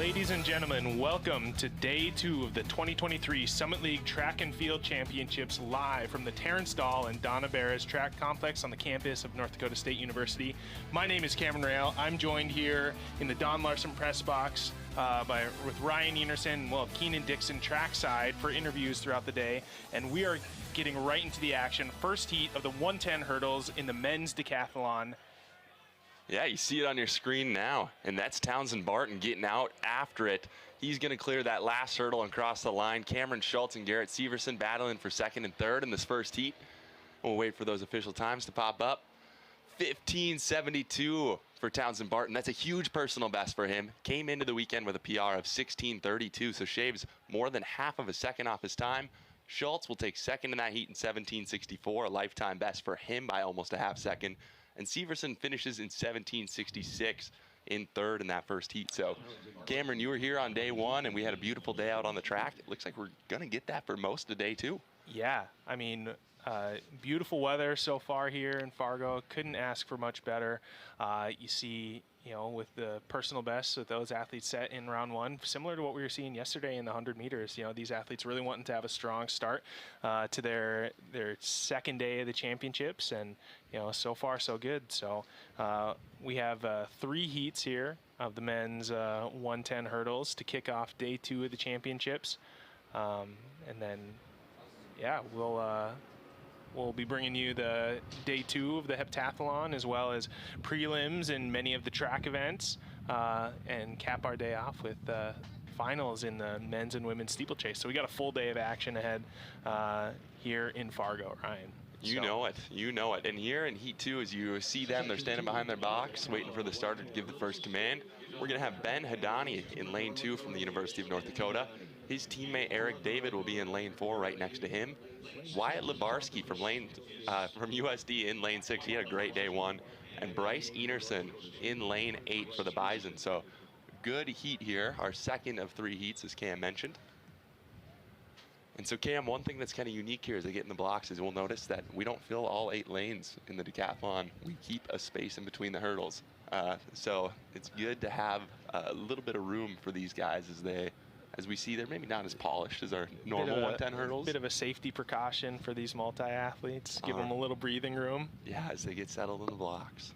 Ladies and gentlemen, welcome to day 2 of the 2023 Summit League Track and Field Championships live from the Terrence Dahl and Donna Barras Track Complex on the campus of North Dakota State University. My name is Cameron Rail. I'm joined here in the Don Larson press box with Ryan Enerson and Keenan Dixon trackside for interviews throughout the day. And we are getting right into the action. First heat of the 110 hurdles in the men's decathlon. Yeah, you see it on your screen now, and that's Townsend Barton getting out after it. He's going to clear that last hurdle and cross the line. Cameron Schultz and Garrett Severson battling for second and third in this first heat. We'll wait for those official times to pop up. 15:72 for Townsend Barton. That's a huge personal best for him. Came into the weekend with a PR of 16:32, so shaves more than half of a second off his time. Schultz will take second in that heat in 17:64, a lifetime best for him by almost a half second. And Severson finishes in 17:66 in third in that first heat. So, Cameron, you were here on day 1, and we had a beautiful day out on the track. It looks like we're going to get that for most of day 2. Yeah, I mean, beautiful weather so far here in Fargo. Couldn't ask for much better. You see, with the personal bests with those athletes set in round 1, similar to what we were seeing yesterday in the 100 meters. These athletes really wanting to have a strong start to their second day of the championships, and so far so good. So we have 3 heats here of the men's 110 hurdles to kick off day 2 of the championships, and then we'll be bringing you the day 2 of the heptathlon, as well as prelims and many of the track events, and cap our day off with finals in the men's and women's steeplechase. So we got a full day of action ahead here in Fargo, Ryan. You know it. And here in Heat 2, as you see them, they're standing behind their box, waiting for the starter to give the first command. We're going to have Ben Hadani in lane 2 from the University of North Dakota. His teammate Eric David will be in lane 4 right next to him. Wyatt Lebarski from USD in lane 6. He had a great day 1. And Bryce Enerson in lane 8 for the Bison. So good heat here, our second of 3 heats, as Cam mentioned. And so, Cam, one thing that's kind of unique here as they get in the blocks is we'll notice that we don't fill all 8 lanes in the decathlon. We keep a space in between the hurdles. So it's good to have a little bit of room for these guys as we see they're maybe not as polished as our normal 110 hurdles. Bit of a safety precaution for these multi-athletes. Give them a little breathing room. Yeah, as they get settled in the blocks.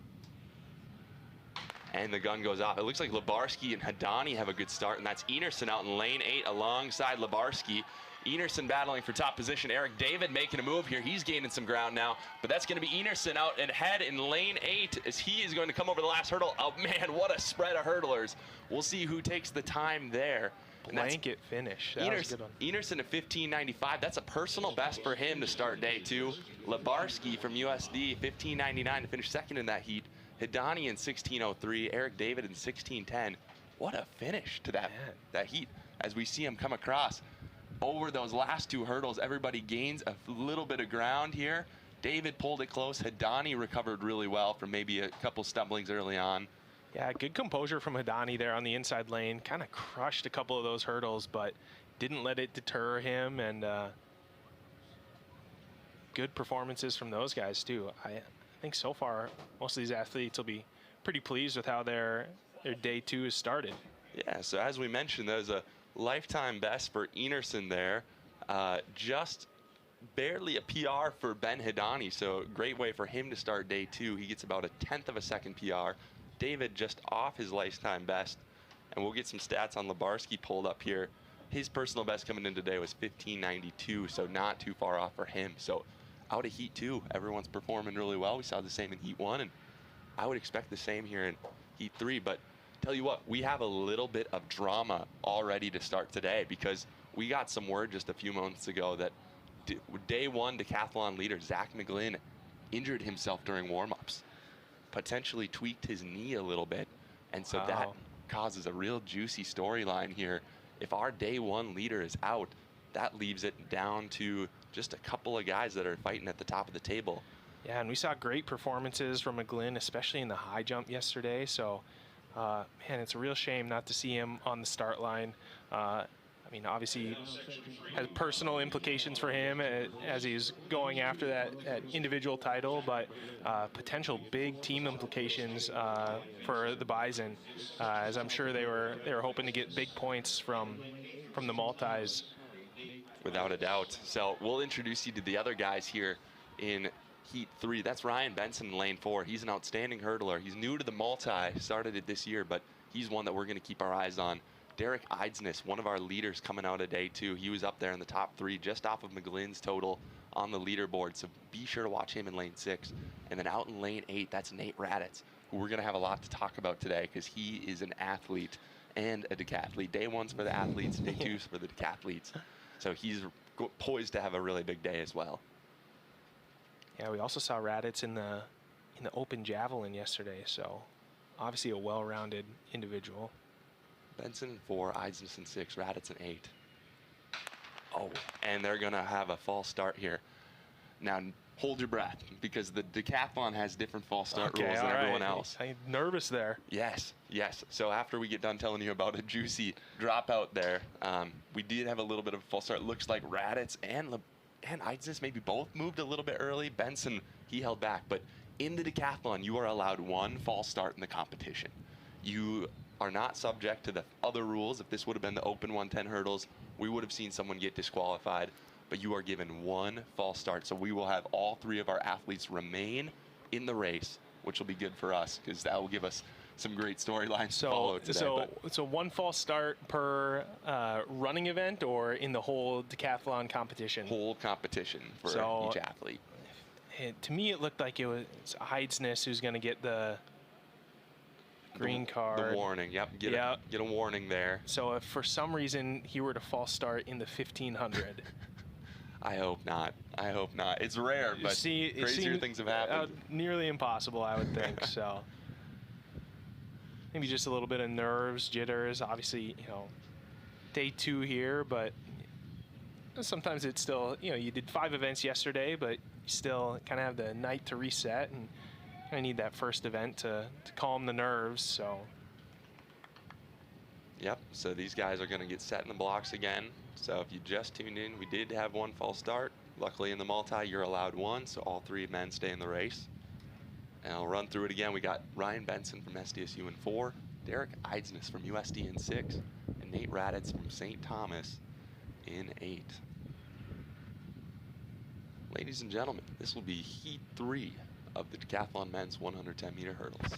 And the gun goes off. It looks like Lebarski and Hadani have a good start, and that's Enerson out in lane 8 alongside Lebarski. Enerson battling for top position. Eric David making a move here. He's gaining some ground now, but that's going to be Enerson out ahead in lane 8 as he is going to come over the last hurdle. Oh man, what a spread of hurdlers. We'll see who takes the time there. Blanket finish. That was a good one. Enerson at 15:95. That's a personal best for him to start day 2. Lebarski from USD 15:99 to finish second in that heat. Hadani in 16:03. Eric David in 16:10. What a finish to that heat as we see him come across. Over those last 2 hurdles, everybody gains a little bit of ground here. David pulled it close. Hadani recovered really well from maybe a couple stumblings early on. Yeah, good composure from Hadani there on the inside lane. Kind of crushed a couple of those hurdles, but didn't let it deter him. And good performances from those guys, too. I think so far, most of these athletes will be pretty pleased with how their day 2 has started. Yeah, so as we mentioned, there's a lifetime best for Enerson there. Just barely a PR for Ben Hadani, so great way for him to start day 2. He gets about a 1/10 of a second PR. David just off his lifetime best, and we'll get some stats on Lebarski pulled up here. His personal best coming in today was 15:92, so not too far off for him. So out of heat 2, everyone's performing really well. We saw the same in heat 1, and I would expect the same here in heat 3. But tell you what, we have a little bit of drama already to start today, because we got some word just a few moments ago that day 1 decathlon leader Zach McGlynn injured himself during warm-ups, potentially tweaked his knee a little bit, and so that causes a real juicy storyline here. If our day 1 leader is out, that leaves it down to just a couple of guys that are fighting at the top of the table. Yeah, and we saw great performances from McGlynn, especially in the high jump yesterday. So, man, it's a real shame not to see him on the start line. I mean, obviously has personal implications for him as he's going after that individual title, but potential big team implications for the Bison, as I'm sure they were hoping to get big points from the multis. Without a doubt. So we'll introduce you to the other guys here in Heat 3. That's Ryan Benson in Lane 4. He's an outstanding hurdler. He's new to the multi, started it this year, but he's one that we're going to keep our eyes on. Derek Eidsness, one of our leaders coming out of day 2. He was up there in the top 3, just off of McGlynn's total on the leaderboard. So be sure to watch him in Lane 6. And then out in Lane 8, that's Nate Raditz, who we're going to have a lot to talk about today because he is an athlete and a decathlete. Day 1's for the athletes, day 2's for the decathletes. So he's poised to have a really big day as well. Yeah, we also saw Raditz in the open javelin yesterday. So obviously a well-rounded individual. Benson in 4, Eidsness in 6, Raditz in 8. Oh, and they're going to have a false start here. Now, hold your breath, because the decathlon has different false start rules than everyone else. I'm nervous there. Yes, yes. So after we get done telling you about a juicy dropout there, we did have a little bit of a false start. Looks like Raditz and Eidsness maybe both moved a little bit early. Benson, he held back. But in the decathlon, you are allowed 1 false start in the competition. You are not subject to the other rules. If this would have been the open 110 hurdles, we would have seen someone get disqualified, but you are given 1 false start. So we will have all 3 of our athletes remain in the race, which will be good for us because that will give us some great storylines to follow today. So 1 false start per running event, or in the whole decathlon competition? Whole competition for each athlete. To me, it looked like it was Eidsness who's going to get the green card. The warning, yep. Get a warning there. So if for some reason he were to false start in the 1500. I hope not. I hope not. It's rare, but crazier things have happened. Nearly impossible, I would think. So maybe just a little bit of nerves, jitters. Obviously, day 2 here, but sometimes it's still, you did 5 events yesterday, but you still kind of have the night to reset, and I need that first event to calm the nerves. So yep, so these guys are going to get set in the blocks again. So if you just tuned in, we did have 1 false start. Luckily in the multi, you're allowed 1, so all 3 men stay in the race. And I'll run through it again. We got Ryan Benson from SDSU in 4, Derek Eidsness from USD in 6, and Nate Raditz from St. Thomas in 8. Ladies and gentlemen, this will be Heat 3 of the decathlon men's 110-meter hurdles.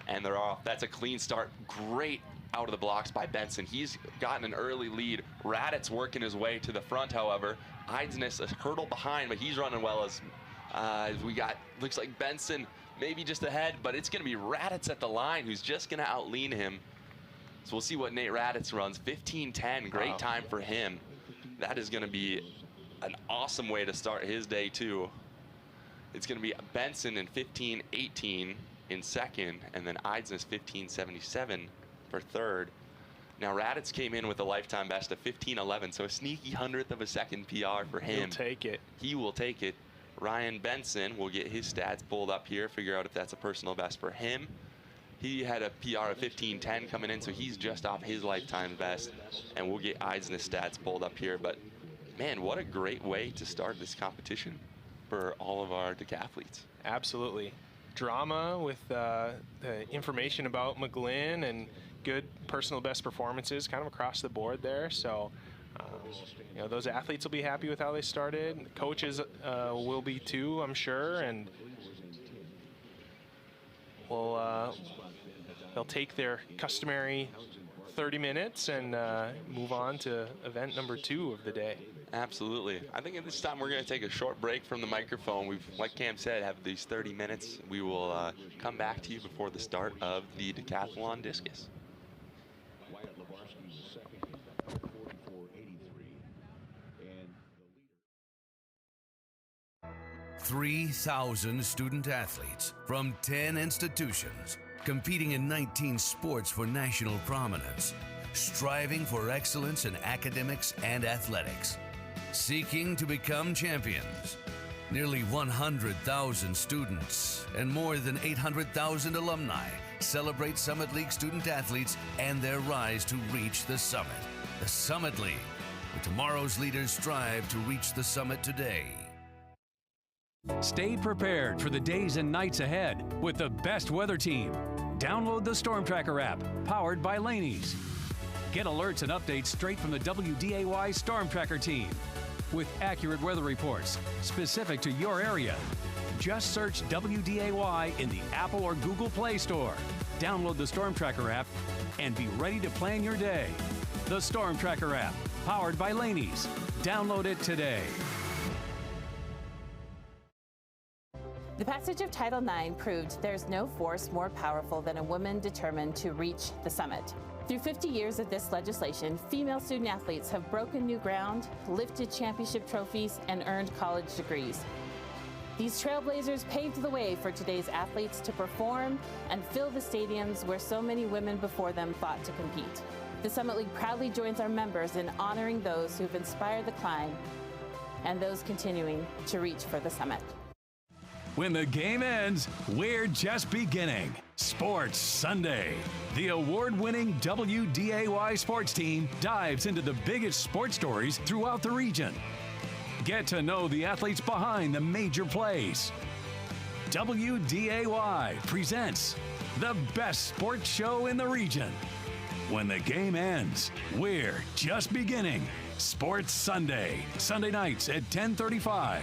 And they're off. That's a clean start. Great out of the blocks by Benson. He's gotten an early lead. Raditz working his way to the front, however. Eidsness a hurdle behind, but he's running well as we got, looks like Benson maybe just ahead, but it's going to be Raditz at the line who's just going to outlean him. So we'll see what Nate Raditz runs. 15:10, great time for him. That is going to be an awesome way to start his day too. It's going to be Benson in 15:18 in second, and then Eidsness 15:77 for third. Now Raditz came in with a lifetime best of 15:11, so a sneaky 100th of a second PR for him. He'll take it. He will take it. Ryan Benson will get his stats pulled up here, figure out if that's a personal best for him. He had a PR of 15:10 coming in, so he's just off his lifetime best, and we'll get Eidsness stats pulled up here. But man, what a great way to start this competition for all of our decathletes. Absolutely. Drama with the information about McGlynn and good personal best performances kind of across the board there. So, those athletes will be happy with how they started. The coaches will be too, I'm sure. And they'll take their customary 30 minutes and move on to event number 2 of the day. Absolutely. I think at this time we're going to take a short break from the microphone. We've, like Cam said, have these 30 minutes. We will come back to you before the start of the decathlon discus. 3,000 student athletes from 10 institutions competing in 19 sports for national prominence, striving for excellence in academics and athletics, seeking to become champions. Nearly 100,000 students and more than 800,000 alumni Celebrate Summit League student athletes and their rise to reach the summit. The Summit League, where tomorrow's leaders strive to reach the summit today. Stay prepared for the days and nights ahead with the best weather team. Download the Storm Tracker app, powered by Laney's. Get alerts and updates straight from the WDAY Storm Tracker team with accurate weather reports specific to your area. Just search WDAY in the Apple or Google Play Store. Download the Storm Tracker app and be ready to plan your day. The Storm Tracker app, powered by Laney's. Download it today. The passage of Title IX proved there's no force more powerful than a woman determined to reach the summit. Through 50 years of this legislation, female student athletes have broken new ground, lifted championship trophies, and earned college degrees. These trailblazers paved the way for today's athletes to perform and fill the stadiums where so many women before them fought to compete. The Summit League proudly joins our members in honoring those who've inspired the climb and those continuing to reach for the summit. When the game ends, we're just beginning. Sports Sunday. The award-winning WDAY sports team dives into the biggest sports stories throughout the region. Get to know the athletes behind the major plays. WDAY presents the best sports show in the region. When the game ends, we're just beginning. Sports Sunday. Sunday nights at 10:35.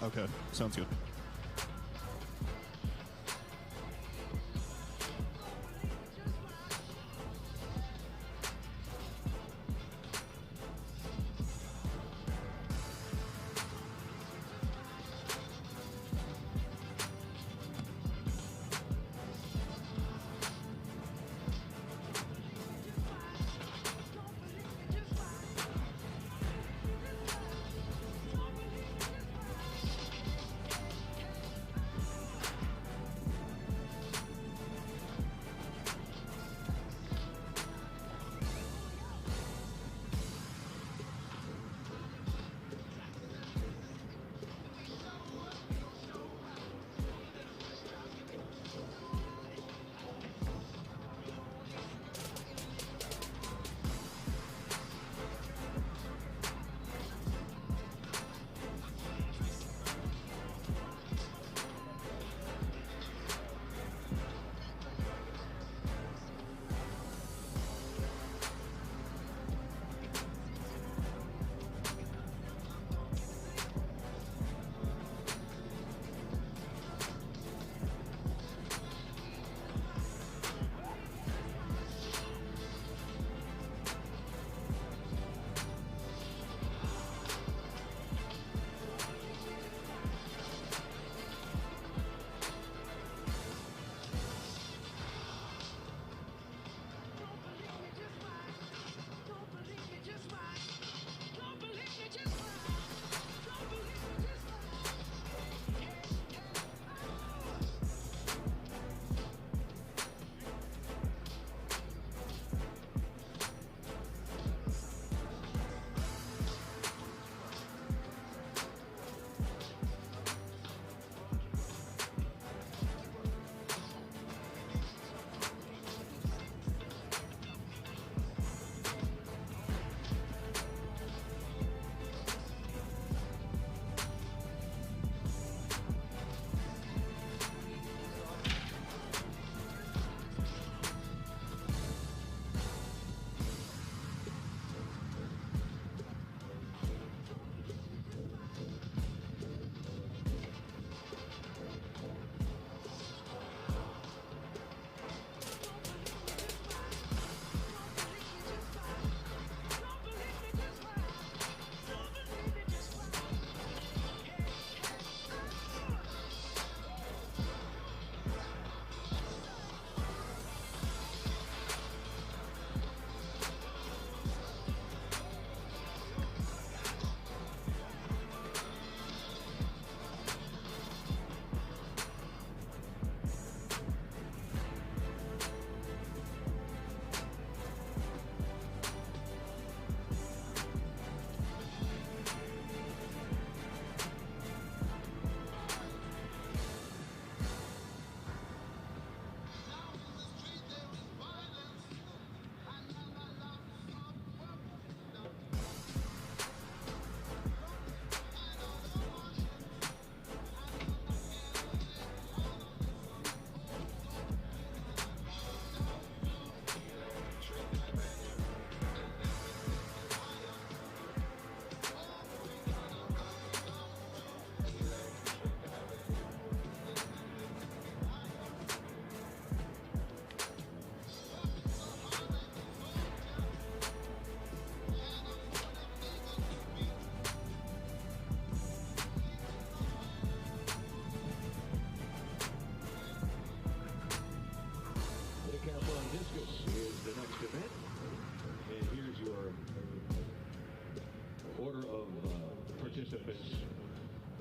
Okay, sounds good.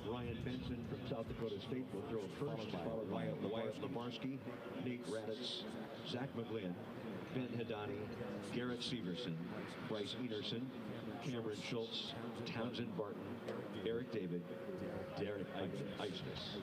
Ryan Benson from South Dakota State will throw first, followed by Wyatt Lamarski, Nate Raditz, Zach McGlynn, Ben Hedani, Garrett Severson, Bryce Enerson, Cameron Schultz, Townsend Barton, Eric David, Derek Eichnes.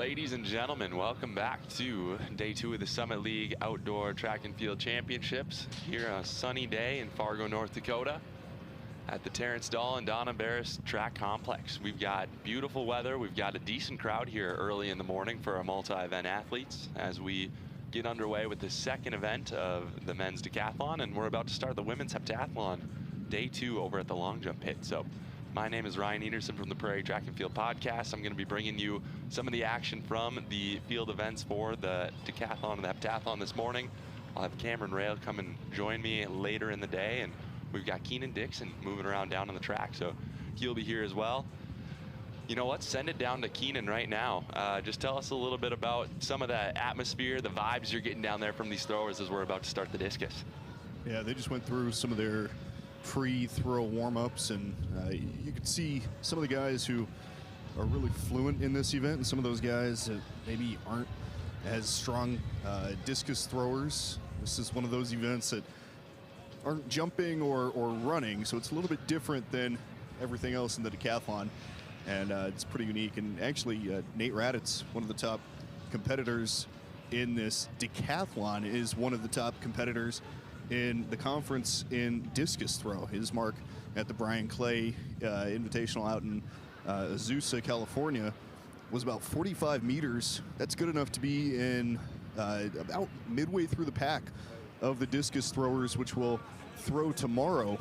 Ladies and gentlemen, welcome back to day 2 of the Summit League Outdoor Track and Field Championships here on a sunny day in Fargo, North Dakota at the Terrence Dahl and Donna Barris Track Complex. We've got beautiful weather. We've got a decent crowd here early in the morning for our multi-event athletes as we get underway with the second event of the men's decathlon, and we're about to start the women's heptathlon day 2 over at the long jump pit. So my name is Ryan Ederson from the Prairie Track and Field Podcast. I'm going to be bringing you some of the action from the field events for the decathlon and the heptathlon this morning. I'll have Cameron Rail come and join me later in the day, and we've got Keenan Dixon moving around down on the track, so he'll be here as well. You know what? Send it down to Keenan right now. Just tell us a little bit about some of the atmosphere, the vibes you're getting down there from these throwers as we're about to start the discus. Yeah, they just went through some of their pre-throw warm-ups, and you could see some of the guys who are really fluent in this event and some of those guys that maybe aren't as strong discus throwers. This is one of those events that aren't jumping or running, so it's a little bit different than everything else in the decathlon, and it's pretty unique. And actually Nate Raditz, one of the top competitors in this decathlon, is one of the top competitors in the conference in discus throw. His mark at the Brian Clay Invitational out in Azusa, California, was about 45 meters. That's good enough to be in about midway through the pack of the discus throwers, which will throw tomorrow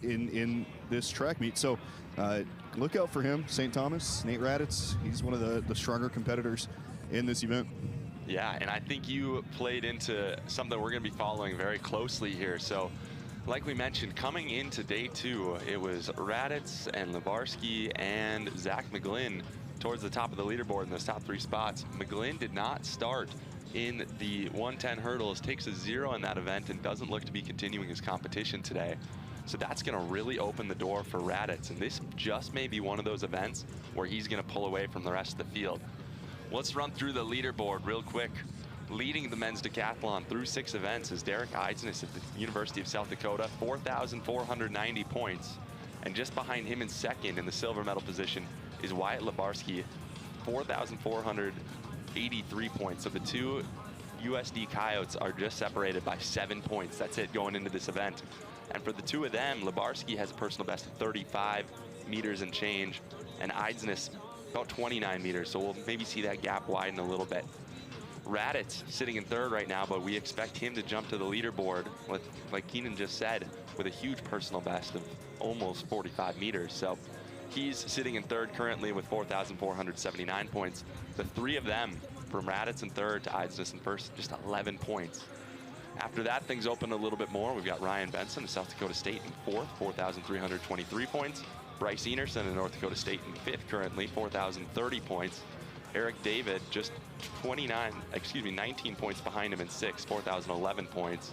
in this track meet. So look out for him, St. Thomas, Nate Raditz. He's one of the stronger competitors in this event. Yeah, and I think you played into something we're going to be following very closely here. So, like we mentioned, coming into day 2, it was Raditz and Lebarski and Zach McGlynn towards the top of the leaderboard in those top 3 spots. McGlynn did not start in the 110 hurdles, takes a 0 in that event, and doesn't look to be continuing his competition today. So that's going to really open the door for Raditz, and this just may be one of those events where he's going to pull away from the rest of the field. Let's run through the leaderboard real quick. Leading the men's decathlon through 6 events is Derek Eidsness at the University of South Dakota, 4,490 points. And just behind him in second in the silver medal position is Wyatt Lebarski, 4,483 points. So the 2 USD Coyotes are just separated by 7 points. That's it going into this event. And for the 2 of them, Lebarski has a personal best of 35 meters and change, and Eidsness about 29 meters, so we'll maybe see that gap widen a little bit. Raditz sitting in 3rd right now, but we expect him to jump to the leaderboard, like Keenan just said, with a huge personal best of almost 45 meters. So he's sitting in 3rd currently with 4,479 points. The 3 of them, from Raditz in 3rd to Eidsness in 1st, just 11 points. After that, things open a little bit more. We've got Ryan Benson of South Dakota State in 4th, 4,323 points. Bryce Enerson in North Dakota State in 5th currently, 4,030 points. Eric David just 19 points behind him in 6th, 4,011 points.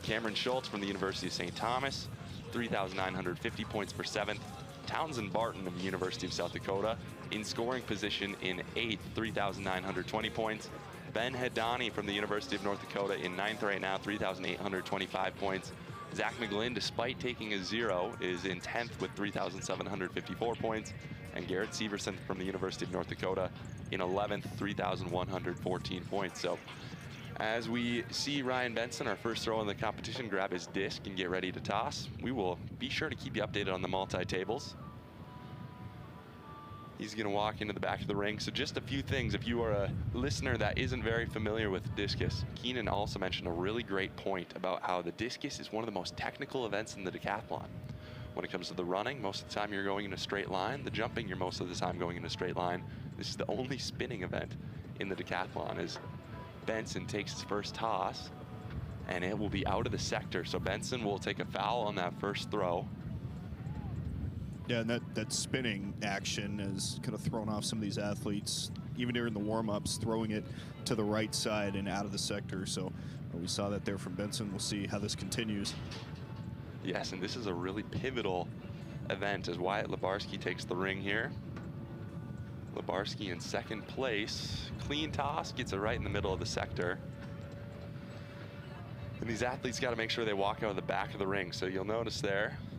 Cameron Schultz from the University of St. Thomas, 3,950 points for 7th. Townsend Barton of the University of South Dakota in scoring position in 8th, 3,920 points. Ben Hedani from the University of North Dakota in 9th right now, 3,825 points. Zach McGlynn, despite taking a 0, is in 10th with 3,754 points. And Garrett Severson from the University of North Dakota in 11th, 3,114 points. So as we see Ryan Benson, our first throw in the competition, grab his disc and get ready to toss, we will be sure to keep you updated on the multi-tables. He's going to walk into the back of the ring. So just a few things. If you are a listener that isn't very familiar with discus, Keenan also mentioned a really great point about how the discus is one of the most technical events in the decathlon. When it comes to the running, most of the time you're going in a straight line. The jumping, you're most of the time going in a straight line. This is the only spinning event in the decathlon as Benson takes his first toss, and it will be out of the sector. So Benson will take a foul on that first throw. Yeah, and that spinning action has kind of thrown off some of these athletes, even during the warm-ups, throwing it to the right side and out of the sector. So we saw that there from Benson. We'll see how this continues. Yes, and this is a really pivotal event as Wyatt Lebarski takes the ring here. Lebarski in 2nd place. Clean toss, gets it right in the middle of the sector. And these athletes got to make sure they walk out of the back of the ring. So you'll notice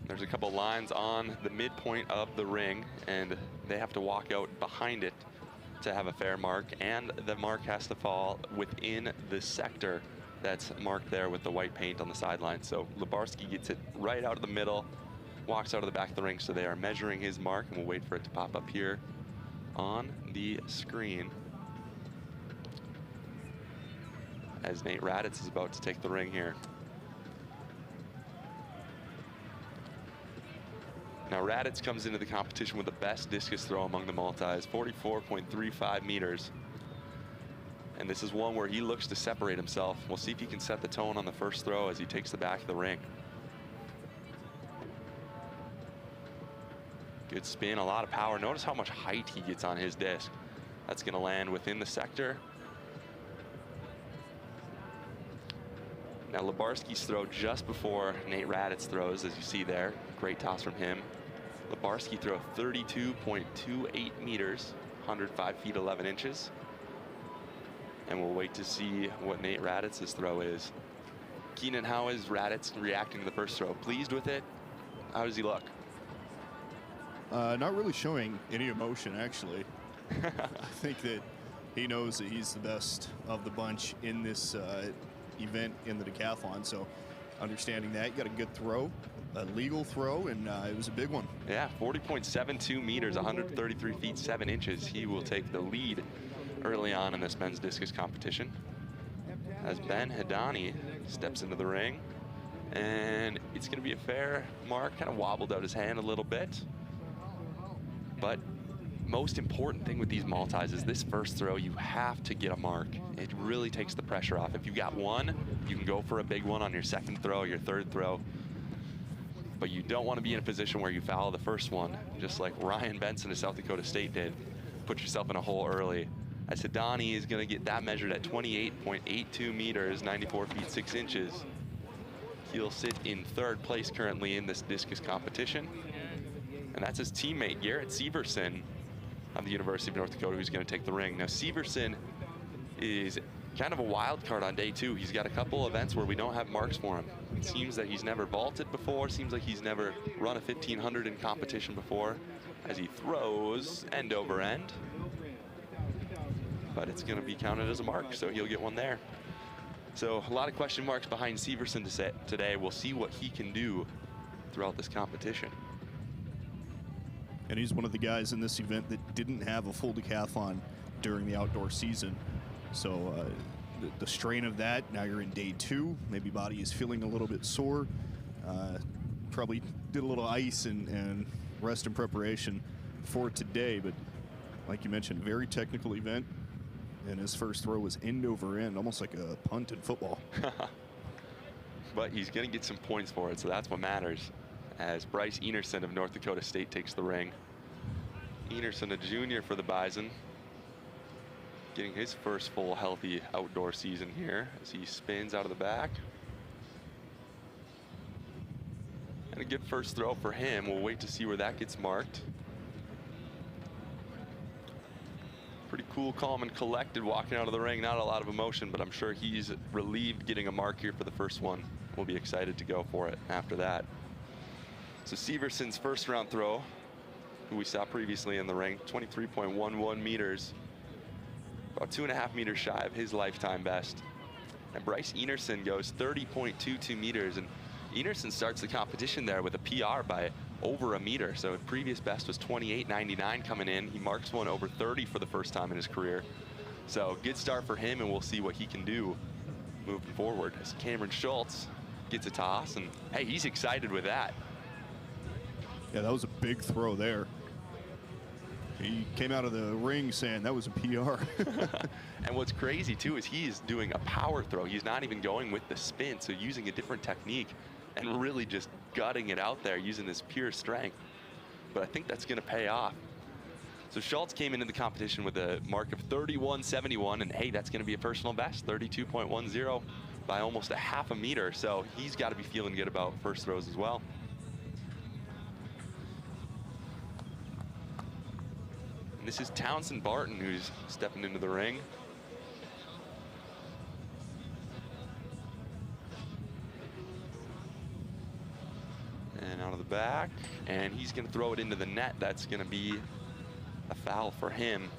there's a couple lines on the midpoint of the ring, and they have to walk out behind it to have a fair mark, and the mark has to fall within the sector that's marked there with the white paint on the sideline. So Lubarski gets it right out of the middle, walks out of the back of the ring, so they are measuring his mark, and we'll wait for it to pop up here on the screen as Nate Raditz is about to take the ring here. Now Raditz comes into the competition with the best discus throw among the multis, 44.35 meters. And this is one where he looks to separate himself. We'll see if he can set the tone on the first throw as he takes the back of the ring. Good spin, a lot of power. Notice how much height he gets on his disc. That's gonna land within the sector. Now Lubarski's throw just before Nate Raditz throws, as you see there. Great toss from him. Lubarski throw 32.28 meters, 105 feet 11 inches. And we'll wait to see what Nate Raditz's throw is. Keenan, how is Raditz reacting to the first throw? Pleased with it? How does he look? Not really showing any emotion, actually. I think that he knows that he's the best of the bunch in this event in the decathlon. So understanding that, you got a good throw, a legal throw, and it was a big one. Yeah, 40.72 meters, 133 feet 7 inches. He will take the lead early on in this men's discus competition as Ben Hedani steps into the ring, and it's going to be a fair mark. Kind of wobbled out his hand a little bit, but most important thing with these multis is this first throw, you have to get a mark. It really takes the pressure off. If you got one, you can go for a big one on your second throw, your third throw, but you don't want to be in a position where you foul the first one, just like Ryan Benson of South Dakota State did. Put yourself in a hole early. As Hedani is going to get that measured at 28.82 meters, 94 feet 6 inches. He'll sit in third place currently in this discus competition. And that's his teammate, Garrett Severson of the University of North Dakota, who's going to take the ring. Now, Severson is kind of a wild card on day 2. He's got a couple events where we don't have marks for him. It seems that he's never vaulted before. Seems like he's never run a 1500 in competition before, as he throws end over end. But it's going to be counted as a mark, so he'll get one there. So a lot of question marks behind Severson today. We'll see what he can do throughout this competition. And he's one of the guys in this event that didn't have a full decathlon during the outdoor season. So the strain of that, now you're in day 2, maybe body is feeling a little bit sore. Probably did a little ice and rest and preparation for today, but like you mentioned, very technical event. And his first throw was end over end, almost like a punt in football. But he's going to get some points for it, so that's what matters. As Bryce Enerson of North Dakota State takes the ring. Enerson, a junior for the Bison, getting his first full healthy outdoor season here as he spins out of the back. And a good first throw for him. We'll wait to see where that gets marked. Pretty cool, calm, and collected walking out of the ring. Not a lot of emotion, but I'm sure he's relieved getting a mark here for the first one. We'll be excited to go for it after that. So Severson's first round throw, who we saw previously in the ring, 23.11 meters, about 2.5 meters shy of his lifetime best. And Bryce Enerson goes 30.22 meters, and Enerson starts the competition there with a PR by over a meter. So previous best was 28.99 coming in. He marks one over 30 for the first time in his career. So good start for him, and we'll see what he can do moving forward. As Cameron Schultz gets a toss, and hey, he's excited with that. Yeah, that was a big throw there. He came out of the ring saying that was a PR. And what's crazy too is he's doing a power throw. He's not even going with the spin, so using a different technique and really just gutting it out there using his pure strength. But I think that's going to pay off. So Schultz came into the competition with a mark of 31.71, and hey, that's going to be a personal best, 32.10 by almost a half a meter. So he's got to be feeling good about first throws as well. And this is Townsend Barton who's stepping into the ring. And out of the back, and he's going to throw it into the net. That's going to be a foul for him.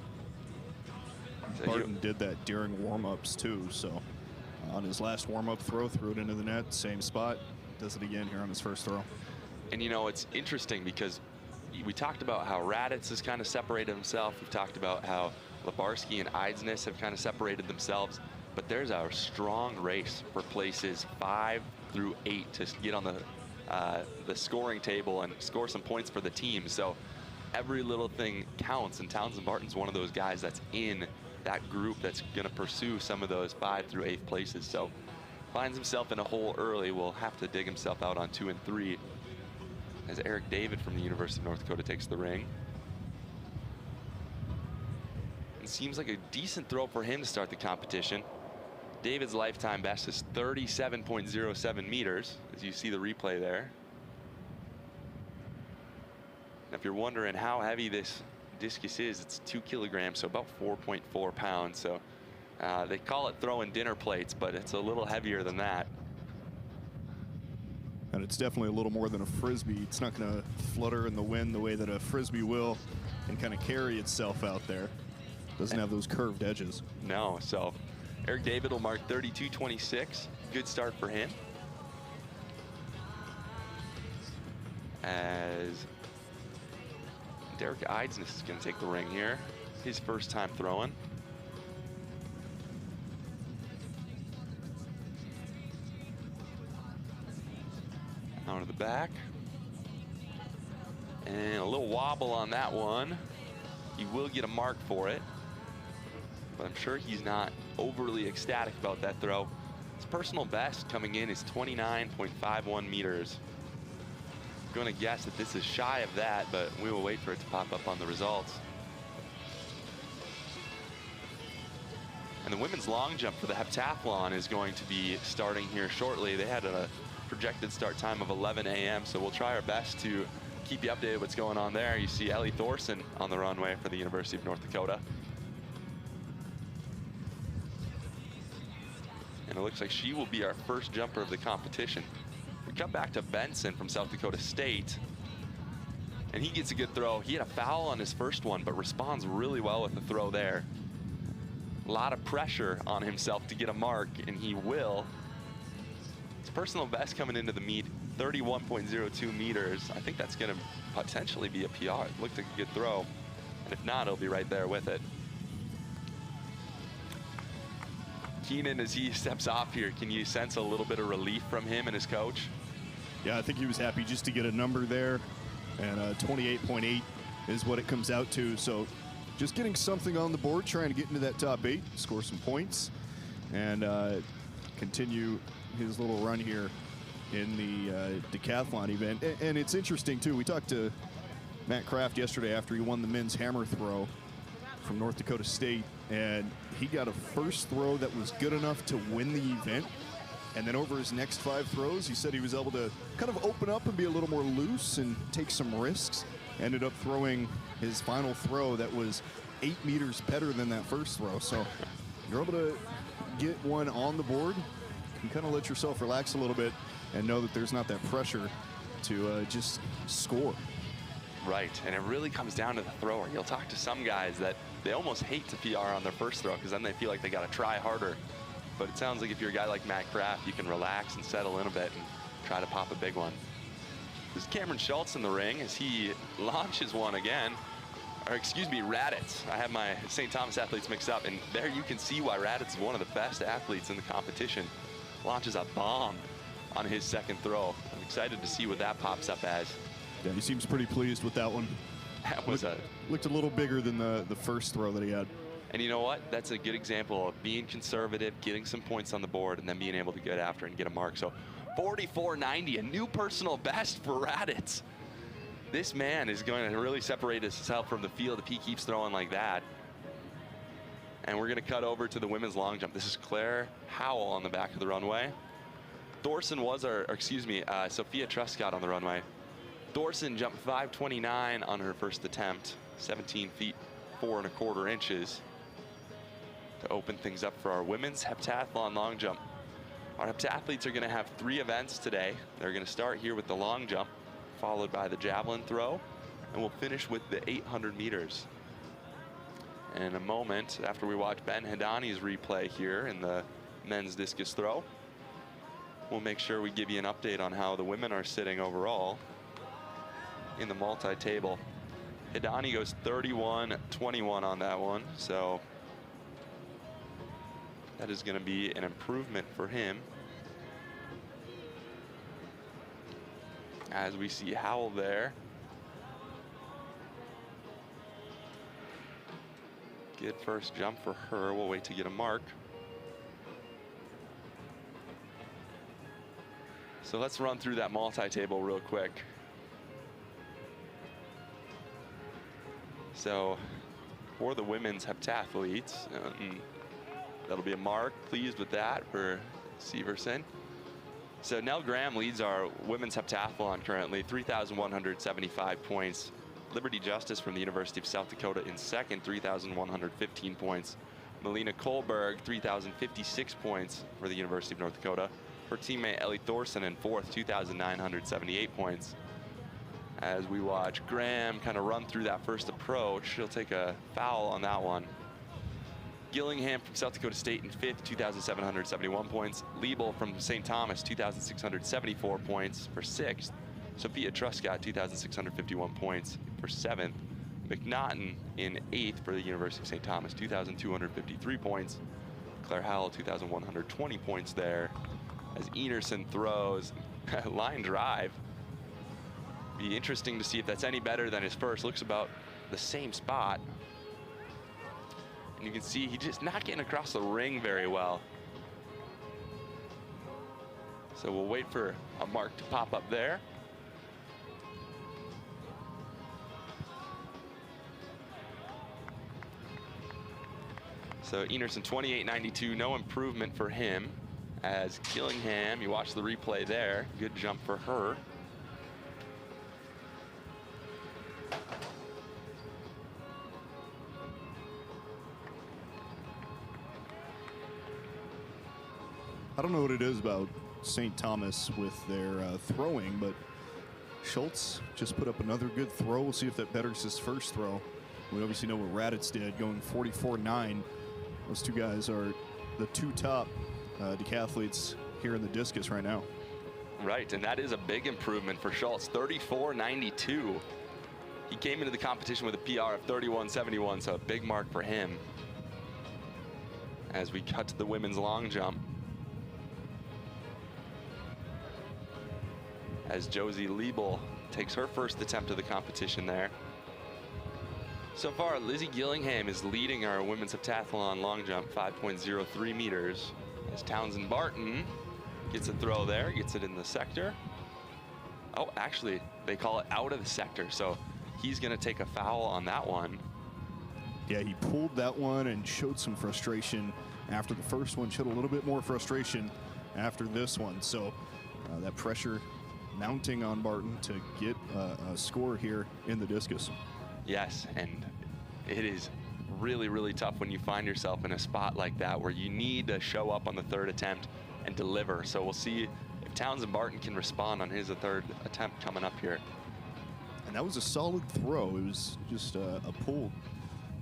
Barton did that during warm-ups too. So on his last warm-up throw, threw it into the net, same spot. Does it again here on his first throw. And you know, it's interesting because we talked about how Raditz has kind of separated himself. We've talked about how Lebarski and Eidsness have kind of separated themselves. But there's a strong race for places 5 through 8 to get on the scoring table and score some points for the team. So every little thing counts, and Townsend Barton's one of those guys that's in that group that's going to pursue some of those 5 through 8 places. So finds himself in a hole early. Will have to dig himself out on 2 and 3 as Eric David from the University of North Dakota takes the ring. It seems like a decent throw for him to start the competition. David's lifetime best is 37.07 meters, as you see the replay there. And if you're wondering how heavy this discus is, it's 2 kilograms, so about 4.4 pounds. So they call it throwing dinner plates, but it's a little heavier than that. And it's definitely a little more than a Frisbee. It's not going to flutter in the wind the way that a Frisbee will and kind of carry itself out there. Doesn't have those curved edges. No, so Eric David will mark 32.26. Good start for him. As Derek Eidsness is going to take the ring here. His first time throwing. Out of the back. And a little wobble on that one. He will get a mark for it, but I'm sure he's not overly ecstatic about that throw. His personal best coming in is 29.51 meters. I'm going to guess that this is shy of that, but we will wait for it to pop up on the results. And the women's long jump for the heptathlon is going to be starting here shortly. They had a projected start time of 11 a.m., so we'll try our best to keep you updated what's going on there. You see Ellie Thorson on the runway for the University of North Dakota. And it looks like she will be our first jumper of the competition. We come back to Benson from South Dakota State, and he gets a good throw. He had a foul on his first one, but responds really well with the throw there. A lot of pressure on himself to get a mark, and he will. His personal best coming into the meet, 31.02 meters. I think that's going to potentially be a PR. It looked like a good throw, and if not, he'll be right there with it. Keenan, as he steps off here, can you sense a little bit of relief from him and his coach? Yeah, I think he was happy just to get a number there, and 28.8 is what it comes out to. So just getting something on the board, trying to get into that top 8, score some points, and continue his little run here in the decathlon event. And it's interesting too, we talked to Matt Kraft yesterday after he won the men's hammer throw from North Dakota State, and he got a first throw that was good enough to win the event. And then over his next 5 throws, he said he was able to kind of open up and be a little more loose and take some risks. Ended up throwing his final throw that was 8 meters better than that first throw. So you're able to get one on the board, you can kind of let yourself relax a little bit and know that there's not that pressure to just score. Right, and it really comes down to the thrower. You'll talk to some guys that they almost hate to PR on their first throw because then they feel like they got to try harder. But it sounds like if you're a guy like Matt Kraft, you can relax and settle in a bit and try to pop a big one. This is Cameron Schultz in the ring as he launches one again. Or excuse me, Raditz. I have my St. Thomas athletes mixed up, and there you can see why Raditz is one of the best athletes in the competition. Launches a bomb on his second throw. I'm excited to see what that pops up as. Yeah, he seems pretty pleased with that one. That was looked a little bigger than the first throw that he had. And you know what? That's a good example of being conservative, getting some points on the board, and then being able to get after and get a mark. So 44.90, a new personal best for Raditz. This man is going to really separate himself from the field if he keeps throwing like that. And we're going to cut over to the women's long jump. This is Claire Howell on the back of the runway. Thorson was Sophia Truscott on the runway. Thorson jumped 5.29 on her first attempt, 17 feet 4 1/4 inches. To open things up for our women's heptathlon long jump. Our heptathletes are going to have 3 events today. They're going to start here with the long jump, followed by the javelin throw, and we'll finish with the 800 meters. in a moment after we watch Ben Hedani's replay here in the men's discus throw. We'll make sure we give you an update on how the women are sitting overall in the multi-table. Hedani goes 31-21 on that one, so that is going to be an improvement for him. As we see Howell there. Good first jump for her. We'll wait to get a mark. So let's run through that multi-table real quick. So for the women's heptathletes, that'll be a mark. Pleased with that for Severson. So Nell Graham leads our women's heptathlon currently, 3,175 points. Liberty Justice from the University of South Dakota in second, 3,115 points. Melina Kohlberg, 3,056 points for the University of North Dakota. Her teammate Ellie Thorson in fourth, 2,978 points. As we watch Graham kind of run through that first approach, she'll take a foul on that one. Gillingham from South Dakota State in fifth, 2,771 points. Liebel from St. Thomas, 2,674 points for sixth. Sophia Truscott, 2,651 points for seventh. McNaughton in eighth for the University of St. Thomas, 2,253 points. Claire Howell, 2,120 points there. As Enerson throws line drive. Be interesting to see if that's any better than his first. Looks about the same spot. And you can see he's just not getting across the ring very well. So we'll wait for a mark to pop up there. So Enerson 28.92, no improvement for him. As Gillingham, you watch the replay there, good jump for her. I don't know what it is about St. Thomas with their throwing, but Schultz just put up another good throw. We'll see if that betters his first throw. We obviously know what Raditz did, going 44.9. Those two guys are the two top decathletes here in the discus right now. Right, and that is a big improvement for Schultz, 34.92. He came into the competition with a PR of 31.71, so a big mark for him. As we cut to the women's long jump. As Josie Liebel takes her first attempt of the competition there. So far, Lizzie Gillingham is leading our women's heptathlon long jump, 5.03 meters. As Townsend Barton gets a throw there, gets it in the sector. Oh, actually, they call it out of the sector, so he's gonna take a foul on that one. Yeah, he pulled that one and showed some frustration after the first one, showed a little bit more frustration after this one. So that pressure mounting on Barton to get a score here in the discus. Yes, and it is really, really tough when you find yourself in a spot like that where you need to show up on the third attempt and deliver. So we'll see if Townsend Barton can respond on his third attempt coming up here. And that was a solid throw. It was just a pull.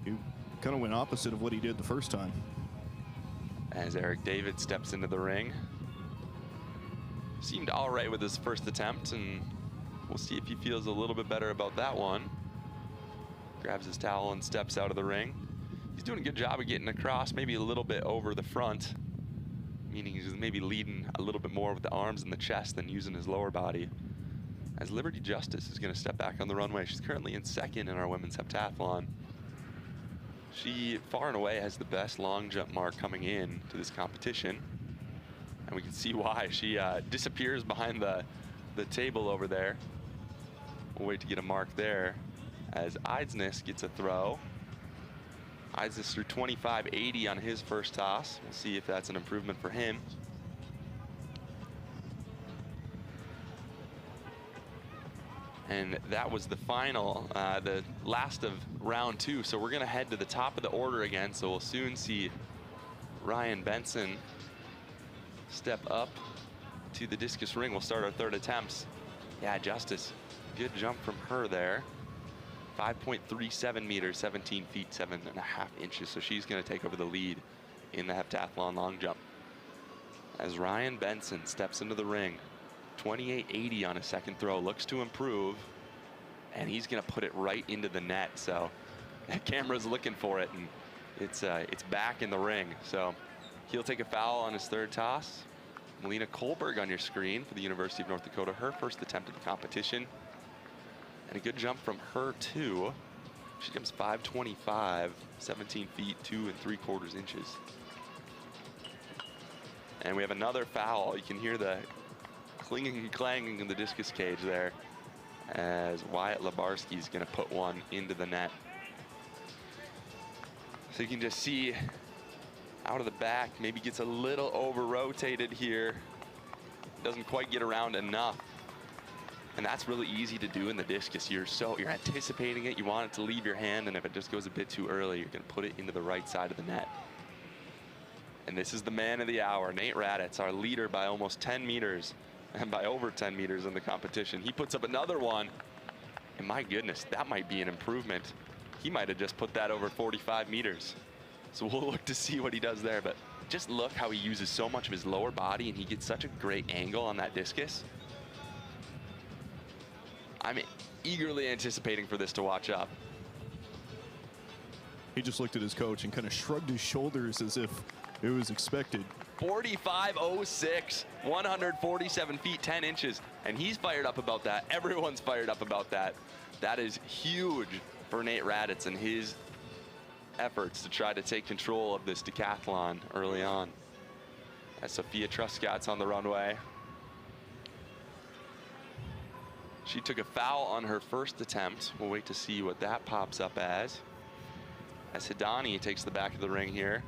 He kind of went opposite of what he did the first time. As Eric David steps into the ring. Seemed all right with his first attempt, and we'll see if he feels a little bit better about that one. Grabs his towel and steps out of the ring. He's doing a good job of getting across, maybe a little bit over the front, meaning he's maybe leading a little bit more with the arms and the chest than using his lower body. As Liberty Justice is going to step back on the runway. She's currently in second in our women's heptathlon. She far and away has the best long jump mark coming in to this competition. And we can see why. She disappears behind the table over there. We'll wait to get a mark there. As Eidsness gets a throw. Eidsness threw 25.80 on his first toss. We'll see if that's an improvement for him. And that was the final, the last of round two. So we're gonna head to the top of the order again. So we'll soon see Ryan Benson step up to the discus ring. We'll start our third attempts. Yeah, Justice, good jump from her there. 5.37 meters, 17 feet, 7.5 inches. So she's going to take over the lead in the heptathlon long jump. As Ryan Benson steps into the ring, 28.80 on his second throw, looks to improve, and he's going to put it right into the net. So that camera's looking for it, and it's back in the ring. So he'll take a foul on his third toss. Melina Kohlberg on your screen for the University of North Dakota, her first attempt at the competition. And a good jump from her too. She jumps 5.25, 17 feet, 2 3/4 inches. And we have another foul. You can hear the clinging and clanging in the discus cage there as Wyatt Labarski is going to put one into the net. So you can just see out of the back, maybe gets a little over-rotated here. Doesn't quite get around enough. And that's really easy to do in the discus. You're anticipating it, you want it to leave your hand, and if it just goes a bit too early, you're gonna put it into the right side of the net. And this is the man of the hour, Nate Raditz, our leader by almost 10 meters, and by over 10 meters in the competition. He puts up another one, and my goodness, that might be an improvement. He might have just put that over 45 meters. So we'll look to see what he does there, but just look how he uses so much of his lower body, and he gets such a great angle on that discus. I'm eagerly anticipating for this to watch up. He just looked at his coach and kind of shrugged his shoulders as if it was expected. 45.06, 147 feet, 10 inches, and he's fired up about that. Everyone's fired up about that. That is huge for Nate Raditz and his efforts to try to take control of this decathlon early on. As Sophia Truscott's on the runway. She took a foul on her first attempt. We'll wait to see what that pops up as. As Hidani takes the back of the ring here.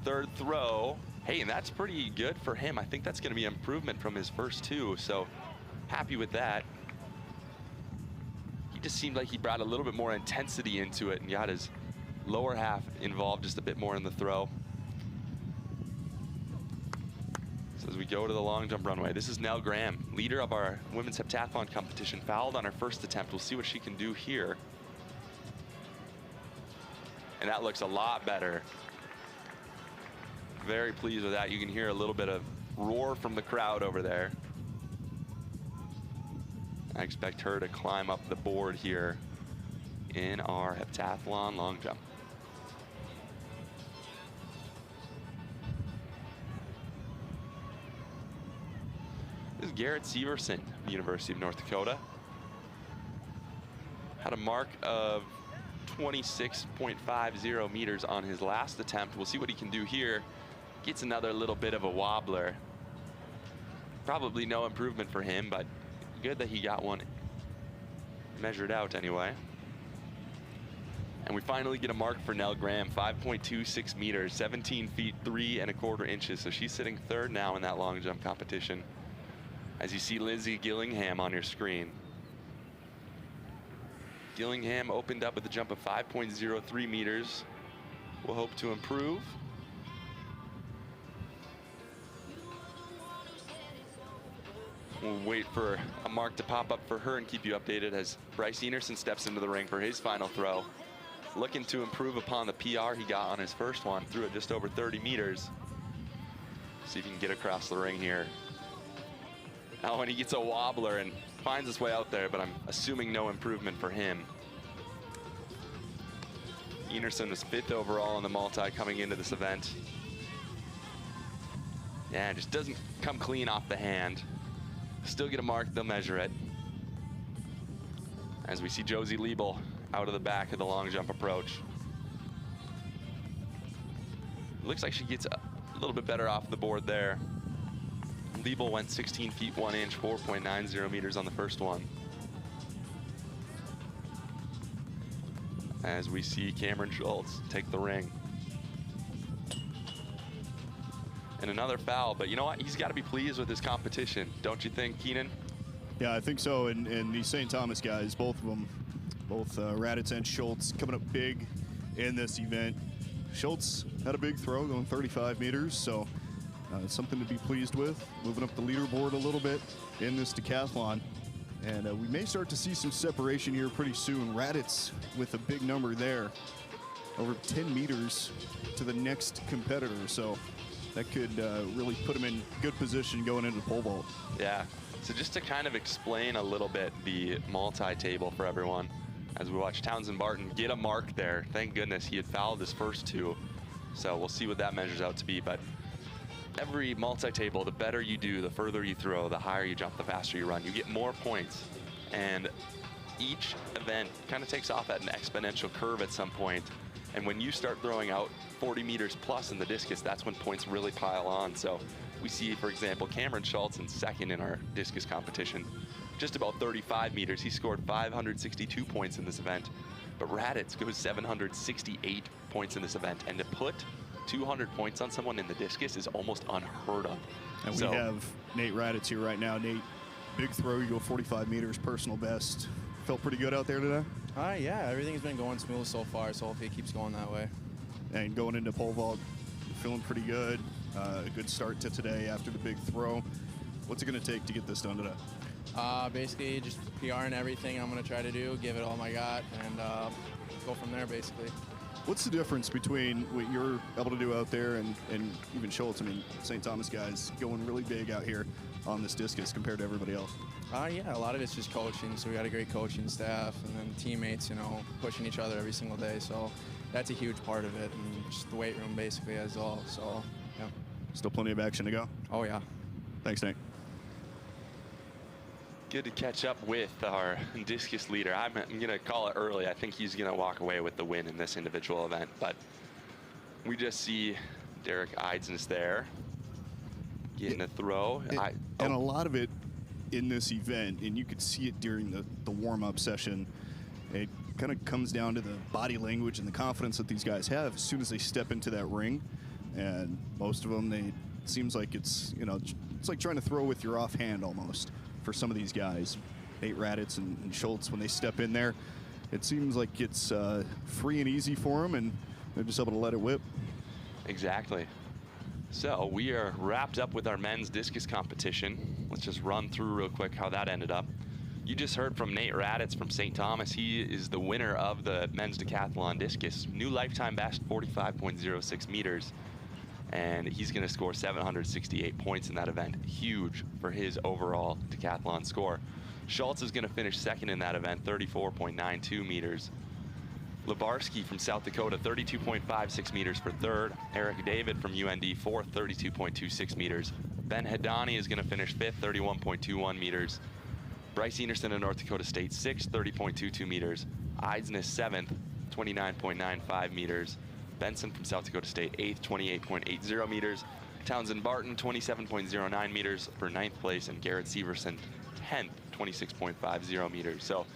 Third throw. Hey, and that's pretty good for him. I think that's going to be an improvement from his first two, so happy with that. He just seemed like he brought a little bit more intensity into it and got his lower half involved just a bit more in the throw. So as we go to the long jump runway, this is Nell Graham, leader of our women's heptathlon competition, fouled on her first attempt. We'll see what she can do here. And that looks a lot better. Very pleased with that. You can hear a little bit of roar from the crowd over there. I expect her to climb up the board here in our heptathlon long jump. This is Garrett Severson, University of North Dakota. Had a mark of 26.50 meters on his last attempt. We'll see what he can do here. Gets another little bit of a wobbler. Probably no improvement for him, but good that he got one measured out anyway. And we finally get a mark for Nell Graham, 5.26 meters, 17 feet, 3 1/4 inches. So she's sitting third now in that long jump competition. As you see Lindsay Gillingham on your screen. Gillingham opened up with a jump of 5.03 meters. We'll hope to improve. We'll wait for a mark to pop up for her and keep you updated as Bryce Enerson steps into the ring for his final throw. Looking to improve upon the PR he got on his first one, threw it just over 30 meters. See if he can get across the ring here. Now when he gets a wobbler and finds his way out there, but I'm assuming no improvement for him. Enerson was 5th overall in the multi coming into this event. Yeah, just doesn't come clean off the hand. Still get a mark, they'll measure it. As we see Josie Liebel out of the back of the long jump approach. Looks like she gets a little bit better off the board there. Liebel went 16 feet 1 inch, 4.90 meters on the first one. As we see Cameron Schultz take the ring. And another foul, but you know what? He's got to be pleased with his competition, don't you think, Keenan? Yeah, I think so. And these St. Thomas guys, both of them, both Raditz and Schultz, coming up big in this event. Schultz had a big throw going 35 meters, so something to be pleased with. Moving up the leaderboard a little bit in this decathlon. And we may start to see some separation here pretty soon. Raditz with a big number there, over 10 meters to the next competitor. So that could really put him in good position going into the pole vault. Yeah. So just to kind of explain a little bit the multi-table for everyone, as we watch Townsend Barton get a mark there. Thank goodness he had fouled his first two. So we'll see what that measures out to be. But every multi-table, the better you do, the further you throw, the higher you jump, the faster you run. You get more points. And each event kind of takes off at an exponential curve at some point. And when you start throwing out 40 meters plus in the discus, that's when points really pile on. So we see, for example, Cameron Schultz in second in our discus competition, just about 35 meters. He scored 562 points in this event. But Raditz goes 768 points in this event. And to put 200 points on someone in the discus is almost unheard of. And we have Nate Raditz here right now. Nate, big throw, you go 45 meters, personal best. Felt pretty good out there today? Yeah, everything's been going smooth so far, so hopefully it keeps going that way. And going into pole vault, feeling pretty good. A good start to today after the big throw. What's it going to take to get this done today? Basically, just PR and everything I'm going to try to do, give it all I got, and go from there, basically. What's the difference between what you're able to do out there and even Schultz? I mean, St. Thomas guys going really big out here on this discus compared to everybody else. Yeah, a lot of it's just coaching, so we got a great coaching staff, and then teammates, you know, pushing each other every single day, so that's a huge part of it, and just the weight room basically as well, so, yeah. Still plenty of action to go? Oh, yeah. Thanks, Nate. Good to catch up with our discus leader. I'm going to call it early. I think he's going to walk away with the win in this individual event. But we just see Derek Eidsness there getting a throw. And a lot of it in this event, and you could see it during the warm-up session, it kind of comes down to the body language and the confidence that these guys have as soon as they step into that ring. And most of them, it seems like it's, you know, it's like trying to throw with your offhand almost. For some of these guys, Nate Raditz and Schultz, when they step in there, it seems like it's free and easy for them, and they're just able to let it whip. Exactly. So we are wrapped up with our men's discus competition. Let's just run through real quick how that ended up. You just heard from Nate Raditz from St. Thomas. He is the winner of the men's decathlon discus. New lifetime best, 45.06 meters. And he's going to score 768 points in that event. Huge for his overall decathlon score. Schultz is going to finish second in that event, 34.92 meters. Lebarski from South Dakota, 32.56 meters for third. Eric David from UND, fourth, 32.26 meters. Ben Hedani is going to finish fifth, 31.21 meters. Bryce Enerson of North Dakota State, sixth, 30.22 meters. Eidsness, seventh, 29.95 meters. Benson from South Dakota State, 8th, 28.80 meters. Townsend Barton, 27.09 meters for 9th place. And Garrett Severson, 10th, 26.50 meters. So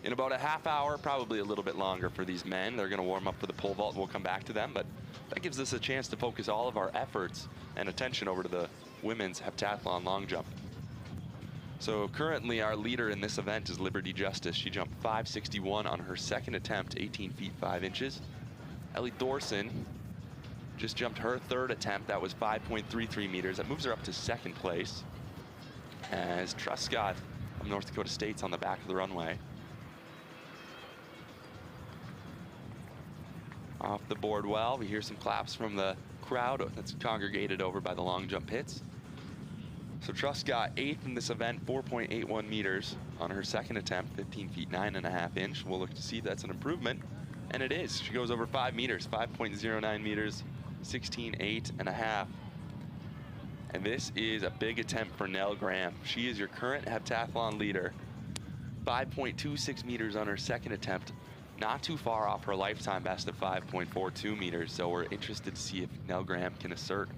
in about a half hour, probably a little bit longer for these men. They're going to warm up for the pole vault. We'll come back to them. But that gives us a chance to focus all of our efforts and attention over to the women's heptathlon long jump. So currently our leader in this event is Liberty Justice. She jumped 561 on her second attempt, 18 feet 5 inches. Ellie Thorson just jumped her third attempt. That was 5.33 meters. That moves her up to second place. As Truscott of North Dakota State's on the back of the runway. Off the board well. We hear some claps from the crowd that's congregated over by the long jump pits. So Truscott 8th in this event, 4.81 meters on her second attempt, 15 feet 9.5 inch. We'll look to see if that's an improvement. And it is. She goes over 5 meters, 5.09 meters, 16.8.5. And this is a big attempt for Nell Graham. She is your current heptathlon leader. 5.26 meters on her second attempt. Not too far off her lifetime best of 5.42 meters. So we're interested to see if Nell Graham can assert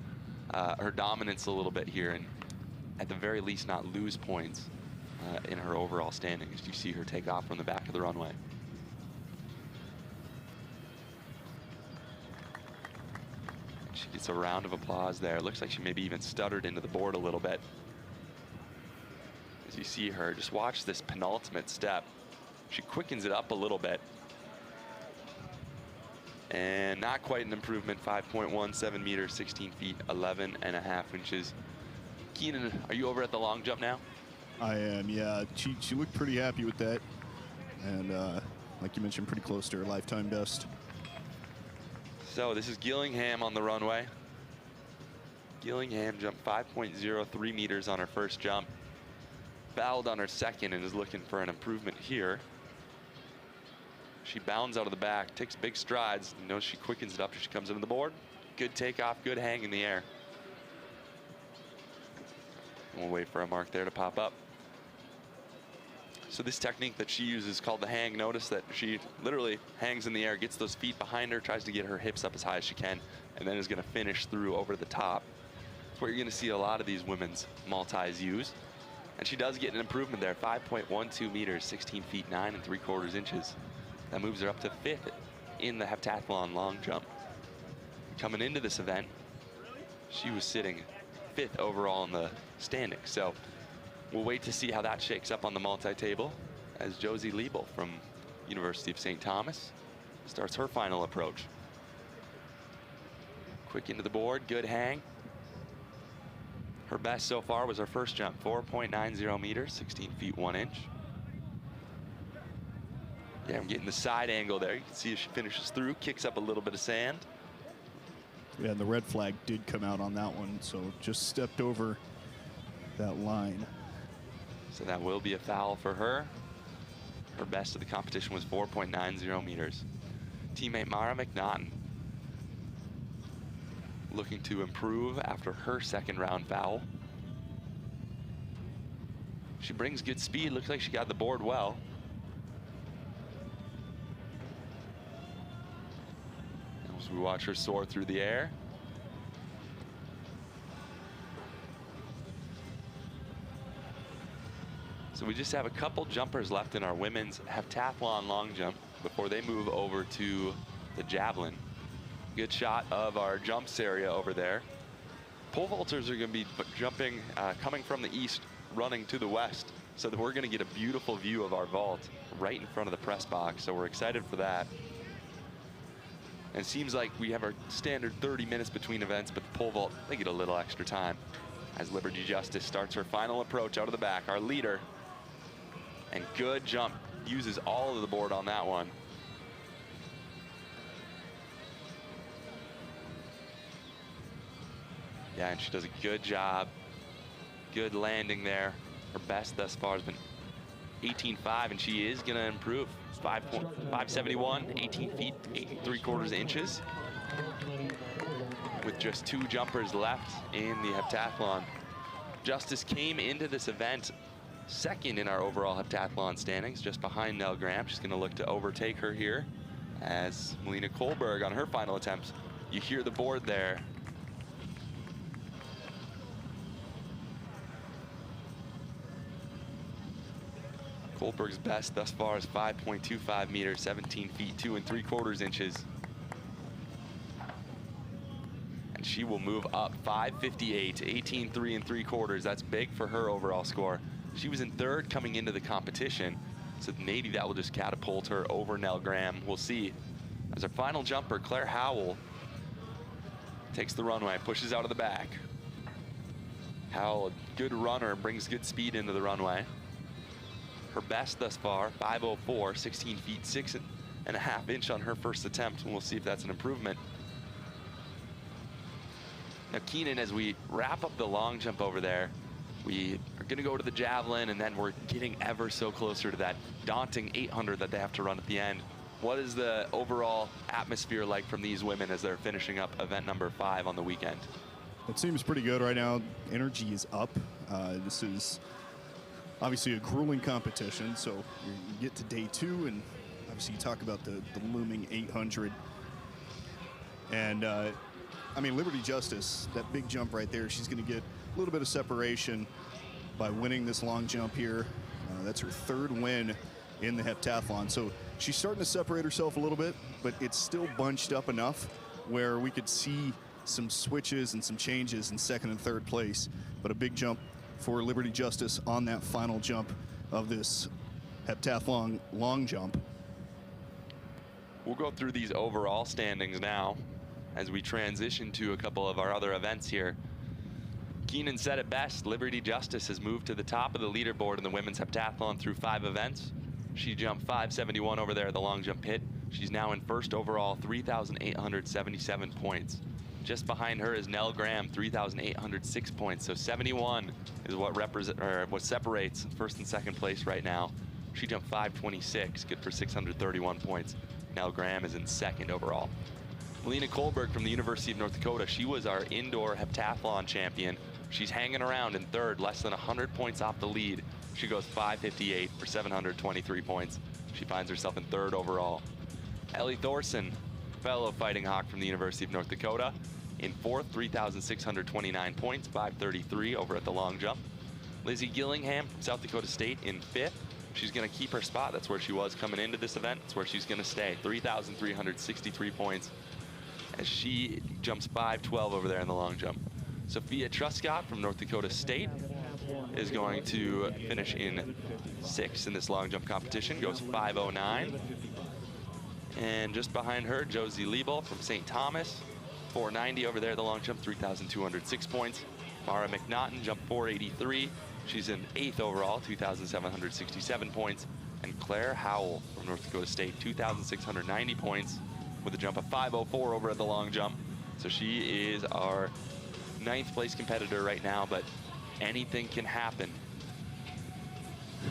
her dominance a little bit here and at the very least not lose points in her overall standings. You see her take off from the back of the runway. She gets a round of applause there. Looks like she maybe even stuttered into the board a little bit. As you see her, just watch this penultimate step. She quickens it up a little bit. And not quite an improvement, 5.17 meters, 16 feet, 11.5 inches. Keenan, are you over at the long jump now? I am, yeah. She looked pretty happy with that. And like you mentioned, pretty close to her lifetime best. So this is Gillingham on the runway. Gillingham jumped 5.03 meters on her first jump. Fouled on her second and is looking for an improvement here. She bounds out of the back, takes big strides. You know, she quickens it up as she comes into the board. Good takeoff, good hang in the air. And we'll wait for a mark there to pop up. So this technique that she uses is called the hang. Notice that she literally hangs in the air, gets those feet behind her, tries to get her hips up as high as she can, and then is going to finish through over the top. That's what you're going to see a lot of these women's multis use. And she does get an improvement there, 5.12 meters, 16 feet 9 3/4 inches. That moves her up to 5th in the heptathlon long jump. Coming into this event, she was sitting 5th overall in the standings. So we'll wait to see how that shakes up on the multi-table as Josie Liebel from University of St. Thomas starts her final approach. Quick into the board, good hang. Her best so far was her first jump, 4.90 meters, 16 feet 1 inch. Yeah, I'm getting the side angle there. You can see if she finishes through, kicks up a little bit of sand. Yeah, and the red flag did come out on that one, so just stepped over that line. So that will be a foul for her. Her best of the competition was 4.90 meters. Teammate Mara McNaughton looking to improve after her second round foul. She brings good speed, looks like she got the board well. As we watch her soar through the air. So we just have a couple jumpers left in our women's heptathlon long jump before they move over to the javelin. Good shot of our jumps area over there. Pole vaulters are going to be jumping, coming from the east, running to the west, so that we're going to get a beautiful view of our vault right in front of the press box. So we're excited for that. And it seems like we have our standard 30 minutes between events, but the pole vault, they get a little extra time as Liberty Justice starts her final approach out of the back. Our leader, and good jump, uses all of the board on that one. Yeah, and she does a good job. Good landing there. Her best thus far has been 18.5, and she is gonna improve. 571, 18 feet, 8 3/4 inches. With just 2 jumpers left in the heptathlon. Justice came into this event second in our overall heptathlon standings, just behind Nell Graham. She's gonna look to overtake her here as Melina Kohlberg on her final attempt. You hear the board there. Kohlberg's best thus far is 5.25 meters, 17 feet 2 3/4 inches. And she will move up 558, 18 3 3/4. That's big for her overall score. She was in 3rd coming into the competition, so maybe that will just catapult her over Nell Graham. We'll see. As our final jumper, Claire Howell takes the runway, pushes out of the back. Howell, a good runner, brings good speed into the runway. Her best thus far, 504, 16 feet 6.5 inches on her first attempt, and we'll see if that's an improvement. Now, Keenan, as we wrap up the long jump over there, we are going to go to the javelin, and then we're getting ever so closer to that daunting 800 that they have to run at the end. What is the overall atmosphere like from these women as they're finishing up event number 5 on the weekend? It seems pretty good right now. Energy is up. This is obviously a grueling competition, so you get to day 2, and obviously you talk about the looming 800. And I mean, Liberty Justice, that big jump right there, she's going to get a little bit of separation by winning this long jump here. That's her 3rd win in the heptathlon. So she's starting to separate herself a little bit, but it's still bunched up enough where we could see some switches and some changes in 2nd and 3rd place. But a big jump for Liberty Justice on that final jump of this heptathlon long jump. We'll go through these overall standings now as we transition to a couple of our other events here. Keenan said it best. Liberty Justice has moved to the top of the leaderboard in the women's heptathlon through 5 events. She jumped 571 over there at the long jump pit. She's now in first overall, 3,877 points. Just behind her is Nell Graham, 3,806 points. So 71 is what separates first and second place right now. She jumped 526, good for 631 points. Nell Graham is in second overall. Melina Kohlberg from the University of North Dakota, she was our indoor heptathlon champion. She's hanging around in third, less than 100 points off the lead. She goes 558 for 723 points. She finds herself in third overall. Ellie Thorson, fellow Fighting Hawk from the University of North Dakota, in fourth, 3,629 points, 533 over at the long jump. Lizzie Gillingham from South Dakota State in fifth. She's going to keep her spot. That's where she was coming into this event. That's where she's going to stay. 3,363 points as she jumps 512 over there in the long jump. Sophia Truscott from North Dakota State is going to finish in sixth in this long jump competition, goes 509. And just behind her, Josie Liebel from St. Thomas, 490 over there at the long jump, 3,206 points. Mara McNaughton jumped 483. She's in eighth overall, 2,767 points. And Claire Howell from North Dakota State, 2,690 points with a jump of 504 over at the long jump. So she is our 9th place competitor right now, but anything can happen.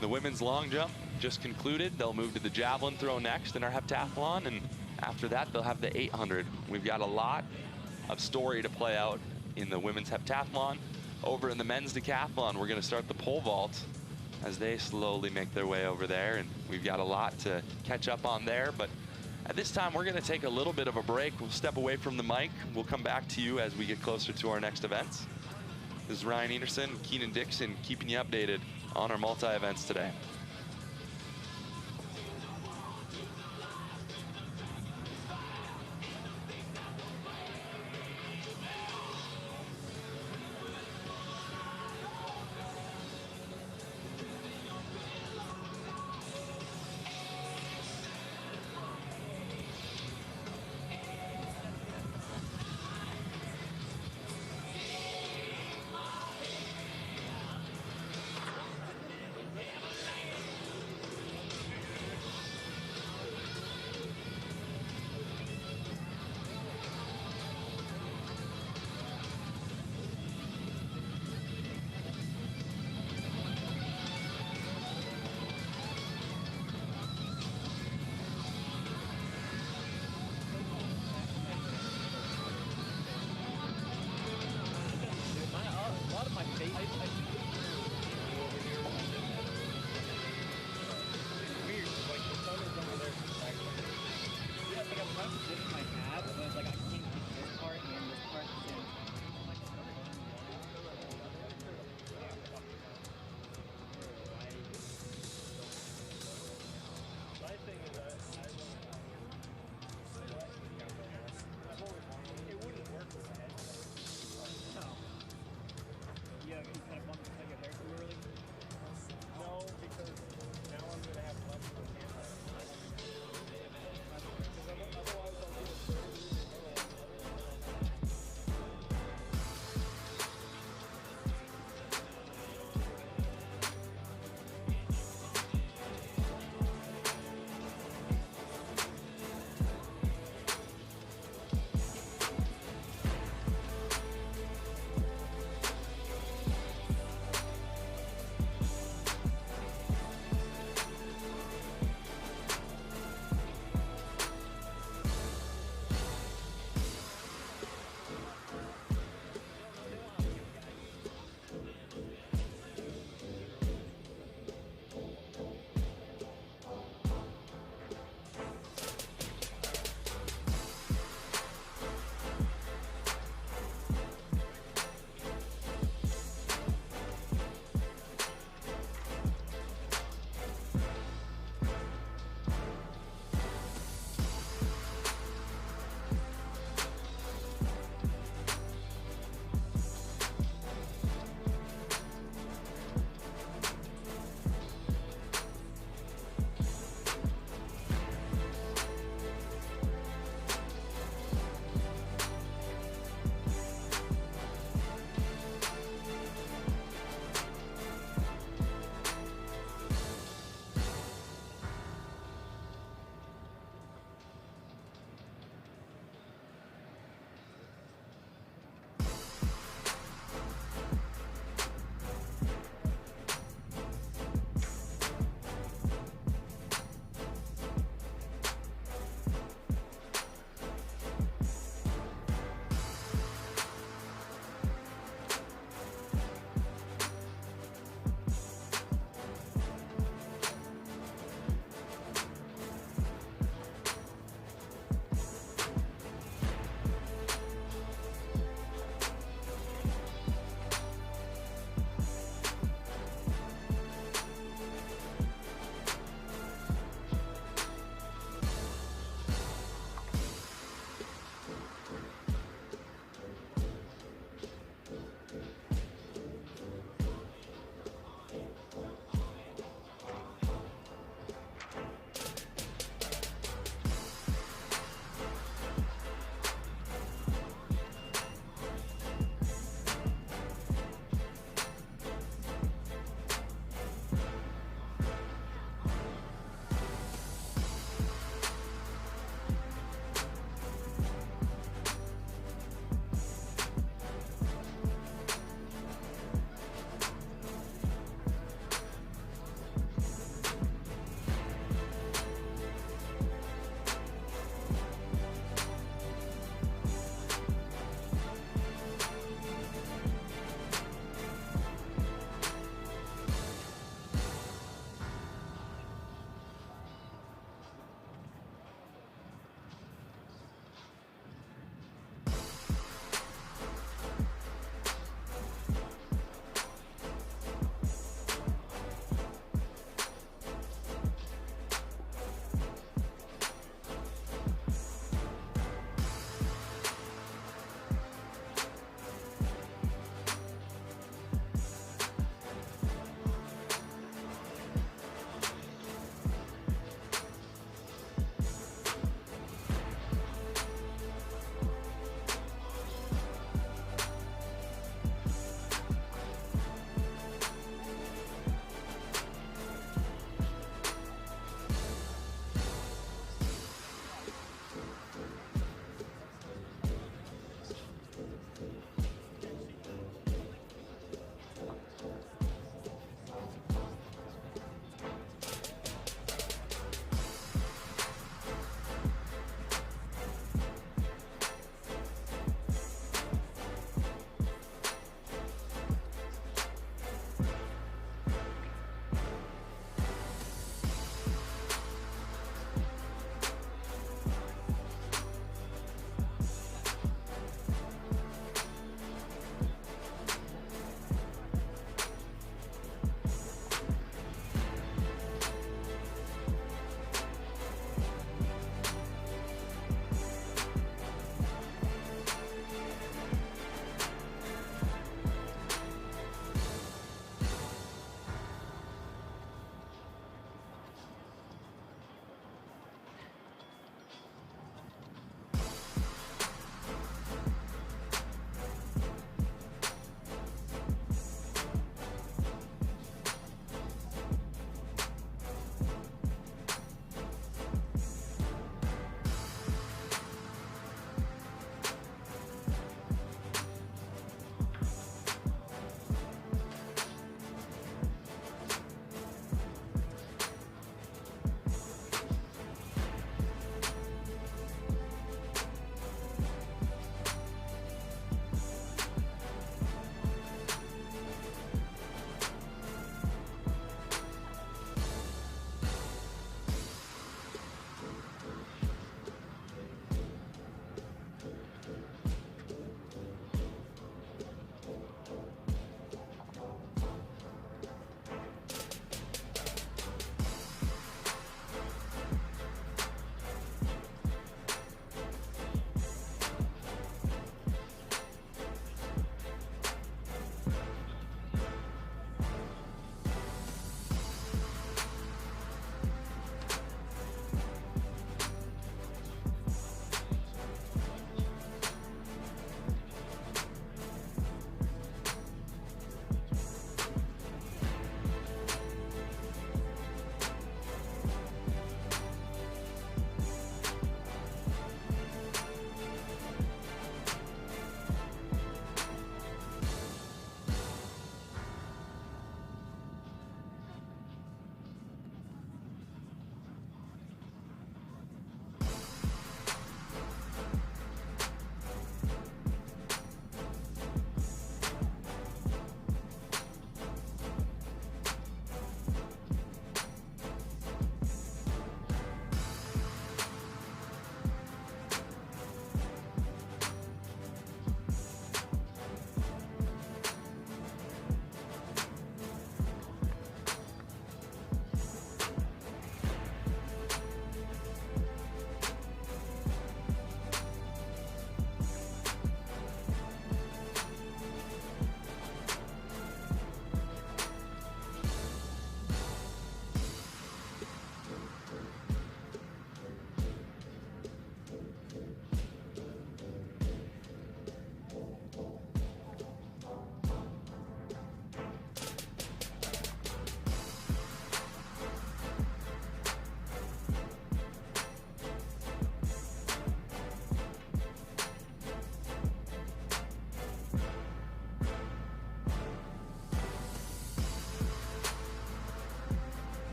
The women's long jump just concluded. They'll move to the javelin throw next in our heptathlon, and after that they'll have the 800. We've got a lot of story to play out in the women's heptathlon. Over in the men's decathlon, we're going to start the pole vault as they slowly make their way over there, and we've got a lot to catch up on there. But at this time, we're going to take a little bit of a break. We'll step away from the mic. We'll come back to you as we get closer to our next events. This is Ryan Enerson, Keenan Dixon, keeping you updated on our multi-events today.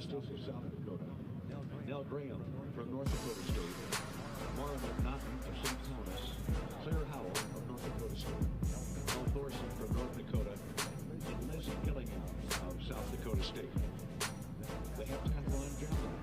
Justice of South Dakota. Nell Graham from North Dakota State. Mara McNaughton of St. Thomas. Claire Howell of North Dakota State. Elle Thorson from North Dakota. And Leslie Gillingham of South Dakota State. The heptathlon javelin.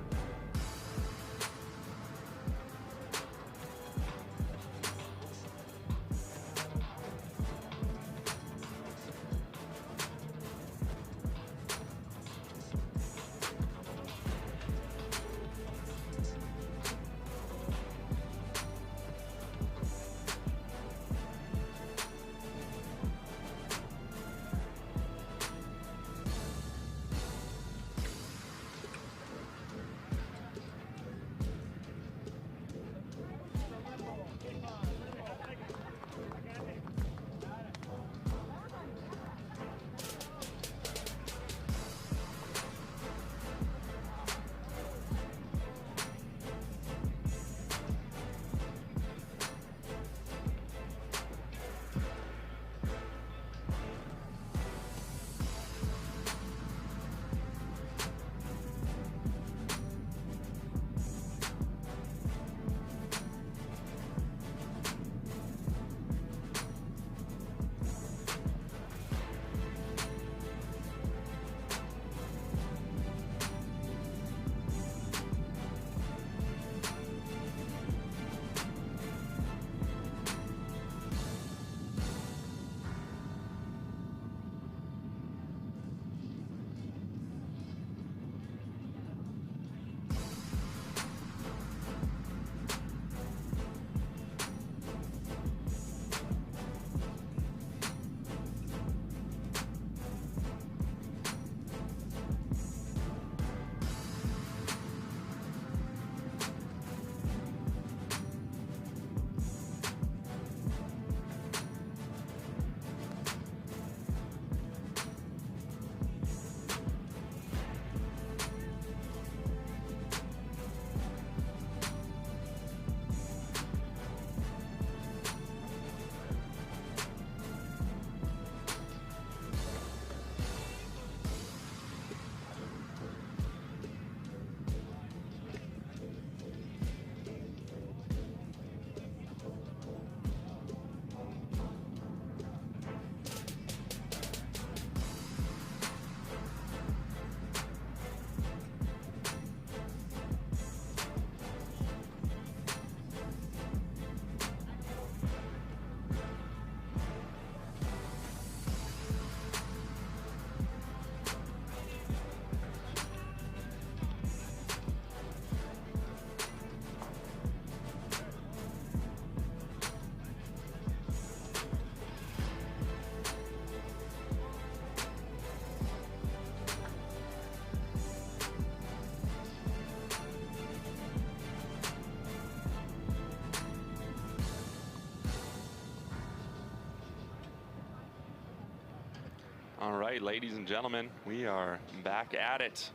All right, ladies and gentlemen, we are back at it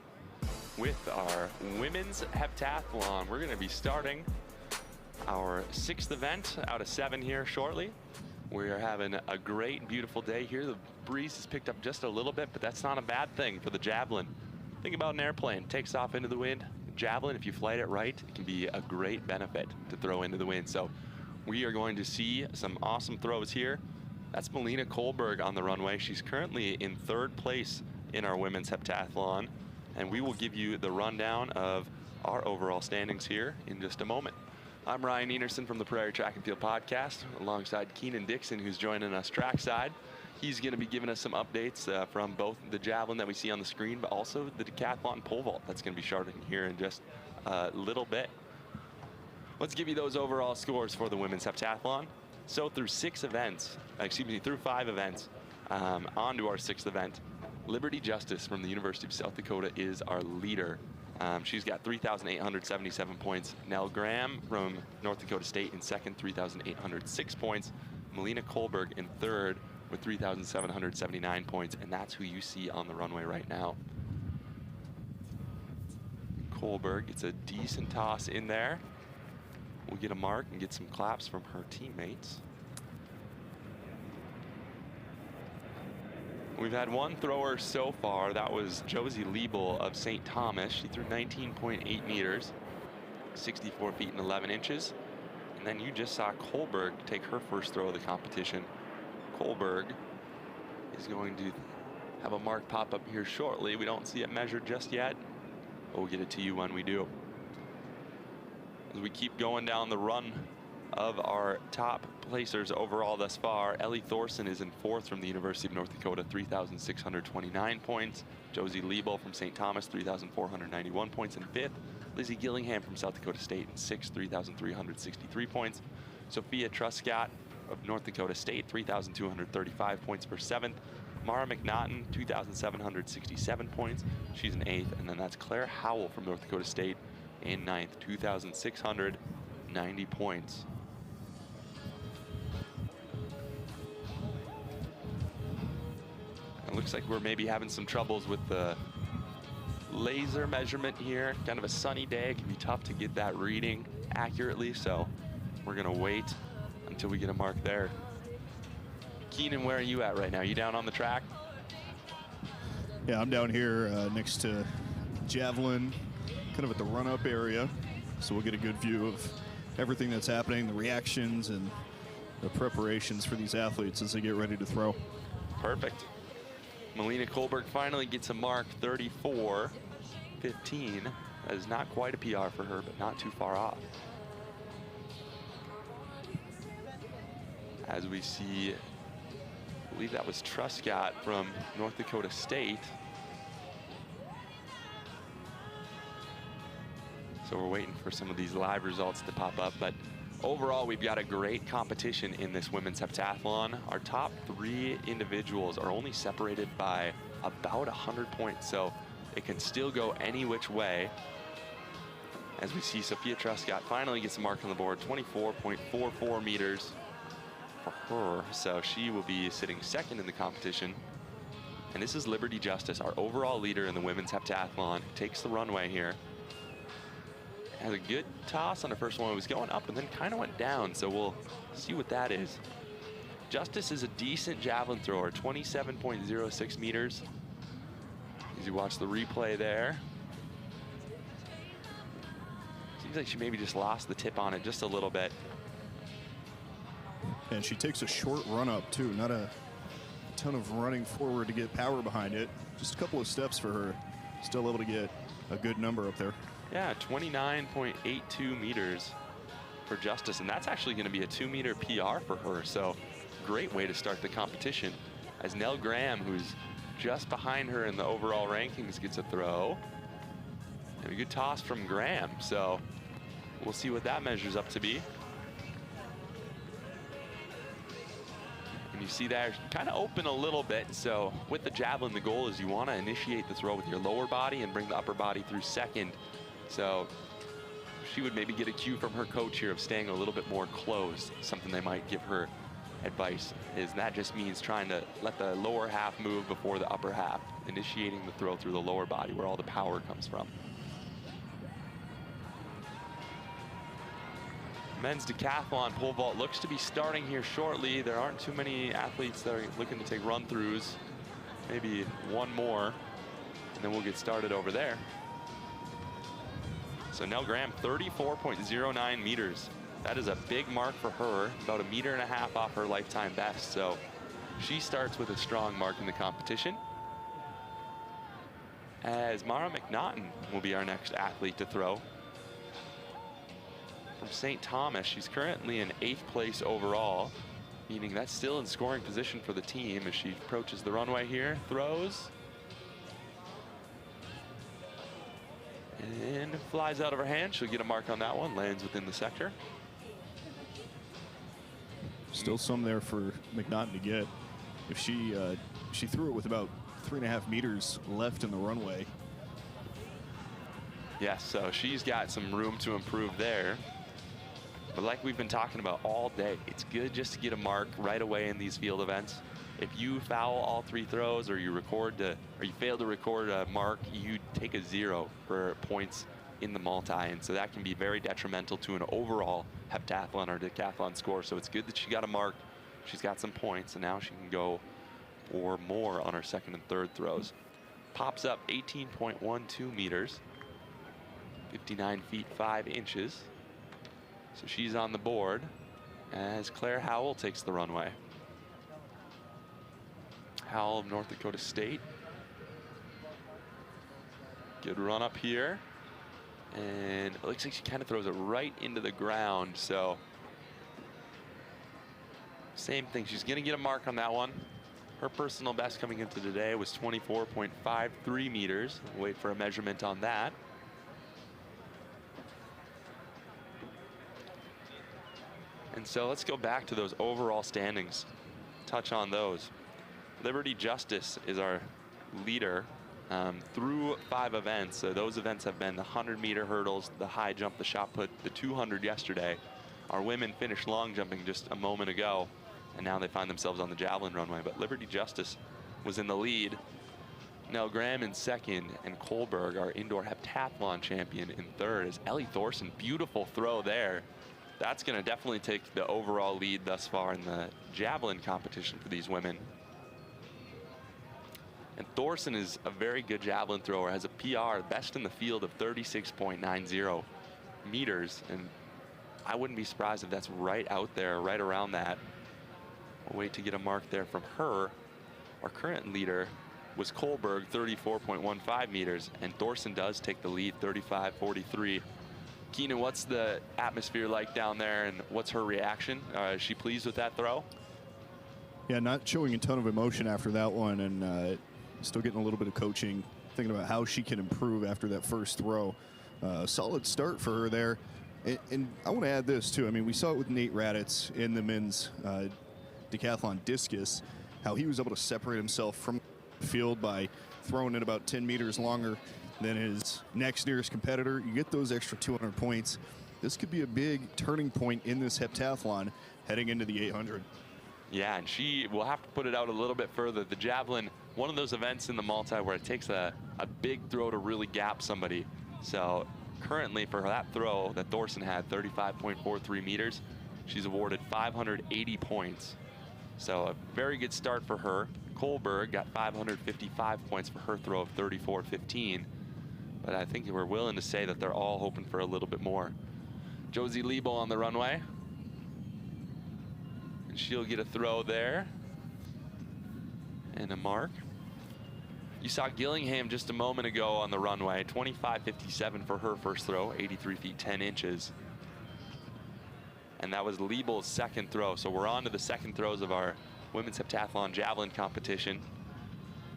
with our women's heptathlon. We're going to be starting our 6th event out of 7 here shortly. We are having a great, beautiful day here. The breeze has picked up just a little bit, but that's not a bad thing for the javelin. Think about an airplane, takes off into the wind. Javelin, if you flight it right, it can be a great benefit to throw into the wind. So we are going to see some awesome throws here. That's Melina Kohlberg on the runway. She's currently in 3rd place in our women's heptathlon, and we will give you the rundown of our overall standings here in just a moment. I'm Ryan Enerson from the Prairie Track and Field Podcast, alongside Keenan Dixon, who's joining us trackside. He's going to be giving us some updates from both the javelin that we see on the screen, but also the decathlon pole vault that's going to be starting here in just a little bit. Let's give you those overall scores for the women's heptathlon. So through 5 events, on to our 6th event, Liberty Justice from the University of South Dakota is our leader. She's got 3,877 points. Nell Graham from North Dakota State in 2nd, 3,806 points. Melina Kohlberg in 3rd with 3,779 points, and that's who you see on the runway right now. Kohlberg gets a decent toss in there. We'll get a mark and get some claps from her teammates. We've had one thrower so far. That was Josie Liebel of St. Thomas. She threw 19.8 meters, 64 feet and 11 inches. And then you just saw Kohlberg take her first throw of the competition. Kohlberg is going to have a mark pop up here shortly. We don't see it measured just yet, but we'll get it to you when we do. As we keep going down the run of our top placers overall thus far, Ellie Thorson is in 4th from the University of North Dakota, 3,629 points. Josie Liebel from St. Thomas, 3,491 points in 5th. Lizzie Gillingham from South Dakota State in 6th, 3,363 points. Sophia Truscott of North Dakota State, 3,235 points for 7th. Mara McNaughton, 2,767 points. She's in 8th. And then that's Claire Howell from North Dakota State in 9th, 2,690 points. It looks like we're maybe having some troubles with the laser measurement here. Kind of a sunny day. It can be tough to get that reading accurately, so we're gonna wait until we get a mark there. Keenan, where are you at right now? You down on the track? Yeah, I'm down here next to Javelin, kind of at the run-up area, so we'll get a good view of everything that's happening, the reactions and the preparations for these athletes as they get ready to throw. Perfect. Melina Kohlberg finally gets a mark, 34.15. That is not quite a PR for her, but not too far off. As we see, I believe that was Truscott from North Dakota State. So we're waiting for some of these live results to pop up, but overall, we've got a great competition in this women's heptathlon. Our top 3 individuals are only separated by about 100 points, so it can still go any which way. As we see Sophia Truscott finally gets a mark on the board, 24.44 meters for her, so she will be sitting 2nd in the competition. And this is Liberty Justice, our overall leader in the women's heptathlon, takes the runway here. Has a good toss on the first one. It was going up and then kind of went down, so we'll see what that is. Justice is a decent javelin thrower, 27.06 meters. As you watch the replay there. Seems like she maybe just lost the tip on it just a little bit. And she takes a short run up too, not a ton of running forward to get power behind it. Just a couple of steps for her. Still able to get a good number up there. Yeah, 29.82 meters for Justice, and that's actually going to be a 2-meter PR for her, so great way to start the competition. As Nell Graham, who's just behind her in the overall rankings, gets a throw. And a good toss from Graham, so we'll see what that measures up to be. And you see there, kind of open a little bit, so with the javelin, the goal is you want to initiate the throw with your lower body and bring the upper body through 2nd. So she would maybe get a cue from her coach here of staying a little bit more closed. Something they might give her advice is that just means trying to let the lower half move before the upper half, initiating the throw through the lower body where all the power comes from. Men's decathlon pole vault looks to be starting here shortly. There aren't too many athletes that are looking to take run throughs. Maybe one more, and then we'll get started over there. So Nell Graham, 34.09 meters. That is a big mark for her, about 1.5 meters off her lifetime best. So she starts with a strong mark in the competition. As Mara McNaughton will be our next athlete to throw. From St. Thomas, she's currently in 8th place overall, meaning that's still in scoring position for the team as she approaches the runway here, throws. And flies out of her hand. She'll get a mark on that one, lands within the sector. Still some there for McNaughton to get. If she threw it with about 3.5 meters left in the runway. Yes, so she's got some room to improve there. But like we've been talking about all day, it's good just to get a mark right away in these field events. If you foul all 3 throws or you fail to record a mark, you take a 0 for points in the multi, and so that can be very detrimental to an overall heptathlon or decathlon score. So it's good that she got a mark, she's got some points, and now she can go or more on her second and third throws. Pops up 18.12 meters, 59 feet 5 inches. So she's on the board as Claire Howell takes the runway. Howell of North Dakota State. Good run up here. And it looks like she kind of throws it right into the ground. So same thing. She's going to get a mark on that one. Her personal best coming into today was 24.53 meters. We'll wait for a measurement on that. And so let's go back to those overall standings. Touch on those. Liberty Justice is our leader through 5 events. So those events have been the 100-meter hurdles, the high jump, the shot put, the 200 yesterday. Our women finished long jumping just a moment ago, and now they find themselves on the javelin runway. But Liberty Justice was in the lead. Nell Graham in second, and Kohlberg, our indoor heptathlon champion, in third. As Ellie Thorson, beautiful throw there. That's going to definitely take the overall lead thus far in the javelin competition for these women. And Thorson is a very good javelin thrower, has a PR, best in the field, of 36.90 meters. And I wouldn't be surprised if that's right out there, right around that. We'll wait to get a mark there from her. Our current leader was Kohlberg, 34.15 meters, and Thorson does take the lead, 35.43. Keenan, what's the atmosphere like down there, and what's her reaction? Is she pleased with that throw? Yeah, not showing a ton of emotion after that one, and still getting a little bit of coaching, thinking about how she can improve after that first throw. Solid start for her there. And I want to add this, too. I mean, we saw it with Nate Raditz in the men's decathlon discus, how he was able to separate himself from the field by throwing it about 10 meters longer than his next nearest competitor. You get those extra 200 points. This could be a big turning point in this heptathlon heading into the 800. Yeah, and she will have to put it out a little bit further. The javelin, one of those events in the multi where it takes a big throw to really gap somebody. So currently for that throw that Thorson had, 35.43 meters, she's awarded 580 points. So a very good start for her. Kohlberg got 555 points for her throw of 34.15. But I think we're willing to say that they're all hoping for a little bit more. Josie Lebo on the runway. And she'll get a throw there. And a mark. You saw Gillingham just a moment ago on the runway. 25.57 for her first throw, 83 feet 10 inches. And that was Liebel's second throw. So we're on to the second throws of our women's heptathlon javelin competition.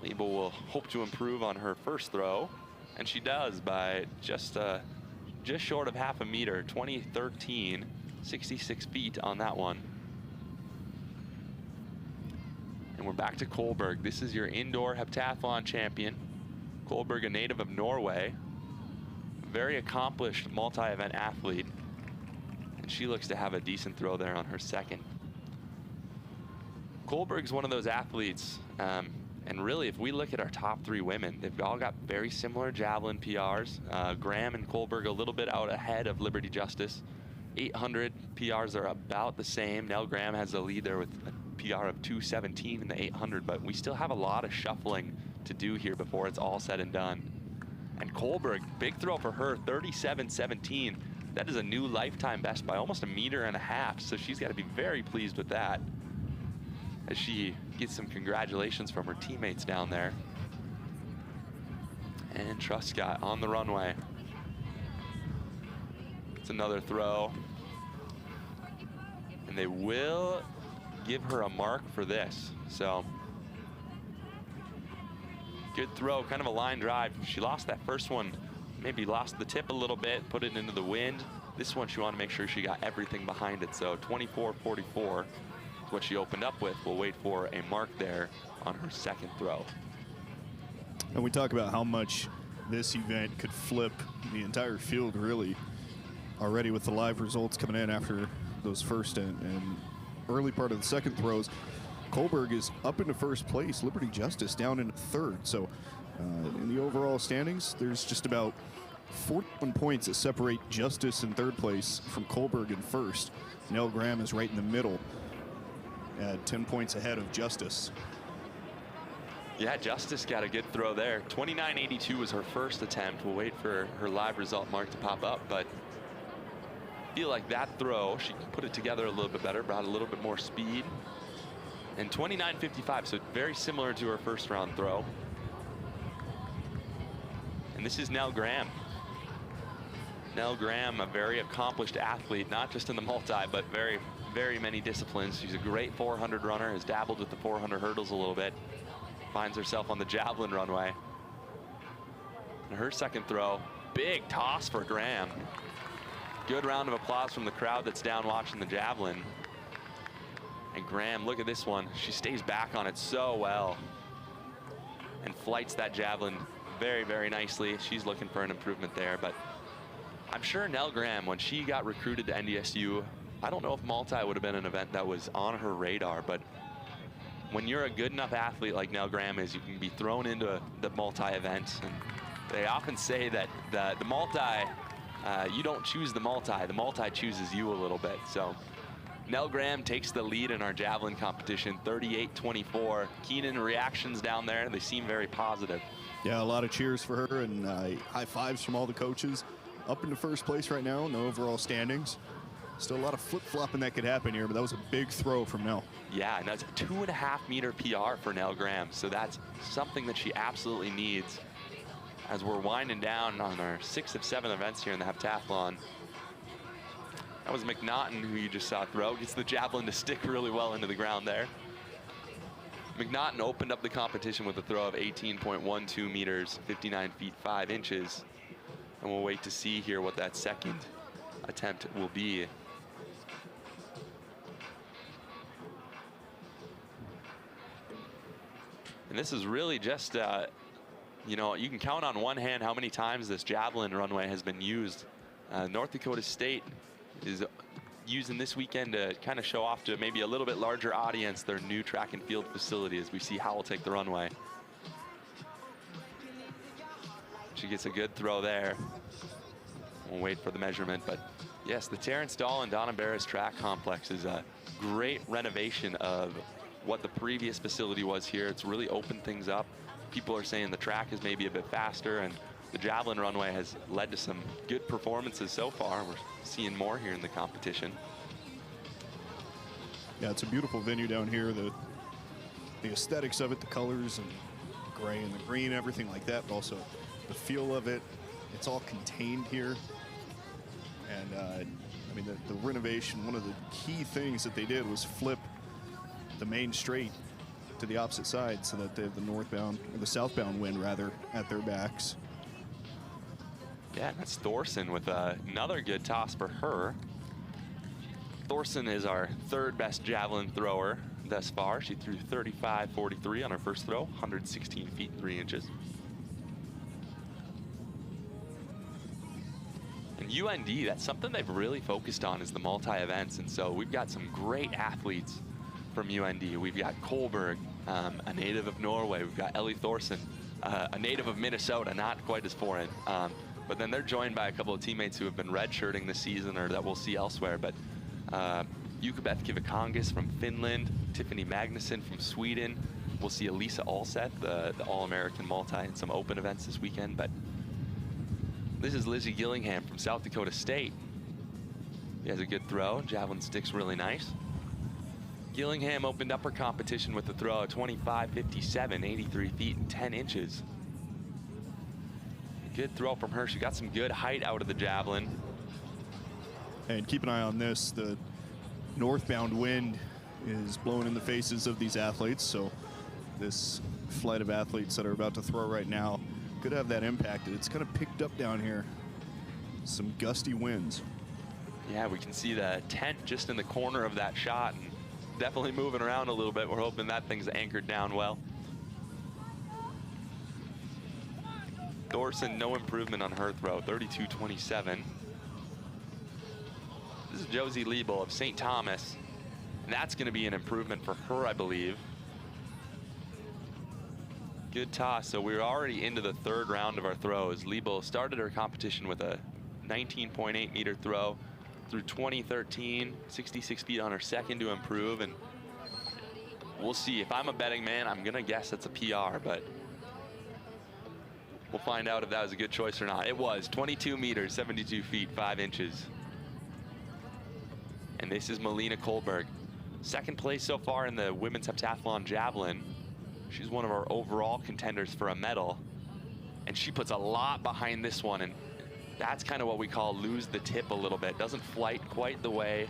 Liebel will hope to improve on her first throw. And she does by just short of half a meter, 2013, 66 feet on that one. And we're back to Kohlberg. This is your indoor heptathlon champion. Kohlberg, a native of Norway, very accomplished multi-event athlete. And she looks to have a decent throw there on her second. Kohlberg's one of those athletes, and really, if we look at our top 3 women, they've all got very similar javelin PRs. Graham and Kohlberg a little bit out ahead of Liberty Justice. 800 PRs are about the same. Nell Graham has the lead there with a PR of 217 in the 800, but we still have a lot of shuffling to do here before it's all said and done. And Kohlberg, big throw for her, 37.17. That is a new lifetime best by almost 1.5 meters. So she's got to be very pleased with that, as she gets some congratulations from her teammates down there. And Truscott on the runway. It's another throw. And they will give her a mark for this. So good throw, kind of a line drive. She lost that first one, maybe lost the tip a little bit, put it into the wind. This one she wanted to make sure she got everything behind it. So 24.44. What she opened up with. We'll wait for a mark there on her second throw. And we talk about how much this event could flip the entire field, really, already with the live results coming in after those first and early part of the second throws. Kohlberg is up into first place, Liberty Justice down in third. So in the overall standings, there's just about 41 points that separate Justice in third place from Kohlberg in first. Nell Graham is right in the middle at 10 points ahead of Justice. Yeah, Justice got a good throw there. 29.82 was her first attempt. We'll wait for her live result mark to pop up, but I feel like that throw, she put it together a little bit better, brought a little bit more speed. And 29.55, so very similar to her first round throw. And this is Nell Graham. Nell Graham, a very accomplished athlete, not just in the multi, but very many disciplines. She's a great 400 runner, has dabbled with the 400 hurdles a little bit. Finds herself on the javelin runway. And her second throw, big toss for Graham. Good round of applause from the crowd that's down watching the javelin. And Graham, look at this one. She stays back on it so well and flights that javelin very nicely. She's looking for an improvement there, but I'm sure Nell Graham, when she got recruited to NDSU, I don't know if multi would have been an event that was on her radar, but when you're a good enough athlete like Nell Graham is, you can be thrown into the multi events. And they often say that the multi, you don't choose the multi chooses you a little bit. So Nell Graham takes the lead in our javelin competition, 38-24. Keenan, reactions down there, they seem very positive. Yeah, a lot of cheers for her and high fives from all the coaches. Up into first place right now in the overall standings. Still a lot of flip-flopping that could happen here, but that was a big throw from Nell. Yeah, and that's a 2.5 meter PR for Nell Graham. So that's something that she absolutely needs as we're winding down on our 6 of 7 events here in the heptathlon. That was McNaughton, who you just saw throw. Gets the javelin to stick really well into the ground there. McNaughton opened up the competition with a throw of 18.12 meters, 59 feet 5 inches. And we'll wait to see here what that second attempt will be. And this is really just, you know, you can count on one hand how many times this javelin runway has been used. North Dakota State is using this weekend to kind of show off to maybe a little bit larger audience their new track and field facility as we see Howell take the runway. She gets a good throw there. We'll wait for the measurement, but yes, the Terrence Dahl and Donna Barris track complex is a great renovation of what the previous facility was here. It's really opened things up. People are saying the track is maybe a bit faster, and the javelin runway has led to some good performances so far. We're seeing more here in the competition. Yeah, it's a beautiful venue down here. The aesthetics of it, the colors and gray and the green, everything like that, but also the feel of it. It's all contained here. And I mean, the renovation, one of the key things that they did was flip the main straight to the opposite side so that they have the northbound, or the southbound wind rather, at their backs. Yeah, that's Thorson with another good toss for her. Thorson is our third best javelin thrower thus far. She threw 35.43 on her first throw, 116 feet 3 inches. And UND, that's something they've really focused on, is the multi-events. And so we've got some great athletes from UND. We've got Kohlberg, a native of Norway. We've got Ellie Thorson, a native of Minnesota, not quite as foreign. But then they're joined by a couple of teammates who have been redshirting this season or that we'll see elsewhere. But Jukka-Beth Kivikangas from Finland, Tiffany Magnusson from Sweden. We'll see Elisa Alseth, the All-American multi, in some open events this weekend. But this is Lizzie Gillingham from South Dakota State. He has a good throw. Javelin sticks really nice. Gillingham opened up her competition with a throw of 25.57, 83 feet and 10 inches. Good throw from her. She got some good height out of the javelin. And keep an eye on this. The northbound wind is blowing in the faces of these athletes. So this flight of athletes that are about to throw right now could have that impacted. It's kind of picked up down here. Some gusty winds. Yeah, we can see the tent just in the corner of that shot and definitely moving around a little bit. We're hoping that thing's anchored down well. Thorson, no improvement on her throw, 32.27. This is Josie Liebel of St. Thomas. And that's going to be an improvement for her, I believe. Good toss. So we're already into the third round of our throws. Liebel started her competition with a 19.8 meter throw through 2013, 66 feet on her second to improve. And we'll see. If I'm a betting man, I'm going to guess that's a PR, but we'll find out if that was a good choice or not. It was 22 meters, 72 feet, 5 inches. And this is Melina Kohlberg. Second place so far in the women's heptathlon javelin. She's one of our overall contenders for a medal. And she puts a lot behind this one. And that's kind of what we call lose the tip a little bit. Doesn't flight quite the way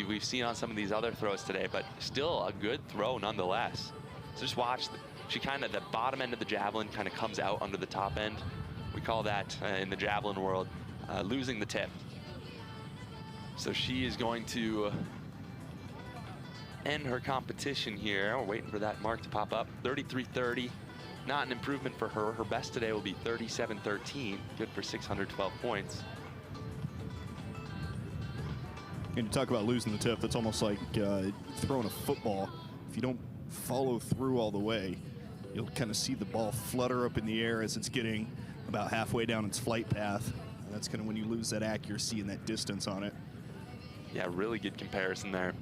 we've seen on some of these other throws today, but still a good throw nonetheless. So just watch, she kind of, the bottom end of the javelin kind of comes out under the top end. We call that in the javelin world, losing the tip. So she is going to end her competition here. We're waiting for that mark to pop up. 33.30, not an improvement for her. Her best today will be 37.13, good for 612 points. And you talk about losing the tip, that's almost like throwing a football. If you don't follow through all the way, you'll kind of see the ball flutter up in the air as it's getting about halfway down its flight path. And that's kind of when you lose that accuracy and that distance on it. Yeah, really good comparison there.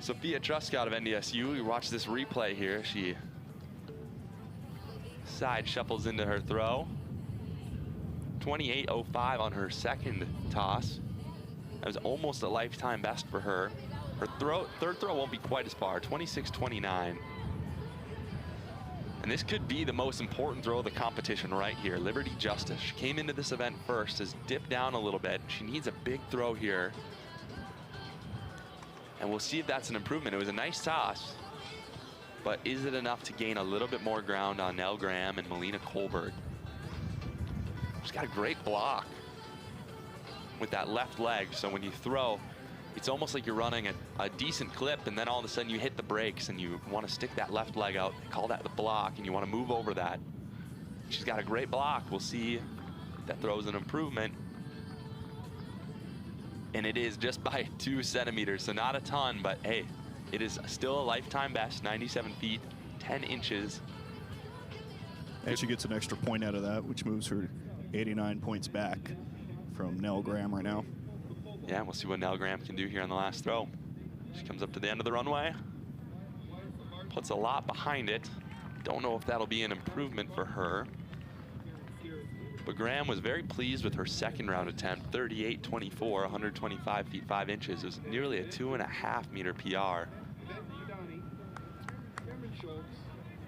Sophia Truscott of NDSU, we watch this replay here. She side shuffles into her throw. 28.05 on her second toss. That was almost a lifetime best for her. Her third throw won't be quite as far, 26.29. And this could be the most important throw of the competition right here. Liberty Justice. She came into this event first, has dipped down a little bit. She needs a big throw here. And we'll see if that's an improvement. It was a nice toss, but is it enough to gain a little bit more ground on Nell Graham and Melina Kohlberg? She's got a great block with that left leg. So when you throw, it's almost like you're running a decent clip, and then all of a sudden you hit the brakes and you want to stick that left leg out. They call that the block, and you want to move over that. She's got a great block. We'll see if that throws an improvement. And it is just by 2 centimeters, so not a ton, but hey, it is still a lifetime best, 97 feet, 10 inches. And she gets an extra point out of that, which moves her 89 points back from Nell Graham right now. Yeah, we'll see what Nell Graham can do here on the last throw. She comes up to the end of the runway, puts a lot behind it. Don't know if that'll be an improvement for her. But Graham was very pleased with her second round attempt, 38.24, 125 feet 5 inches. It was nearly a 2.5 meter PR.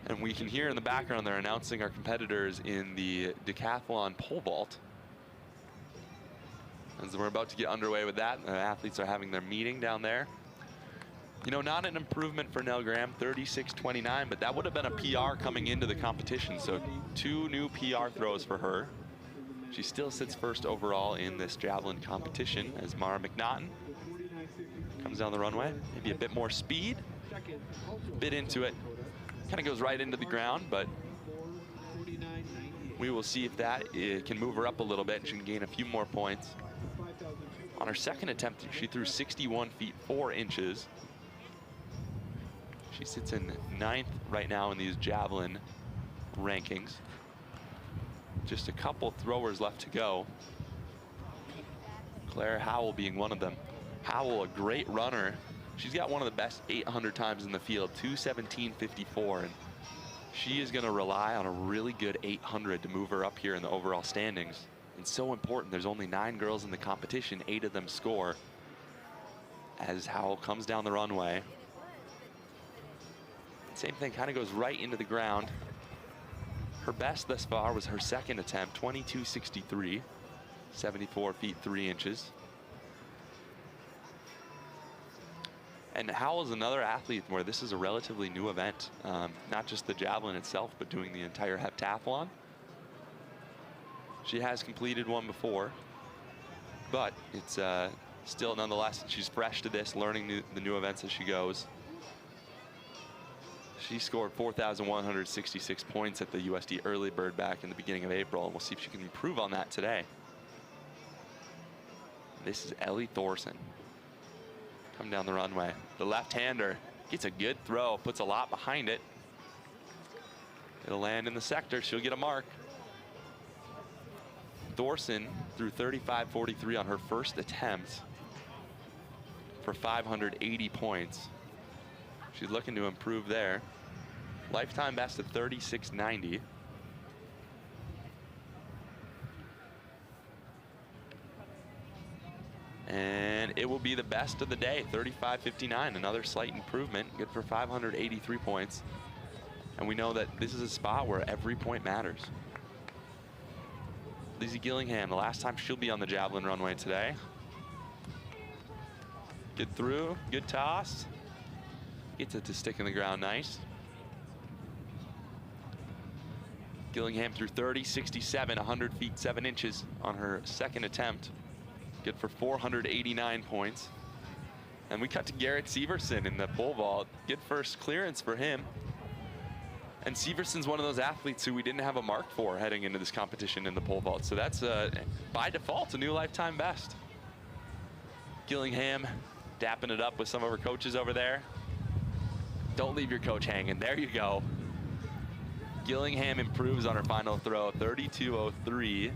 And we can hear in the background they're announcing our competitors in the decathlon pole vault. As we're about to get underway with that, the athletes are having their meeting down there. You know, not an improvement for Nell Graham, 36.29, but that would have been a PR coming into the competition. So 2 new PR throws for her. She still sits first overall in this javelin competition as Mara McNaughton comes down the runway. Maybe a bit more speed, bit into it. Kind of goes right into the ground, but we will see if that can move her up a little bit and she can gain a few more points. On her second attempt, she threw 61 feet 4 inches. She sits in 9th right now in these javelin rankings. Just a couple throwers left to go. Claire Howell being one of them. Howell, a great runner. She's got one of the best 800 times in the field, 2:17.54, and she is going to rely on a really good 800 to move her up here in the overall standings. And so important, there's only 9 girls in the competition, 8 of them score. As Howell comes down the runway. Same thing, kind of goes right into the ground. Her best thus far was her second attempt, 22.63, 74 feet 3 inches. And Howell's another athlete where this is a relatively new event, not just the javelin itself, but doing the entire heptathlon. She has completed one before, but it's still nonetheless, she's fresh to this, learning the new events as she goes. She scored 4,166 points at the USD Early Bird back in the beginning of April, and we'll see if she can improve on that today. This is Ellie Thorson. Come down the runway. The left-hander gets a good throw, puts a lot behind it. It'll land in the sector, she'll get a mark. Thorson threw 35.43 on her first attempt for 580 points. She's looking to improve there. Lifetime best at 36.90. And it will be the best of the day, 35.59. Another slight improvement, good for 583 points. And we know that this is a spot where every point matters. Lizzie Gillingham, the last time she'll be on the javelin runway today. Good through, good toss. Gets it to stick in the ground nice. Gillingham through 30.67, 100 feet 7 inches on her second attempt. Good for 489 points. And we cut to Garrett Severson in the pole vault. Good first clearance for him. And Severson's one of those athletes who we didn't have a mark for heading into this competition in the pole vault. So that's, by default, a new lifetime best. Gillingham dapping it up with some of her coaches over there. Don't leave your coach hanging. There you go. Gillingham improves on her final throw, 32.03.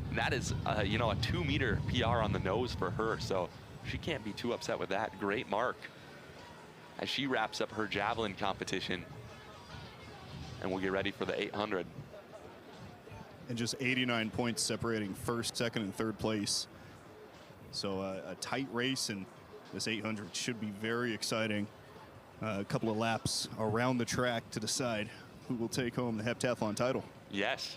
And that is, you know, a 2-meter PR on the nose for her. So she can't be too upset with that. Great mark as she wraps up her javelin competition. And we'll get ready for the 800. And just 89 points separating first, second, and third place. So a tight race, and this 800 should be very exciting. A couple of laps around the track to decide who will take home the heptathlon title. Yes.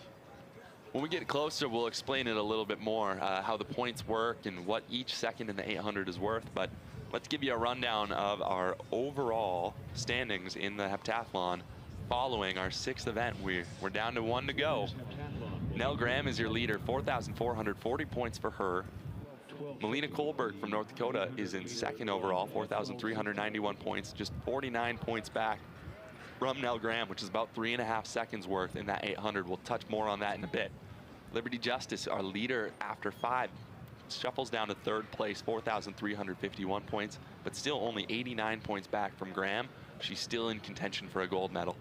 When we get closer, we'll explain it a little bit more, how the points work and what each second in the 800 is worth. But let's give you a rundown of our overall standings in the heptathlon. Following our 6th event, we're down to 1 to go. Nell Graham is your leader, 4,440 points for her. Melina Kohlberg from North Dakota is in second overall, 4,391 points, just 49 points back from Nell Graham, which is about 3.5 seconds worth in that 800. We'll touch more on that in a bit. Liberty Justice, our leader after 5, shuffles down to 3rd place, 4,351 points, but still only 89 points back from Graham. She's still in contention for a gold medal.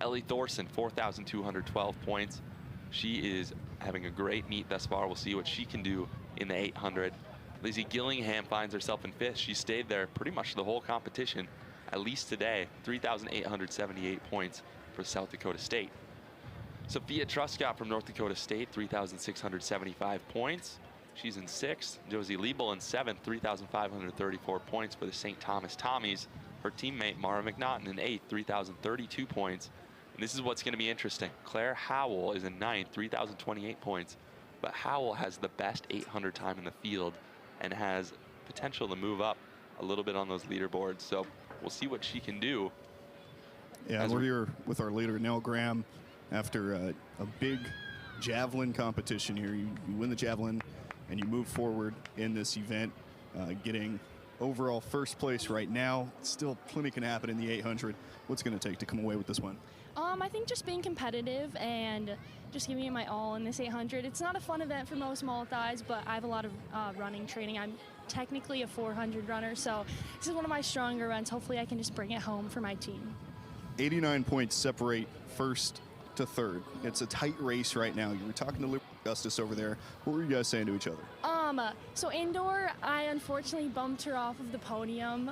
Ellie Thorson, 4,212 points. She is having a great meet thus far. We'll see what she can do in the 800. Lizzie Gillingham finds herself in 5th. She stayed there pretty much the whole competition, at least today. 3,878 points for South Dakota State. Sophia Truscott from North Dakota State, 3,675 points. She's in 6th. Josie Liebel in 7th, 3,534 points for the St. Thomas Tommies. Her teammate Mara McNaughton in 8th, 3,032 points. And this is what's going to be interesting. Claire Howell is in 9th, 3,028 points. But Howell has the best 800 time in the field and has potential to move up a little bit on those leaderboards. So we'll see what she can do. Yeah, we're here with our leader, Nell Graham, after a big javelin competition here. You win the javelin and you move forward in this event, getting overall first place right now. Still plenty can happen in the 800. What's going to take to come away with this one? I think just being competitive and just giving it my all in this 800. It's not a fun event for most multis, but I have a lot of running training. I'm technically a 400 runner, so this is one of my stronger runs. Hopefully I can just bring it home for my team. 89 points separate first to third. It's a tight race right now. You were talking to Liberty Justice over there. What were you guys saying to each other? So indoor, I unfortunately bumped her off of the podium,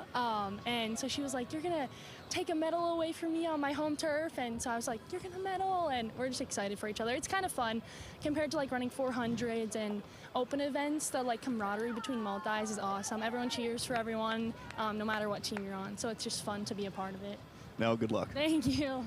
and so she was like, "You're gonna take a medal away from me on my home turf," and so I was like, "You're gonna medal," and we're just excited for each other. It's kind of fun compared to like running 400s and open events. The like camaraderie between multis is awesome. Everyone cheers for everyone, no matter what team you're on. So it's just fun to be a part of it. Now, good luck. Thank you.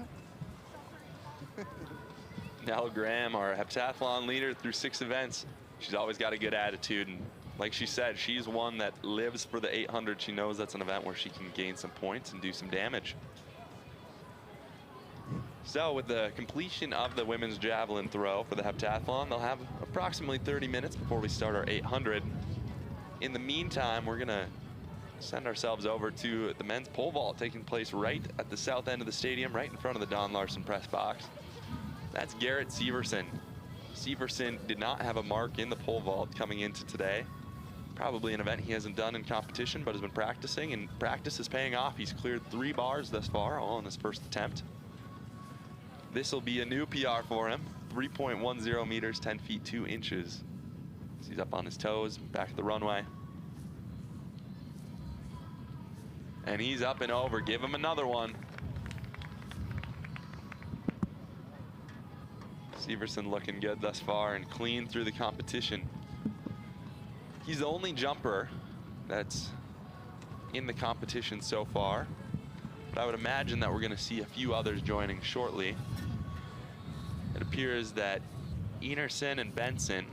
Nell Graham, our heptathlon leader through 6 events. She's always got a good attitude, and like she said, she's one that lives for the 800. She knows that's an event where she can gain some points and do some damage. So with the completion of the women's javelin throw for the heptathlon, they'll have approximately 30 minutes before we start our 800. In the meantime, we're gonna send ourselves over to the men's pole vault taking place right at the south end of the stadium, right in front of the Don Larson press box. That's Garrett Severson. Severson did not have a mark in the pole vault coming into today. Probably an event he hasn't done in competition, but has been practicing, and practice is paying off. He's cleared 3 bars thus far, all in his first attempt. This will be a new PR for him, 3.10 meters, 10 feet 2 inches. So he's up on his toes, back at the runway. And he's up and over. Give him another one. Severson looking good thus far and clean through the competition. He's the only jumper that's in the competition so far, but I would imagine that we're going to see a few others joining shortly. It appears that Enerson and Benson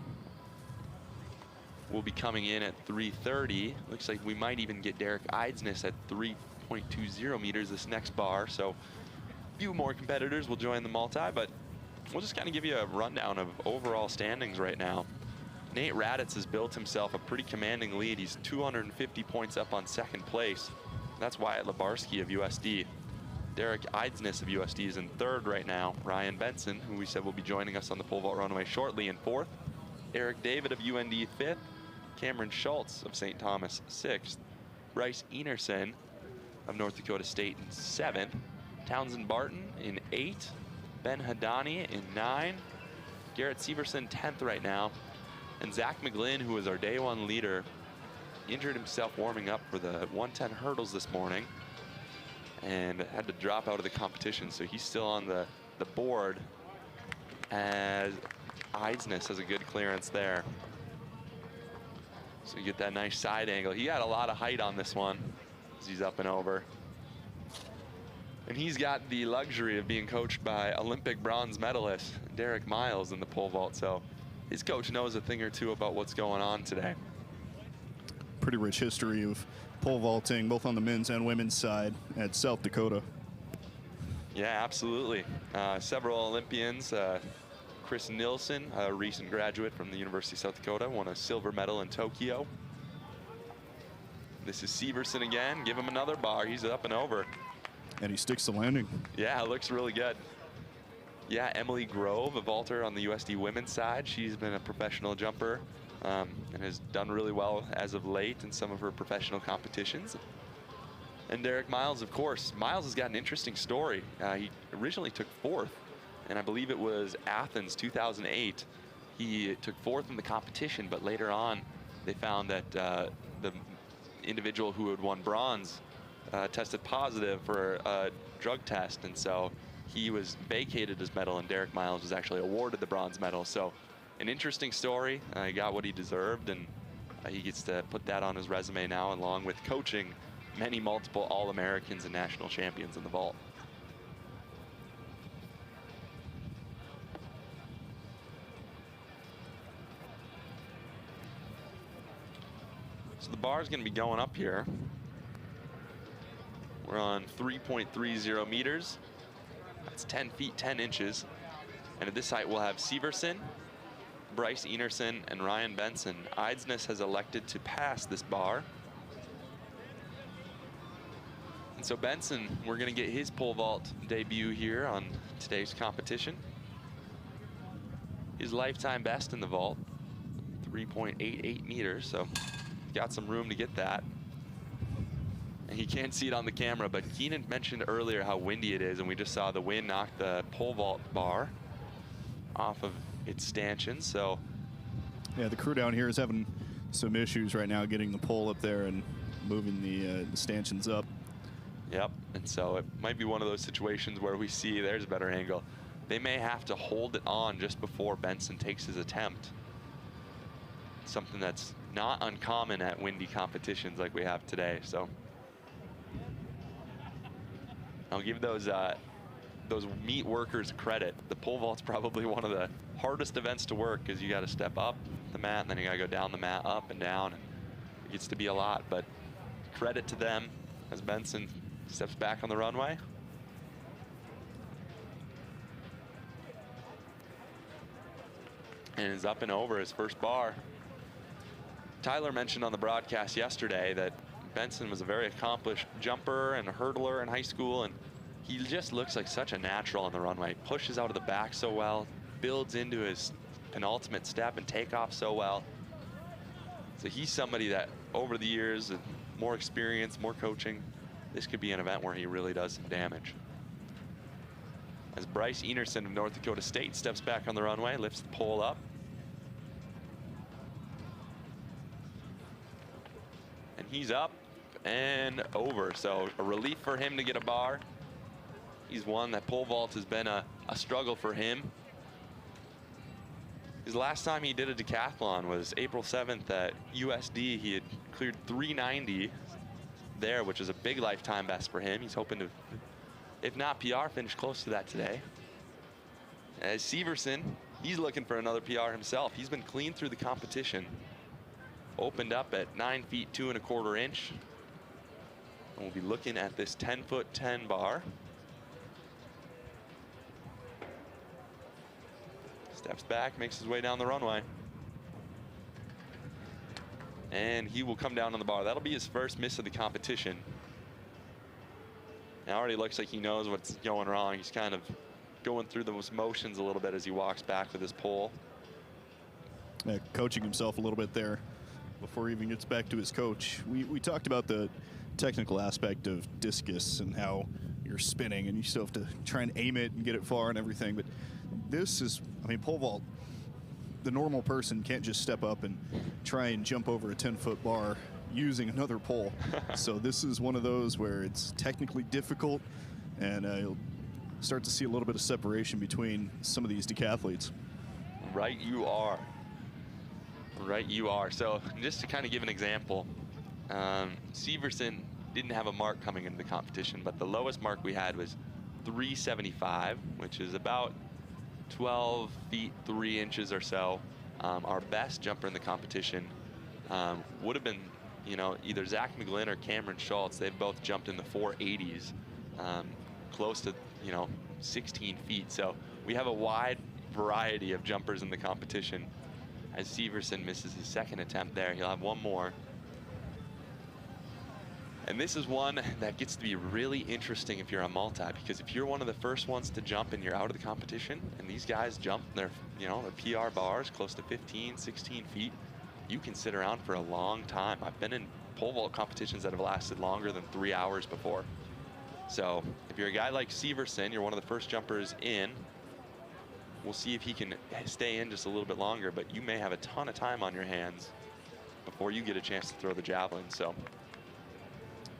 will be coming in at 3:30. Looks like we might even get Derek Eidsness at 3.20 meters this next bar, so a few more competitors will join the multi, but we'll just kind of give you a rundown of overall standings right now. Nate Raditz has built himself a pretty commanding lead. He's 250 points up on second place. That's Wyatt Lebarski of USD. Derek Eidsness of USD is in third right now. Ryan Benson, who we said will be joining us on the pole vault runway shortly, in fourth. Eric David of UND fifth. Cameron Schultz of St. Thomas sixth. Bryce Enerson of North Dakota State in seventh. Townsend Barton in eighth. Ben Hadani in 9. Garrett Severson 10th right now. And Zach McGlynn, who was our day one leader, injured himself warming up for the 110 hurdles this morning and had to drop out of the competition. So he's still on the board as Eidsness has a good clearance there. So you get that nice side angle. He had a lot of height on this one as he's up and over. And he's got the luxury of being coached by Olympic bronze medalist Derek Miles in the pole vault. So his coach knows a thing or two about what's going on today. Pretty rich history of pole vaulting, both on the men's and women's side at South Dakota. Yeah, absolutely. Several Olympians. Chris Nilsson, a recent graduate from the University of South Dakota, won a silver medal in Tokyo. This is Severson again. Give him another bar. He's up and over. And he sticks the landing. Yeah, it looks really good. Yeah, Emily Grove, a vaulter on the USD women's side. She's been a professional jumper and has done really well as of late in some of her professional competitions. And Derek Miles, of course. Miles has got an interesting story. He originally took fourth, and I believe it was Athens 2008. He took fourth in the competition, but later on they found that the individual who had won bronze tested positive for a drug test, and so he was vacated his medal, and Derek Miles was actually awarded the bronze medal. So an interesting story. He got what he deserved, and he gets to put that on his resume now, along with coaching many multiple All-Americans and national champions in the vault. So the bar is going to be going up here. We're on 3.30 meters. That's 10 feet, 10 inches. And at this height, we'll have Severson, Bryce Enerson, and Ryan Benson. Eidsness has elected to pass this bar. And so Benson, we're going to get his pole vault debut here on today's competition. His lifetime best in the vault, 3.88 meters. So got some room to get that. And you can't see it on the camera, but Keenan mentioned earlier how windy it is, and we just saw the wind knock the pole vault bar off of its stanchions. So yeah, the crew down here is having some issues right now getting the pole up there and moving the stanchions up. Yep, and so it might be one of those situations where we see, there's a better angle, they may have to hold it on just before Benson takes his attempt. Something that's not uncommon at windy competitions like we have today. So I'll give those meet workers credit. The pole vault's probably one of the hardest events to work, because you got to step up the mat and then you got to go down the mat, up and down. It gets to be a lot, but credit to them as Benson steps back on the runway. And is up and over his first bar. Tyler mentioned on the broadcast yesterday that Benson was a very accomplished jumper and a hurdler in high school, and he just looks like such a natural on the runway. Pushes out of the back so well, builds into his penultimate step and takeoff so well. So he's somebody that over the years, more experience, more coaching, this could be an event where he really does some damage. As Bryce Enerson of North Dakota State steps back on the runway, lifts the pole up. And he's up and over. So a relief for him to get a bar. He's one that pole vault has been a struggle for him. His last time he did a decathlon was April 7th at USD. He had cleared 390 there, which is a big lifetime best for him. He's hoping to, if not PR, finish close to that today. As Severson, he's looking for another PR himself. He's been clean through the competition. Opened up at 9 feet 2 1/4 inch. And we'll be looking at this 10-foot 10 bar. Steps back, makes his way down the runway. And he will come down on the bar. That'll be his first miss of the competition. It already looks like he knows what's going wrong. He's kind of going through those motions a little bit as he walks back with his pole. Coaching himself a little bit there before he even gets back to his coach. We talked about the technical aspect of discus and how you're spinning and you still have to try and aim it and get it far and everything. But this is, I mean, pole vault, the normal person can't just step up and try and jump over a 10-foot bar using another pole. So this is one of those where it's technically difficult, and you'll start to see a little bit of separation between some of these decathletes. Right you are. Right you are. So just to kind of give an example, Severson didn't have a mark coming into the competition, but the lowest mark we had was 375, which is about 12 feet 3 inches or so. Our best jumper in the competition would have been, you know, either Zach McGlynn or Cameron Schultz. They've both jumped in the 480s, close to, you know, 16 feet. So we have a wide variety of jumpers in the competition. As Severson misses his second attempt there, he'll have one more. And this is one that gets to be really interesting if you're a multi, because if you're one of the first ones to jump and you're out of the competition, and these guys jump their, you know, their PR bars close to 15, 16 feet, you can sit around for a long time. I've been in pole vault competitions that have lasted longer than 3 hours before. So if you're a guy like Severson, you're one of the first jumpers in, we'll see if he can stay in just a little bit longer, but you may have a ton of time on your hands before you get a chance to throw the javelin. So.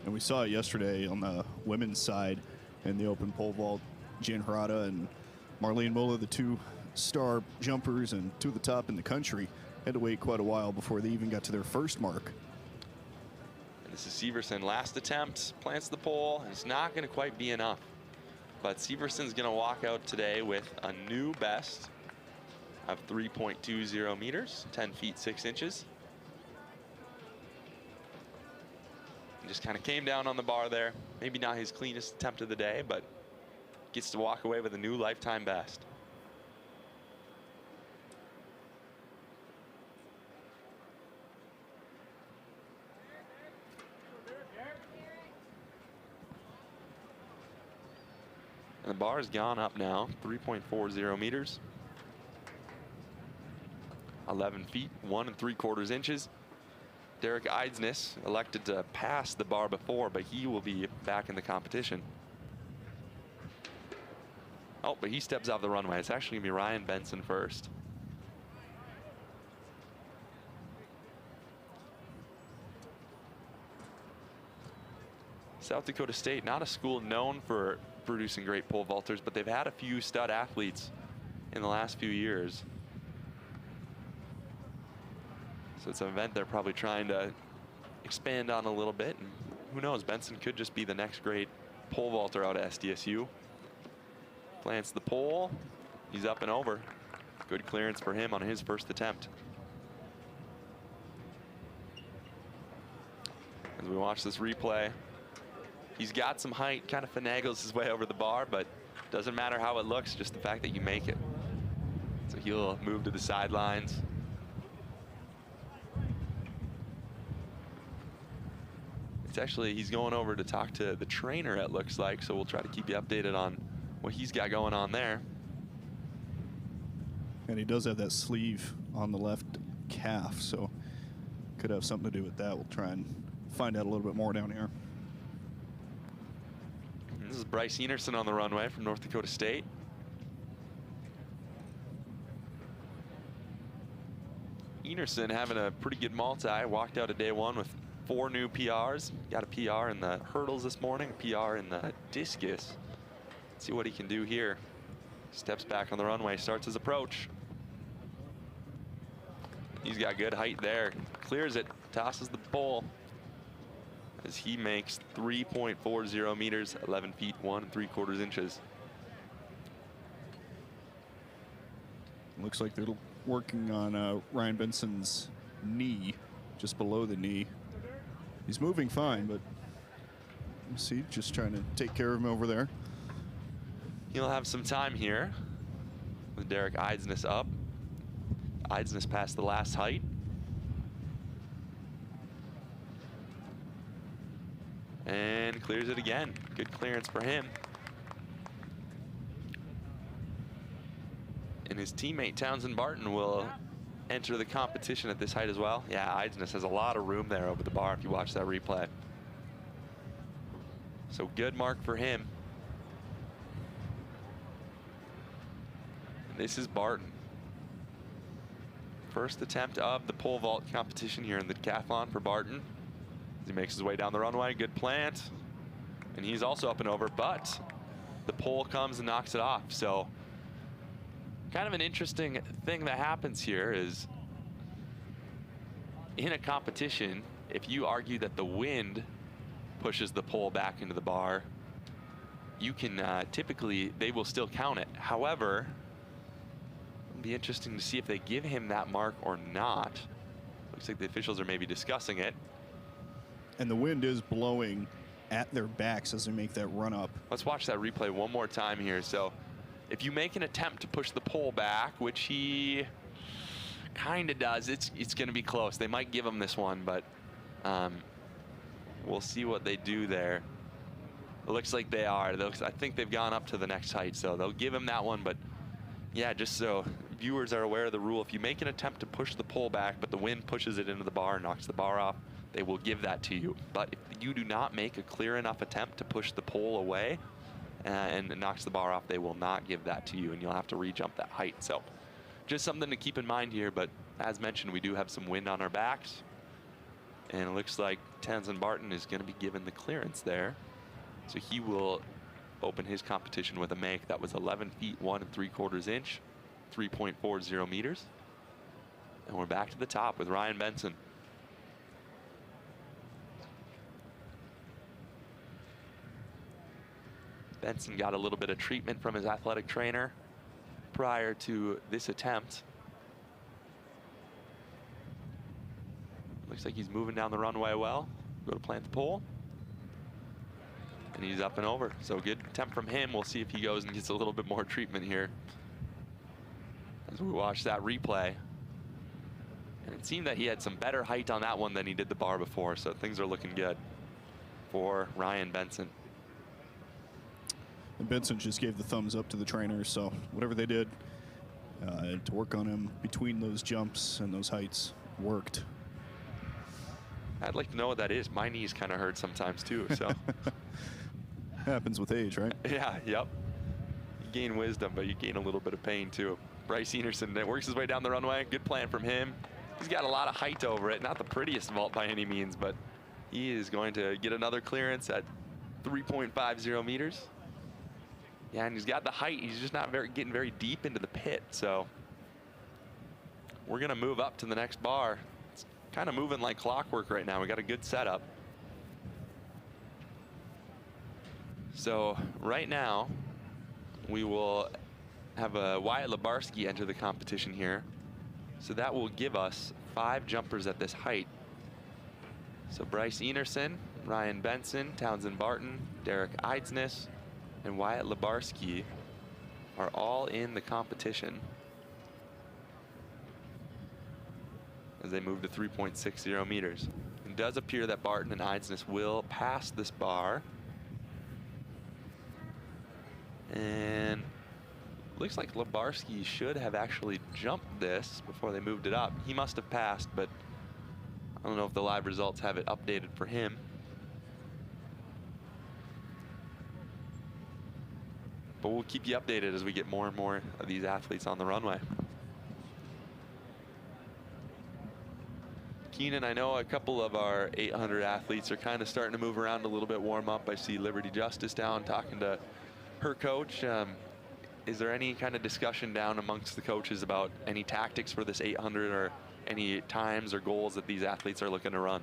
And we saw it yesterday on the women's side in the open pole vault. Jen Harada and Marlene Muller, the two star jumpers and two of the top in the country, had to wait quite a while before they even got to their first mark. And this is Severson, last attempt, plants the pole, and it's not going to quite be enough. But Severson's going to walk out today with a new best of 3.20 meters, 10 feet 6 inches. Just kind of came down on the bar there. Maybe not his cleanest attempt of the day, but gets to walk away with a new lifetime best. And the bar has gone up now, 3.40 meters. 11 feet, 1 3/4 inches. Derek Eidsness elected to pass the bar before, but he will be back in the competition. Oh, but he steps off the runway. It's actually going to be Ryan Benson first. South Dakota State, not a school known for producing great pole vaulters, but they've had a few stud athletes in the last few years. So it's an event they're probably trying to expand on a little bit. And who knows, Benson could just be the next great pole vaulter out of SDSU. Plants the pole. He's up and over. Good clearance for him on his first attempt. As we watch this replay, he's got some height, kind of finagles his way over the bar, but doesn't matter how it looks, just the fact that you make it. So he'll move to the sidelines. It's actually, he's going over to talk to the trainer, it looks like, so we'll try to keep you updated on what he's got going on there. And he does have that sleeve on the left calf, so could have something to do with that. We'll try and find out a little bit more down here. And this is Bryce Enerson on the runway from North Dakota State. Enerson having a pretty good multi, walked out of day one with 4 new PRs. Got a PR in the hurdles this morning, a PR in the discus. Let's see what he can do here. Steps back on the runway, starts his approach. He's got good height there. Clears it, tosses the pole as he makes 3.40 meters, 11 feet 1 3/4 inches. Looks like they're working on Ryan Benson's knee, just below the knee. He's moving fine, but you see, just trying to take care of him over there. He'll have some time here with Derek Eidsness up. Eidsness passed the last height. And clears it again. Good clearance for him. And his teammate Townsend Barton will enter the competition at this height as well. Yeah, Eidsness has a lot of room there over the bar if you watch that replay. So good mark for him. And this is Barton. First attempt of the pole vault competition here in the decathlon for Barton. As he makes his way down the runway, good plant. And he's also up and over, but the pole comes and knocks it off. So kind of an interesting thing that happens here is in a competition, if you argue that the wind pushes the pole back into the bar, you can typically, they will still count it. However, it'll be interesting to see if they give him that mark or not. Looks like the officials are maybe discussing it. And the wind is blowing at their backs as they make that run up. Let's watch that replay one more time here. So if you make an attempt to push the pole back, which he kind of does, it's going to be close. They might give him this one, but we'll see what they do there. It looks like they are. I think they've gone up to the next height, so they'll give him that one. But yeah, just so viewers are aware of the rule, if you make an attempt to push the pole back, but the wind pushes it into the bar and knocks the bar off, they will give that to you. But if you do not make a clear enough attempt to push the pole away and it knocks the bar off, they will not give that to you, and you'll have to re-jump that height. So just something to keep in mind here. But as mentioned, we do have some wind on our backs, and it looks like Townsend Barton is going to be given the clearance there. So he will open his competition with a make that was 11 feet 1 3/4 inch, 3.40 meters. And we're back to the top with Ryan Benson. Benson got a little bit of treatment from his athletic trainer prior to this attempt. Looks like he's moving down the runway well. Go to plant the pole. And he's up and over. So good attempt from him. We'll see if he goes and gets a little bit more treatment here as we watch that replay. And it seemed that he had some better height on that one than he did the bar before. So things are looking good for Ryan Benson. And Benson just gave the thumbs up to the trainer, so whatever they did to work on him between those jumps and those heights worked. I'd like to know what that is. My knees kind of hurt sometimes too, so. Happens with age, right? Yeah, yep. You gain wisdom, but you gain a little bit of pain too. Bryce Enerson works his way down the runway. Good plan from him. He's got a lot of height over it. Not the prettiest vault by any means, but he is going to get another clearance at 3.50 meters. Yeah, and he's got the height. He's just not getting very deep into the pit. So we're going to move up to the next bar. It's kind of moving like clockwork right now. We got a good setup. So right now, we will have Wyatt Lebarski enter the competition here. So that will give us 5 jumpers at this height. So Bryce Enerson, Ryan Benson, Townsend Barton, Derek Eidsness, and Wyatt Lebarski are all in the competition as they move to 3.60 meters. It does appear that Barton and Eidsness will pass this bar. And looks like Lebarski should have actually jumped this before they moved it up. He must have passed, but I don't know if the live results have it updated for him. But we'll keep you updated as we get more and more of these athletes on the runway. Keenan, I know a couple of our 800 athletes are kind of starting to move around a little bit, warm up. I see Liberty Justice down talking to her coach. Is there any kind of discussion down amongst the coaches about any tactics for this 800 or any times or goals that these athletes are looking to run?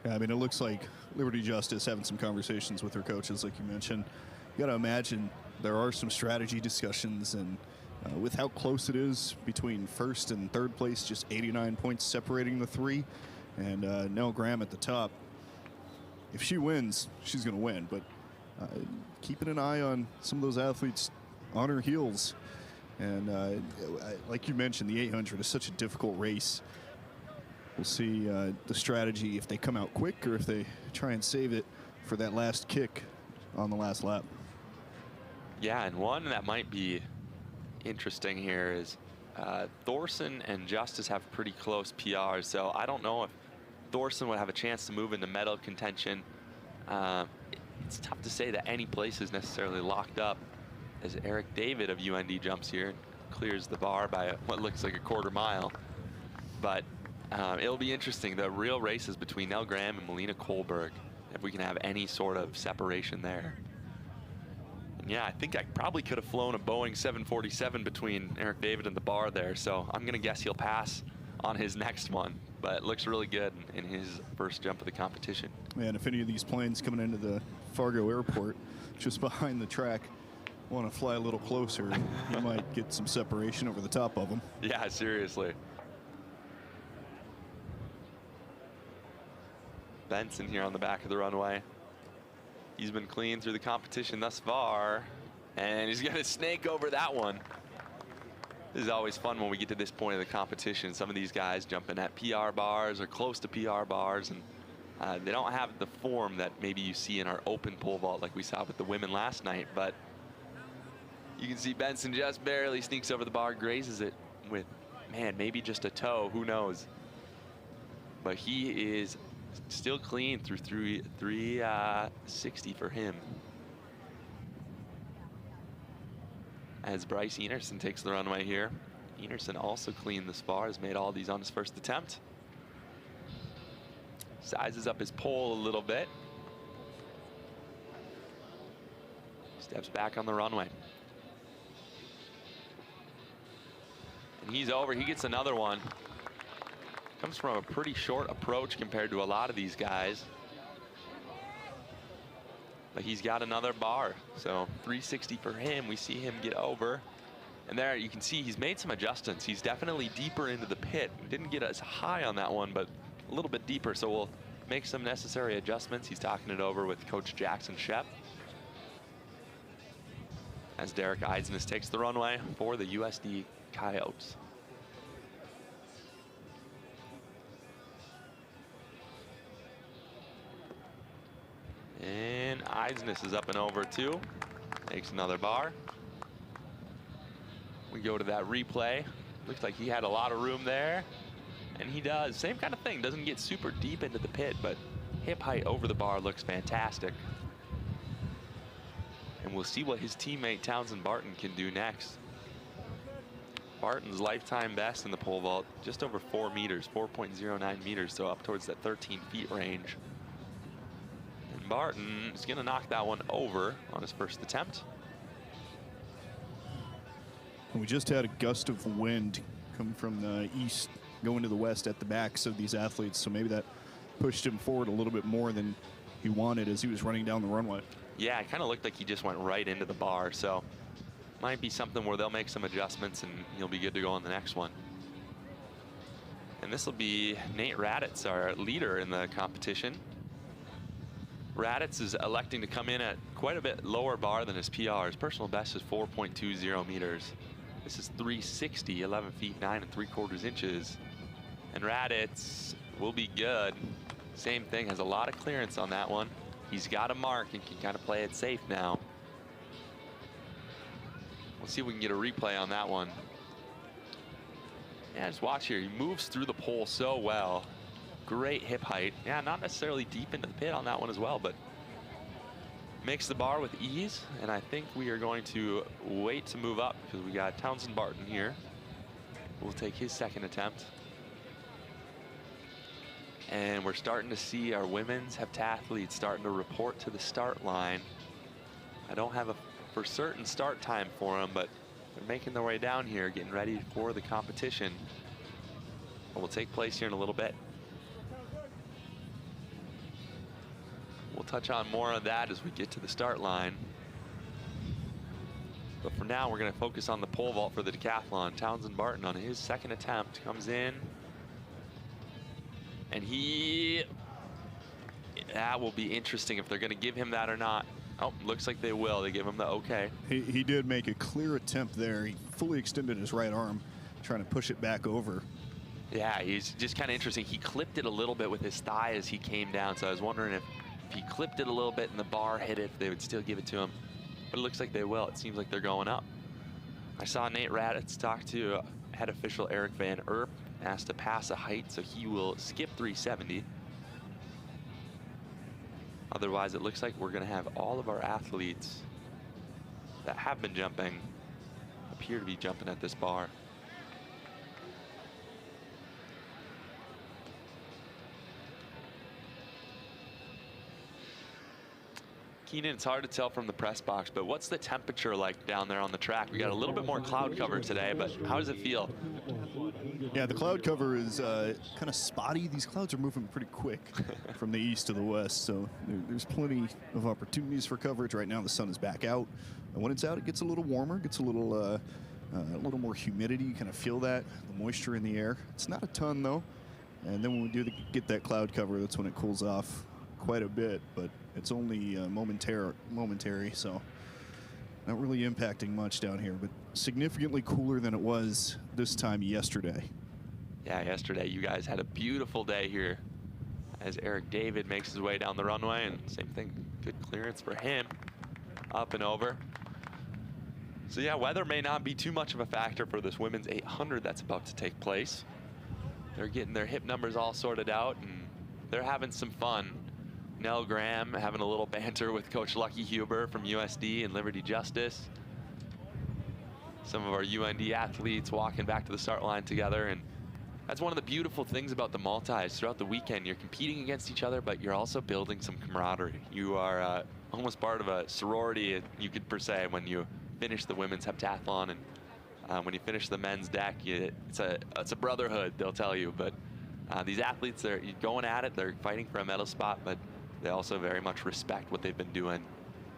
Yeah, I mean, it looks like Liberty Justice having some conversations with their coaches, like you mentioned. You got to imagine there are some strategy discussions, and with how close it is between first and third place, just 89 points separating the three, and Nell Graham at the top. If she wins, she's going to win, but keeping an eye on some of those athletes on her heels. And like you mentioned, the 800 is such a difficult race. We'll see the strategy, if they come out quick or if they try and save it for that last kick on the last lap. Yeah, and one that might be interesting here is Thorson and Justice have pretty close PRs, so I don't know if Thorson would have a chance to move into medal contention. It's tough to say that any place is necessarily locked up, as Eric David of UND jumps here and clears the bar by what looks like a quarter mile. But it'll be interesting. The real race is between Nell Graham and Melina Kohlberg, if we can have any sort of separation there. And yeah, I think I probably could have flown a Boeing 747 between Eric David and the bar there, so I'm going to guess he'll pass on his next one. But it looks really good in his first jump of the competition. Man, if any of these planes coming into the Fargo airport just behind the track want to fly a little closer, you might get some separation over the top of them. Yeah, seriously. Benson here on the back of the runway. He's been clean through the competition thus far, and he's going to snake over that one. This is always fun when we get to this point of the competition. Some of these guys jumping at PR bars or close to PR bars, and they don't have the form that maybe you see in our open pole vault like we saw with the women last night. But you can see Benson just barely sneaks over the bar, grazes it with, man, maybe just a toe, who knows. But he is still clean through 360 for him. As Bryce Enerson takes the runway here. Enerson also clean this far, has made all these on his first attempt. Sizes up his pole a little bit. Steps back on the runway. And he's over, he gets another one. Comes from a pretty short approach compared to a lot of these guys. But he's got another bar, so 360 for him. We see him get over. And there you can see he's made some adjustments. He's definitely deeper into the pit. Didn't get as high on that one, but a little bit deeper, so we'll make some necessary adjustments. He's talking it over with Coach Jackson Shep. As Derek Eisnes takes the runway for the USD Coyotes. And Eisnes is up and over too. Takes another bar. We go to that replay. Looks like he had a lot of room there. And he does. Same kind of thing. Doesn't get super deep into the pit, but hip height over the bar looks fantastic. And we'll see what his teammate Townsend Barton can do next. Barton's lifetime best in the pole vault, just over 4 meters, 4.09 meters, so up towards that 13 feet range. And Barton is going to knock that one over on his first attempt. We just had a gust of wind come from the east going to the west at the backs of these athletes, so maybe that pushed him forward a little bit more than he wanted as he was running down the runway. Yeah, it kind of looked like he just went right into the bar, so might be something where they'll make some adjustments and he'll be good to go on the next one. And this will be Nate Raditz, our leader in the competition. Raditz is electing to come in at quite a bit lower bar than his PR. His personal best is 4.20 meters. This is 360, 11 feet 9 3/4 inches. And Raditz will be good. Same thing, has a lot of clearance on that one. He's got a mark and can kind of play it safe now. We'll see if we can get a replay on that one. Yeah, just watch here. He moves through the pole so well. Great hip height. Yeah, not necessarily deep into the pit on that one as well, but makes the bar with ease. And I think we are going to wait to move up because we got Townsend Barton here. We'll take his second attempt. And we're starting to see our women's heptathletes starting to report to the start line. I don't have a for certain start time for them, but they're making their way down here, getting ready for the competition. It will take place here in a little bit. We'll touch on more on that as we get to the start line. But for now, we're going to focus on the pole vault for the decathlon. Townsend Barton on his second attempt comes in. And that will be interesting if they're going to give him that or not. Oh, looks like they will. They give him the okay. He did make a clear attempt there. He fully extended his right arm, trying to push it back over. Yeah, he's just kind of interesting. He clipped it a little bit with his thigh as he came down. So I was wondering if he clipped it a little bit and the bar hit it, they would still give it to him. But it looks like they will. It seems like they're going up. I saw Nate Raditz talk to head official Eric Van Erp, asked to pass a height, so he will skip 370. Otherwise, it looks like we're going to have all of our athletes that have been jumping appear to be jumping at this bar. Keenan, it's hard to tell from the press box, but what's the temperature like down there on the track? We got a little bit more cloud cover today, but how does it feel? Yeah, the cloud cover is kind of spotty. These clouds are moving pretty quick from the east to the west, so there's plenty of opportunities for coverage. Right now, the sun is back out, and when it's out, it gets a little warmer, gets a little more humidity. You kind of feel that, the moisture in the air. It's not a ton, though, and then when we do get that cloud cover, that's when it cools off quite a bit, but it's only momentary, so not really impacting much down here, but significantly cooler than it was this time yesterday. Yeah, yesterday you guys had a beautiful day here as Eric David makes his way down the runway, and same thing, good clearance for him up and over. So yeah, weather may not be too much of a factor for this women's 800 that's about to take place. They're getting their hip numbers all sorted out, and they're having some fun. Nell Graham having a little banter with Coach Lucky Huber from USD and Liberty Justice. Some of our UND athletes walking back to the start line together, and that's one of the beautiful things about the multis. Throughout the weekend, you're competing against each other, but you're also building some camaraderie. You are almost part of a sorority, you could per se, when you finish the women's heptathlon, and when you finish the men's deck, it's a brotherhood, they'll tell you. But these athletes, they're going at it, they're fighting for a medal spot, but they also very much respect what they've been doing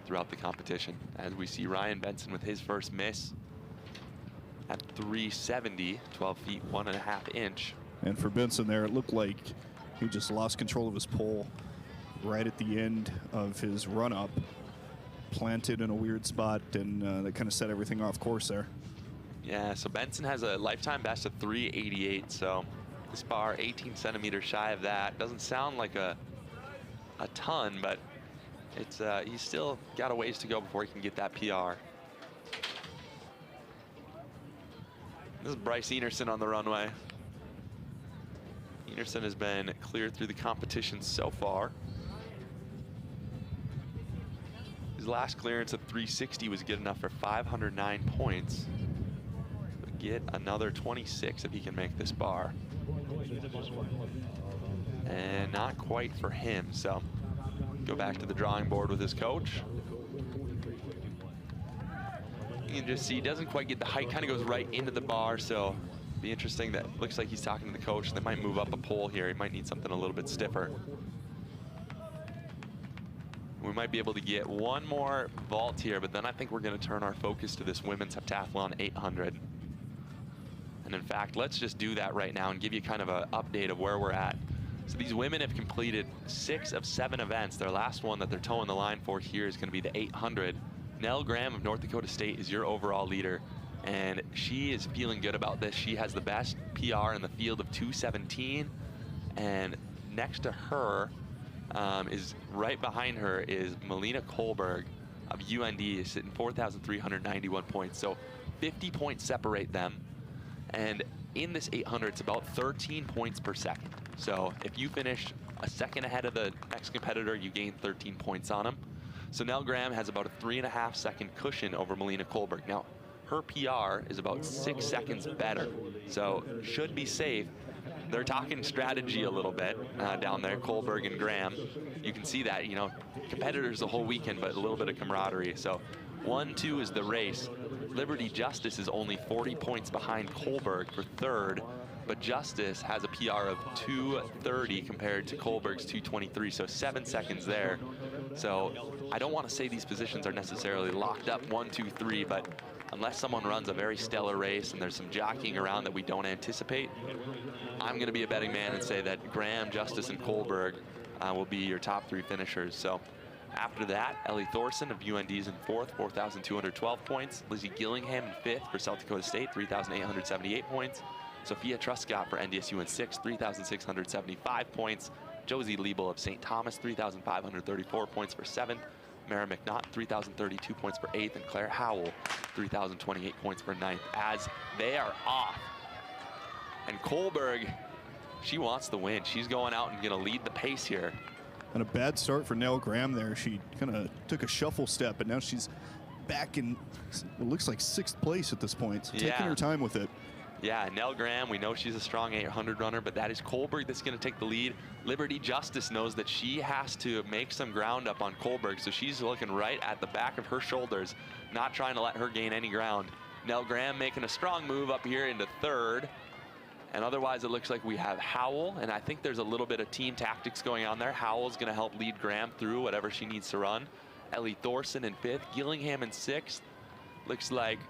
throughout the competition. As we see Ryan Benson with his first miss at 370, 12 feet 1.5 inch. And for Benson there, it looked like he just lost control of his pole right at the end of his run-up, planted in a weird spot, and that kind of set everything off course there. Yeah, so Benson has a lifetime best of 388, so this bar 18 centimeters shy of that. Doesn't sound like a ton, but it's he's still got a ways to go before he can get that PR. This is Bryce Enerson on the runway. Enerson has been cleared through the competition so far. His last clearance at 360 was good enough for 509 points. He'll get another 26 if he can make this bar. And not quite for him, so go back to the drawing board with his coach. You can just see he doesn't quite get the height, kind of goes right into the bar, so be interesting. That looks like he's talking to the coach. They might move up a pole here. He might need something a little bit stiffer. We might be able to get one more vault here, but then I think we're going to turn our focus to this women's heptathlon 800. And in fact, let's just do that right now and give you kind of an update of where we're at. So these women have completed 6 of 7 events. Their last one that they're towing the line for here is going to be the 800. Nell Graham of North Dakota State is your overall leader, and she is feeling good about this. She has the best PR in the field of 217, and next to her is right behind her is Melina Kohlberg of UND, sitting 4,391 points. So 50 points separate them, and in this 800, it's about 13 points per second. So if you finish a second ahead of the next competitor, you gain 13 points on them. So Nell Graham has about a 3.5 second cushion over Melina Kohlberg. Now, her PR is about 6 seconds better, so should be safe. they're talking strategy a little bit down there, Kohlberg and Graham. You can see that, you know, competitors the whole weekend, but a little bit of camaraderie. So 1-2 is the race. Liberty Justice is only 40 points behind Kohlberg for third, but Justice has a PR of 2:30 compared to Kohlberg's 2:23, so 7 seconds there. So I don't want to say these positions are necessarily locked up 1, 2, 3, but unless someone runs a very stellar race and there's some jockeying around that we don't anticipate, I'm going to be a betting man and say that Graham, Justice, and Kohlberg will be your top 3 finishers. So after that, Ellie Thorson of UND's in fourth, 4,212 points. Lizzie Gillingham in fifth for South Dakota State, 3,878 points. Sophia Truscott for NDSU in sixth, 3,675 points. Josie Liebel of St. Thomas, 3,534 points for seventh. Mara McNaught, 3,032 points for eighth. And Claire Howell, 3,028 points for ninth, as they are off. And Kohlberg, she wants the win. She's going out and going to lead the pace here. And a bad start for Nell Graham there. She kind of took a shuffle step, and now she's back in what looks like 6th place at this point. So taking her time with it. Yeah, Nell Graham, we know she's a strong 800 runner, but that is Kohlberg that's going to take the lead. Liberty Justice knows that she has to make some ground up on Kohlberg, so she's looking right at the back of her shoulders, not trying to let her gain any ground. Nell Graham making a strong move up here into third. And otherwise, it looks like we have Howell, and I think there's a little bit of team tactics going on there. Howell's going to help lead Graham through whatever she needs to run. Ellie Thorson in fifth, Gillingham in sixth. Looks like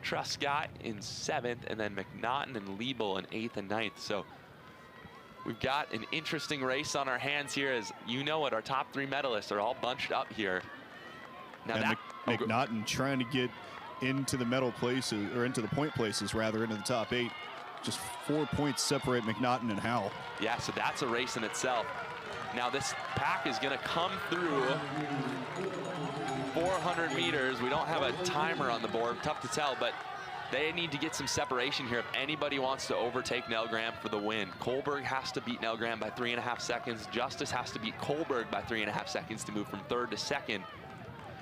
Truscott in seventh, and then McNaughton and Liebel in eighth and ninth. So we've got an interesting race on our hands here. As you know it, our top 3 medalists are all bunched up here. Now and McNaughton trying to get into the medal places, or into the point places rather, into the top 8. Just 4 points separate McNaughton and Howell. Yeah, so that's a race in itself. Now this pack is going to come through 400 meters. We don't have a timer on the board, tough to tell, but they need to get some separation here if anybody wants to overtake Nell Graham for the win. Kohlberg has to beat Nell Graham by 3.5 seconds. Justice has to beat Kohlberg by 3.5 seconds to move from third to second.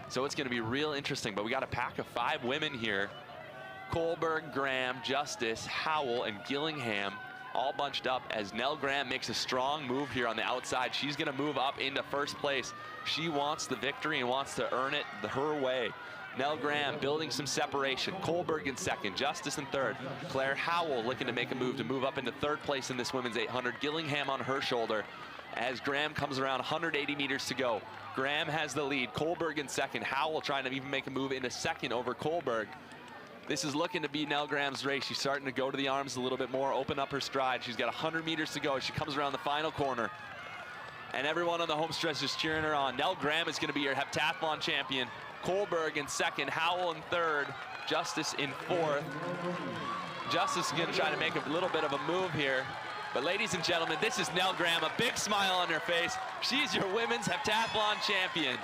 So it's going to be real interesting, but we got a pack of 5 women here. Kohlberg, Graham, Justice, Howell, and Gillingham all bunched up as Nell Graham makes a strong move here on the outside. She's going to move up into first place. She wants the victory and wants to earn it her way. Nell Graham building some separation. Kohlberg in second, Justice in third. Claire Howell looking to make a move up into third place in this women's 800. Gillingham on her shoulder as Graham comes around, 180 meters to go. Graham has the lead. Kohlberg in second. Howell trying to even make a move into second over Kohlberg. This is looking to be Nell Graham's race. She's starting to go to the arms a little bit more, open up her stride. She's got 100 meters to go. She comes around the final corner. And everyone on the home stretch is cheering her on. Nell Graham is going to be your heptathlon champion. Kohlberg in second, Howell in third, Justice in fourth. Justice is going to try to make a little bit of a move here. But ladies and gentlemen, this is Nell Graham, a big smile on her face. She's your women's heptathlon champion.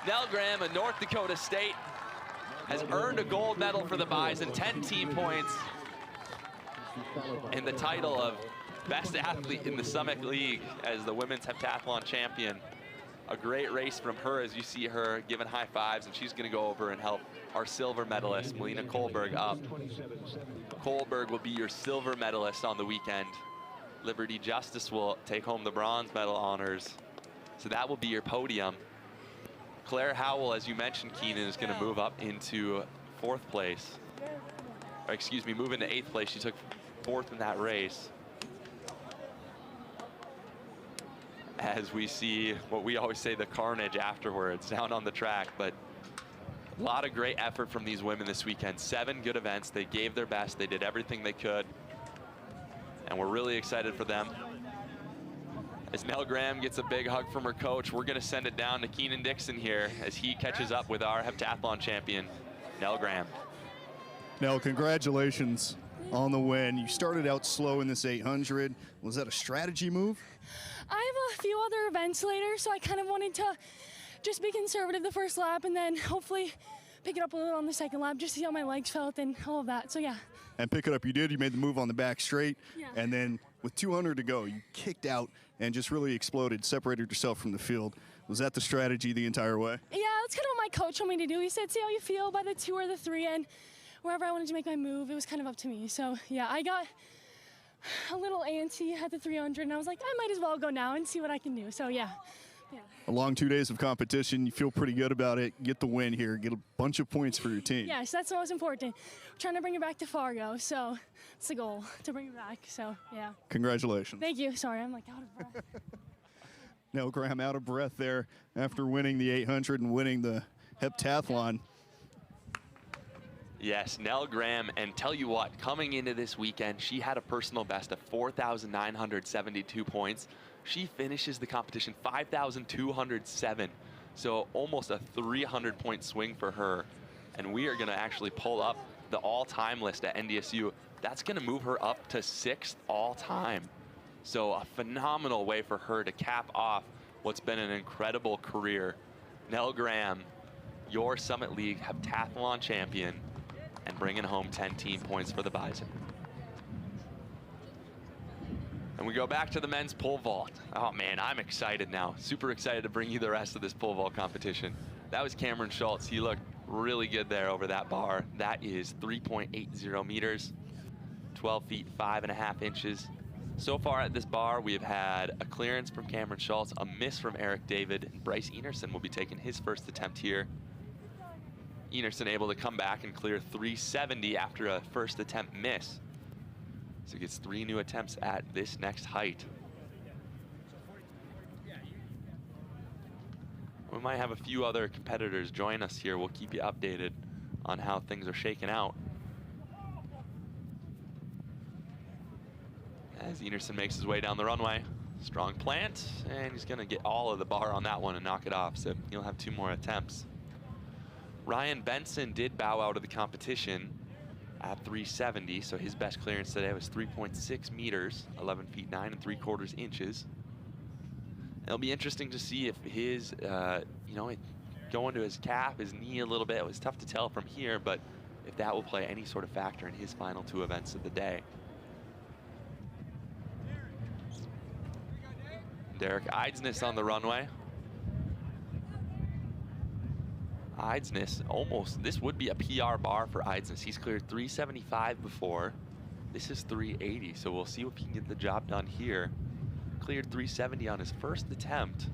Nell Graham of North Dakota State has earned a gold medal for the Bison, 10 team points, and the title of best athlete in the Summit League as the women's heptathlon champion. A great race from her as you see her giving high fives, and she's going to go over and help our silver medalist, Melina Kohlberg, up. Kohlberg will be your silver medalist on the weekend. Liberty Justice will take home the bronze medal honors. So that will be your podium. Claire Howell, as you mentioned, Keenan, is going to move up into 4th place. Or excuse me, move into 8th place. She took 4th in that race. As we see what we always say, the carnage afterwards down on the track. But a lot of great effort from these women this weekend. 7 good events. They gave their best. They did everything they could. And we're really excited for them. As Nell Graham gets a big hug from her coach, we're going to send it down to Keenan Dixon here as he catches up with our heptathlon champion, Nell Graham. Nell, congratulations on the win. You started out slow in this 800. Was that a strategy move? I have a few other events later, so I kind of wanted to just be conservative the first lap and then hopefully pick it up a little on the second lap, just to see how my legs felt and all of that. So yeah. And pick it up you did. You made the move on the back straight. Yeah. And then with 200 to go, you kicked out and just really exploded, separated yourself from the field. Was that the strategy the entire way? Yeah, that's kind of what my coach told me to do. He said, see how you feel by the 2 or the 3, and wherever I wanted to make my move, it was kind of up to me. So yeah, I got a little antsy at the 300, and I was like, I might as well go now and see what I can do. So yeah. A long 2 days of competition. You feel pretty good about it. Get the win here. Get a bunch of points for your team. Yes, that's the most important. I'm trying to bring it back to Fargo, so it's the goal, to bring it back. So yeah. Congratulations. Thank you. Sorry, I'm like out of breath. Nell Graham out of breath there after winning the 800 and winning the heptathlon. Yes, Nell Graham, and tell you what, coming into this weekend, she had a personal best of 4,972 points. She finishes the competition 5,207, so almost a 300-point swing for her. And we are going to actually pull up the all-time list at NDSU. That's going to move her up to 6th all-time. So a phenomenal way for her to cap off what's been an incredible career. Nell Graham, your Summit League heptathlon champion, and bringing home 10 team points for the Bison. And we go back to the men's pole vault. Oh man, I'm excited now. Super excited to bring you the rest of this pole vault competition. That was Cameron Schultz. He looked really good there over that bar. That is 3.80 meters, 12 feet 5.5 inches. So far at this bar, we have had a clearance from Cameron Schultz, a miss from Eric David, and Bryce Enerson will be taking his first attempt here. Enerson able to come back and clear 370 after a first attempt miss. So gets 3 new attempts at this next height. We might have a few other competitors join us here. We'll keep you updated on how things are shaking out. As Enerson makes his way down the runway. Strong plant, and he's gonna get all of the bar on that one and knock it off, so he'll have 2 more attempts. Ryan Benson did bow out of the competition at 370, so his best clearance today was 3.6 meters, 11 feet 9 3/4 inches. It'll be interesting to see if his, going to his calf, his knee a little bit. It was tough to tell from here, but if that will play any sort of factor in his final 2 events of the day. Derek Eidsness on the runway. Eidsness almost, this would be a PR bar for Eidsness. He's cleared 375 before. This is 380, so we'll see if he can get the job done here. Cleared 370 on his first attempt.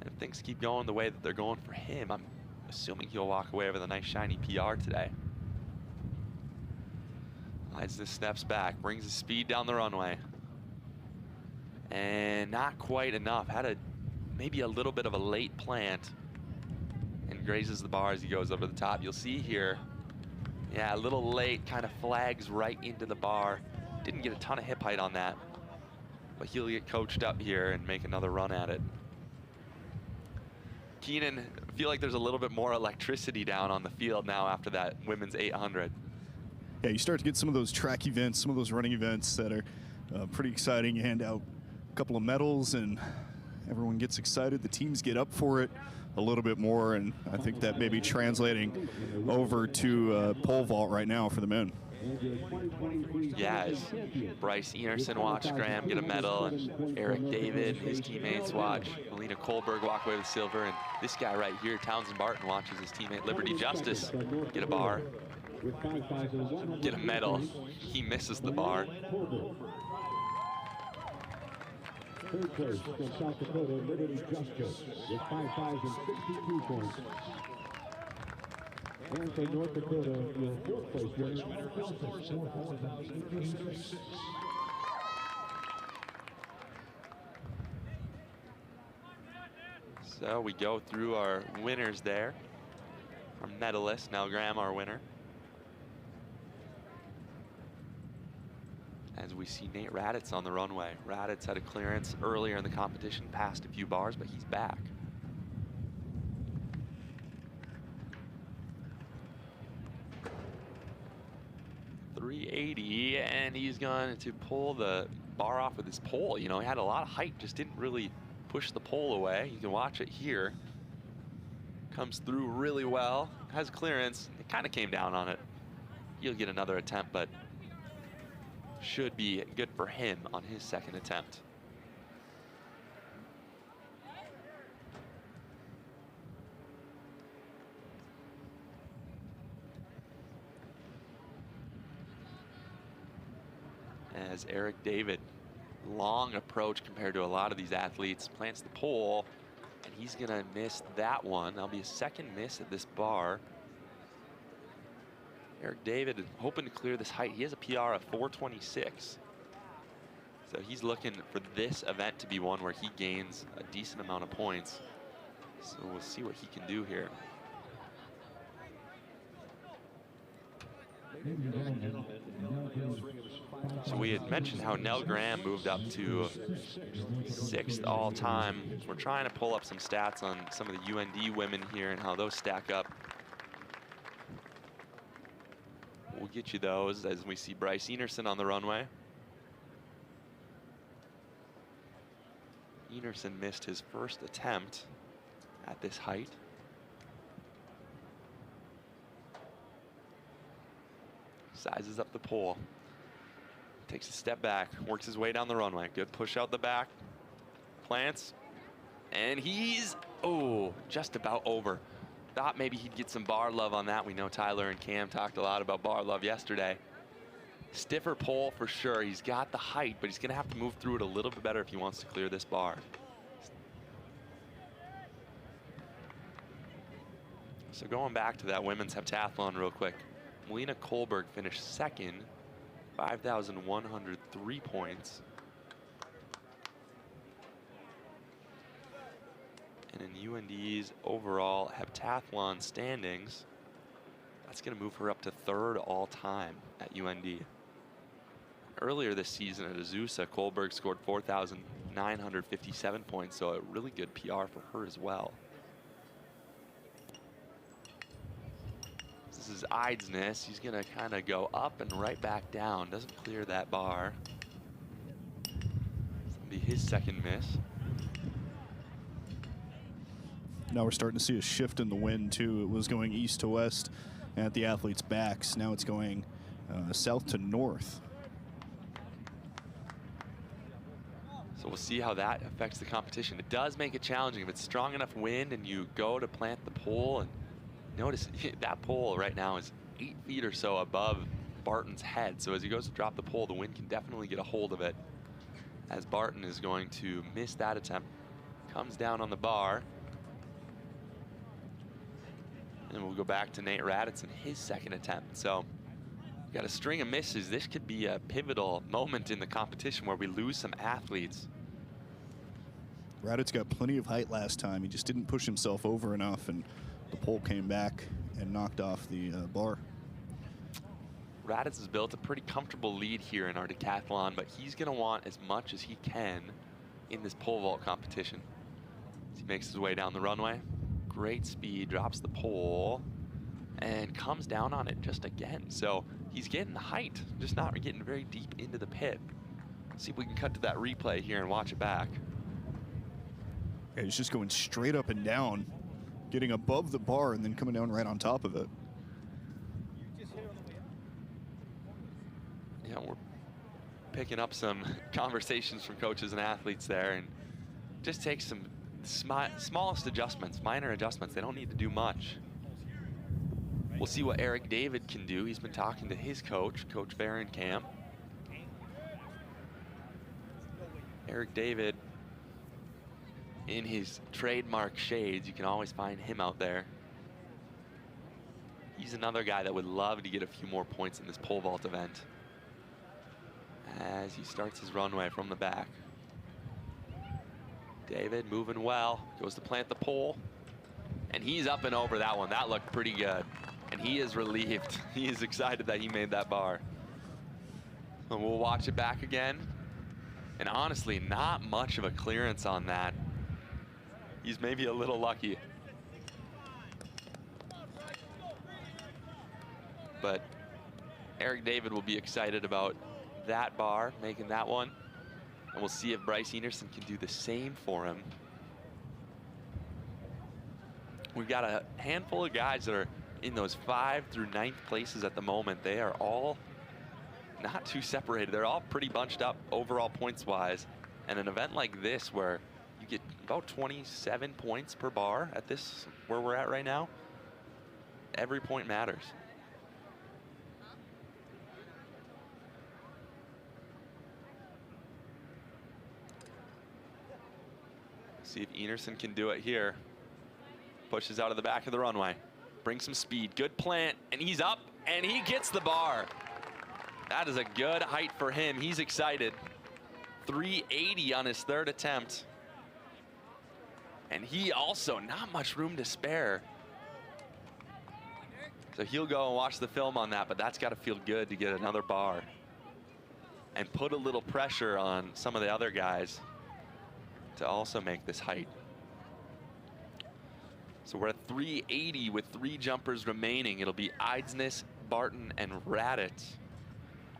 And if things keep going the way that they're going for him, I'm assuming he'll walk away with a nice shiny PR today. Eidsness steps back, brings his speed down the runway. And not quite enough. Had maybe a little bit of a late plant. And grazes the bar as he goes over the top. You'll see here, yeah, a little late, kind of flags right into the bar. Didn't get a ton of hip height on that, but he'll get coached up here and make another run at it. Keenan, I feel like there's a little bit more electricity down on the field now after that women's 800. Yeah, you start to get some of those track events, some of those running events that are pretty exciting. You hand out a couple of medals and everyone gets excited. The teams get up for it a little bit more, and I think that may be translating over to pole vault right now for the men. Yeah, as Bryce Enerson watched Graham get a medal, and Eric David and his teammates watch Melina Kohlberg walk away with silver, and this guy right here, Townsend Barton, watches his teammate Liberty Justice get a bar, get a medal. He misses the bar. Third place from South Dakota, Liberty Justice with 5,052 points. And for North Dakota, the fourth place winner, 4,086. So we go through our winners there. Our medalists, now Graham, our winner. As we see Nate Raditz on the runway. Raditz had a clearance earlier in the competition, passed a few bars, but he's back. .380, and he's going to pull the bar off with his pole. You know, he had a lot of height, just didn't really push the pole away. You can watch it here. Comes through really well, has clearance. It kind of came down on it. He'll get another attempt, but should be good for him on his second attempt. as Eric David, long approach compared to a lot of these athletes, plants the pole, and he's gonna miss that one. That'll be a second miss at this bar. Eric David hoping to clear this height. He has a PR of 426. So he's looking for this event to be one where he gains a decent amount of points. So we'll see what he can do here. So we had mentioned how Nell Graham moved up to 6th all time. We're trying to pull up some stats on some of the UND women here and how those stack up. We'll get you those as we see Bryce Enerson on the runway. Enerson missed his first attempt at this height. Sizes up the pole. Takes a step back, works his way down the runway. Good push out the back. Plants. And he's, oh, just about over. Thought maybe he'd get some bar love on that. We know Tyler and Cam talked a lot about bar love yesterday. Stiffer pole for sure. He's got the height, but he's going to have to move through it a little bit better if he wants to clear this bar. So going back to that women's heptathlon real quick. Melina Kohlberg finished 2nd, 5,103 points. And in UND's overall heptathlon standings, that's going to move her up to 3rd all time at UND. Earlier this season at Azusa, Kohlberg scored 4,957 points, so a really good PR for her as well. This is Eidsness. He's going to kind of go up and right back down. Doesn't clear that bar. This will be his second miss. Now we're starting to see a shift in the wind too. It was going east to west at the athletes' backs. Now it's going south to north. So we'll see how that affects the competition. It does make it challenging if it's strong enough wind and you go to plant the pole. And notice that pole right now is 8 feet or so above Barton's head. So as he goes to drop the pole, the wind can definitely get a hold of it. As Barton is going to miss that attempt. Comes down on the bar. And we'll go back to Nate Raditz in his second attempt. So got a string of misses. This could be a pivotal moment in the competition where we lose some athletes. Raditz got plenty of height last time. He just didn't push himself over enough, and the pole came back and knocked off the bar. Raditz has built a pretty comfortable lead here in our decathlon, but he's going to want as much as he can in this pole vault competition. As he makes his way down the runway. Great speed, drops the pole, and comes down on it just again. So he's getting the height, just not getting very deep into the pit. Let's see if we can cut to that replay here and watch it back. Yeah, he's just going straight up and down, getting above the bar and then coming down right on top of it. Yeah, we're picking up some conversations from coaches and athletes there, and just takes some smallest adjustments, minor adjustments. They don't need to do much. We'll see what Eric David can do. He's been talking to his coach, Coach Varenkamp. Eric David, in his trademark shades, you can always find him out there. He's another guy that would love to get a few more points in this pole vault event. As he starts his runway from the back. David moving well, goes to plant the pole, and he's up and over that one. That looked pretty good, and he is relieved. He is excited that he made that bar. And we'll watch it back again, and honestly, not much of a clearance on that. He's maybe a little lucky. But Eric David will be excited about that bar, making that one. And we'll see if Bryce Enerson can do the same for him. We've got a handful of guys that are in those 5th through 9th places at the moment. They are all not too separated. They're all pretty bunched up overall points-wise. And an event like this where you get about 27 points per bar at this, where we're at right now, every point matters. See if Enerson can do it here. Pushes out of the back of the runway. Brings some speed. Good plant. And he's up. And he gets the bar. That is a good height for him. He's excited. 380 on his third attempt. And he also, not much room to spare. So he'll go and watch the film on that, but that's got to feel good to get another bar. And put a little pressure on some of the other guys to also make this height. So we're at 380 with 3 jumpers remaining. It'll be Eidsness, Barton, and Raditz,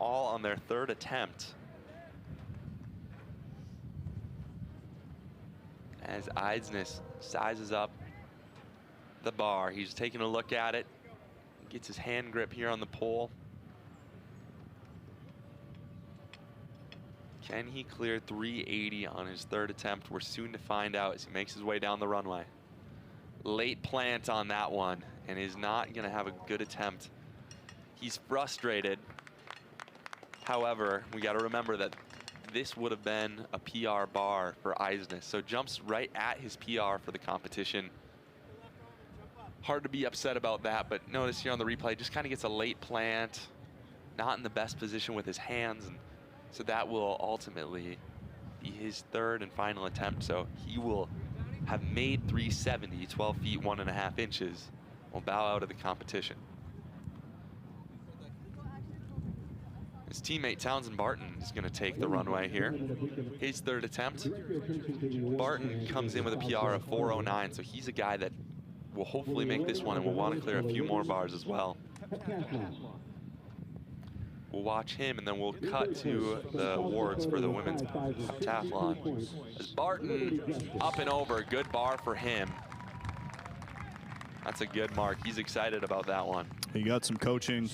all on their third attempt. As Eidsness sizes up the bar, he's taking a look at it, gets his hand grip here on the pole. Can he clear 380 on his third attempt? We're soon to find out as he makes his way down the runway. Late plant on that one, and is not going to have a good attempt. He's frustrated. However, we got to remember that this would have been a PR bar for Eidsness, so jumps right at his PR for the competition. Hard to be upset about that, but notice here on the replay, just kind of gets a late plant, not in the best position with his hands, and so that will ultimately be his third and final attempt. So he will have made 370, 12 feet 1.5 inches, will bow out of the competition. His teammate Townsend Barton is going to take the runway here. His third attempt. Barton comes in with a PR of 409, so he's a guy that will hopefully make this one and will want to clear a few more bars as well. We'll watch him, and then we'll cut to the awards for the women's heptathlon. As Barton up and over, good bar for him. That's a good mark. He's excited about that one. He got some coaching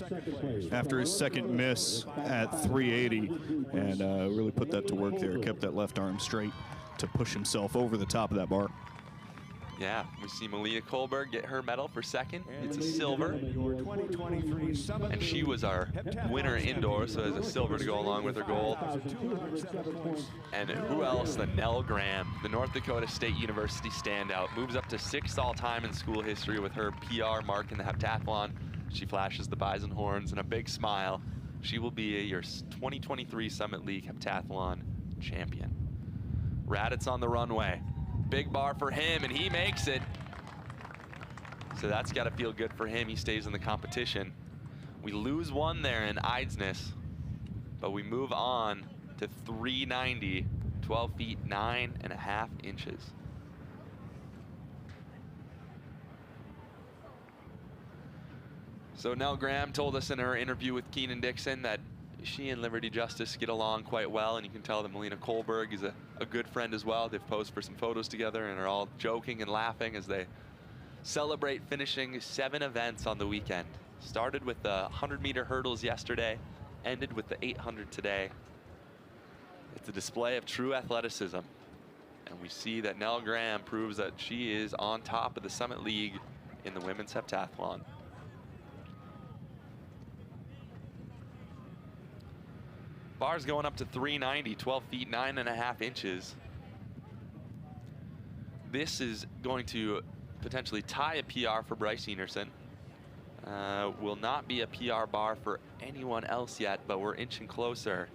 after his second miss at 380 and really put that to work there. Kept that left arm straight to push himself over the top of that bar. Yeah, we see Malia Kohlberg get her medal for second. It's a silver. And she was our winner indoors, so there's a silver to go along with her gold. And who else than Nell Graham, the North Dakota State University standout, moves up to 6th all-time in school history with her PR mark in the heptathlon. She flashes the bison horns and a big smile. She will be your 2023 Summit League heptathlon champion. Raditz on the runway. Big bar for him, and he makes it. So that's got to feel good for him. He stays in the competition. We lose one there in Eidsness, but we move on to 390, 12 feet 9.5 inches. So Nell Graham told us in her interview with Keenan Dixon that she and Liberty Justice get along quite well, and you can tell that Melina Kohlberg is a good friend as well. They've posed for some photos together and are all joking and laughing as they celebrate finishing 7 events on the weekend. Started with the 100-meter hurdles yesterday, ended with the 800 today. It's a display of true athleticism, and we see that Nell Graham proves that she is on top of the Summit League in the women's heptathlon. Bars going up to 390, 12 feet 9.5 inches. This is going to potentially tie a PR for Bryce Enerson. Will not be a PR bar for anyone else yet, but we're inching closer.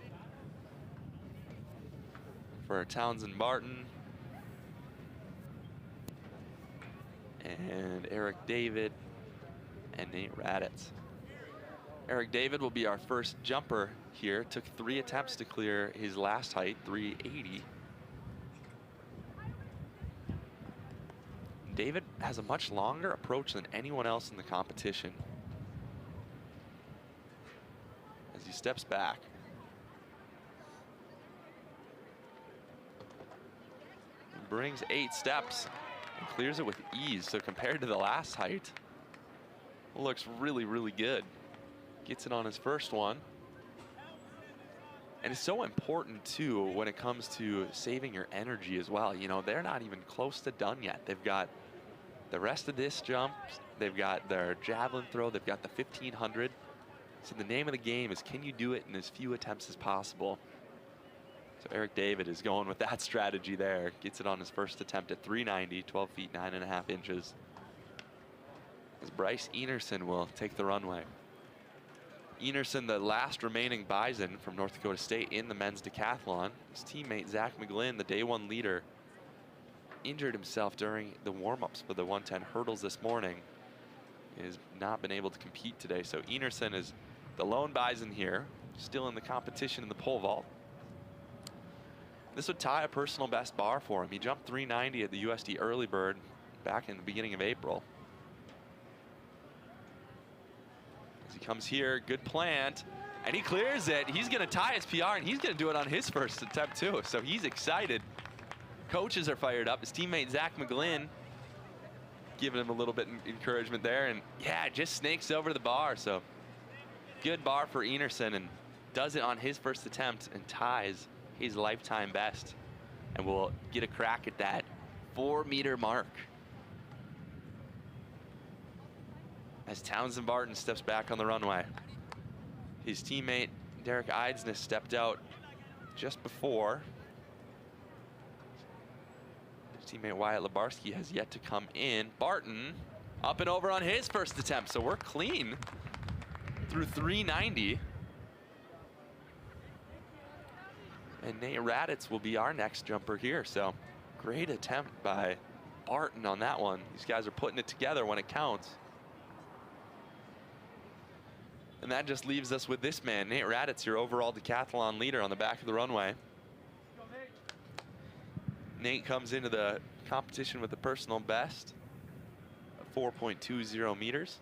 For Townsend Barton and Eric David and Nate Raditz. Eric David will be our first jumper here. Took 3 attempts to clear his last height, 380. David has a much longer approach than anyone else in the competition. As he steps back. He brings 8 steps and clears it with ease. So compared to the last height, it looks really, really good. Gets it on his first one. And it's so important too when it comes to saving your energy as well. You know, they're not even close to done yet. They've got the rest of this jump, they've got their javelin throw, they've got the 1500. So the name of the game is, can you do it in as few attempts as possible? So Eric David is going with that strategy there. Gets it on his first attempt at 390, 12 feet 9.5 inches. As Bryce Enerson will take the runway. Enerson, the last remaining Bison from North Dakota State in the men's decathlon. His teammate Zach McGlynn, the day one leader, injured himself during the warm-ups for the 110 hurdles this morning. He has not been able to compete today. So Enerson is the lone Bison here, still in the competition in the pole vault. This would tie a personal best bar for him. He jumped 390 at the USD Early Bird back in the beginning of April. As he comes here, good plant, and he clears it. He's going to tie his PR, and he's going to do it on his first attempt too. So he's excited. Coaches are fired up. His teammate Zach McGlynn giving him a little bit of encouragement there, and yeah, just snakes over the bar. So good bar for Enerson, and does it on his first attempt and ties his lifetime best, and will get a crack at that 4-meter mark. As Townsend Barton steps back on the runway. His teammate Derek Eidsness stepped out just before. His teammate Wyatt Lebarski has yet to come in. Barton up and over on his first attempt, so we're clean through 390. And Nate Raditz will be our next jumper here, so great attempt by Barton on that one. These guys are putting it together when it counts. And that just leaves us with this man, Nate Raditz, your overall decathlon leader on the back of the runway. Nate comes into the competition with the personal best of 4.20 meters.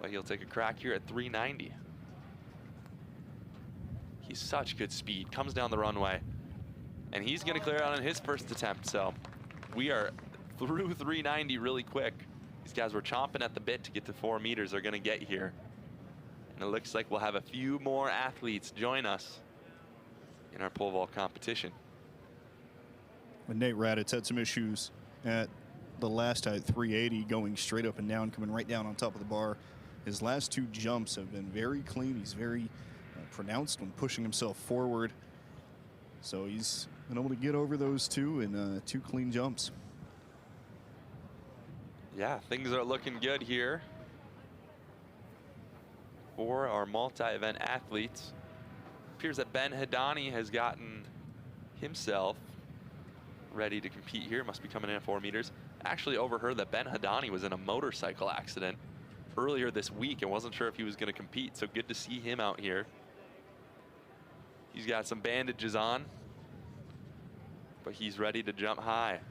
But he'll take a crack here at 390. He's such good speed, comes down the runway, and he's gonna clear out on his first attempt. So we are through 390 really quick. These guys were chomping at the bit to get to 4 meters. They're going to get here. And it looks like we'll have a few more athletes join us in our pole vault competition. When Nate Raditz had some issues at the last height, 380, going straight up and down, coming right down on top of the bar. His last 2 jumps have been very clean. He's very pronounced when pushing himself forward. So he's been able to get over those 2 in 2 clean jumps. Yeah, things are looking good here for our multi-event athletes. Appears that Ben Hedani has gotten himself ready to compete here. Must be coming in at 4 meters. Actually overheard that Ben Hedani was in a motorcycle accident earlier this week and wasn't sure if he was going to compete, so good to see him out here. He's got some bandages on, but he's ready to jump high.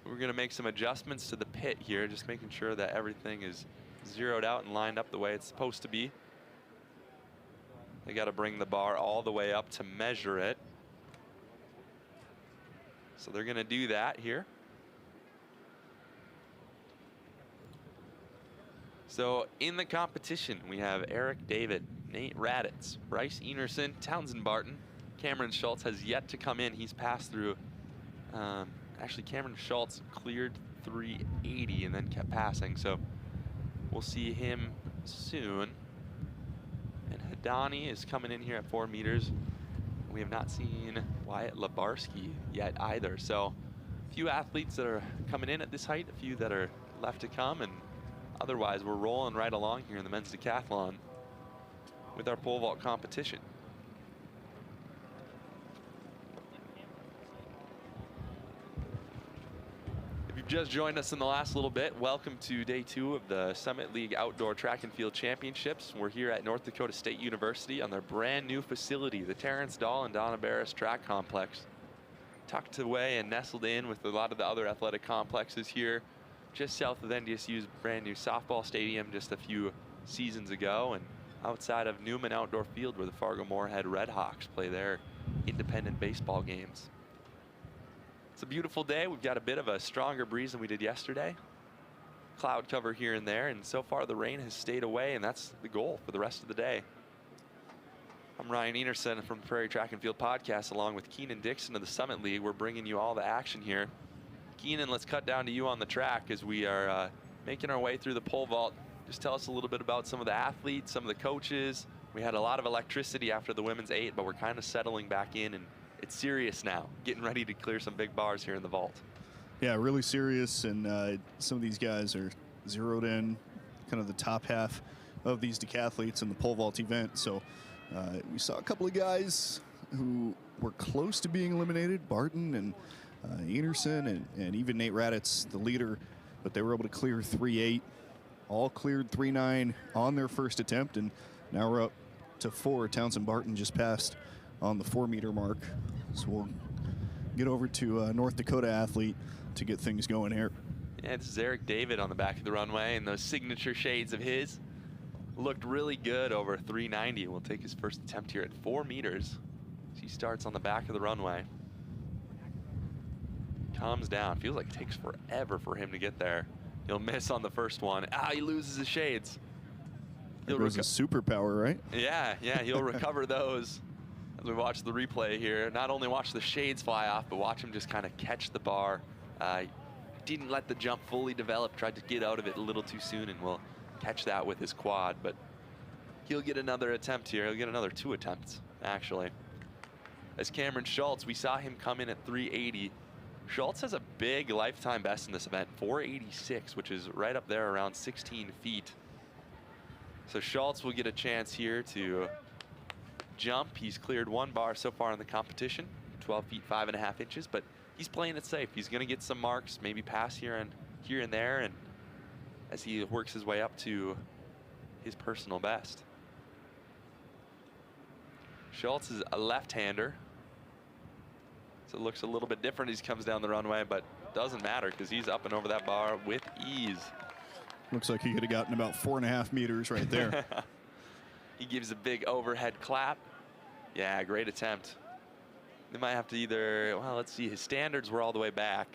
We're going to make some adjustments to the pit here, just making sure that everything is zeroed out and lined up the way it's supposed to be. They got to bring the bar all the way up to measure it. So they're going to do that here. So in the competition, we have Eric David, Nate Raditz, Bryce Enerson, Townsend Barton. Cameron Schultz has yet to come in. He's passed through. Actually, Cameron Schultz cleared 380 and then kept passing, so we'll see him soon. And Hedani is coming in here at 4 meters. We have not seen Wyatt Lebarski yet either, so a few athletes that are coming in at this height, a few that are left to come, and otherwise we're rolling right along here in the men's decathlon with our pole vault competition. Just joined us in the last little bit. Welcome to day 2 of the Summit League Outdoor Track and Field Championships. We're here at North Dakota State University on their brand new facility, the Terrence Dahl and Donna Barris Track Complex. Tucked away and nestled in with a lot of the other athletic complexes here, just south of NDSU's brand new softball stadium just a few seasons ago, and outside of Newman Outdoor Field where the Fargo Moorhead Redhawks play their independent baseball games. It's a beautiful day. We've got a bit of a stronger breeze than we did yesterday. Cloud cover here and there, and so far the rain has stayed away, and that's the goal for the rest of the day. I'm Ryan Enerson from the Prairie Track and Field Podcast, along with Keenan Dixon of the Summit League. We're bringing you all the action here. Keenan, let's cut down to you on the track as we are making our way through the pole vault just tell us a little bit about some of the athletes, some of the coaches. We had a lot of electricity after the women's 8, but we're kind of settling back in, and it's serious now, getting ready to clear some big bars here in the vault. Yeah, really serious, and some of these guys are zeroed in, kind of the top half of these decathletes in the pole vault event. So we saw a couple of guys who were close to being eliminated, Barton and Enerson, and even Nate Raditz, the leader, but they were able to clear 3.8. All cleared 3.9 on their first attempt, and now we're up to 4. Townsend Barton just passed on the 4-meter mark. So we'll get over to North Dakota athlete to get things going here. Yeah, this is Eric David on the back of the runway, and those signature shades of his looked really good over 390. We'll take his first attempt here at 4 meters. He starts on the back of the runway. Comes down. Feels like it takes forever for him to get there. He'll miss on the first one. He loses his shades. It was a superpower, right? Yeah, he'll recover those. As we watch the replay here, not only watch the shades fly off, but watch him just kind of catch the bar. Didn't let the jump fully develop, tried to get out of it a little too soon, and will catch that with his quad. But he'll get another attempt here. He'll get another 2 attempts, actually. As Cameron Schultz, we saw him come in at 380. Schultz has a big lifetime best in this event, 486, which is right up there around 16 feet. So Schultz will get a chance here to jump. He's cleared 1 bar so far in the competition, 12 feet 5.5 inches, but he's playing it safe. He's going to get some marks, maybe pass here and there, and as he works his way up to his personal best. Schultz is a left-hander, so it looks a little bit different as he comes down the runway, but doesn't matter because he's up and over that bar with ease. Looks like he could have gotten about 4.5 meters right there. He gives a big overhead clap. Yeah, great attempt. They might have to either, well, let's see, his standards were all the way back,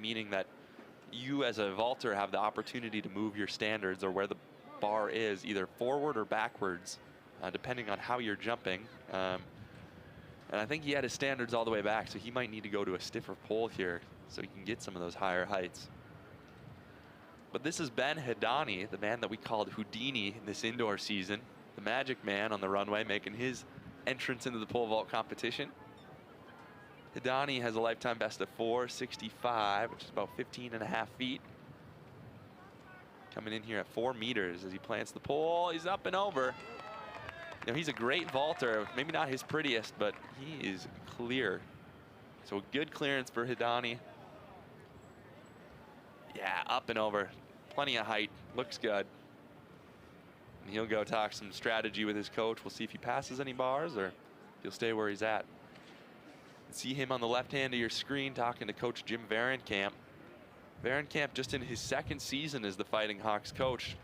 meaning that you as a vaulter have the opportunity to move your standards or where the bar is either forward or backwards, depending on how you're jumping. And I think he had his standards all the way back, so he might need to go to a stiffer pole here so he can get some of those higher heights. But this is Ben Hedani, the man that we called Houdini in this indoor season, the magic man on the runway, making his entrance into the pole vault competition. Hedani has a lifetime best of 465, which is about 15.5 feet. Coming in here at 4 meters as he plants the pole. He's up and over. You know, he's a great vaulter, maybe not his prettiest, but he is clear. So a good clearance for Hedani. Yeah, up and over, plenty of height, looks good. And he'll go talk some strategy with his coach. We'll see if he passes any bars or he'll stay where he's at. See him on the left hand of your screen talking to Coach Jim Varenkamp. Varenkamp just in his 2nd season as the Fighting Hawks coach.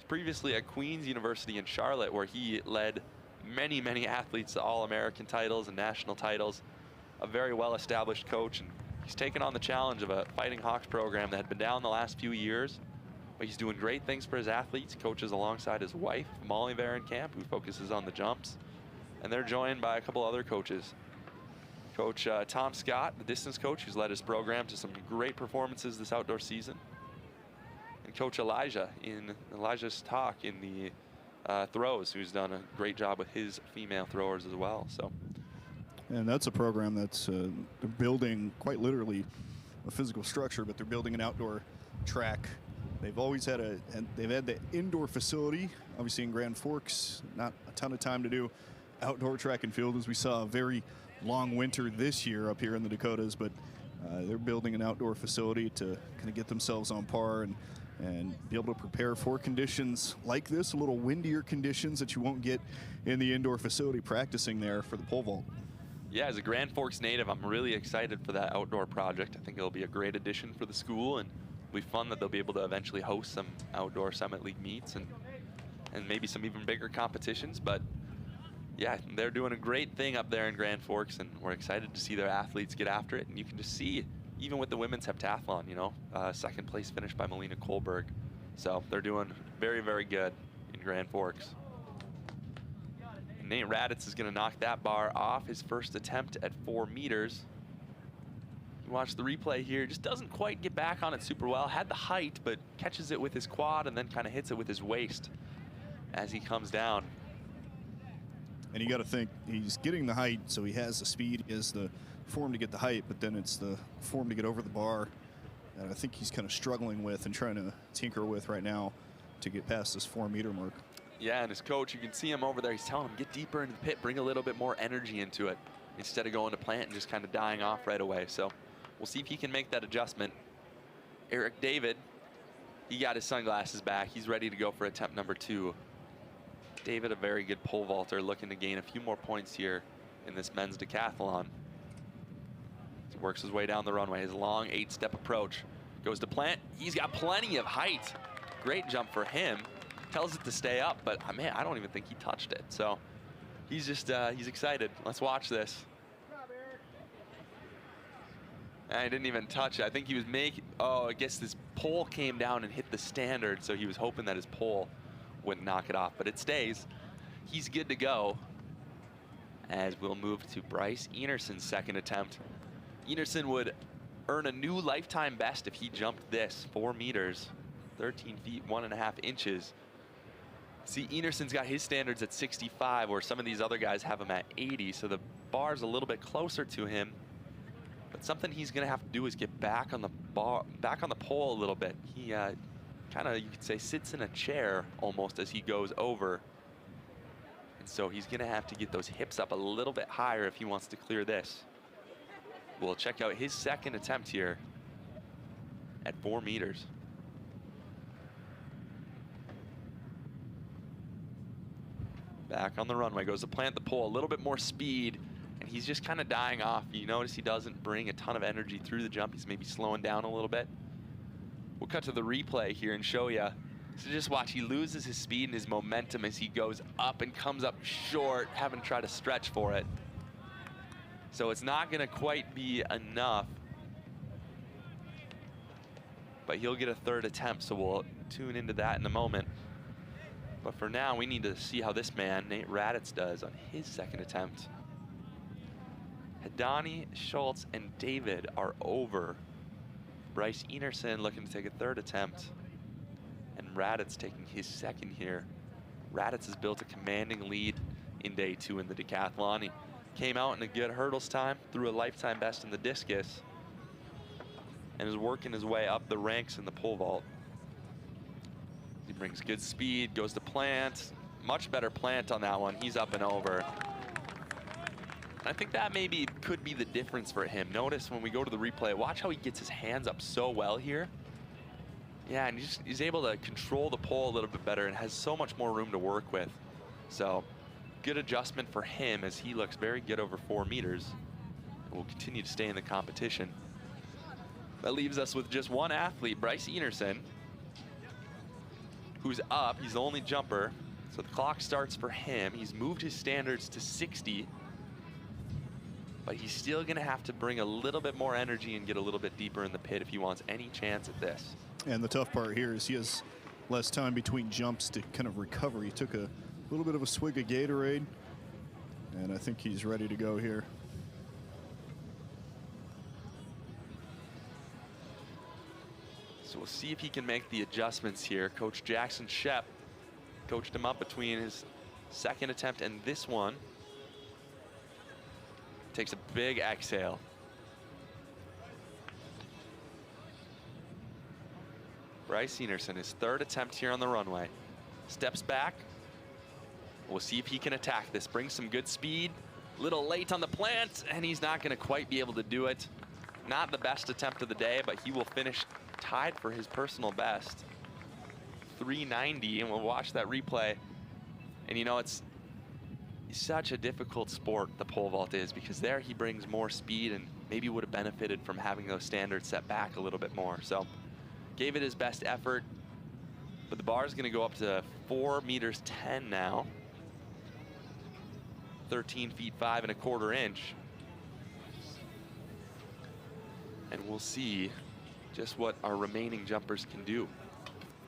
Previously at Queen's University in Charlotte, where he led many, many athletes to All-American titles and national titles. A very well-established coach, and he's taken on the challenge of a Fighting Hawks program that had been down the last few years. But he's doing great things for his athletes. He coaches alongside his wife, Molly Varenkamp, who focuses on the jumps. And they're joined by a couple other coaches. Coach Tom Scott, the distance coach, who's led his program to some great performances this outdoor season. And Coach Elijah's talk in the throws, who's done a great job with his female throwers as well. So, and that's a program that's they're building quite literally a physical structure, but they're building an outdoor track. They've always had they've had the indoor facility, obviously in Grand Forks. Not a ton of time to do outdoor track and field, as we saw a very long winter this year up here in the Dakotas, but they're building an outdoor facility to kind of get themselves on par and be able to prepare for conditions like this, a little windier conditions that you won't get in the indoor facility practicing there for the pole vault. Yeah, as a Grand Forks native, I'm really excited for that outdoor project. I think it'll be a great addition for the school, and it'll be fun that they'll be able to eventually host some outdoor Summit League meets and maybe some even bigger competitions. But yeah, they're doing a great thing up there in Grand Forks, and we're excited to see their athletes get after it. And you can just see, even with the women's heptathlon, you know, 2nd place finish by Melina Kohlberg. So they're doing very, very good in Grand Forks. And Nate Raditz is going to knock that bar off his first attempt at 4 meters. Watch the replay here. Just doesn't quite get back on it super well. Had the height, but catches it with his quad and then kind of hits it with his waist as he comes down. And you got to think, he's getting the height, so he has the speed, he has the form to get the height, but then it's the form to get over the bar. And I think he's kind of struggling with and trying to tinker with right now to get past this 4-meter mark. Yeah, and his coach, you can see him over there. He's telling him, get deeper into the pit, bring a little bit more energy into it, instead of going to plant and just kind of dying off right away. So we'll see if he can make that adjustment. Eric David, he got his sunglasses back. He's ready to go for attempt number 2. David, a very good pole vaulter, looking to gain a few more points here in this men's decathlon. He works his way down the runway. His long 8-step approach goes to plant. He's got plenty of height. Great jump for him. Tells it to stay up, but man, I don't even think he touched it. So he's just, he's excited. Let's watch this. And he didn't even touch it. I think he was making, oh, I guess this pole came down and hit the standard, so he was hoping that his pole wouldn't knock it off, but it stays. He's good to go. As we'll move to Bryce Enerson's second attempt. Enerson would earn a new lifetime best if he jumped this 4 meters, 13 feet, 1.5 inches. See, Enerson's got his standards at 65, where some of these other guys have him at 80, so the bar's a little bit closer to him. But something he's gonna have to do is get back on the bar, back on the pole a little bit. He kind of, you could say, sits in a chair almost as he goes over. And so he's gonna have to get those hips up a little bit higher if he wants to clear this. We'll check out his second attempt here at 4 meters. Back on the runway, goes to plant the pole, a little bit more speed, and he's just kind of dying off. You notice he doesn't bring a ton of energy through the jump. He's maybe slowing down a little bit. We'll cut to the replay here and show you. So just watch, he loses his speed and his momentum as he goes up and comes up short, having to try to stretch for it. So it's not gonna quite be enough, but he'll get a 3rd attempt, so we'll tune into that in a moment. But for now, we need to see how this man, Nate Raditz, does on his second attempt. Hedani, Schultz, and David are over. Bryce Enerson looking to take a 3rd attempt. And Raditz taking his second here. Raditz has built a commanding lead in day 2 in the decathlon. He came out in a good hurdles time, threw a lifetime best in the discus, and is working his way up the ranks in the pole vault. He brings good speed, goes to plant. Much better plant on that one. He's up and over. I think that maybe could be the difference for him. Notice when we go to the replay, watch how he gets his hands up so well here. Yeah, and he's able to control the pole a little bit better and has so much more room to work with. So good adjustment for him as he looks very good over 4 meters. Will continue to stay in the competition. That leaves us with just one athlete, Bryce Enerson, who's up. He's the only jumper, so the clock starts for him. He's moved his standards to 60, but he's still gonna have to bring a little bit more energy and get a little bit deeper in the pit if he wants any chance at this. And the tough part here is he has less time between jumps to kind of recover. He took a little bit of a swig of Gatorade, and I think he's ready to go here. So we'll see if he can make the adjustments here. Coach Jackson Shep coached him up between his second attempt and this one. Takes a big exhale. Bryce Enerson, his 3rd attempt here on the runway. Steps back. We'll see if he can attack this. Brings some good speed. Little late on the plant, and he's not gonna quite be able to do it. Not the best attempt of the day, but he will finish tied for his personal best. 390, and we'll watch that replay. And you know, it's such a difficult sport, the pole vault is, because there he brings more speed and maybe would have benefited from having those standards set back a little bit more. So gave it his best effort, but the bar is gonna go up to 4 meters 10 now. 13 feet 5.25 inches. And we'll see just what our remaining jumpers can do.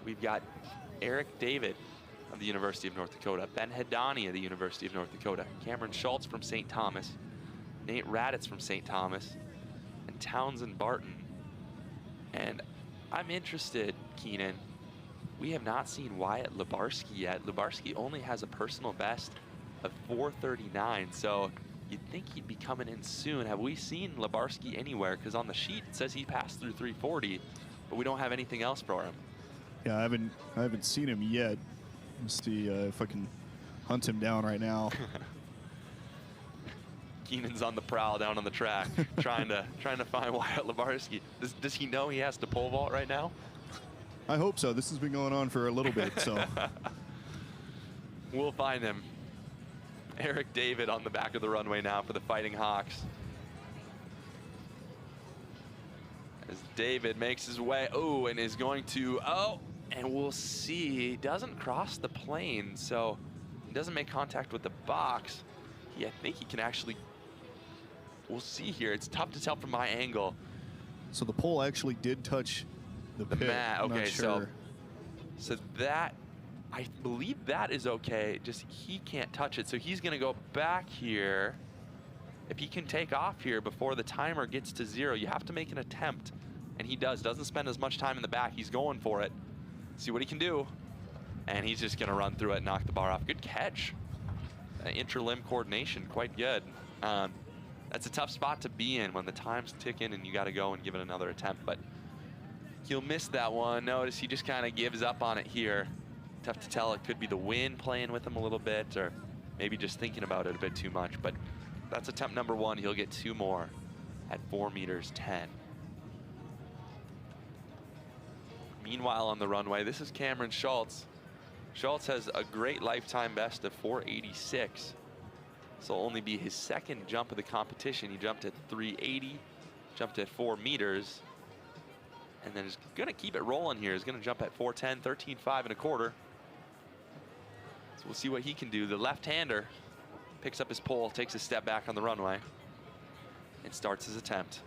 We've got Eric David of the University of North Dakota, Ben Hedani of the University of North Dakota, Cameron Schultz from St. Thomas, Nate Raditz from St. Thomas, and Townsend Barton. And I'm interested, Keenan. We have not seen Wyatt Lubarski yet. Lubarski only has a personal best of 4:39, so you'd think he'd be coming in soon. Have we seen Lubarski anywhere? Because on the sheet it says he passed through 3:40, but we don't have anything else for him. Yeah, I haven't seen him yet. Let's see if I can hunt him down right now. Keenan's on the prowl down on the track, trying to find Wyatt Lubarski. Does he know he has to pole vault right now? I hope so. This has been going on for a little bit, so. We'll find him. Eric David on the back of the runway now for the Fighting Hawks. As David makes his way, and is going to, and we'll see, he doesn't cross the plane, so he doesn't make contact with the box. I think he can actually, we'll see here. It's tough to tell from my angle. So the pole actually did touch the pit. Mat. I'm Okay, not sure. so that, I believe that is okay, just he can't touch it. So he's gonna go back here. If he can take off here before the timer gets to 0, you have to make an attempt. And he doesn't spend as much time in the back. He's going for it. See what he can do. And he's just gonna run through it and knock the bar off. Good catch. Intra-limb coordination, quite good. That's a tough spot to be in when the time's ticking and you gotta go and give it another attempt, but he'll miss that one. Notice he just kind of gives up on it here. Tough to tell, it could be the wind playing with him a little bit, or maybe just thinking about it a bit too much, but that's attempt number 1. He'll get 2 more at 4 meters 10. Meanwhile on the runway, this is Cameron Schultz. Schultz has a great lifetime best of 486. This will only be his 2nd jump of the competition. He jumped at 380, jumped at 4 meters, and then is gonna keep it rolling here. He's gonna jump at 410, 13.5 1/4. So we'll see what he can do. The left-hander picks up his pole, takes a step back on the runway, and starts his attempt.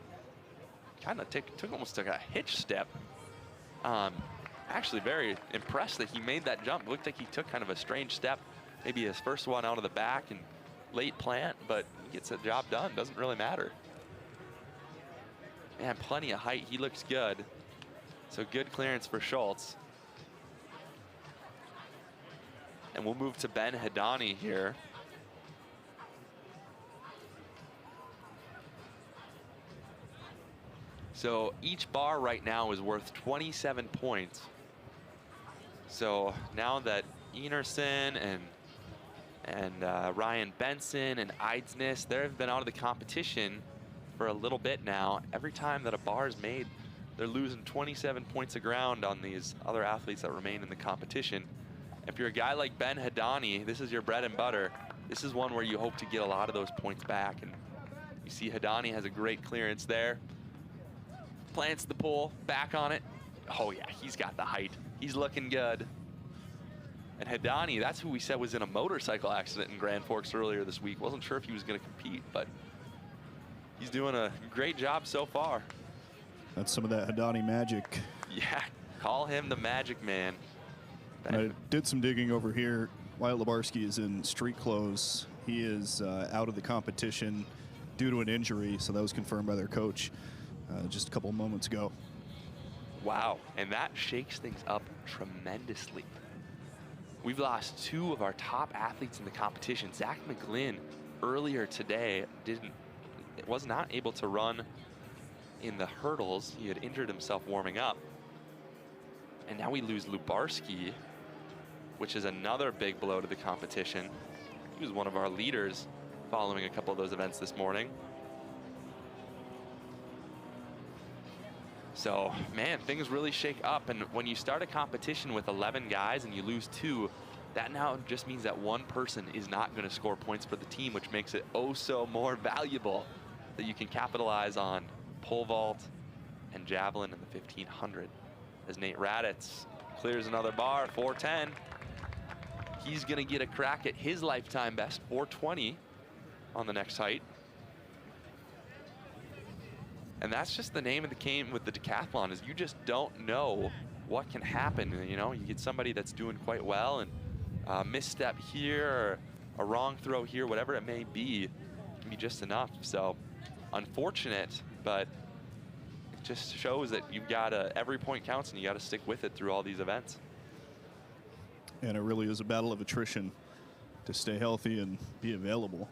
Kind of almost took a hitch step. Actually very impressed that he made that jump. Looked like he took kind of a strange step, maybe his first one out of the back and late plant, but he gets the job done. Doesn't really matter. Man, plenty of height. He looks good. So good clearance for Schultz. And we'll move to Ben Hedani here. So each bar right now is worth 27 points. So now that Enerson and Ryan Benson and Eidsness, they've been out of the competition for a little bit now. Every time that a bar is made, they're losing 27 points of ground on these other athletes that remain in the competition. If you're a guy like Ben Hedani, this is your bread and butter. This is one where you hope to get a lot of those points back. And you see Hedani has a great clearance there. Plants the pole, back on it. Oh yeah, he's got the height. He's looking good. And Hedani, that's who we said was in a motorcycle accident in Grand Forks earlier this week. Wasn't sure if he was gonna compete, but he's doing a great job so far. That's some of that Hedani magic. Yeah, call him the Magic Man. I did some digging over here. Wyatt Lubarski is in street clothes. He is out of the competition due to an injury, so that was confirmed by their coach just a couple of moments ago. Wow, and that shakes things up tremendously. We've lost 2 of our top athletes in the competition. Zach McGlynn earlier today was not able to run in the hurdles. He had injured himself warming up. And now we lose Lubarski, which is another big blow to the competition. He was one of our leaders following a couple of those events this morning. So, man, things really shake up. And when you start a competition with 11 guys and you lose 2, that now just means that one person is not going to score points for the team, which makes it oh so more valuable that you can capitalize on pole vault and javelin in the 1500. As Nate Raditz clears another bar, 410. He's going to get a crack at his lifetime best, 420 on the next height. And that's just the name of the game with the decathlon, is you just don't know what can happen. You know, you get somebody that's doing quite well, and a misstep here or a wrong throw here, whatever it may be, can be just enough. So unfortunate, but just shows that you've got to, every point counts and you got to stick with it through all these events. And it really is a battle of attrition to stay healthy and be available.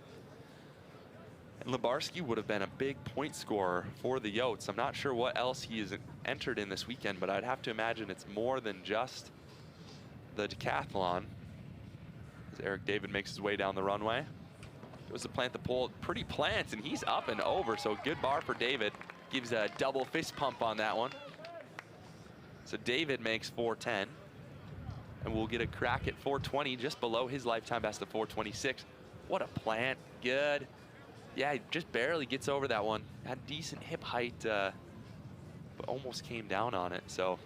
And Lebarski would have been a big point scorer for the Yotes. I'm not sure what else he has entered in this weekend, but I'd have to imagine it's more than just the decathlon. As Eric David makes his way down the runway. Goes to plant the pole, pretty plants, and he's up and over, so good bar for David. Gives a double fist pump on that one. So David makes 4:10, and we'll get a crack at 4:20, just below his lifetime best of 4:26. What a plant, good. Yeah, he just barely gets over that one. Had decent hip height, but almost came down on it, so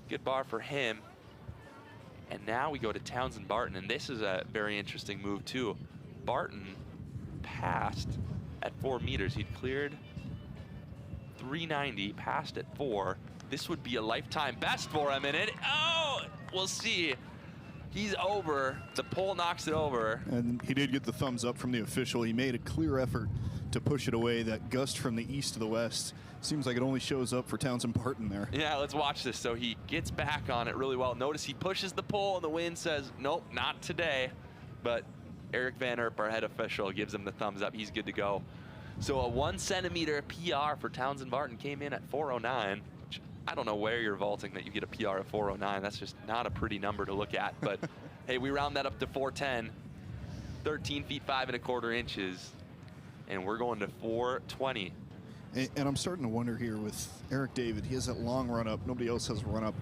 good bar for him. And now we go to Townsend Barton, and this is a very interesting move too. Barton passed at 4 meters. He'd cleared 390, passed at 4. This would be a lifetime best for him, and we'll see. He's over. The pole knocks it over. And he did get the thumbs up from the official. He made a clear effort to push it away. That gust from the east to the west seems like it only shows up for Townsend Barton there. Yeah, let's watch this. So he gets back on it really well. Notice he pushes the pole, and the wind says, nope, not today. But Eric Van Erp, our head official, gives him the thumbs up. He's good to go. So a 1 centimeter PR for Townsend Barton came in at 409. Which I don't know where you're vaulting that you get a PR at 409. That's just not a pretty number to look at. But hey, we round that up to 410. 13 feet 5 1/4 inches. And we're going to 420. And I'm starting to wonder here with Eric David. He has that long run up. Nobody else has a run up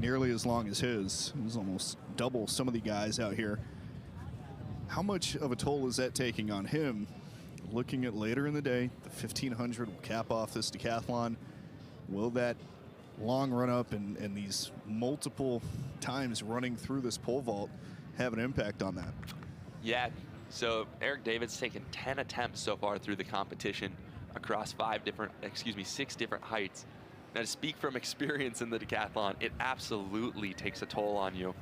nearly as long as his. He's almost double some of the guys out here. How much of a toll is that taking on him? Looking at later in the day, the 1500 will cap off this decathlon. Will that long run up and these multiple times running through this pole vault have an impact on that? Yeah, so Eric David's taken 10 attempts so far through the competition across 6 different heights. Now, to speak from experience in the decathlon, it absolutely takes a toll on you.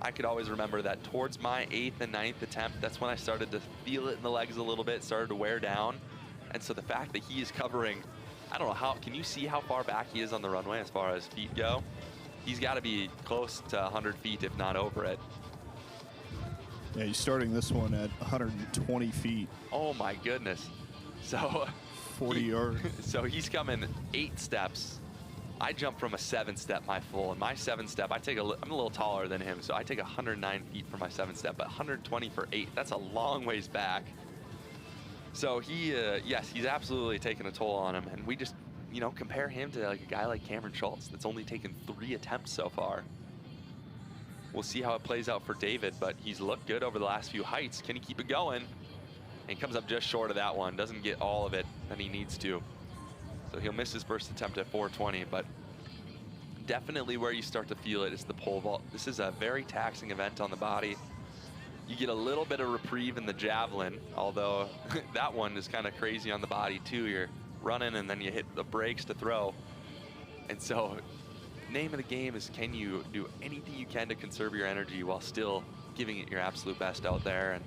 I could always remember that towards my 8th and 9th attempt, that's when I started to feel it in the legs a little bit, started to wear down. And so the fact that he is covering, I don't know how, can you see how far back he is on the runway as far as feet go? He's got to be close to 100 feet, if not over it. Yeah, he's starting this one at 120 feet. Oh my goodness. So 40 yards. So he's coming 8 steps. I jump from a 7-step my full, and my 7-step, I'm a little taller than him, so I take 109 feet for my 7-step, but 120 for 8, that's a long ways back. So he, yes, he's absolutely taking a toll on him, and we just, compare him to like a guy like Cameron Schultz that's only taken 3 attempts so far. We'll see how it plays out for David, but he's looked good over the last few heights. Can he keep it going? And he comes up just short of that one, doesn't get all of it that he needs to. So he'll miss his first attempt at 420, but definitely where you start to feel it is the pole vault. This is a very taxing event on the body. You get a little bit of reprieve in the javelin, although that one is kind of crazy on the body too. You're running and then you hit the brakes to throw. And so name of the game is, can you do anything you can to conserve your energy while still giving it your absolute best out there? And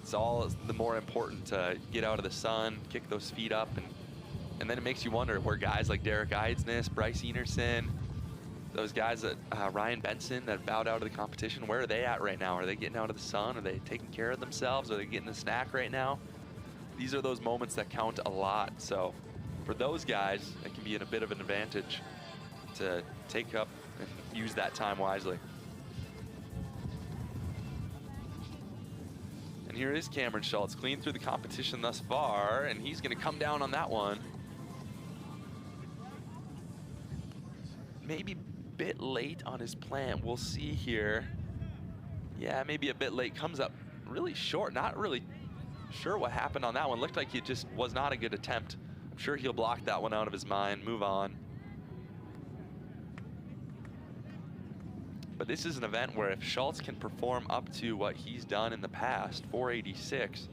it's all the more important to get out of the sun, kick those feet up, and then it makes you wonder where guys like Derek Eidsness, Bryce Enerson, those guys that Ryan Benson that bowed out of the competition, where are they at right now? Are they getting out of the sun? Are they taking care of themselves? Are they getting a snack right now? These are those moments that count a lot. So for those guys, it can be a bit of an advantage to take up and use that time wisely. And here is Cameron Schultz, clean through the competition thus far, and he's going to come down on that one. Maybe a bit late on his plant. We'll see here. Yeah, maybe a bit late. Comes up really short. Not really sure what happened on that one. Looked like it just was not a good attempt. I'm sure he'll block that one out of his mind, move on. But this is an event where if Schultz can perform up to what he's done in the past, 486,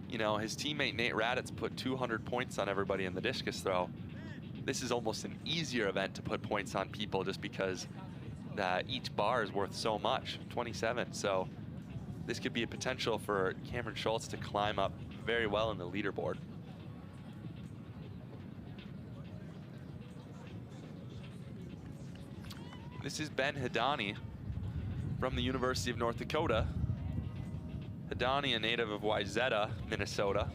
his teammate Nate Raditz put 200 points on everybody in the discus throw. This is almost an easier event to put points on people just because each bar is worth so much, 27. So this could be a potential for Cameron Schultz to climb up very well in the leaderboard. This is Ben Hidani from the University of North Dakota. Hidani, a native of Wayzata, Minnesota.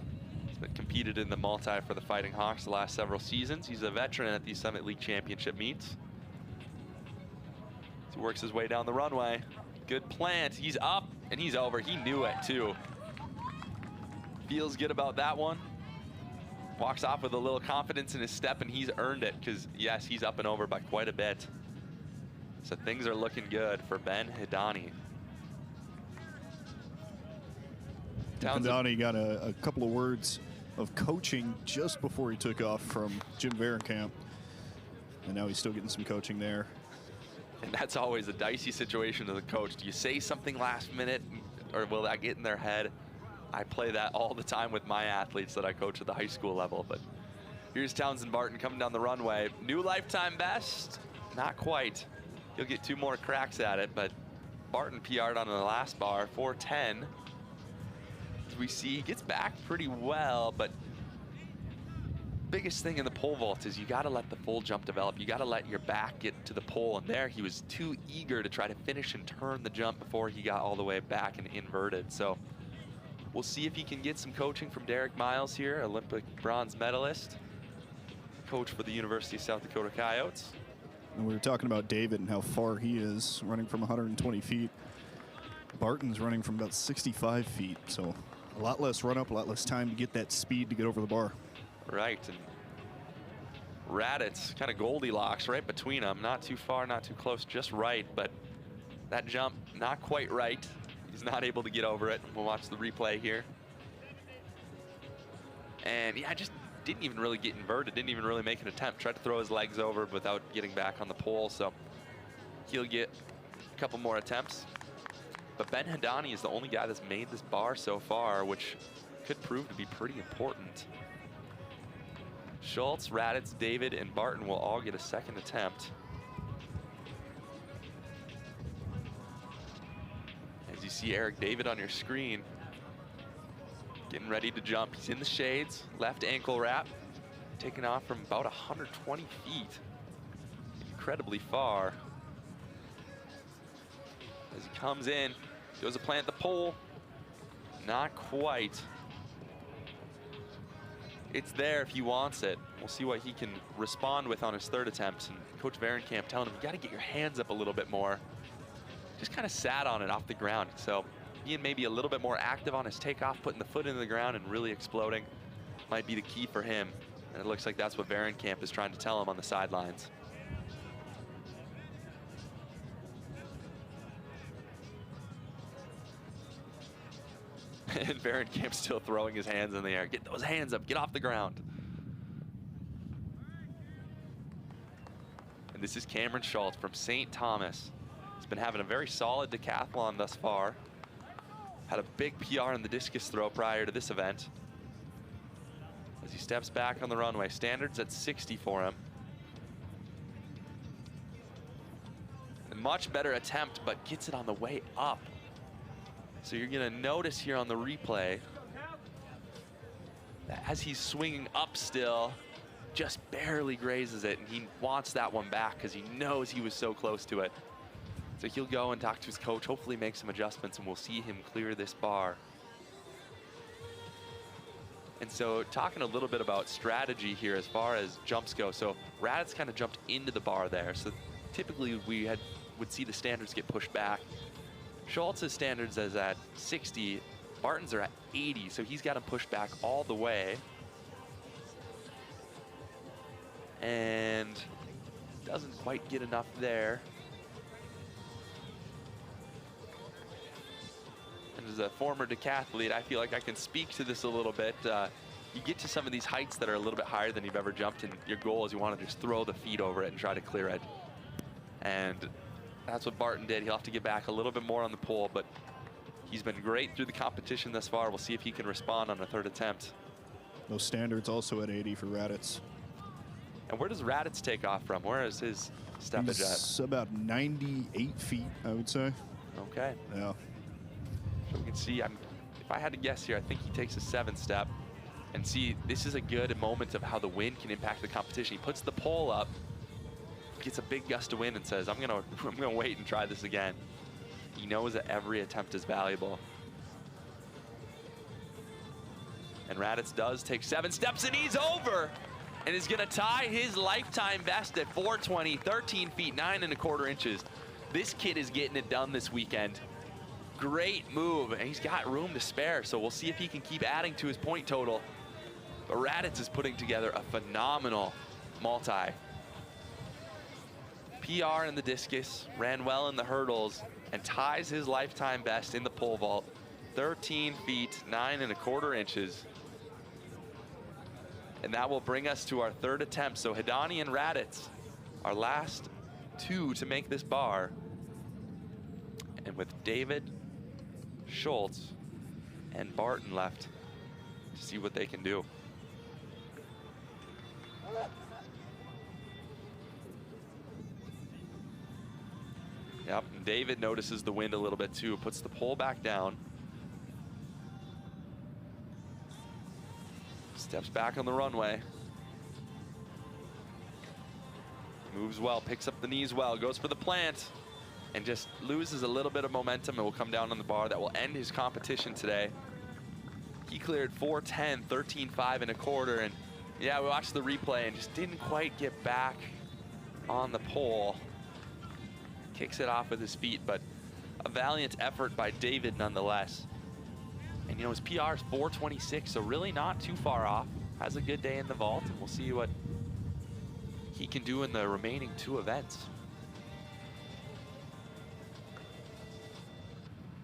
He's been competed in the multi for the Fighting Hawks the last several seasons. He's a veteran at these Summit League Championship meets. He works his way down the runway. Good plant. He's up and he's over. He knew it too. Feels good about that one. Walks off with a little confidence in his step, and he's earned it because, yes, he's up and over by quite a bit. So things are looking good for Ben Hidani. Hidani got a couple of words of coaching just before he took off from Jim Varenkamp, and now he's still getting some coaching there. And that's always a dicey situation to the coach. Do you say something last minute, or will that get in their head? I play that all the time with my athletes that I coach at the high school level. But here's Townsend Barton coming down the runway. New lifetime best, not quite. He'll get 2 more cracks at it, but Barton PR'd on the last bar, 4:10. As we see, he gets back pretty well, but biggest thing in the pole vault is you gotta let the full jump develop. You gotta let your back get to the pole, and there he was too eager to try to finish and turn the jump before he got all the way back and inverted. So we'll see if he can get some coaching from Derek Miles here, Olympic bronze medalist, coach for the University of South Dakota Coyotes. And we were talking about David and how far he is, running from 120 feet. Barton's running from about 65 feet, so a lot less run up, a lot less time to get that speed to get over the bar. Right, and Raditz kind of Goldilocks right between them. Not too far, not too close, just right, but that jump not quite right. He's not able to get over it. We'll watch the replay here. And yeah, just didn't even really get inverted, didn't even really make an attempt. Tried to throw his legs over without getting back on the pole, so he'll get a couple more attempts. But Ben Hidani is the only guy that's made this bar so far, which could prove to be pretty important. Schultz, Raditz, David, and Barton will all get a second attempt. As you see Eric David on your screen, getting ready to jump. He's in the shades, left ankle wrap, taking off from about 120 feet. Incredibly far. As he comes in, goes to plant the pole. Not quite. It's there if he wants it. We'll see what he can respond with on his third attempt. And Coach Varenkamp telling him, you got to get your hands up a little bit more. Just kind of sat on it off the ground. So being maybe a little bit more active on his takeoff, putting the foot into the ground and really exploding might be the key for him. And it looks like that's what Varenkamp is trying to tell him on the sidelines. And Varenkamp still throwing his hands in the air. Get those hands up, get off the ground. And this is Cameron Schultz from St. Thomas. He's been having a very solid decathlon thus far. Had a big PR in the discus throw prior to this event. As he steps back on the runway, standards at 60 for him. A much better attempt, but gets it on the way up. So you're gonna notice here on the replay that as he's swinging up still, just barely grazes it, and he wants that one back because he knows he was so close to it. So he'll go and talk to his coach, hopefully make some adjustments, and we'll see him clear this bar. And so talking a little bit about strategy here as far as jumps go. So Raditz kind of jumped into the bar there. So typically we would see the standards get pushed back. Schultz's standards is at 60, Barton's are at 80, so he's got him pushed back all the way. And doesn't quite get enough there. And as a former decathlete, I feel like I can speak to this a little bit. You get to some of these heights that are a little bit higher than you've ever jumped, and your goal is you want to just throw the feet over it and try to clear it. And that's what Barton did. He'll have to get back a little bit more on the pole, but he's been great through the competition thus far. We'll see if he can respond on a third attempt. Those standards also at 80 for Raditz. And where does Raditz take off from? Where is his steppage He's about 98 feet, I would say. Okay. Yeah. So we can see, if I had to guess here, I think he takes a 7 step. And see, this is a good moment of how the wind can impact the competition. He puts the pole up, gets a big gust of wind and says, I'm gonna wait and try this again. He knows that every attempt is valuable. And Raditz does take 7 steps, and he's over, and is gonna tie his lifetime best at 420, 13 feet 9 1/4 inches. This kid is getting it done this weekend. Great move, and he's got room to spare, so we'll see if he can keep adding to his point total. But Raditz is putting together a phenomenal multi. PR in the discus, ran well in the hurdles, and ties his lifetime best in the pole vault, 13 feet 9 1/4 inches. And that will bring us to our 3rd attempt. So Hidani and Raditz, our last 2 to make this bar. And with David, Schultz, and Barton left to see what they can do. Yep, and David notices the wind a little bit too, puts the pole back down. Steps back on the runway. Moves well, picks up the knees well, goes for the plant, and just loses a little bit of momentum and will come down on the bar. That will end his competition today. He cleared 410, 13.5 1/4, and yeah, we watched the replay and just didn't quite get back on the pole. Kicks it off with his feet, but a valiant effort by David nonetheless. And you know, his PR is 426, so really not too far off. Has a good day in the vault, and we'll see what he can do in the remaining 2 events.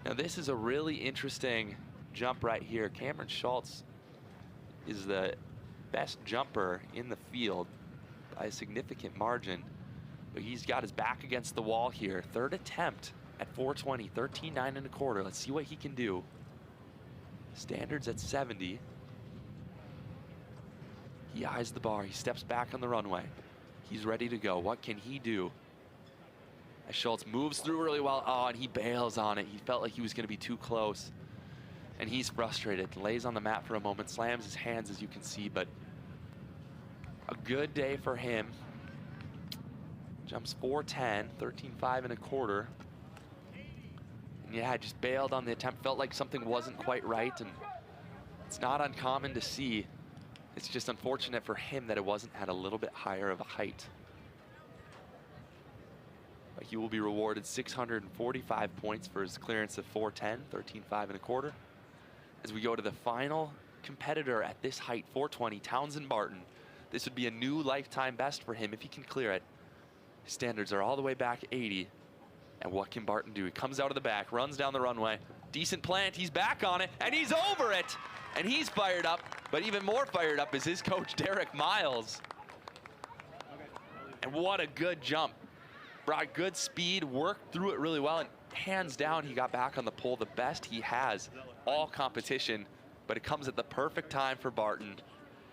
Now this is a really interesting jump right here. Cameron Schultz is the best jumper in the field by a significant margin, but he's got his back against the wall here. 3rd attempt at 420, 13.9 1/4. Let's see what he can do. Standards at 70. He eyes the bar, he steps back on the runway. He's ready to go. What can he do? As Schultz moves through really well, oh, and he bails on it. He felt like he was gonna be too close. And he's frustrated, lays on the mat for a moment, slams his hands as you can see, but a good day for him. Jumps 410, 13.5 1/4. And yeah, just bailed on the attempt, felt like something wasn't quite right, and it's not uncommon to see. It's just unfortunate for him that it wasn't at a little bit higher of a height. But he will be rewarded 645 points for his clearance of 410, 13.5 1/4. As we go to the final competitor at this height, 420, Townsend Barton. This would be a new lifetime best for him if he can clear it. His standards are all the way back 80. And what can Barton do? He comes out of the back, runs down the runway. Decent plant, he's back on it, and he's over it! And he's fired up, but even more fired up is his coach, Derek Miles. And what a good jump. Brought good speed, worked through it really well, and hands down, he got back on the pole the best he has all competition, but it comes at the perfect time for Barton.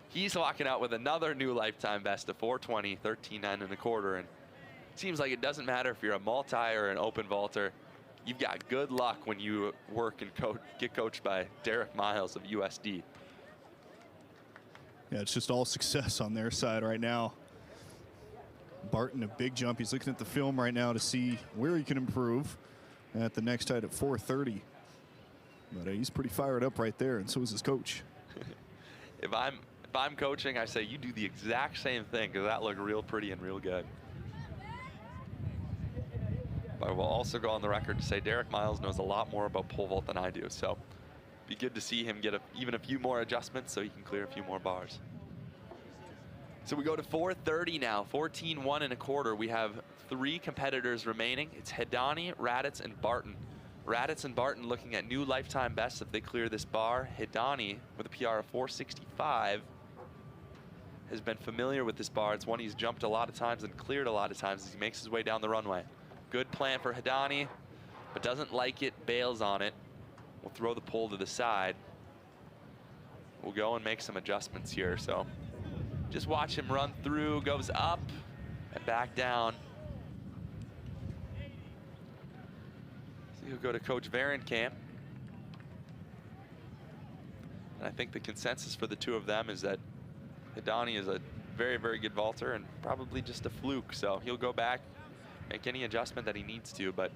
He's walking out with another new lifetime best of 420, 13.9 1/4, and it seems like it doesn't matter if you're a multi or an open vaulter. You've got good luck when you work and get coached by Derek Miles of USD. Yeah, it's just all success on their side right now. Barton, a big jump. He's looking at the film right now to see where he can improve at the next height at 430. But he's pretty fired up right there, and so is his coach. If I'm coaching, I say you do the exact same thing, because that looked real pretty and real good. But I will also go on the record to say Derek Miles knows a lot more about pole vault than I do, so be good to see him get even a few more adjustments so he can clear a few more bars. So we go to 430 now, 14.1 1/4. We have 3 competitors remaining. It's Hidani, Raditz, and Barton. Raditz and Barton looking at new lifetime bests if they clear this bar. Hidani with a PR of 465 has been familiar with this bar. It's one he's jumped a lot of times and cleared a lot of times as he makes his way down the runway. Good plan for Hidani, but doesn't like it, bails on it. We'll throw the pole to the side. We'll go and make some adjustments here. So just watch him run through, goes up and back down. So he'll go to Coach Varenkamp. And I think the consensus for the 2 of them is that Hidani is a very, very good vaulter and probably just a fluke. So he'll go back, make any adjustment that he needs to, but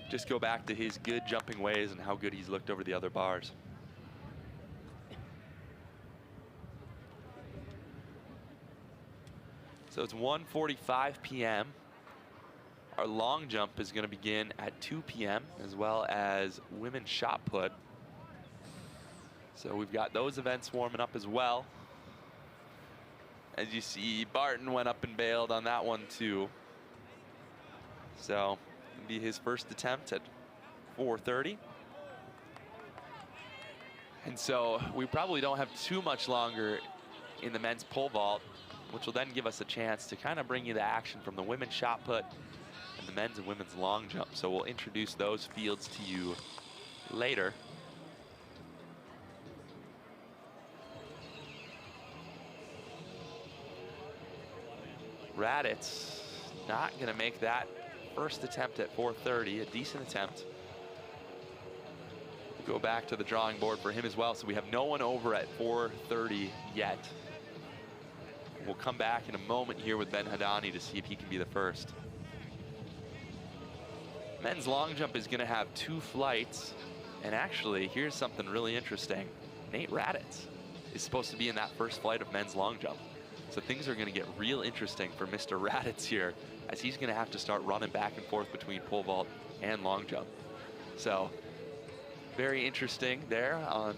just go back to his good jumping ways and how good he's looked over the other bars. So it's 1:45 p.m. Our long jump is going to begin at 2 p.m. as well as women's shot put. So we've got those events warming up as well. As you see, Barton went up and bailed on that one too. So it'll be his first attempt at 4:30. And so we probably don't have too much longer in the men's pole vault, which will then give us a chance to kind of bring you the action from the women's shot put and the men's and women's long jump. So we'll introduce those fields to you later. Raditz not going to make that first attempt at 4:30, a decent attempt. Go back to the drawing board for him as well. So we have no one over at 4:30 yet. We'll come back in a moment here with Ben Hadani to see if he can be the first. Men's long jump is going to have 2 flights. And actually, here's something really interesting. Nate Raditz is supposed to be in that first flight of men's long jump. So things are going to get real interesting for Mr. Raditz here, as he's going to have to start running back and forth between pole vault and long jump. So very interesting there on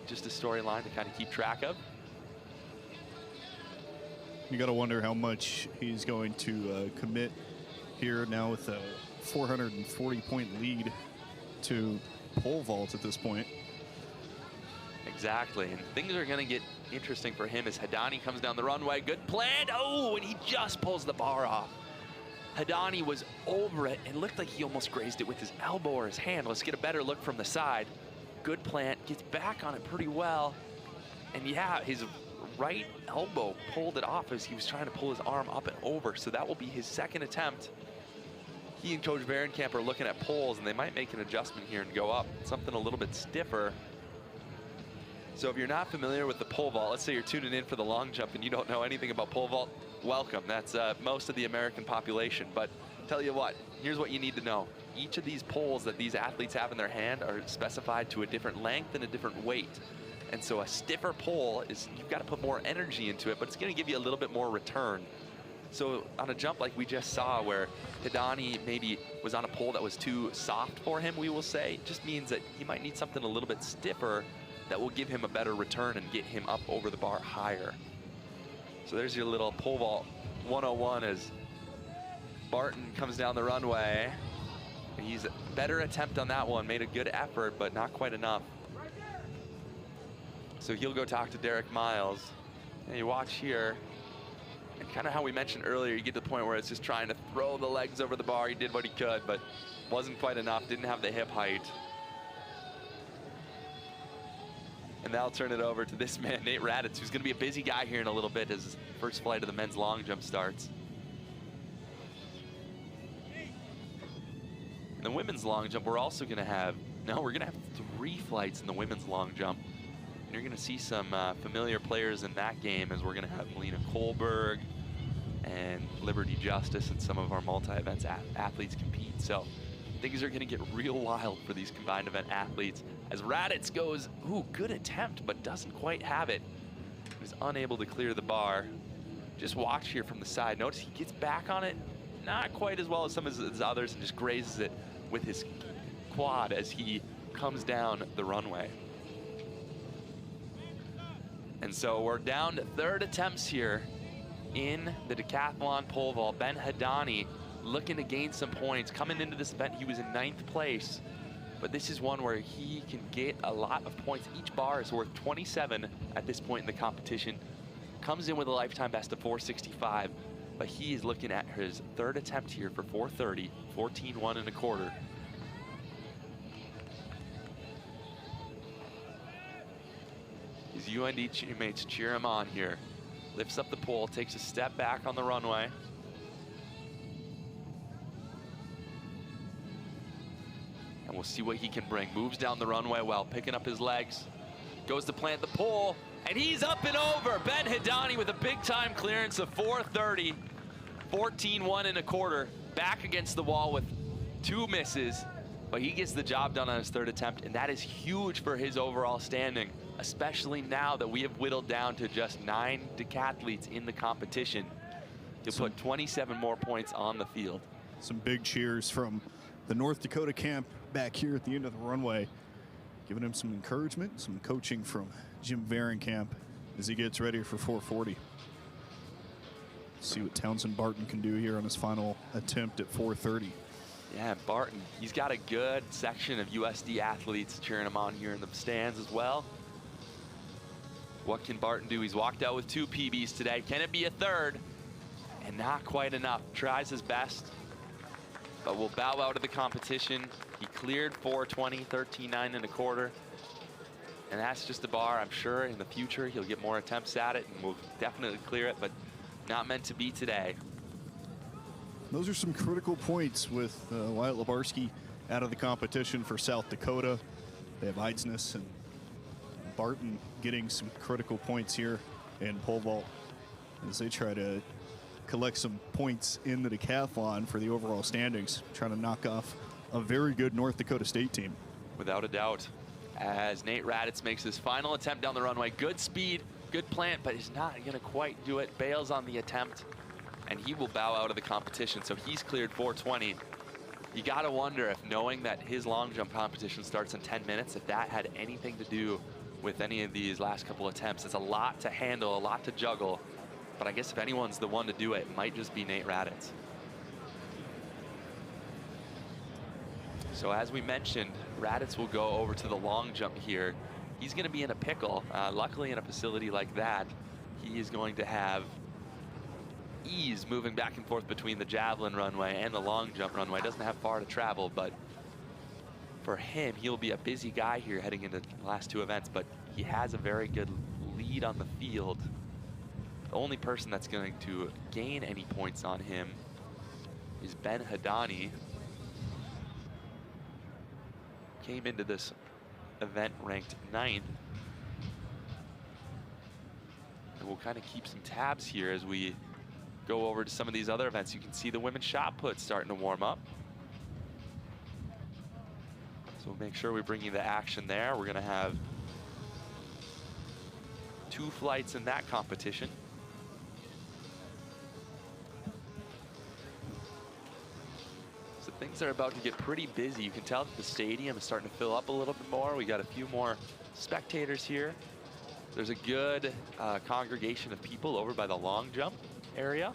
just a storyline to kind of keep track of. You got to wonder how much he's going to commit here now with a 440-point lead to pole vault at this point. Exactly, and things are going to get interesting for him as Hadani comes down the runway. Good plant. Oh, and he just pulls the bar off. Hadani was over it and looked like he almost grazed it with his elbow or his hand. Let's get a better look from the side. Good plant, gets back on it pretty well. And yeah, his right elbow pulled it off as he was trying to pull his arm up and over. So that will be his second attempt. He and Coach Varenkamp are looking at poles, and they might make an adjustment here and go up something a little bit stiffer. So if you're not familiar with the pole vault, let's say you're tuning in for the long jump and you don't know anything about pole vault, welcome. That's most of the American population. But tell you what, here's what you need to know. Each of these poles that these athletes have in their hand are specified to a different length and a different weight. And so a stiffer pole is, you've got to put more energy into it, but it's going to give you a little bit more return. So on a jump like we just saw where Hadani maybe was on a pole that was too soft for him, we will say, it just means that he might need something a little bit stiffer that will give him a better return and get him up over the bar higher. So there's your little pole vault 101 as Barton comes down the runway. He's a better attempt on that one, made a good effort, but not quite enough. So he'll go talk to Derek Miles. And you watch here, and kind of how we mentioned earlier, you get to the point where it's just trying to throw the legs over the bar. He did what he could, but wasn't quite enough, didn't have the hip height. And now I'll turn it over to this man, Nate Raditz, who's going to be a busy guy here in a little bit as his first flight of the men's long jump starts. In the women's long jump, we're also going to have, we're going to have 3 flights in the women's long jump. And you're going to see some familiar players in that game, as we're going to have Melina Kohlberg and Liberty Justice and some of our multi-events athletes compete. So things are going to get real wild for these combined event athletes as Raditz goes, ooh, good attempt, but doesn't quite have it. He's unable to clear the bar. Just watch here from the side. Notice he gets back on it, not quite as well as some of his others, and just grazes it with his quad as he comes down the runway. And so we're down to 3rd attempts here in the decathlon pole vault. Ben Hadani looking to gain some points. Coming into this event, he was in 9th place. But this is one where he can get a lot of points. Each bar is worth 27 at this point in the competition. Comes in with a lifetime best of 465. But he is looking at his 3rd attempt here for 430, 14-1 and a quarter. His UND teammates cheer him on here. Lifts up the pole, takes a step back on the runway. And we'll see what he can bring. Moves down the runway well, picking up his legs. Goes to plant the pole. And he's up and over. Ben Hidani with a big-time clearance of 4:30. 14-1 and a quarter. Back against the wall with 2 misses. But he gets the job done on his 3rd attempt, and that is huge for his overall standing, especially now that we have whittled down to just 9 decathletes in the competition. He'll put 27 more points on the field. Some big cheers from the North Dakota camp back here at the end of the runway, giving him some encouragement, some coaching from Jim Varenkamp as he gets ready for 440. See what Townsend Barton can do here on his final attempt at 430. Yeah, Barton, he's got a good section of USD athletes cheering him on here in the stands as well. What can Barton do? He's walked out with 2 PBs today. Can it be a 3rd? And not quite enough. Tries his best, but will bow out of the competition. He cleared 420, 13.9 and a quarter. And that's just a bar. I'm sure in the future he'll get more attempts at it and will definitely clear it, but not meant to be today. Those are some critical points with Wyatt Lebarski out of the competition for South Dakota. They have Eidsness and Barton getting some critical points here in pole vault as they try to collect some points in the decathlon for the overall standings, trying to knock off a very good North Dakota State team. Without a doubt, as Nate Raditz makes his final attempt down the runway. Good speed, good plant, but he's not going to quite do it. Bails on the attempt, and he will bow out of the competition. So he's cleared 420. You got to wonder if, knowing that his long jump competition starts in 10 minutes, if that had anything to do with any of these last couple attempts. It's a lot to handle, a lot to juggle. But I guess if anyone's the one to do it, it might just be Nate Raditz. So as we mentioned, Raditz will go over to the long jump here. He's going to be in a pickle. Luckily, in a facility like that, he is going to have ease moving back and forth between the javelin runway and the long jump runway. Doesn't have far to travel, but for him, he'll be a busy guy here heading into the last 2 events, but he has a very good lead on the field. The only person that's going to gain any points on him is Ben Hidani. Came into this event ranked 9th. And we'll kind of keep some tabs here as we go over to some of these other events. You can see the women's shot put starting to warm up. So we'll make sure we bring you the action there. We're going to have 2 flights in that competition. So things are about to get pretty busy. You can tell that the stadium is starting to fill up a little bit more. We got a few more spectators here. There's a good congregation of people over by the long jump area.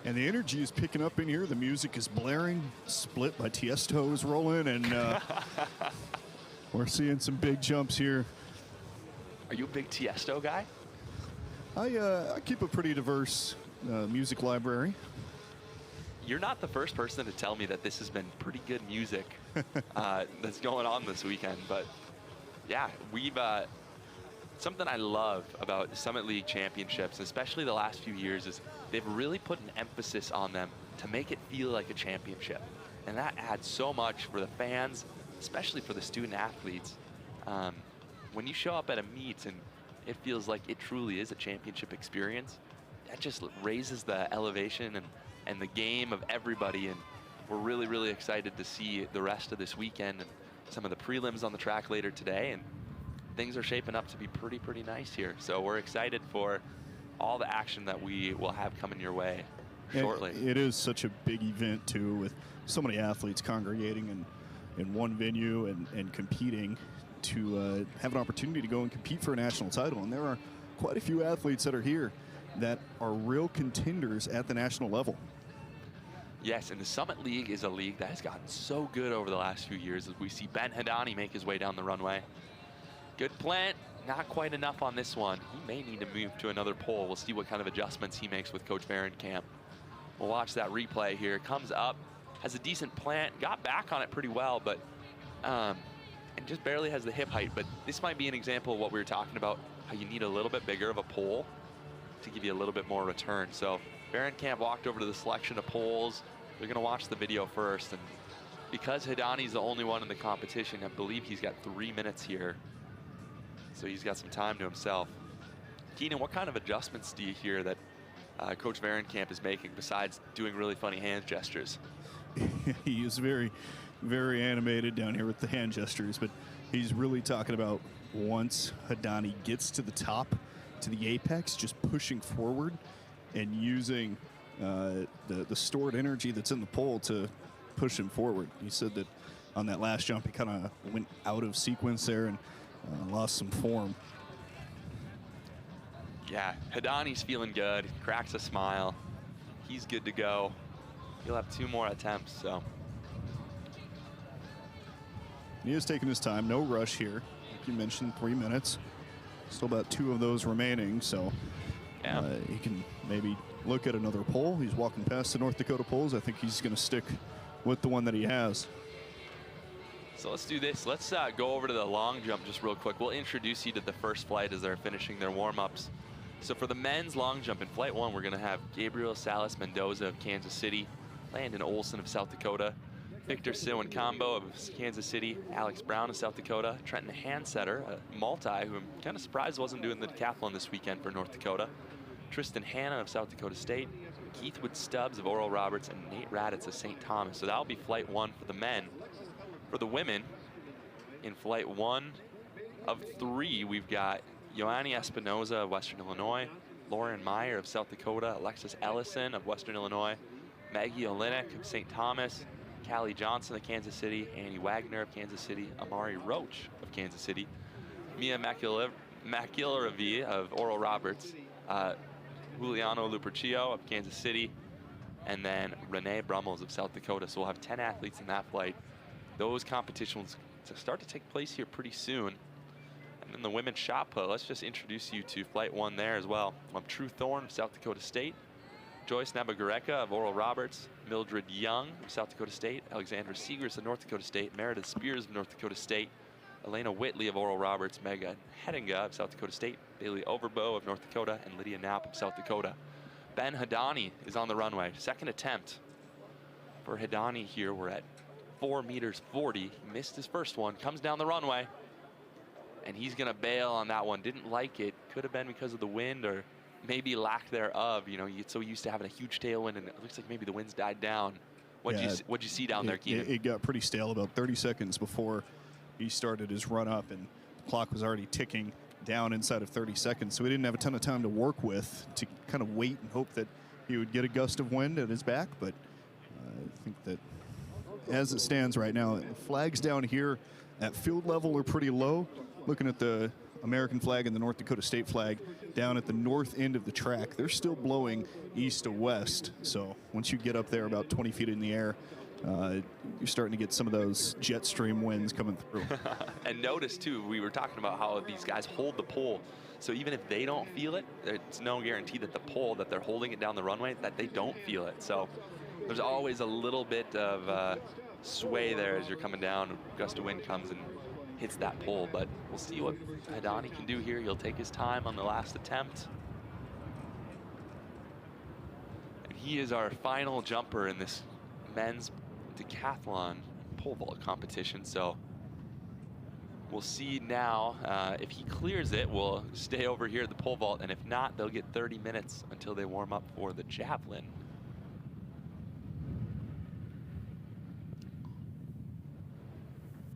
And the energy is picking up in here. The music is blaring. Split by Tiesto is rolling, and we're seeing some big jumps here. Are you a big Tiesto guy? I keep a pretty diverse music library. You're not the first person to tell me that this has been pretty good music that's going on this weekend. But yeah, we've something I love about the Summit League Championships, especially the last few years, is they've really put an emphasis on them to make it feel like a championship. And that adds so much for the fans, especially for the student athletes. When you show up at a meet and it feels like it truly is a championship experience, that just raises the elevation and the game of everybody. And we're really, really excited to see the rest of this weekend and some of the prelims on the track later today. And things are shaping up to be pretty nice here. So we're excited for all the action that we will have coming your way shortly. It is such a big event too, with so many athletes congregating in one venue and competing to have an opportunity to go and compete for a national title. And there are quite a few athletes that are here that are real contenders at the national level. Yes, and the Summit League is a league that has gotten so good over the last few years, as we see Ben Hidani make his way down the runway. Good plant, not quite enough on this one. He may need to move to another pole. We'll see what kind of adjustments he makes with Coach Varenkamp. We'll watch that replay here. Comes up, has a decent plant, got back on it pretty well, but and just barely has the hip height. But this might be an example of what we were talking about, how you need a little bit bigger of a pole to give you a little bit more return. So Varenkamp walked over to the selection of poles. They're going to watch the video first, and because Hidani's the only one in the competition, I believe he's got 3 minutes here. so he's got some time to himself. Keenan, what kind of adjustments do you hear that Coach Varenkamp is making besides doing really funny hand gestures? He is very, very animated down here with the hand gestures, but he's really talking about once Hidani gets to the top, to the apex, just pushing forward and using the stored energy that's in the pole to push him forward. He said that on that last jump, he kind of went out of sequence there and lost some form. Yeah, Hidani's feeling good, cracks a smile. He's good to go. He'll have 2 more attempts, so. He is taking his time, no rush here. Like you mentioned, 3 minutes. Still about 2 of those remaining, so yeah. He can maybe look at another pole. He's walking past the North Dakota poles. I think he's going to stick with the one that he has. So let's do this. Let's go over to the long jump just real quick. We'll introduce you to the first flight as they're finishing their warm-ups. So for the men's long jump in flight 1, we're going to have Gabriel Salas Mendoza of Kansas City, Landon Olson of South Dakota, Victor Siwan-Combo of Kansas City, Alex Brown of South Dakota, Trenton Hansetter, a multi who I'm kind of surprised wasn't doing the decathlon this weekend for North Dakota, Tristan Hanna of South Dakota State, Keith Wood-Stubbs of Oral Roberts, and Nate Raditz of St. Thomas. So that'll be flight 1 for the men. For the women, in flight 1 of 3, we've got Ioanni Espinoza of Western Illinois, Lauren Meyer of South Dakota, Alexis Ellison of Western Illinois, Maggie Olinik of St. Thomas, Callie Johnson of Kansas City, Annie Wagner of Kansas City, Amari Roach of Kansas City, Mia McIlravi of Oral Roberts, Juliano Lupercio of Kansas City, and then Renee Brummels of South Dakota. So we'll have 10 athletes in that flight. Those competitions start to take place here pretty soon. And then the women's shot put, let's just introduce you to flight 1 there as well. We'll have True Thorne of South Dakota State, Joyce Nabagureka of Oral Roberts, Mildred Young of South Dakota State, Alexandra Seegers of North Dakota State, Meredith Spears of North Dakota State, Elena Whitley of Oral Roberts, Megan Hedinga of South Dakota State, Bailey Overbo of North Dakota, and Lydia Knapp of South Dakota. Ben Hidani is on the runway. Second attempt for Hidani here. We're at 4.40 meters. He missed his first one, comes down the runway, and he's gonna bail on that one. Didn't like it. Could have been because of the wind or maybe lack thereof. You know, you get so used to having a huge tailwind, and it looks like maybe the wind's died down. What'd you see down there, Keenan? It got pretty stale about 30 seconds before he started his run up, and the clock was already ticking down inside of 30 seconds. So we didn't have a ton of time to work with to kind of wait and hope that he would get a gust of wind at his back. But I think that as it stands right now, the flags down here at field level are pretty low. Looking at the American flag and the North Dakota State flag down at the north end of the track, they're still blowing east to west. So once you get up there about 20 feet in the air, you're starting to get some of those jet stream winds coming through. And notice too, we were talking about how these guys hold the pole. So even if they don't feel it, it's no guarantee that the pole that they're holding it down the runway, that they don't feel it. So there's always a little bit of sway there as you're coming down. A gust of wind comes and hits that pole, but we'll see what Hidani can do here. He'll take his time on the last attempt. And he is our final jumper in this men's decathlon pole vault competition. So we'll see now if he clears it, we'll stay over here at the pole vault, and if not, they'll get 30 minutes until they warm up for the javelin.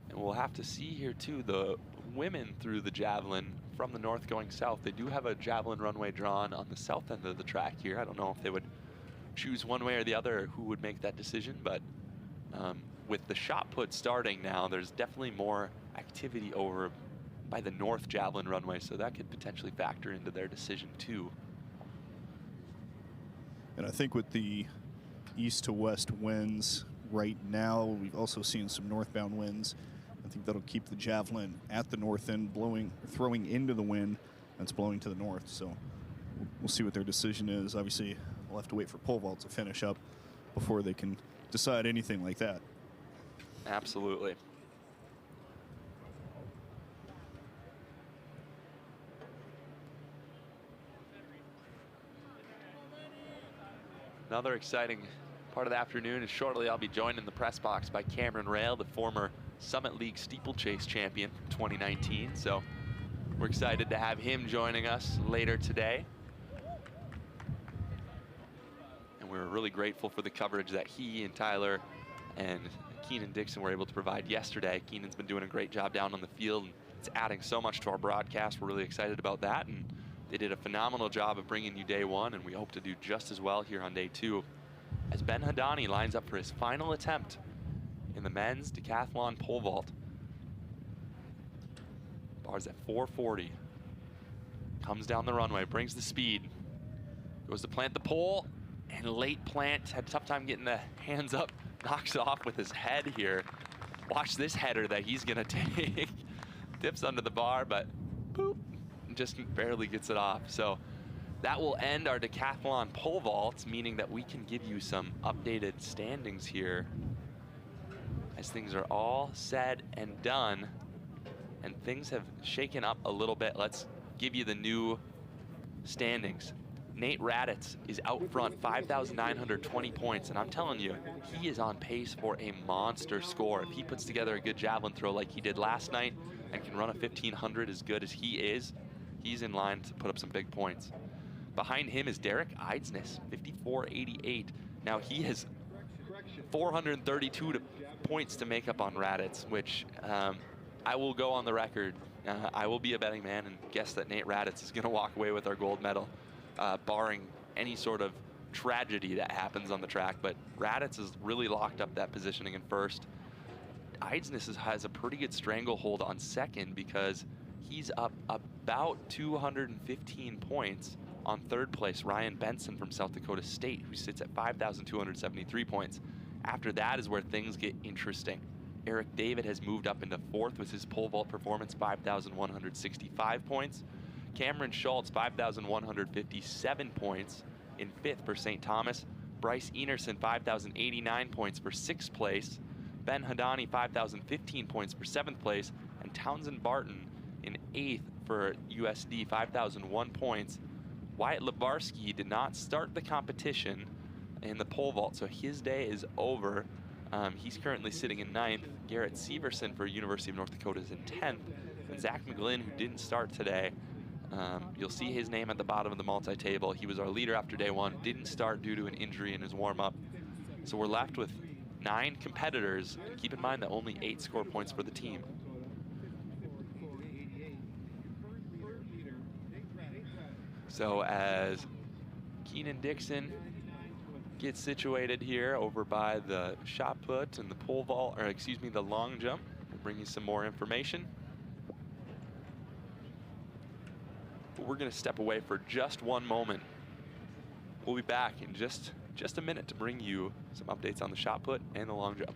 And we'll have to see here too, the women through the javelin from the north going south. They do have a javelin runway drawn on the south end of the track here. I don't know if they would choose one way or the other, who would make that decision, but with the shot put starting now, there's definitely more activity over by the north javelin runway, so that could potentially factor into their decision too. And I think with the east to west winds right now, we've also seen some northbound winds. I think that'll keep the javelin at the north end, throwing into the wind that's blowing to the north. So we'll see what their decision is. Obviously, we'll have to wait for pole vault to finish up before they can decide anything like that. Absolutely. Another exciting part of the afternoon is shortly I'll be joined in the press box by Cameron Rail, the former Summit League steeplechase champion from 2019. So We're excited to have him joining us later today. And we're really grateful for the coverage that he and Tyler and Keenan Dixon were able to provide yesterday. Keenan's been doing a great job down on the field, and it's adding so much to our broadcast. We're really excited about that, and they did a phenomenal job of bringing you day one, and we hope to do just as well here on day two as Ben Hadani lines up for his final attempt in the men's decathlon pole vault. Bar's at 440. Comes down the runway, brings the speed. Goes to plant the pole, and late plant. Had a tough time getting the hands up. Knocks it off with his head here. Watch this header that he's gonna take. Dips under the bar, but boop, just barely gets it off. So that will end our decathlon pole vault, meaning that we can give you some updated standings here as things are all said and done. And things have shaken up a little bit. Let's give you the new standings. Nate Raditz is out front, 5,920 points, and I'm telling you, he is on pace for a monster score. If he puts together a good javelin throw like he did last night and can run a 1,500 as good as he is, he's in line to put up some big points. Behind him is Derek Eidsness, 54.88. Now he has 432 points to make up on Raditz, which I will go on the record. I will be a betting man and guess that Nate Raditz is going to walk away with our gold medal, barring any sort of tragedy that happens on the track. But Raditz has really locked up that positioning in first. Eidsness has a pretty good stranglehold on second because he's up about 215 points on third place, Ryan Benson from South Dakota State, who sits at 5,273 points. After that is where things get interesting. Eric David has moved up into fourth with his pole vault performance, 5,165 points. Cameron Schultz, 5,157 points in fifth for St. Thomas. Bryce Enerson, 5,089 points for sixth place. Ben Hadani, 5,015 points for seventh place. And Townsend Barton in eighth for USD, 5,001 points. Wyatt Lebarski did not start the competition in the pole vault, so his day is over. He's currently sitting in ninth. Garrett Severson for University of North Dakota is in 10th. And Zach McGlynn, who didn't start today, you'll see his name at the bottom of the multi-table. He was our leader after day one, didn't start due to an injury in his warm-up. So we're left with 9 competitors, and keep in mind that only 8 score points for the team. So as Keenan Dixon gets situated here over by the shot put and the pole vault, or excuse me, the long jump, we'll bring you some more information. But we're going to step away for just one moment. We'll be back in just a minute to bring you some updates on the shot put and the long jump.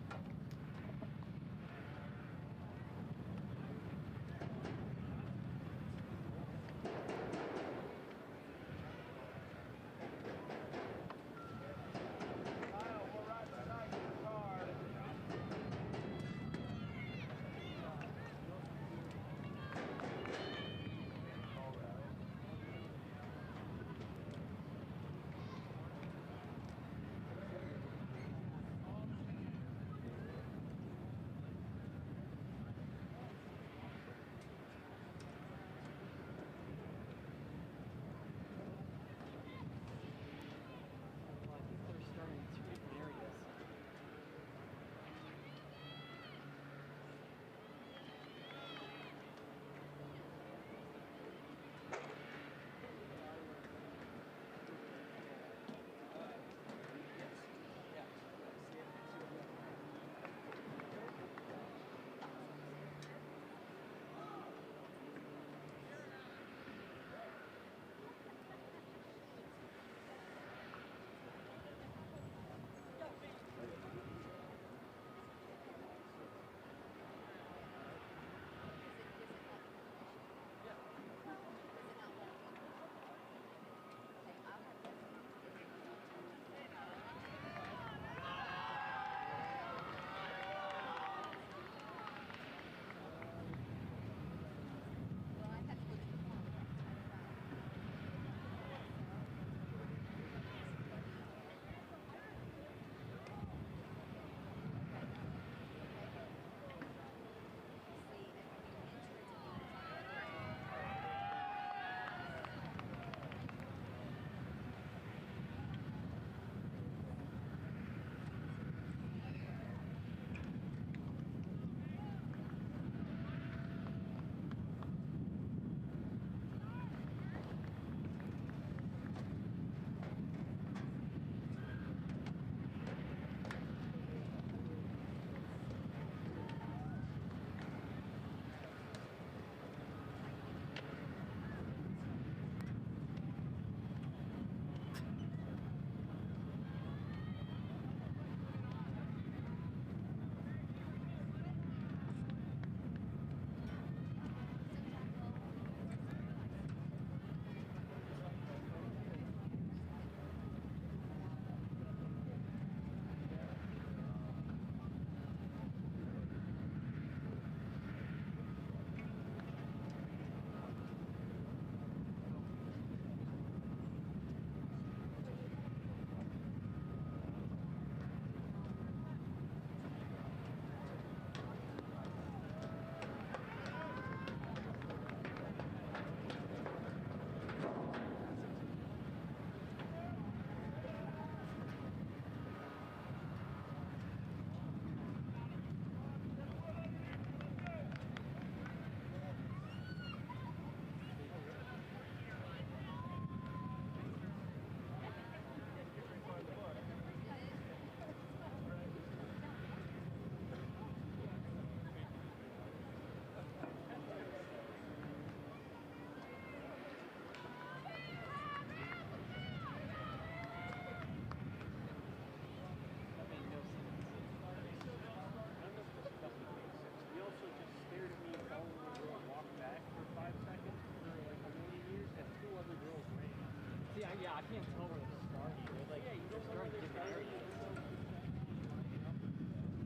Yeah, I can't tell where they're starting. They're like, they're starting different areas.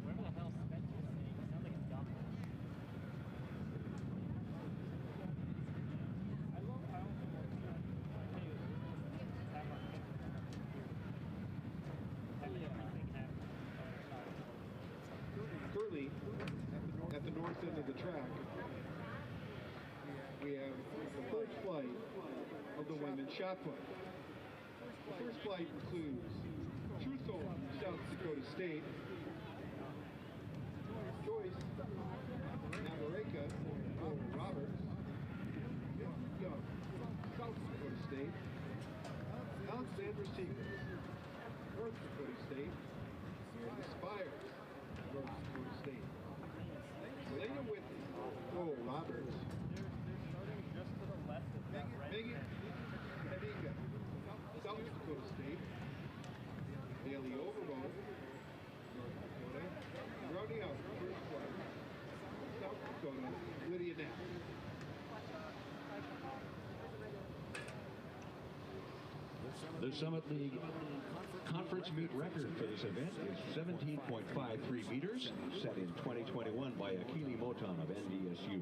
Whatever the hell Spencer's saying, it sounds like it's dumb. Currently, at the north end of the track, we have the first flight of the women's shot put. The first flight includes Truthorn from South Dakota State, Joyce Navarreka from Roberts, Young, South Dakota State, Alexandra Seacrest, North Dakota State, and Spires, North Dakota State. Elena Whitney, Joel Roberts, Megan Kaminga, South Dakota State, Bailey Overall, North Dakota, and rounding out the first flight, South Dakota, Lydia Knapp. The Summit League conference meet record for this event is 17.53 meters, set in 2021 by Akili Moton of NDSU.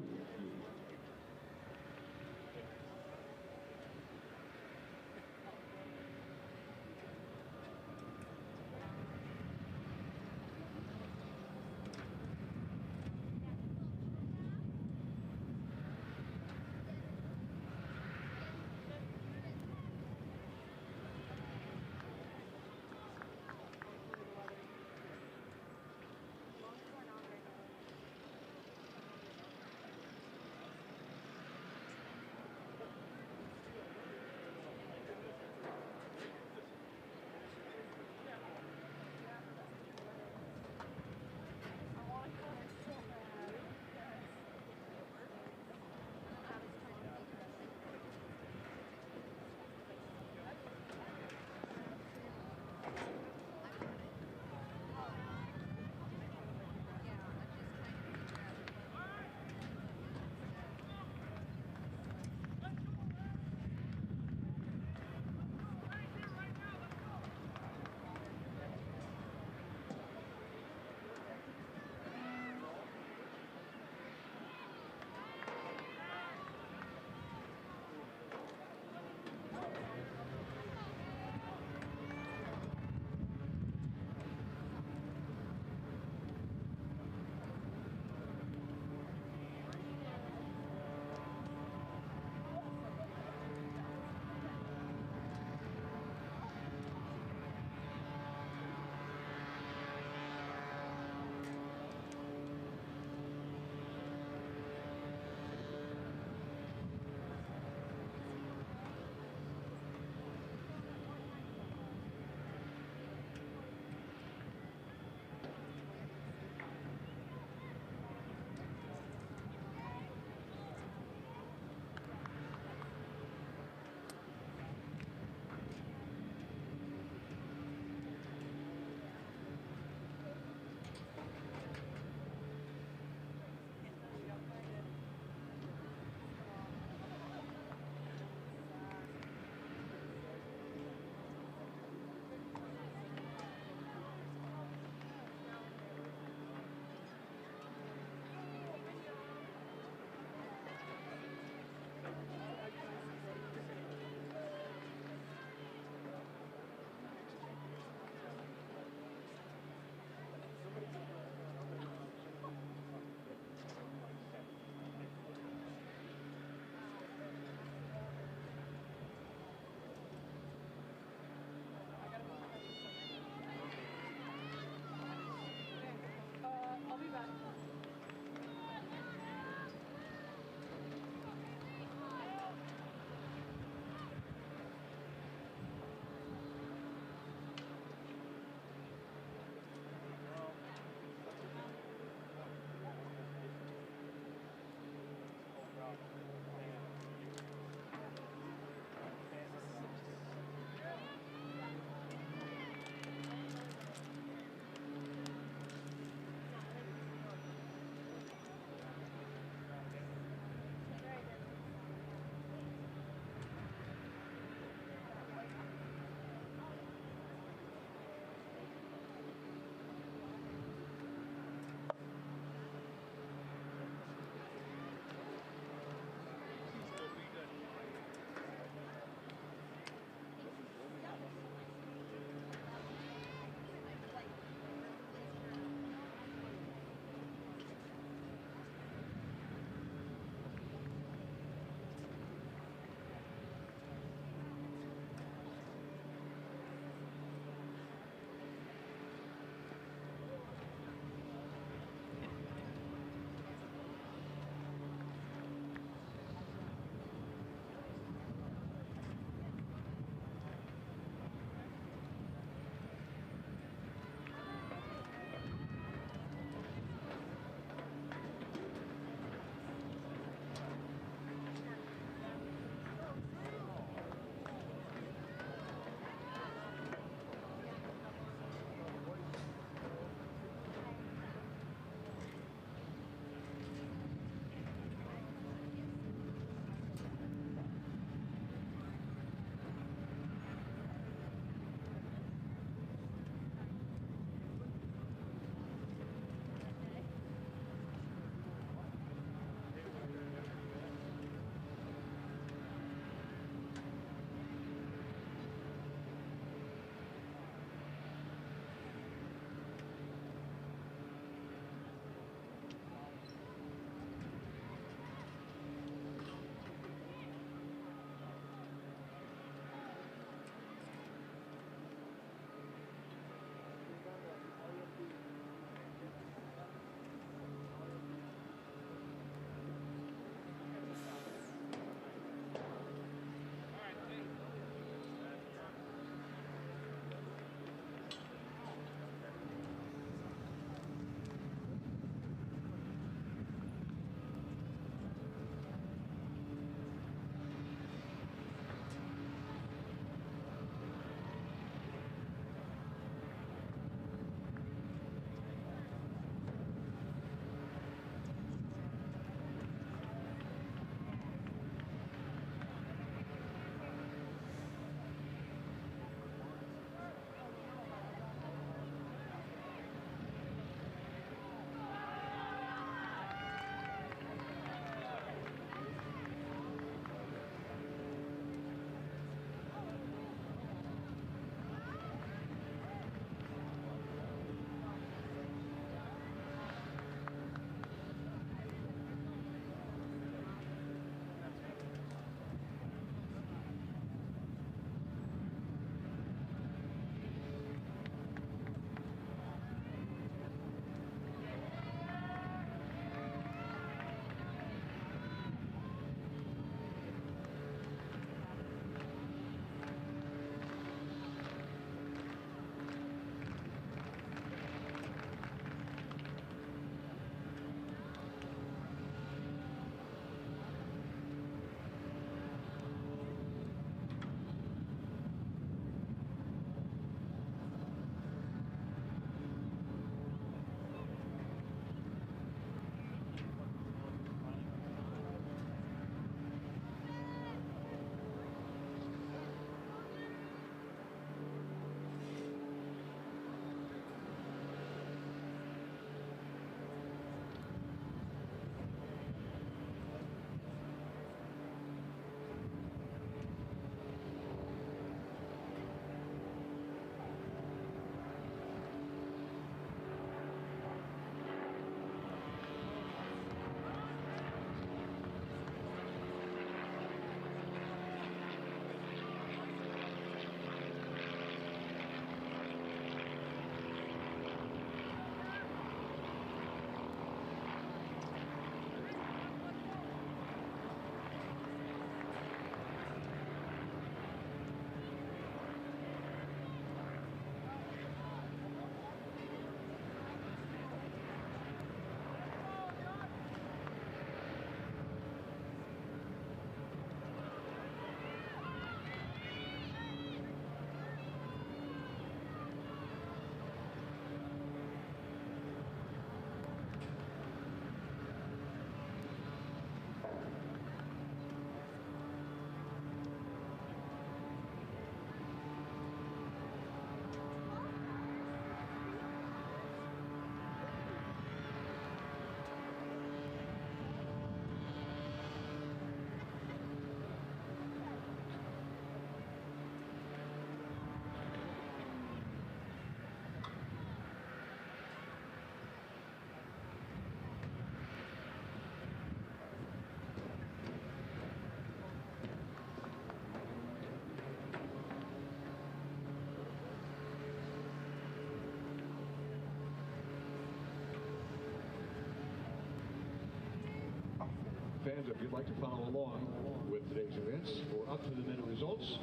fans, if you'd like to follow along with today's events or up-to-the-minute results,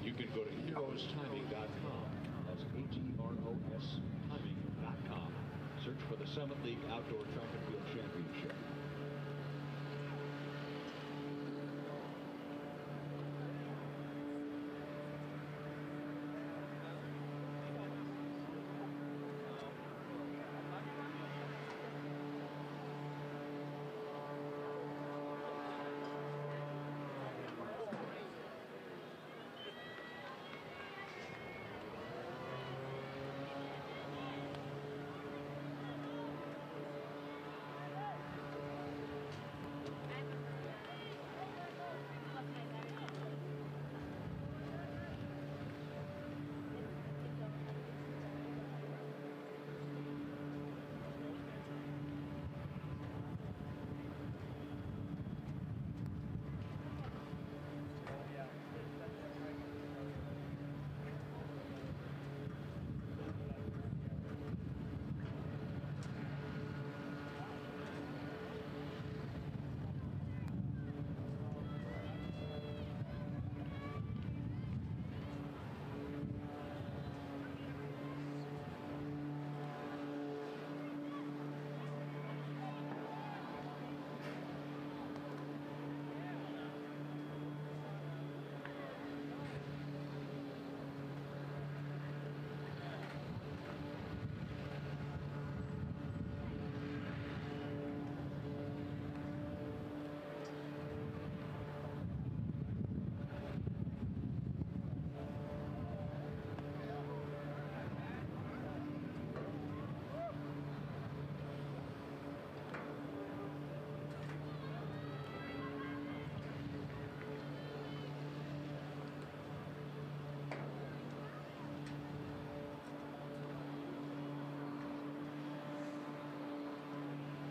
you can go to heroestiming.com. That's HEROS timing.com. Search for the Summit League Outdoor Track and Field Championship.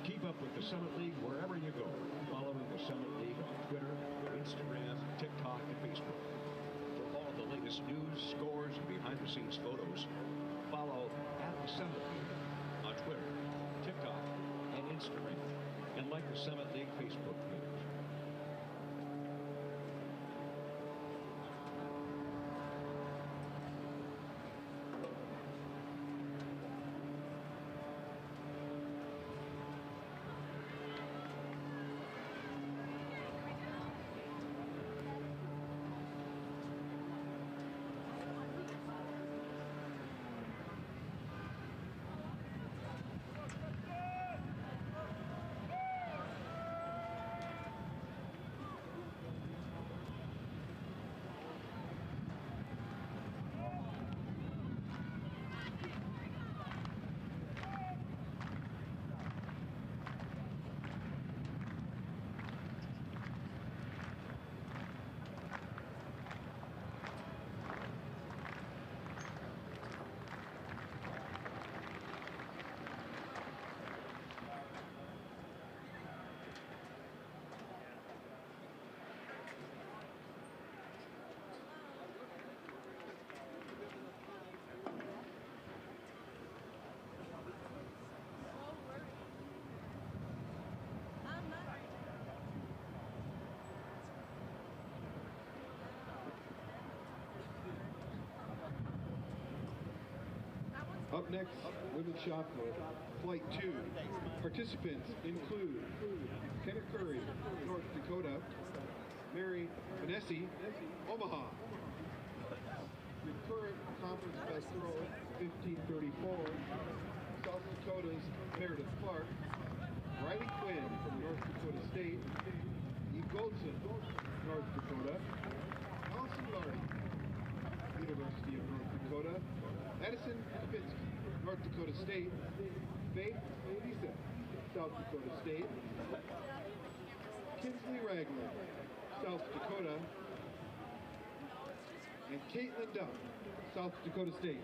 Keep up with the Summit League wherever you go. Following the Summit League on Twitter, Instagram, TikTok, and Facebook. For all of the latest news, scores, and behind-the-scenes photos, follow @the Summit League on Twitter, TikTok, and Instagram, and like the Summit League Facebook page. Up next, women's shot put, Flight 2. Participants include Kenneth Curry, North Dakota, Mary Vanessa, Omaha. The current conference best throw, 15:34. South Dakota's Meredith Clark, Riley Quinn from North Dakota State, Eve Goldson, North Dakota, Allison Lardy, University of North Dakota, Edison Kapinski, North Dakota State, Faith Lisa, South Dakota State, Kinsley Ragland, South Dakota, and Caitlin Duff, South Dakota State.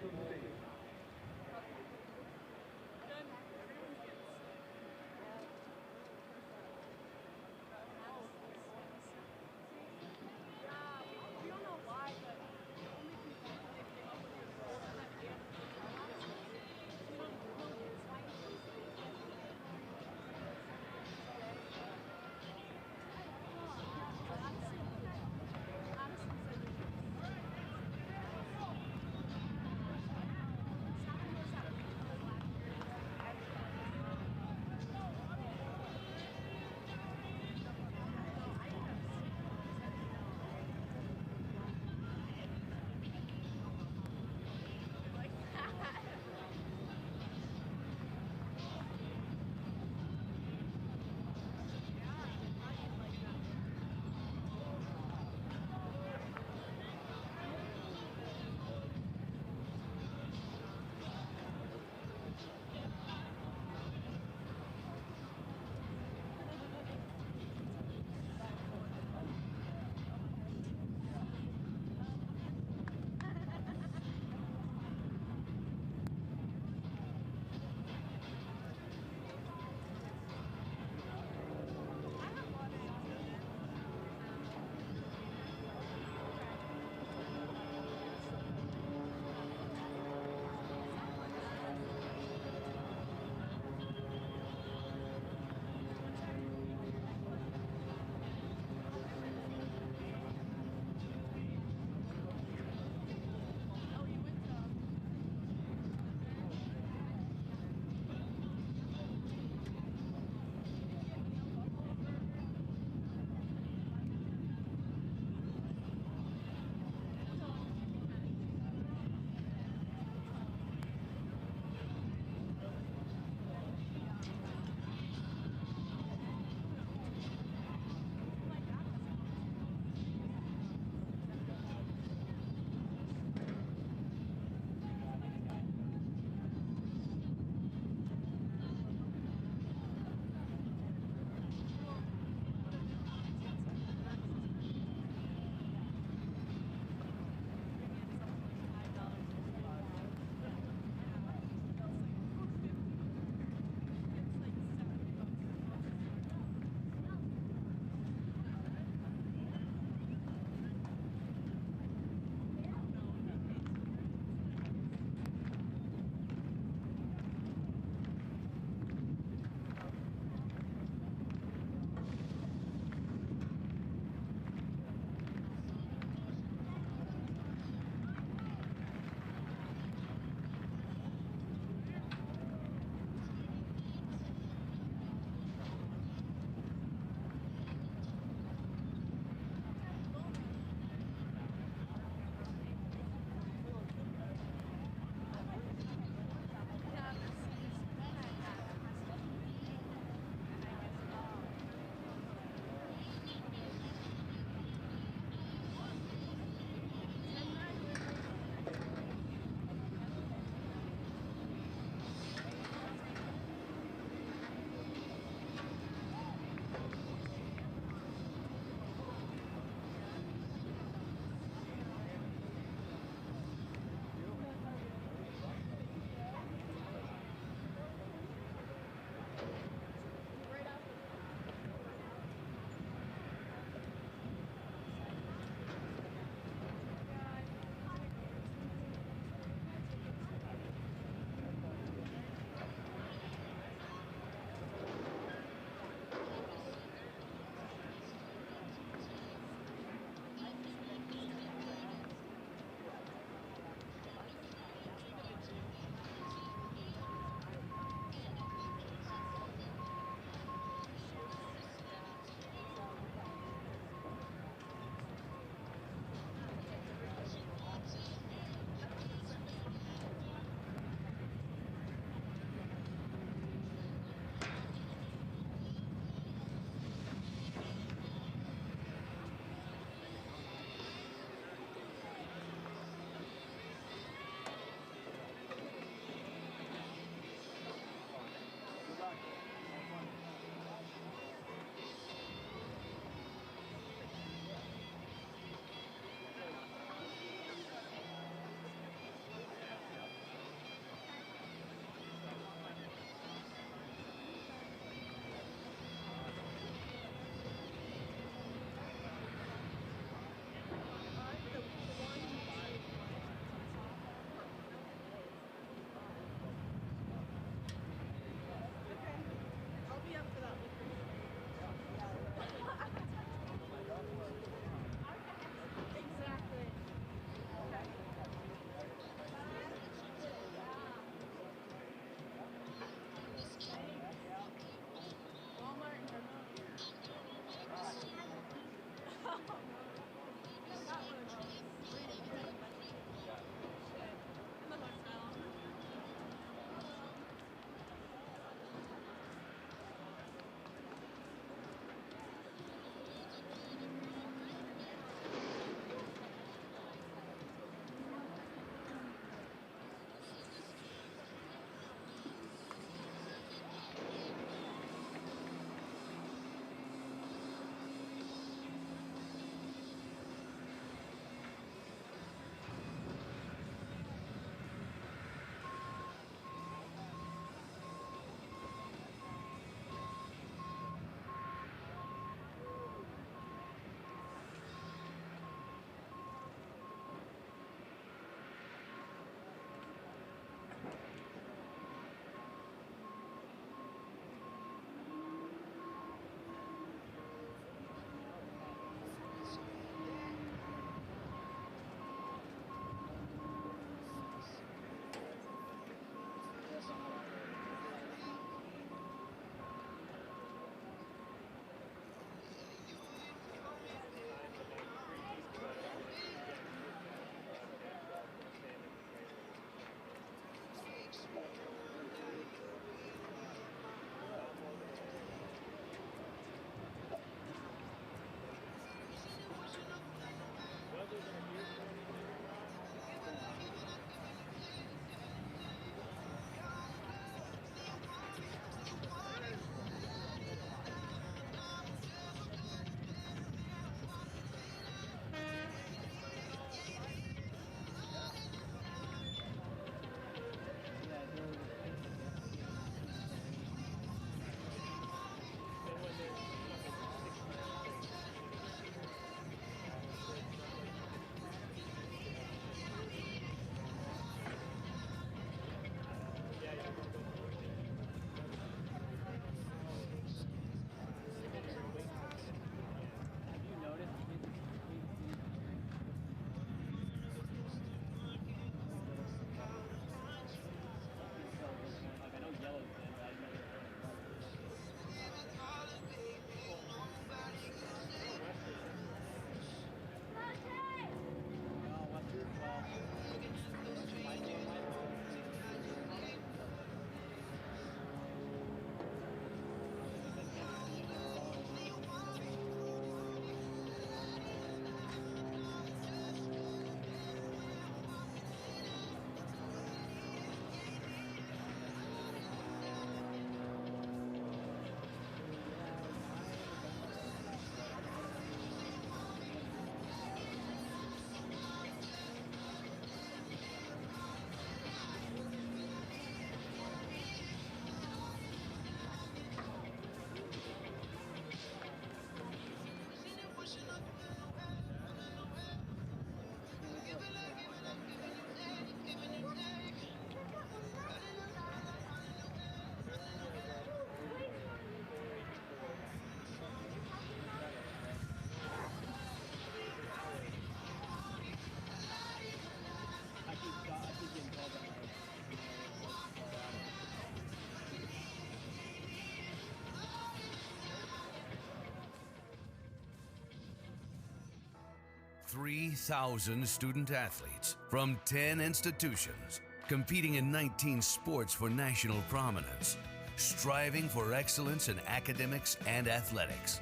3,000 student athletes from 10 institutions, competing in 19 sports for national prominence, striving for excellence in academics and athletics,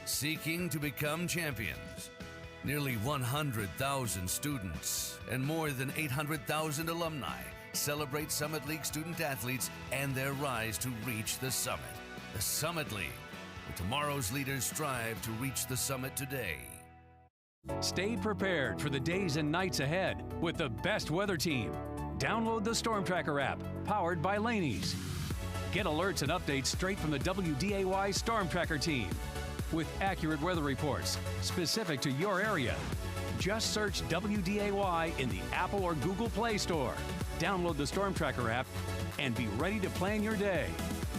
seeking to become champions. Nearly 100,000 students and more than 800,000 alumni celebrate Summit League student athletes and their rise to reach the summit. The Summit League, where tomorrow's leaders strive to reach the summit today. Stay prepared for the days and nights ahead with the best weather team. Download the Storm Tracker app, powered by Laney's. Get alerts and updates straight from the WDAY Storm Tracker team, with accurate weather reports specific to your area. Just search WDAY in the Apple or Google Play Store. Download the Storm Tracker app and be ready to plan your day.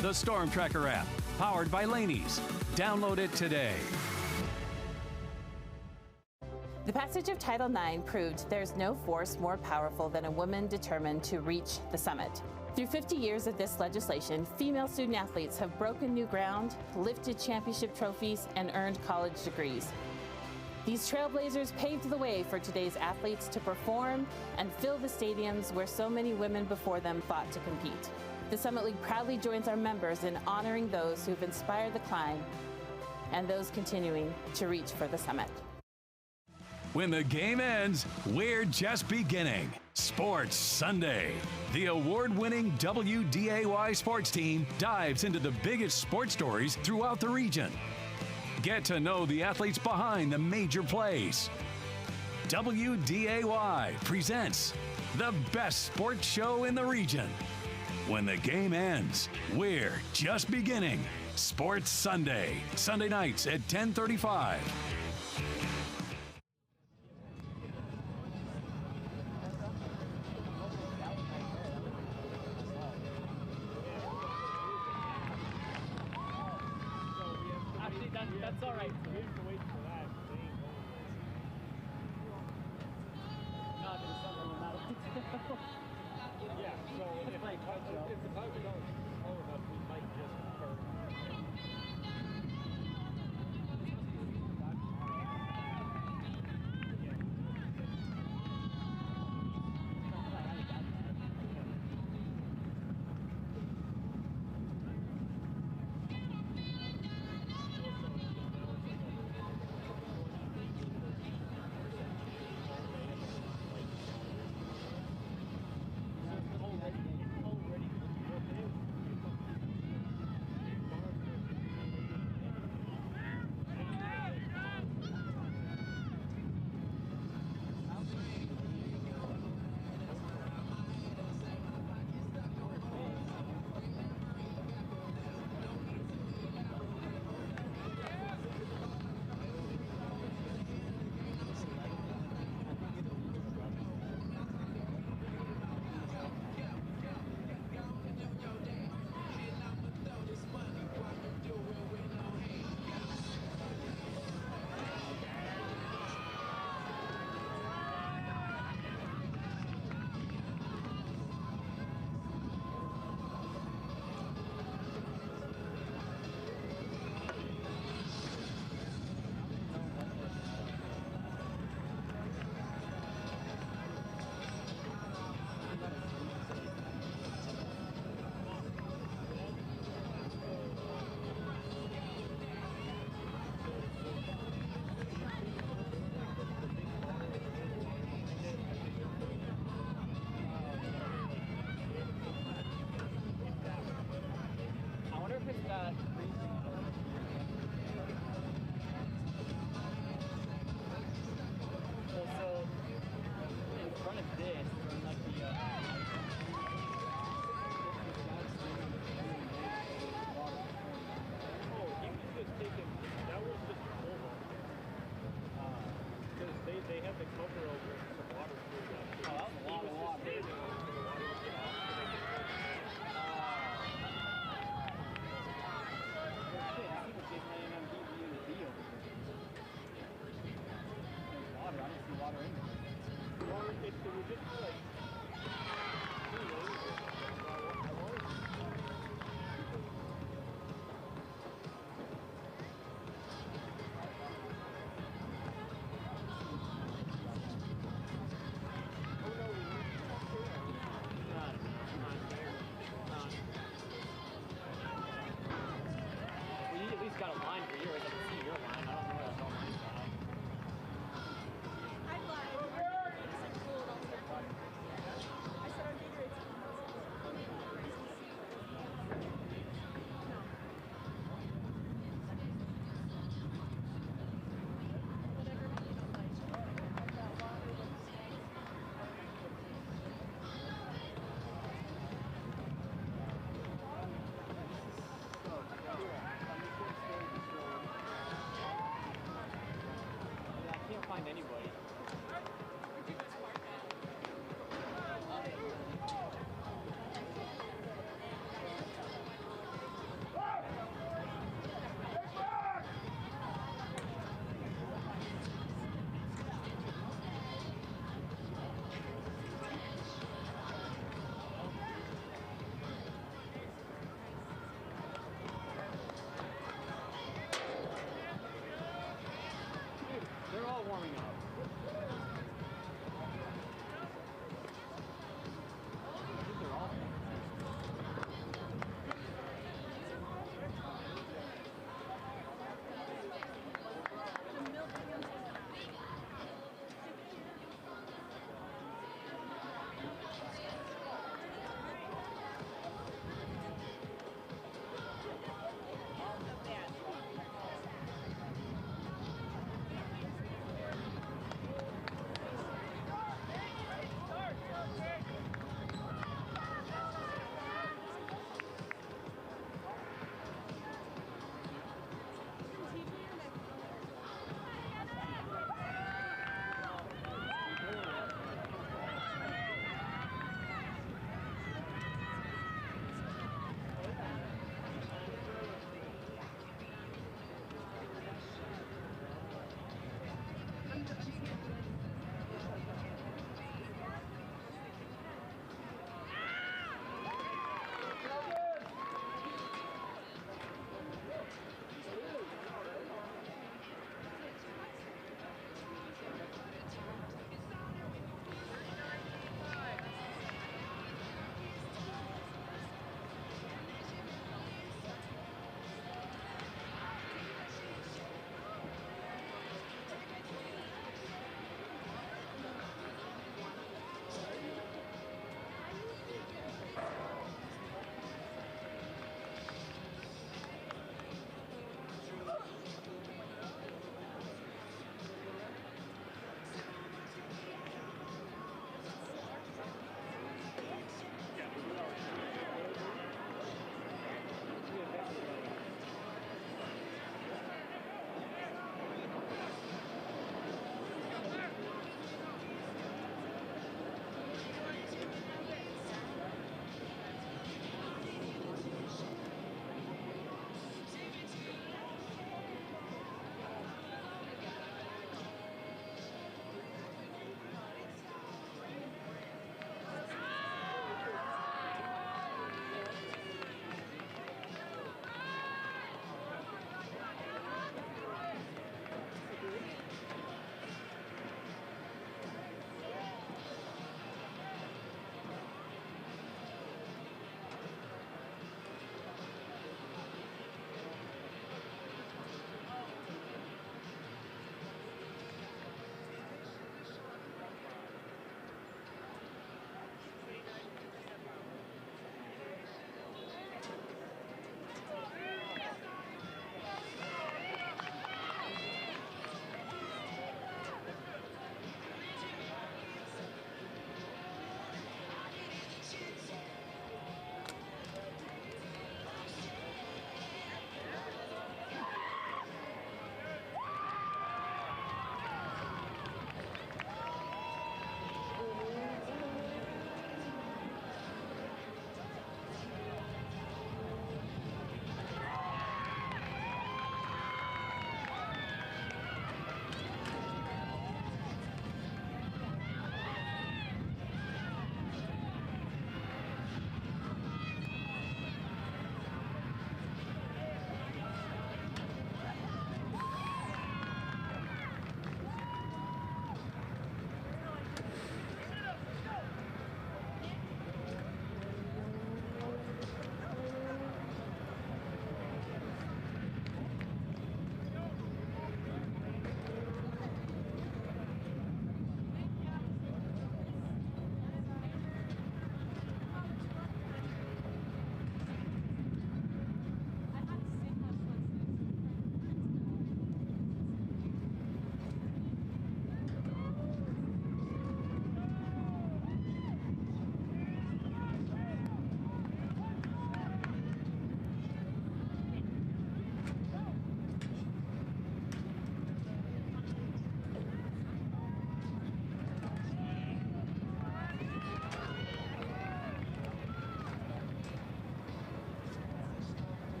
The Storm Tracker app, powered by Laney's. Download it today. The passage of Title IX proved there's no force more powerful than a woman determined to reach the summit. Through 50 years of this legislation, female student athletes have broken new ground, lifted championship trophies, and earned college degrees. These trailblazers paved the way for today's athletes to perform and fill the stadiums where so many women before them fought to compete. The Summit League proudly joins our members in honoring those who've inspired the climb and those continuing to reach for the summit. When the game ends, we're just beginning. Sports Sunday. The award-winning WDAY sports team dives into the biggest sports stories throughout the region. Get to know the athletes behind the major plays. WDAY presents the best sports show in the region. When the game ends, we're just beginning. Sports Sunday. Sunday nights at 10:35. That's all right. So we have to wait for that. Not in summer, we're not. Yeah, so if the clouds don't slow enough, we might just burn.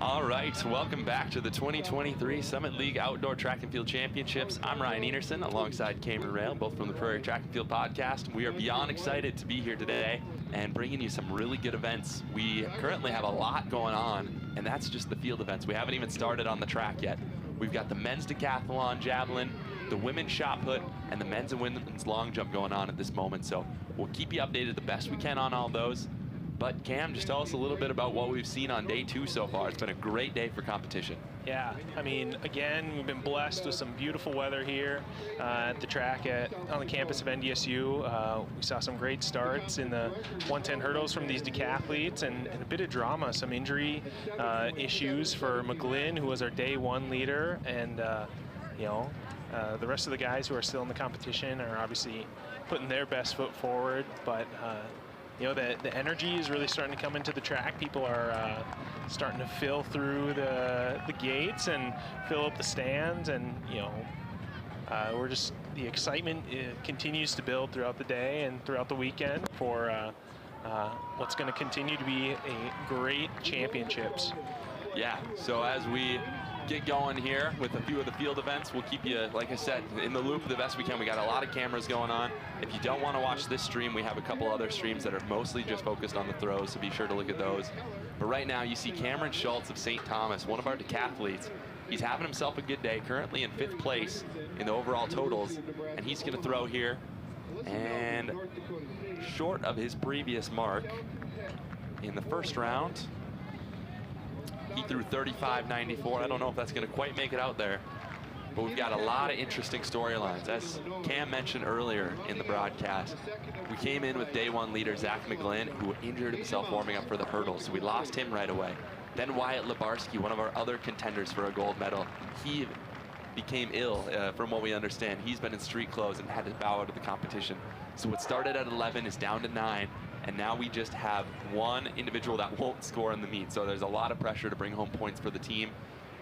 All right, welcome back to the 2023 Summit League Outdoor Track and Field Championships. I'm Ryan Enerson alongside Cameron Rail, both from the Prairie Track and Field Podcast. We are beyond excited to be here today and bringing you some really good events. We currently have a lot going on, and that's just the field events. We haven't even started on the track yet. We've got the men's decathlon, javelin, the women's shot put, and the men's and women's long jump going on at this moment. So we'll keep you updated the best we can on all those. But Cam, just tell us a little bit about what we've seen on day 2 so far. It's been a great day for competition. Yeah, I mean, again, we've been blessed with some beautiful weather here at the track on the campus of NDSU. We saw some great starts in the 110 hurdles from these decathletes and a bit of drama, some injury issues for McGlynn, who was our day 1 leader. And, the rest of the guys who are still in the competition are obviously putting their best foot forward. But, the energy is really starting to come into the track. People are starting to fill through the gates and fill up the stands, and the excitement continues to build throughout the day and throughout the weekend for what's going to continue to be a great championships. Yeah, so as we get going here with a few of the field events, we'll keep you, like I said, in the loop the best we can. We got a lot of cameras going on. If you don't want to watch this stream, we have a couple other streams that are mostly just focused on the throws, so be sure to look at those. But right now you see Cameron Schultz of St. Thomas, one of our decathletes. He's having himself a good day, currently in 5th place in the overall totals, and he's going to throw here, and short of his previous mark in the first round. He threw 35.94. I don't know if that's going to quite make it out there, but we've got a lot of interesting storylines. As Cam mentioned earlier in the broadcast, we came in with day 1 leader Zach McGlynn, who injured himself warming up for the hurdles, so we lost him right away. Then Wyatt Lebarski, one of our other contenders for a gold medal, he became ill, from what we understand. He's been in street clothes and had to bow out of the competition. So what started at 11 is down to 9. And now we just have one individual that won't score in the meet. So there's a lot of pressure to bring home points for the team.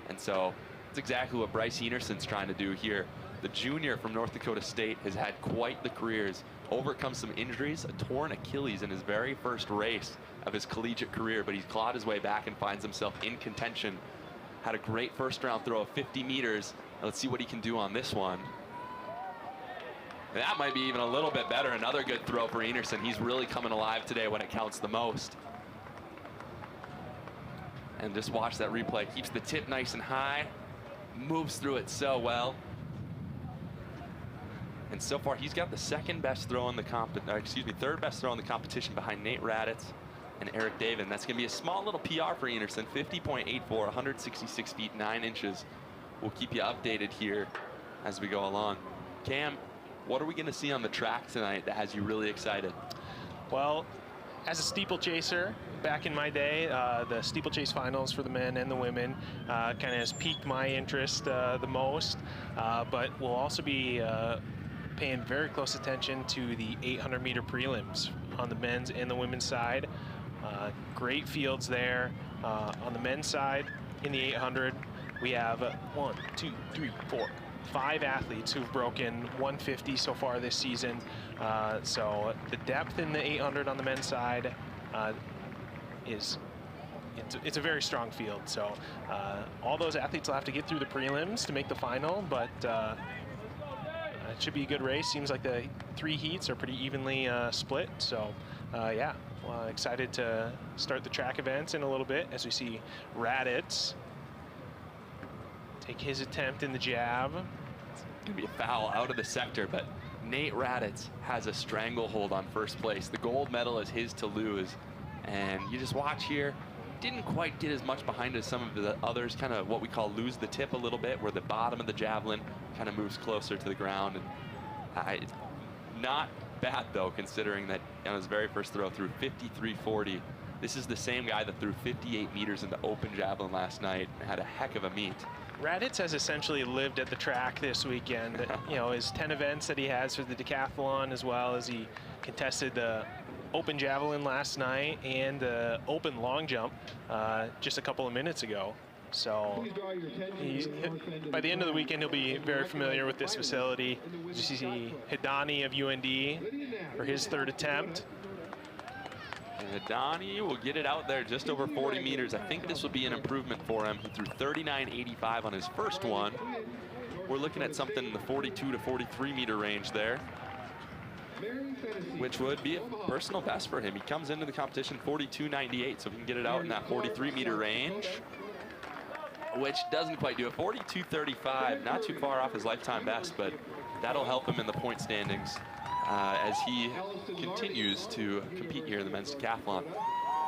And so that's exactly what Bryce Enerson's trying to do here. The junior from North Dakota State has had quite the careers, overcome some injuries, a torn Achilles in his very first race of his collegiate career, but he's clawed his way back and finds himself in contention. Had a great first round throw of 50 meters. Let's see what he can do on this one. That might be even a little bit better. Another good throw for Enerson. He's really coming alive today when it counts the most. And just watch that replay. Keeps the tip nice and high. Moves through it so well. And so far, he's got the third best throw in the competition behind Nate Raditz and Eric David. That's going to be a small little PR for Enerson. 50.84, 166 feet, 9 inches. We'll keep you updated here as we go along. Cam, what are we going to see on the track tonight that has you really excited? Well, as a steeplechaser, back in my day, the steeplechase finals for the men and the women kind of has piqued my interest the most. But we'll also be paying very close attention to the 800-meter prelims on the men's and the women's side. Great fields there. On the men's side, in the 800, we have 1, 2, 3, 4, 5 athletes who've broken 150 so far this season. So the depth in the 800 on the men's side it's a very strong field. So all those athletes will have to get through the prelims to make the final, but it should be a good race. Seems like the 3 heats are pretty evenly split. So yeah, excited to start the track events in a little bit as we see Raditz take his attempt in the jab. It's going to be a foul out of the sector, but Nate Raditz has a stranglehold on first place. The gold medal is his to lose. And you just watch here, didn't quite get as much behind as some of the others, kind of what we call lose the tip a little bit, where the bottom of the javelin kind of moves closer to the ground. And not bad, though, considering that on his very first throw threw 53.40. This is the same guy that threw 58 meters in the open javelin last night and had a heck of a meet. Raditz has essentially lived at the track this weekend. You know, his 10 events that he has for the decathlon, as well as he contested the open javelin last night and the open long jump just a couple of minutes ago. So by the end of the weekend, he'll be very familiar with this facility. You see Hidani of UND for his 3rd attempt. And Hidani will get it out there just over 40 meters. I think this will be an improvement for him. He threw 39.85 on his first one. We're looking at something in the 42 to 43 meter range there, which would be a personal best for him. He comes into the competition 42.98, so if he can get it out in that 43 meter range, which doesn't quite do it. 42.35, not too far off his lifetime best, but that'll help him in the point standings as he continues to compete here in the men's decathlon.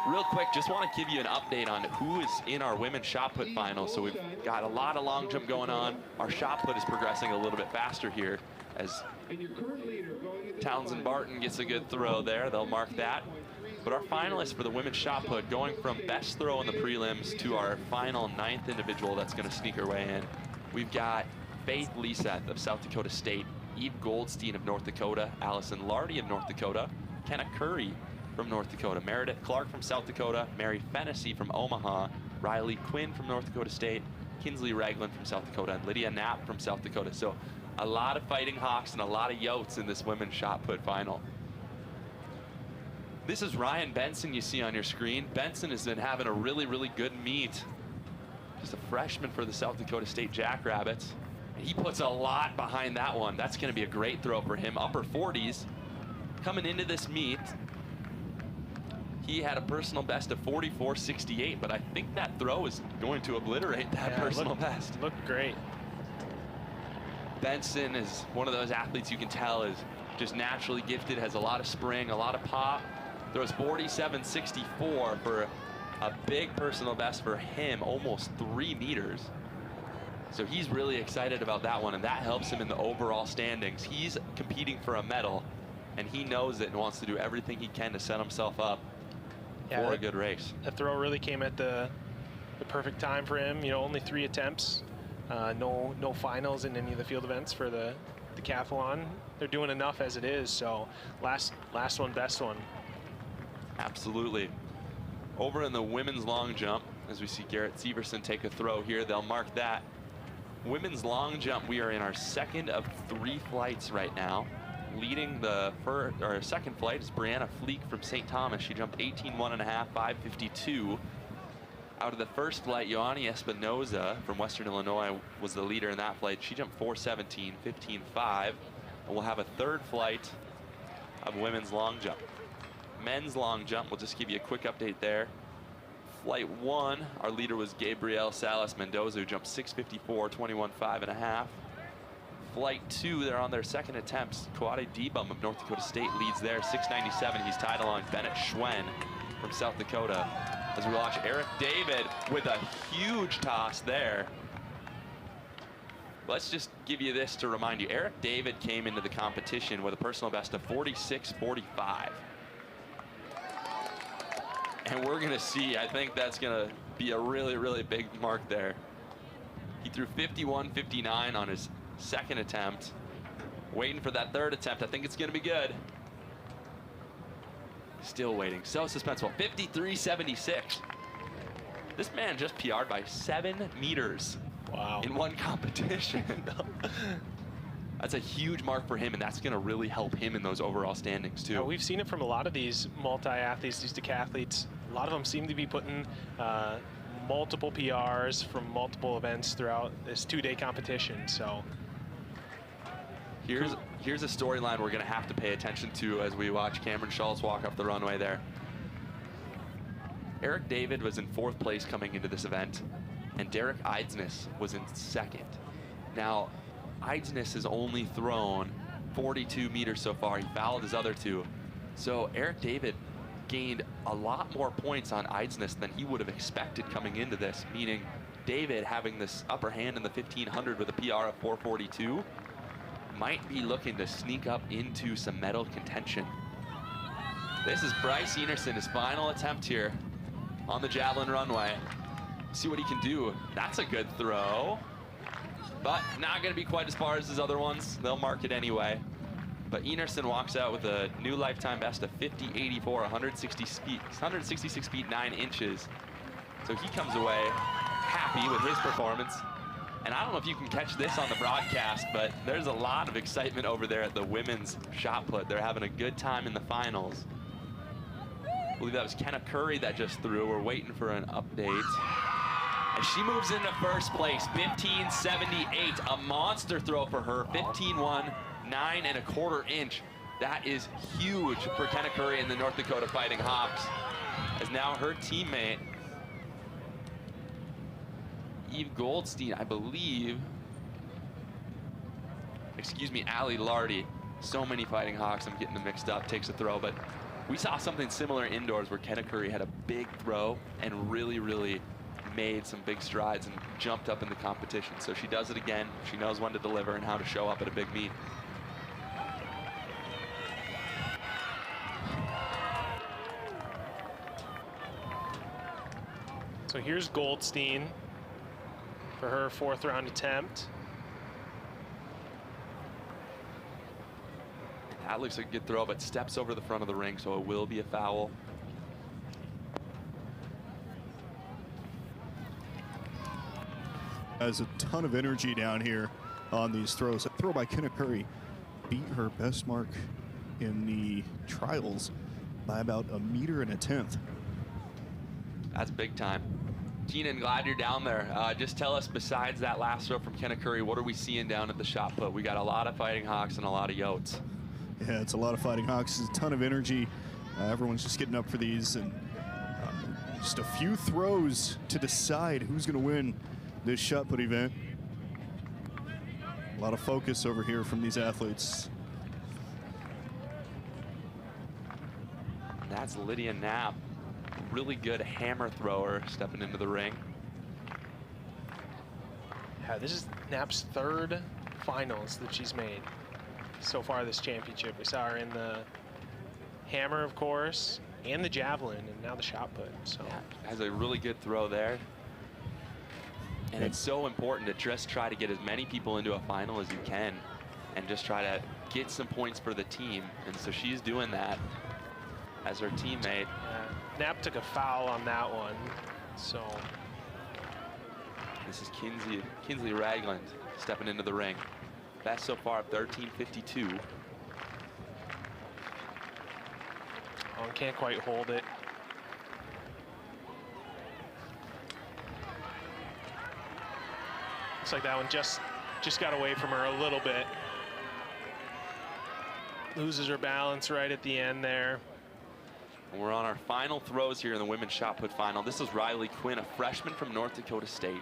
Real quick, just want to give you an update on who is in our women's shot put final. So we've got a lot of long jump going on. Our shot put is progressing a little bit faster here as Townsend Barton gets a good throw there. They'll mark that. But our finalists for the women's shot put, going from best throw in the prelims to our final 9th individual that's going to sneak her way in. We've got Faith Liseth of South Dakota State, Eve Goldstein of North Dakota, Allison Lardy of North Dakota, Kenna Curry from North Dakota, Meredith Clark from South Dakota, Mary Fennessy from Omaha, Riley Quinn from North Dakota State, Kinsley Ragland from South Dakota, and Lydia Knapp from South Dakota. So a lot of fighting Hawks and a lot of Yotes in this women's shot put final. This is Ryan Benson you see on your screen. Benson has been having a really, really good meet. Just a freshman for the South Dakota State Jackrabbits. He puts a lot behind that one. That's going to be a great throw for him. Upper 40s. Coming into this meet, he had a personal best of 44.68, but I think that throw is going to obliterate that personal best. Looked great. Benson is one of those athletes you can tell is just naturally gifted, has a lot of spring, a lot of pop. Throws 47.64 for a big personal best for him, almost 3 meters. So he's really excited about that one, and that helps him in the overall standings. He's competing for a medal, and he knows it and wants to do everything he can to set himself up for a good race. The throw really came at the perfect time for him. You know, only 3 attempts, no finals in any of the field events for the decathlon. They're doing enough as it is, so last one, best one. Absolutely. Over in the women's long jump, as we see Garrett Severson take a throw here, they'll mark that. Women's long jump, we are in our second of 3 flights right now. Leading the second flight is Brianna Fleek from St. Thomas. She jumped 18.1.5, 5:52. Out of the first flight, Ioani Espinoza from Western Illinois was the leader in that flight. She jumped 4:17, 15.5. And we'll have a third flight of women's long jump. Men's long jump, we'll just give you a quick update there. Flight 1, our leader was Gabriel Salas Mendoza, who jumped 6:54, 21.5.5. Flight 2, they're on their second attempts. Kawade Debum of North Dakota State leads there, 6:97. He's tied along Bennett Schwen from South Dakota. As we watch Eric David with a huge toss there. Let's just give you this to remind you. Eric David came into the competition with a personal best of 46.45. And we're gonna see, I think that's gonna be a really, really big mark there. He threw 51.59 on his second attempt. Waiting for that third attempt. I think it's gonna be good. Still waiting, so suspenseful. 53.76. This man just PR'd by 7 meters. Wow. In one competition. That's a huge mark for him, and that's going to really help him in those overall standings too. Yeah, we've seen it from a lot of these multi-athletes, these decathletes. A lot of them seem to be putting multiple PRs from multiple events throughout this 2-day competition. So here's a storyline we're going to have to pay attention to as we watch Cameron Schultz walk up the runway there. Eric David was in 4th place coming into this event, and Derek Eidsness was in 2nd. Now, Eidsness has only thrown 42 meters so far. He fouled his other 2. So Eric David gained a lot more points on Eidsness than he would have expected coming into this, meaning David, having this upper hand in the 1500 with a PR of 442, might be looking to sneak up into some medal contention. This is Bryce Enerson, his final attempt here on the javelin runway. See what he can do. That's a good throw, but not going to be quite as far as his other ones. They'll mark it anyway. But Enerson walks out with a new lifetime best of 50.84, 166 feet 9 inches. So he comes away happy with his performance. And I don't know if you can catch this on the broadcast, but there's a lot of excitement over there at the women's shot put. They're having a good time in the finals. I believe that was Kenna Curry that just threw. We're waiting for an update. And she moves into first place, 15.78, a monster throw for her, 15.1, 9¼ inch. That is huge for Kenna Curry and the North Dakota Fighting Hawks, as now her teammate, Eve Goldstein, I believe, excuse me, Allie Lardy. So many Fighting Hawks, I'm getting them mixed up, takes a throw, but we saw something similar indoors where Kenna Curry had a big throw and really made some big strides and jumped up in the competition. So she does it again. She knows when to deliver and how to show up at a big meet. So here's Goldstein for her 4th round attempt. That looks like a good throw, but steps over the front of the ring, so it will be a foul. Has a ton of energy down here on these throws. A throw by Kenna Curry beat her best mark in the trials by about 1.1 meters. That's big time. Keenan, glad you're down there. Just tell us, besides that last throw from Kenna Curry, what are we seeing down at the shot put? We got a lot of Fighting Hawks and a lot of Yotes. Yeah, it's a lot of Fighting Hawks. It's a ton of energy. Everyone's just getting up for these, and just a few throws to decide who's going to win this shot put event. A lot of focus over here from these athletes. That's Lydia Knapp, really good hammer thrower, stepping into the ring. Yeah, this is Knapp's 3rd finals that she's made so far this championship. We saw her in the hammer, of course, and the javelin, and now the shot put. So yeah, has a really good throw there. And it's so important to just try to get as many people into a final as you can and just try to get some points for the team. And so she's doing that as her teammate. Knapp took a foul on that one. So this is Kinsley Ragland stepping into the ring. Best so far, 13.52. Oh, can't quite hold it. Looks like that one just got away from her a little bit. Loses her balance right at the end there. And we're on our final throws here in the women's shot put final. This is Riley Quinn, a freshman from North Dakota State.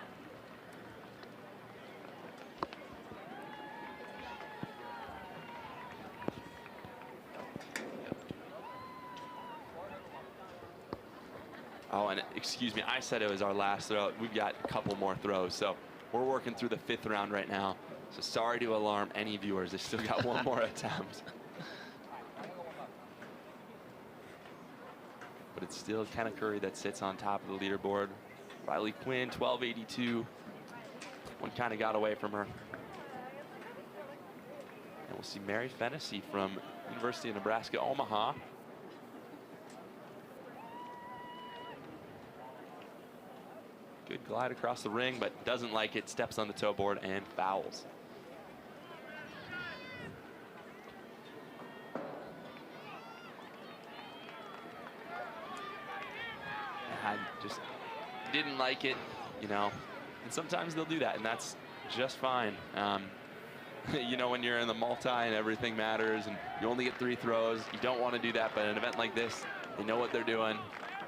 Oh, and excuse me, I said it was our last throw. We've got a couple more throws, so we're working through the 5th round right now. So sorry to alarm any viewers. They still got one more attempt. But it's still Kenna Curry that sits on top of the leaderboard. Riley Quinn, 12.82. One kind of got away from her. And we'll see Mary Fennessy from University of Nebraska, Omaha. Good glide across the ring, but doesn't like it, steps on the toe board and fouls. I just didn't like it, you know, and sometimes they'll do that, and that's just fine. You know, when you're in the multi and everything matters and you only get 3 throws, you don't want to do that, but an event like this, they know what they're doing.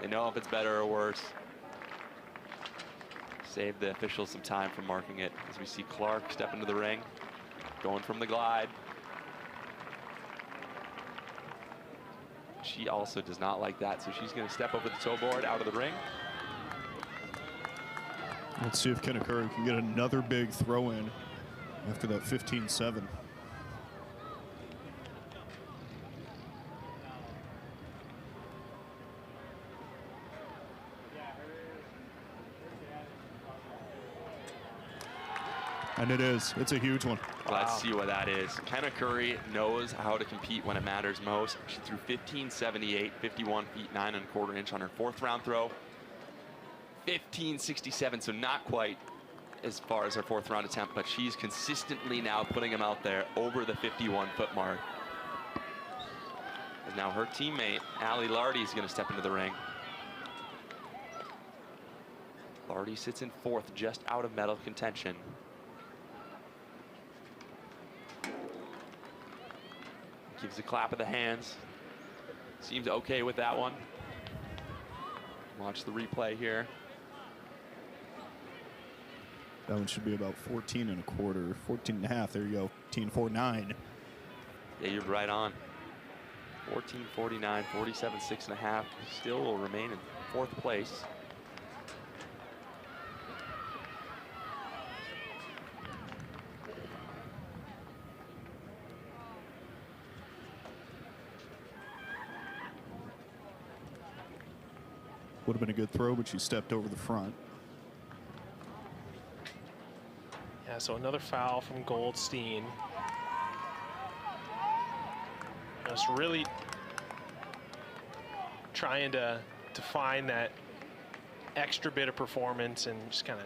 They know if it's better or worse. Save the officials some time from marking it as we see Clark step into the ring, going from the glide. She also does not like that, so she's going to step over the toe board out of the ring. Let's see if Kenna Curry can get another big throw in after that 15-7. And it is. It's a huge one. Let's see what that is. Kenna Curry knows how to compete when it matters most. She threw 15.78, 51 feet 9¼ inch on her 4th round throw. 15.67, so not quite as far as her 4th round attempt, but she's consistently now putting them out there over the 51-foot mark. Now her teammate, Allie Lardy, is going to step into the ring. Lardy sits in 4th, just out of medal contention. Gives a clap of the hands. Seems okay with that one. Watch the replay here. That one should be about 14 and a quarter, 14 and a half. There you go, 14.49. Yeah, you're right on. 14.49, 47.6.5. Still will remain in 4th place. Would have been a good throw, but she stepped over the front. Yeah, so another foul from Goldstein. Just really trying to find that extra bit of performance and just kind of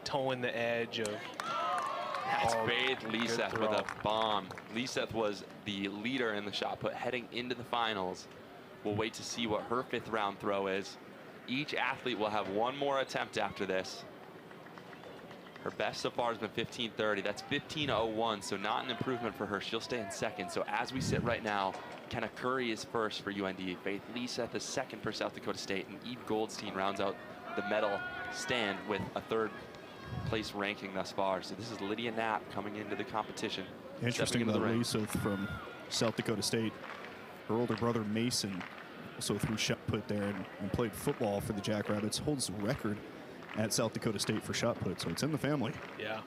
toeing the edge of. That's Faith Liseth with a bomb. Liseth was the leader in the shot put heading into the finals. We'll wait to see what her 5th round throw is. Each athlete will have one more attempt after this. Her best so far has been 15.30. That's 15.01, so not an improvement for her. She'll stay in 2nd. So as we sit right now, Kenna Curry is 1st for UND. Faith Liseth is 2nd for South Dakota State. And Eve Goldstein rounds out the medal stand with a 3rd place ranking thus far. So this is Lydia Knapp coming into the competition. Interesting about Liseth from South Dakota State. Her older brother Mason also threw shot put there and played football for the Jackrabbits. Holds the record at South Dakota State for shot put, so it's in the family. Yeah.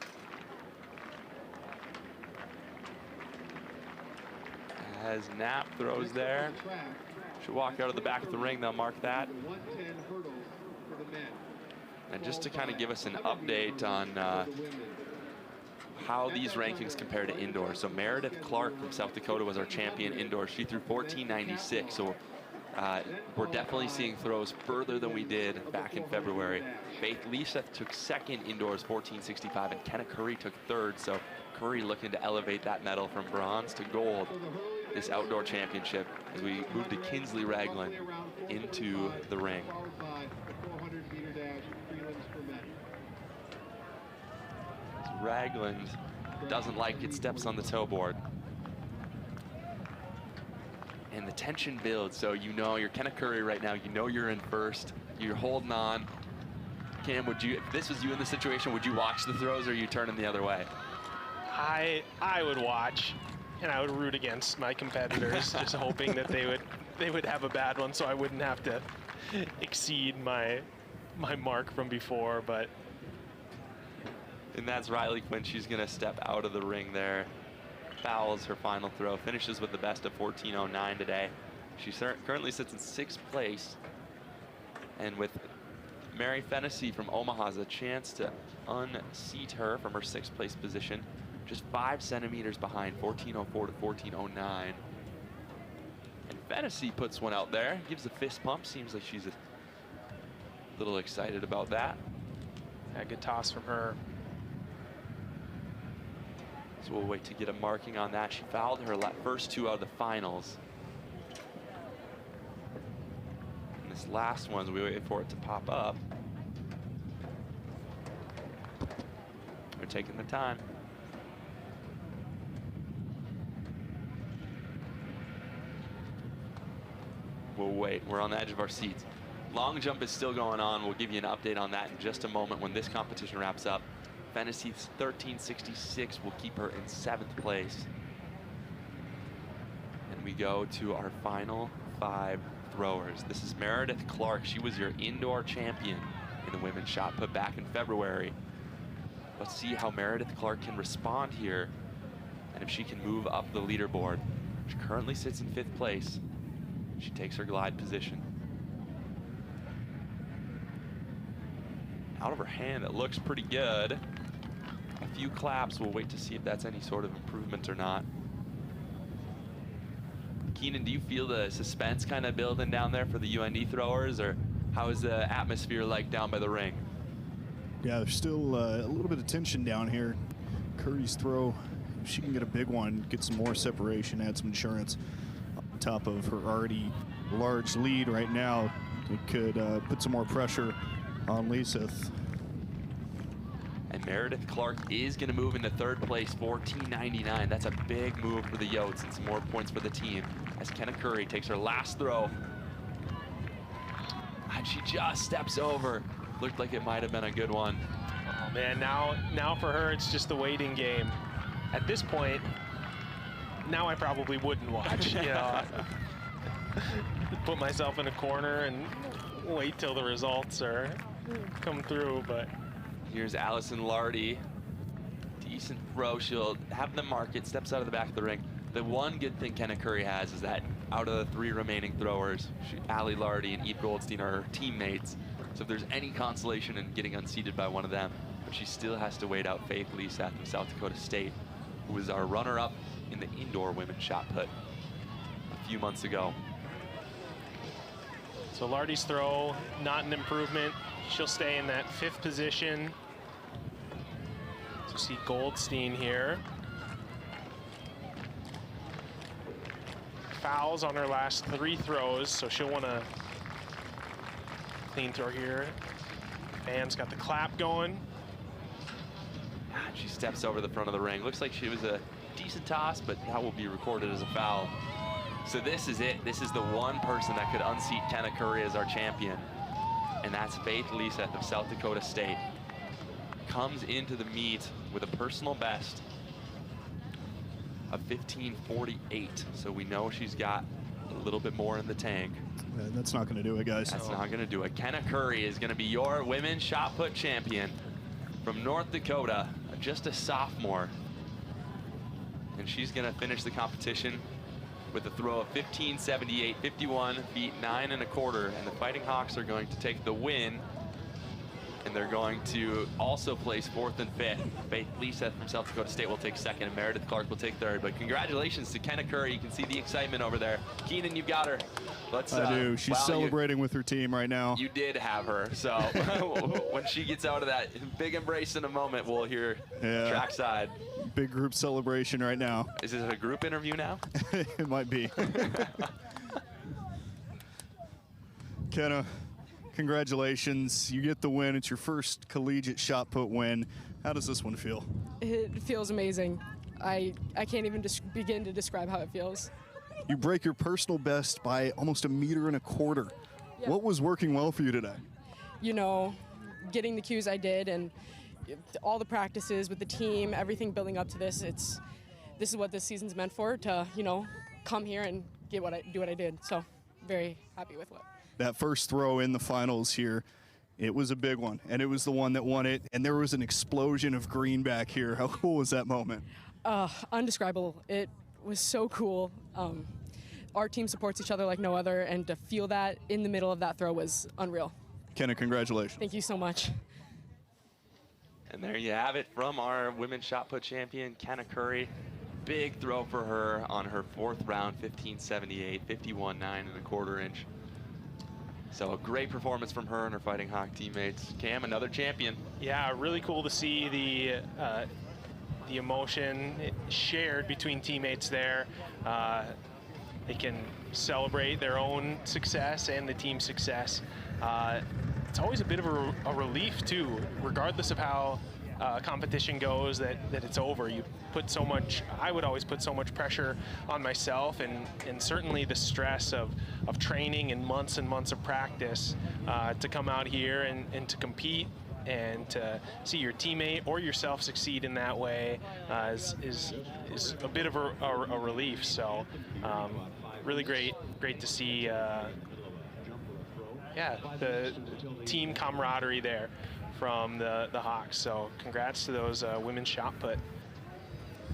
As Knapp throws there, she'll walk out of the back of the ring. They'll mark that. And just to kind of give us an update on how these rankings compare to indoor. So Meredith Clark from South Dakota was our champion indoor. She threw 14.96. So we're definitely seeing throws further than we did back in February. Faith Liseth took 2nd indoors, 14.65, and Kenna Curry took 3rd. So Curry looking to elevate that medal from bronze to gold this outdoor championship as we move to Kinsley Ragland into the ring. Ragland doesn't like it, steps on the toe board. And the tension builds, so you know you're Kenna Curry right now, you know you're in 1st, you're holding on. Cam, would you, if this was you in the situation, would you watch the throws or are you turning the other way? I would watch, and I would root against my competitors, just hoping that they would have a bad one so I wouldn't have to exceed my mark from before, but. And that's Riley Quinn. She's going to step out of the ring there. Fouls her final throw. Finishes with the best of 14.09 today. She currently sits in 6th place. And with Mary Fennessy from Omaha has a chance to unseat her from her 6th place position. Just 5 centimeters behind, 14.04 to 14.09. And Fennessy puts one out there. Gives a fist pump. Seems like she's a little excited about that. Yeah, good toss from her. So we'll wait to get a marking on that. She fouled her first 2 out of the finals. And this last one, we wait for it to pop up. They're taking the time. We'll wait. We're on the edge of our seats. Long jump is still going on. We'll give you an update on that in just a moment when this competition wraps up. Fennessy's 13.66 will keep her in 7th place. And we go to our final 5 throwers. This is Meredith Clark. She was your indoor champion in the women's shot put back in February. Let's see how Meredith Clark can respond here and if she can move up the leaderboard. She currently sits in 5th place. She takes her glide position. Out of her hand, it looks pretty good. A few claps. We'll wait to see if that's any sort of improvement or not. Keenan, do you feel the suspense kind of building down there for the UND throwers, or how is the atmosphere like down by the ring? Yeah, there's still a little bit of tension down here. Curry's throw, if she can get a big one, get some more separation, add some insurance top of her already large lead right now. It could put some more pressure on Lisa. And Meredith Clark is going to move into third place, 14.99. That's a big move for the Yotes and some more points for the team as Kenna Curry takes her last throw. And she just steps over. Looked like it might have been a good one. Oh man, now for her, it's just the waiting game. At this point, now I probably wouldn't watch. You know, put myself in a corner and wait till the results are come through. But here's Allison Lardy. Decent throw. She'll have the mark it, steps out of the back of the ring. The one good thing Kenna Curry has is that out of the 3 remaining throwers, Allie Lardy and Eve Goldstein are her teammates. So if there's any consolation in getting unseated by one of them, but she still has to wait out Faith Lisa from South Dakota State, who was our runner-up in the indoor women's shot put a few months ago. So Lardy's throw, not an improvement. She'll stay in that 5th position. So see Goldstein here. Fouls on her last 3 throws, so she'll want to clean throw here. Band's got the clap going. She steps over the front of the ring. Looks like she was a decent toss, but that will be recorded as a foul. So this is it. This is the one person that could unseat Kenna Curry as our champion, and that's Faith Lisa of South Dakota State. Comes into the meet with a personal best of 15:48, so we know she's got a little bit more in the tank. That's not going to do it, guys. That's not going to do it. Kenna Curry is going to be your women's shot put champion from North Dakota, just a sophomore. And she's going to finish the competition with a throw of 15.78, 51 feet 9 1/4, and the Fighting Hawks are going to take the win. And they're going to also place 4th and 5th. Faith Lisa from South Dakota State will take 2nd, and Meredith Clark will take 3rd. But congratulations to Kenna Curry. You can see the excitement over there. Keenan, you've got her. Let's. I do. She's celebrating with her team right now. You did have her. So when she gets out of that big embrace in a moment, we'll hear trackside. Big group celebration right now. Is it a group interview now? It might be. Kenna, congratulations. You get the win. It's your first collegiate shot put win. How does this one feel? It feels amazing. I can't even begin to describe how it feels. You break your personal best by almost 1.25 meters. Yeah. What was working well for you today? You know, getting the cues I did and all the practices with the team, everything building up to this. This is what this season's meant for, to, you know, come here and do what I did. So very happy with what. That first throw in the finals here, it was a big one, and it was the one that won it, and there was an explosion of green back here. How cool was that moment? Undescribable. It was so cool. Our team supports each other like no other, and to feel that in the middle of that throw was unreal. Kenna, congratulations. Thank you so much. And there you have it from our women's shot put champion, Kenna Curry. Big throw for her on her 4th round, 15.78, 51 9 1/4 inch. So a great performance from her and her Fighting Hawk teammates. Cam, another champion. Yeah, really cool to see the emotion shared between teammates there. They can celebrate their own success and the team's success. It's always a bit of a relief too, regardless of how competition goes, that it's over. You put so much, I would always put so much pressure on myself, and certainly the stress of training and months of practice to come out here and to compete and to see your teammate or yourself succeed in that way is a bit of a relief. So really great to see the team camaraderie there from the Hawks. So congrats to those women's shot put.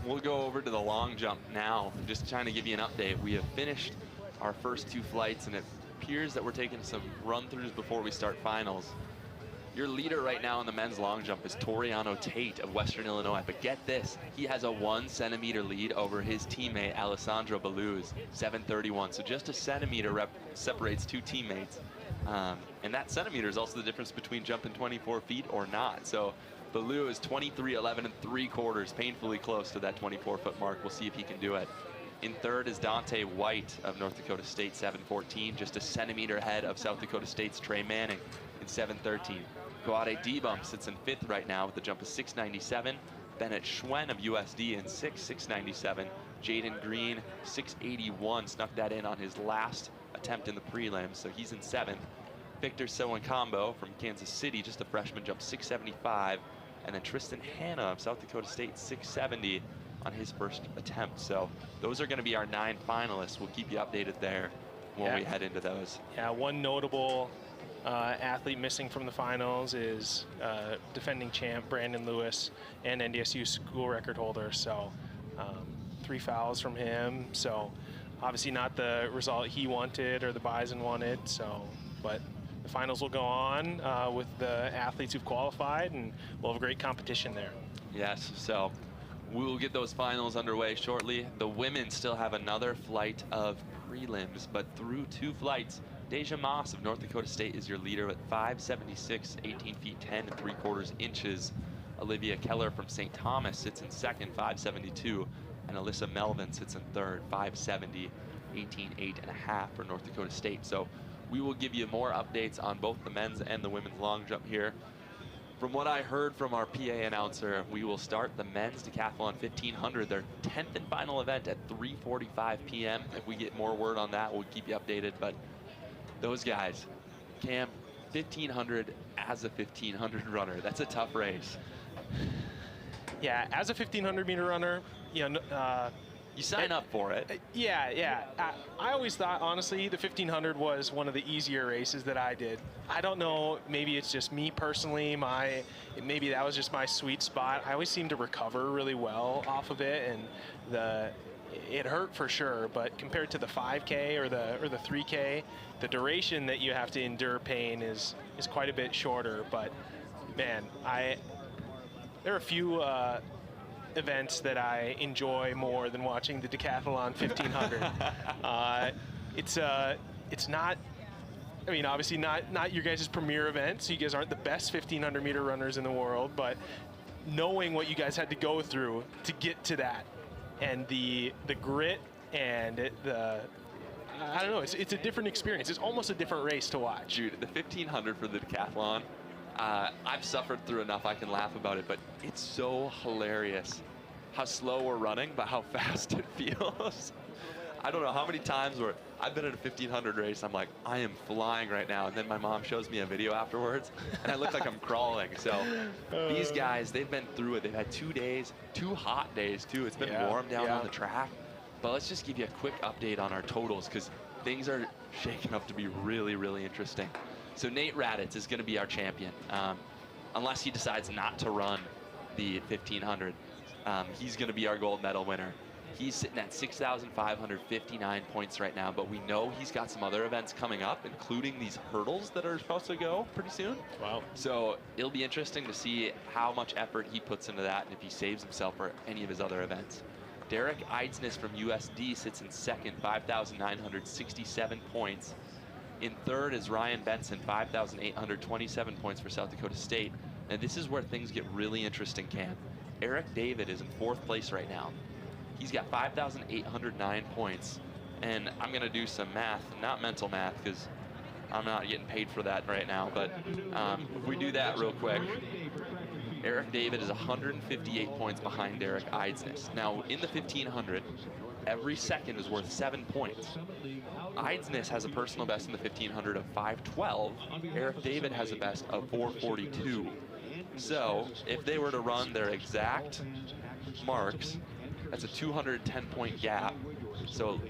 We'll go over to the long jump now. Just trying to give you an update. We have finished our first 2 flights, and it appears that we're taking some run-throughs before we start finals. Your leader right now in the men's long jump is Toriano Tate of Western Illinois, but get this, he has a 1 centimeter lead over his teammate Alessandro Baluz, 7:31. So just a centimeter separates 2 teammates. And that centimeter is also the difference between jumping 24 feet or not. So Baloo is 23:11 3/4, painfully close to that 24-foot mark. We'll see if he can do it. In third is Dante White of North Dakota State, 7:14, just a centimeter ahead of South Dakota State's Trey Manning in 7:13. Guade D-Bump sits in fifth right now with a jump of 6:97. Bennett Schwen of USD in sixth, 6:97. Jaden Green, 6:81, snuck that in on his last attempt in the prelims, so he's in seventh. Victor Sowancombo from Kansas City, just a freshman, jumped 6:75. And then Tristan Hanna of South Dakota State, 6:70 on his first attempt. So those are going to be our 9 finalists. We'll keep you updated there when we head into those. Yeah, one notable athlete missing from the finals is defending champ Brandon Lewis and NDSU school record holder. So 3 fouls from him. So obviously not the result he wanted or the Bison wanted. So, but the finals will go on with the athletes who've qualified, and we'll have a great competition there. Yes, so we'll get those finals underway shortly. The women still have another flight of prelims, but through 2 flights, Deja Moss of North Dakota State is your leader at 5'76", 18 feet 10 3/4 inches. Olivia Keller from St. Thomas sits in second, 5'72", and Alyssa Melvin sits in third, 5'70", 18 8.5 for North Dakota State. So we will give you more updates on both the men's and the women's long jump here. From what I heard from our PA announcer, we will start the men's decathlon 1500, their 10th and final event at 3:45 p.m. If we get more word on that, we'll keep you updated. But those guys, Cam, 1500 as a 1500 runner, that's a tough race. Yeah, as a 1500 meter runner, you sign up for it. Yeah. I always thought, honestly, the 1500 was one of the easier races that I did. I don't know, maybe it's just me personally, maybe that was just my sweet spot. I always seemed to recover really well off of it, and it hurt for sure, but compared to the 5K or the 3K, the duration that you have to endure pain is quite a bit shorter. But man, there are a few events that I enjoy more than watching the decathlon 1500. It's not, I mean, obviously not your guys' premier event, so you guys aren't the best 1500 meter runners in the world, but knowing what you guys had to go through to get to that, and the grit and I don't know, it's a different experience. It's almost a different race to watch. Dude, the 1500 for the decathlon, I've suffered through enough I can laugh about it, but it's so hilarious how slow we're running, but how fast it feels. I don't know how many times where I've been in a 1500 race, I'm like, I am flying right now, and then my mom shows me a video afterwards, and I look like I'm crawling. So these guys, they've been through it. They've had 2 days, 2 hot days too. It's been warm down on the track. But let's just give you a quick update on our totals, because things are shaking up to be really, really interesting. So Nate Raditz is going to be our champion, unless he decides not to run the 1500. He's going to be our gold medal winner. He's sitting at 6,559 points right now, but we know he's got some other events coming up, including these hurdles that are supposed to go pretty soon. Wow. So it'll be interesting to see how much effort he puts into that and if he saves himself for any of his other events. Derek Eidsness from USD sits in second, 5,967 points. In third is Ryan Benson, 5,827 points for South Dakota State. And this is where things get really interesting, Cam. Eric David is in 4th place right now. He's got 5,809 points. And I'm going to do some math, not mental math, because I'm not getting paid for that right now. But if we do that real quick, Eric David is 158 points behind Derek Eidsness. Now, in the 1500, every second is worth 7 points. Eidsness has a personal best in the 1500 of 512. Eric David has a best of 442. So, if they were to run their exact marks, that's a 210-point gap. So,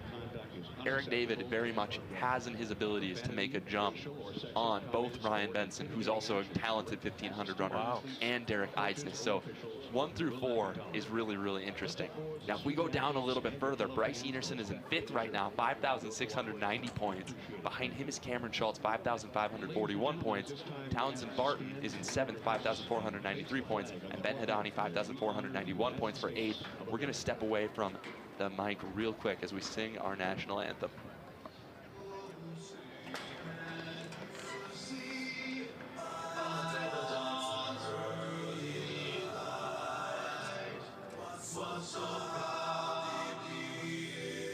Eric David very much has in his abilities to make a jump on both Ryan Benson, who's also a talented 1500 runner, and Derek Eidsness. So 1 through 4 is really, really interesting. Now, if we go down a little bit further, Bryce Enerson is in 5th right now, 5,690 points. Behind him is Cameron Schultz, 5,541 points. Townsend Barton is in 7th, 5,493 points. And Ben Hedani, 5,491 points for 8th. We're going to step away from the mic real quick as we sing our national anthem. So proud to be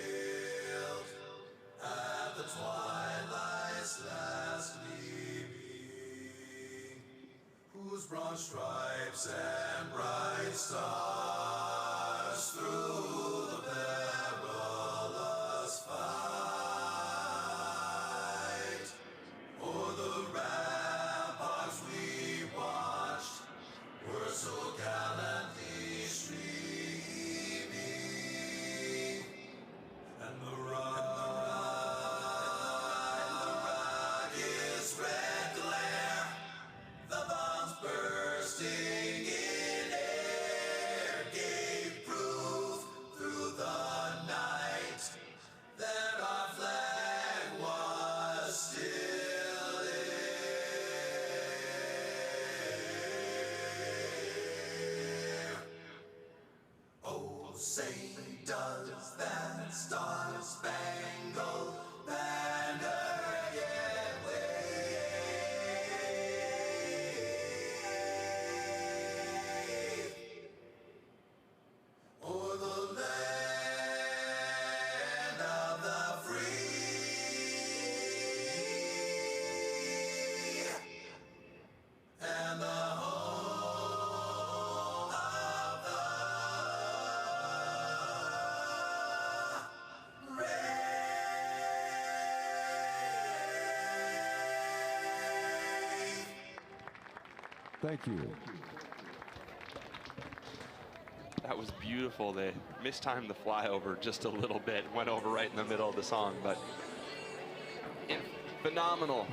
whose broad stripes and bright stars through the perilous fight. O'er the ramparts we watched were so gallantly streaming, and the rugged red glare, the bombs bursting in air, gave proof through the night that our flag was still there. Oh, say does that star-spangled banner yet wave o'er the land of the free and the home of the Thank you. That was beautiful. They mistimed the flyover just a little bit. Went over right in the middle of the song, but phenomenal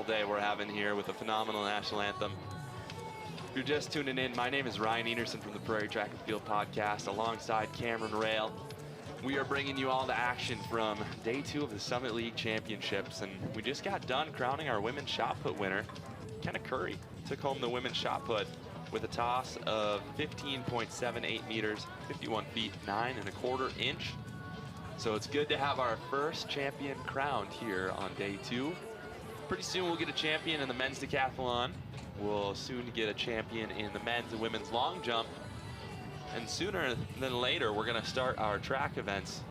day we're having here with a phenomenal national anthem. If you're just tuning in, my name is Ryan Enerson from the Prairie Track and Field Podcast alongside Cameron Rail. We are bringing you all the action from day 2 of the Summit League Championships, and we just got done crowning our women's shot put winner. Kenna Curry took home the women's shot put with a toss of 15.78 meters, 51 feet, 9 1/4 inch. So it's good to have our first champion crowned here on day 2. Pretty soon we'll get a champion in the men's decathlon. We'll soon get a champion in the men's and women's long jump. And sooner than later, we're gonna start our track events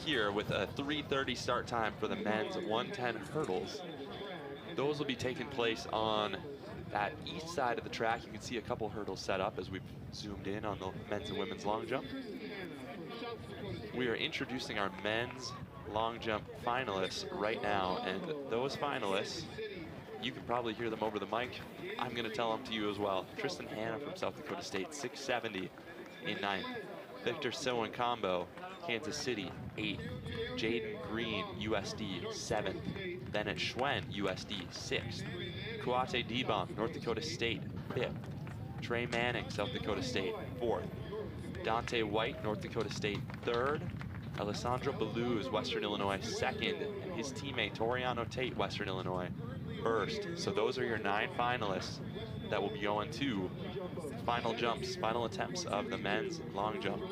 here with a 3:30 start time for the men's 110 hurdles. Those will be taking place on that east side of the track. You can see a couple hurdles set up as we've zoomed in on the men's and women's long jump. We are introducing our men's long jump finalists right now, and those finalists, you can probably hear them over the mic. I'm gonna tell them to you as well. Tristan Hanna from South Dakota State, 670 in 9th. Victor Sowen Combo, Kansas City, 8th. Jaden Green, USD, 7th. Bennett Schwen, USD, 6th. Kuate Debon, North Dakota State, 5th. Trey Manning, South Dakota State, 4th. Dante White, North Dakota State, 3rd. Alessandro Beluz, Western Illinois, 2nd. And his teammate, Toriano Tate, Western Illinois, 1st. So those are your 9 finalists that will be going to final jumps, final attempts of the men's long jump.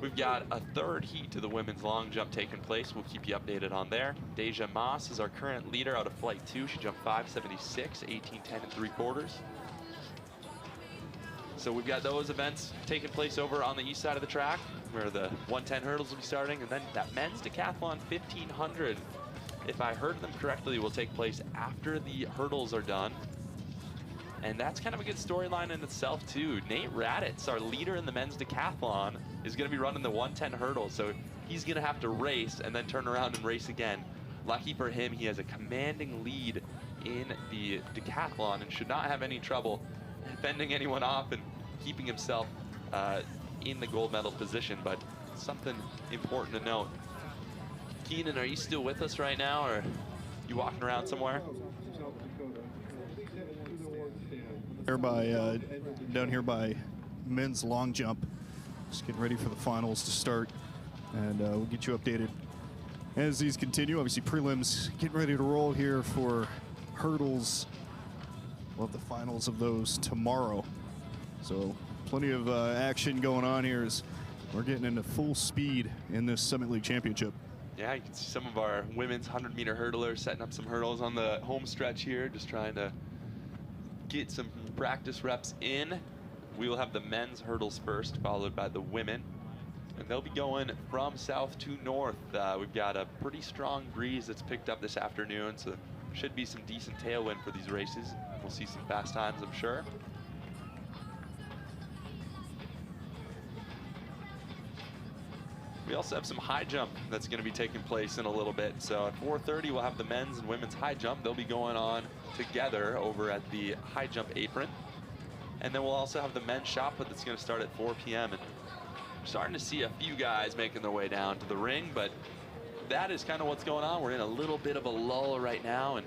We've got a 3rd heat to the women's long jump taking place. We'll keep you updated on there. Deja Moss is our current leader out of flight 2. She jumped 576, 1810 3/4. So we've got those events taking place over on the east side of the track, where the 110 hurdles will be starting, and then that men's decathlon 1500, if I heard them correctly, will take place after the hurdles are done. And that's kind of a good storyline in itself too. Nate Raditz, our leader in the men's decathlon, is gonna be running the 110 hurdles. So he's gonna have to race and then turn around and race again. Lucky for him, he has a commanding lead in the decathlon and should not have any trouble fending anyone off and keeping himself in the gold medal position. But something important to note. Keenan, are you still with us right now, or you walking around somewhere? Down here by men's long jump. Just getting ready for the finals to start, and we'll get you updated as these continue. Obviously, prelims getting ready to roll here for hurdles. We'll have the finals of those tomorrow. So plenty of action going on here as we're getting into full speed in this Summit League Championship. Yeah, you can see some of our women's 100-meter hurdlers setting up some hurdles on the home stretch here, just trying to get some practice reps in. We will have the men's hurdles first, followed by the women. And they'll be going from south to north. We've got a pretty strong breeze that's picked up this afternoon, so should be some decent tailwind for these races. We'll see some fast times, I'm sure. We also have some high jump that's going to be taking place in a little bit. So at 4:30, we'll have the men's and women's high jump. They'll be going on together over at the high jump apron. And then we'll also have the men's shot put that's going to start at 4 p.m. And we're starting to see a few guys making their way down to the ring, but that is kind of what's going on. We're in a little bit of a lull right now, and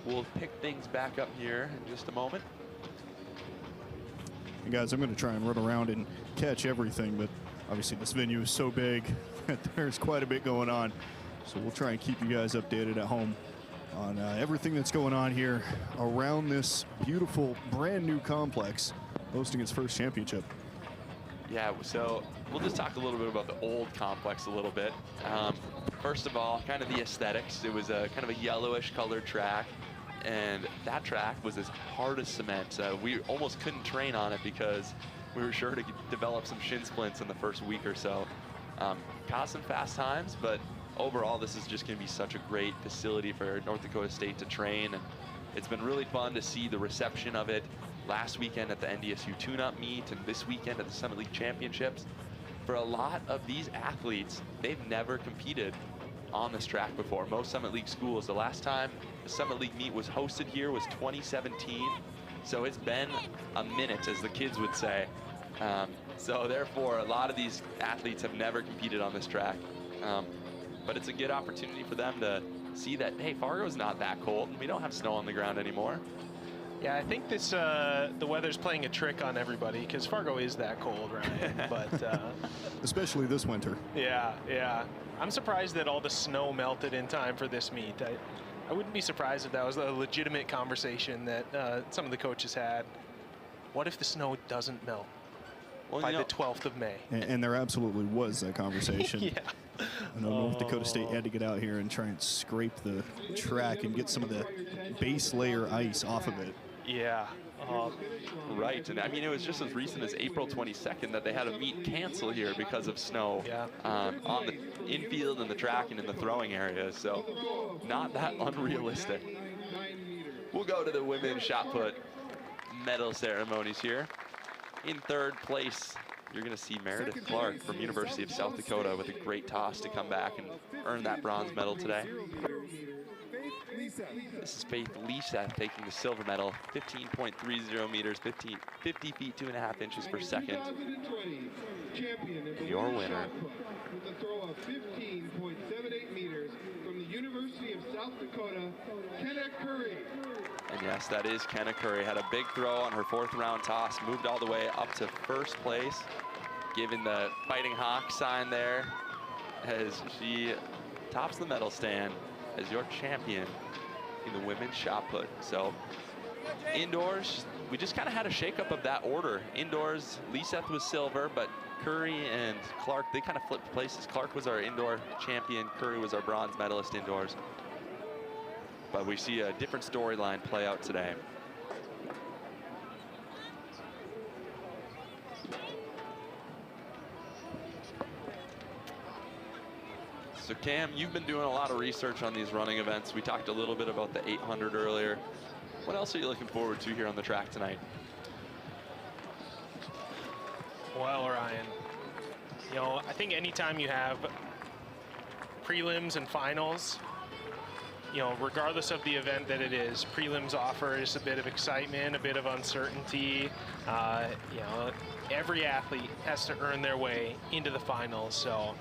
we'll pick things back up here in just a moment. And guys, I'm going to try and run around and catch everything, but obviously this venue is so big that there's quite a bit going on. So we'll try and keep you guys updated at home on everything that's going on here around this beautiful brand new complex hosting its first championship. Yeah, so we'll just talk a little bit about the old complex a little bit. First of all, kind of the aesthetics. It was a kind of a yellowish colored track, and that track was as hard as cement. We almost couldn't train on it because we were sure to develop some shin splints in the first week or so. Caused some fast times, but overall this is just going to be such a great facility for North Dakota State to train. And it's been really fun to see the reception of it last weekend at the NDSU tune-up meet and this weekend at the Summit League Championships. For a lot of these athletes, they've never competed on this track before. Most Summit League schools, the last time the Summit League meet was hosted here was 2017. So it's been a minute, as the kids would say. So therefore, a lot of these athletes have never competed on this track. But it's a good opportunity for them to see that, hey, Fargo's not that cold, and we don't have snow on the ground anymore. Yeah, I think this the weather's playing a trick on everybody because Fargo is that cold, Ryan. But especially this winter. Yeah, yeah. I'm surprised that all the snow melted in time for this meet. I wouldn't be surprised if that was a legitimate conversation that some of the coaches had. What if the snow doesn't melt by the 12th of May? And there absolutely was that conversation. Yeah. I know North Dakota State had to get out here and try and scrape the track and get some of the base layer ice off of it. Yeah. Right, and I mean, it was just as recent as April 22nd that they had a meet cancel here because of snow on the infield and the track and in the throwing areas, so not that unrealistic. We'll go to the women's shot put medal ceremonies here. In third place, you're going to see Meredith Clark from University of South Dakota with a great toss to come back and earn that bronze medal today. This is Faith Lisa taking the silver medal, 15.30 meters, 50 feet 2.5 inches per second. Your winner. With a throw of 15.78 meters from the University of South Dakota, Kenna Curry. And yes, that is Kenna Curry. Had a big throw on her 4th round toss, moved all the way up to first place, giving the Fighting Hawk sign there as she tops the medal stand as your champion in the women's shot put. So indoors, we just kind of had a shakeup of that order. Indoors, Liseth was silver, but Curry and Clark, they kind of flipped places. Clark was our indoor champion. Curry was our bronze medalist indoors. But we see a different storyline play out today. So Cam, you've been doing a lot of research on these running events. We talked a little bit about the 800 earlier. What else are you looking forward to here on the track tonight? Well, Ryan, you know, I think anytime you have prelims and finals, you know, regardless of the event that it is, prelims offers a bit of excitement, a bit of uncertainty. You know, every athlete has to earn their way into the finals. So,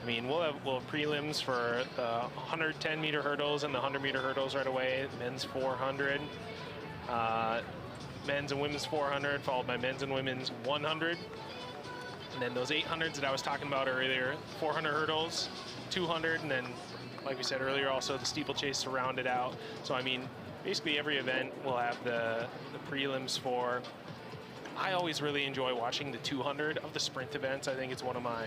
I mean, we'll have prelims for the 110-meter hurdles and the 100-meter hurdles right away. Men's 400, men's and women's 400, followed by men's and women's 100. And then those 800s that I was talking about earlier, 400 hurdles, 200, and then, like we said earlier, also the steeplechase to round it out. So, I mean, basically every event will have the prelims for. I always really enjoy watching the 200 of the sprint events. I think it's one of my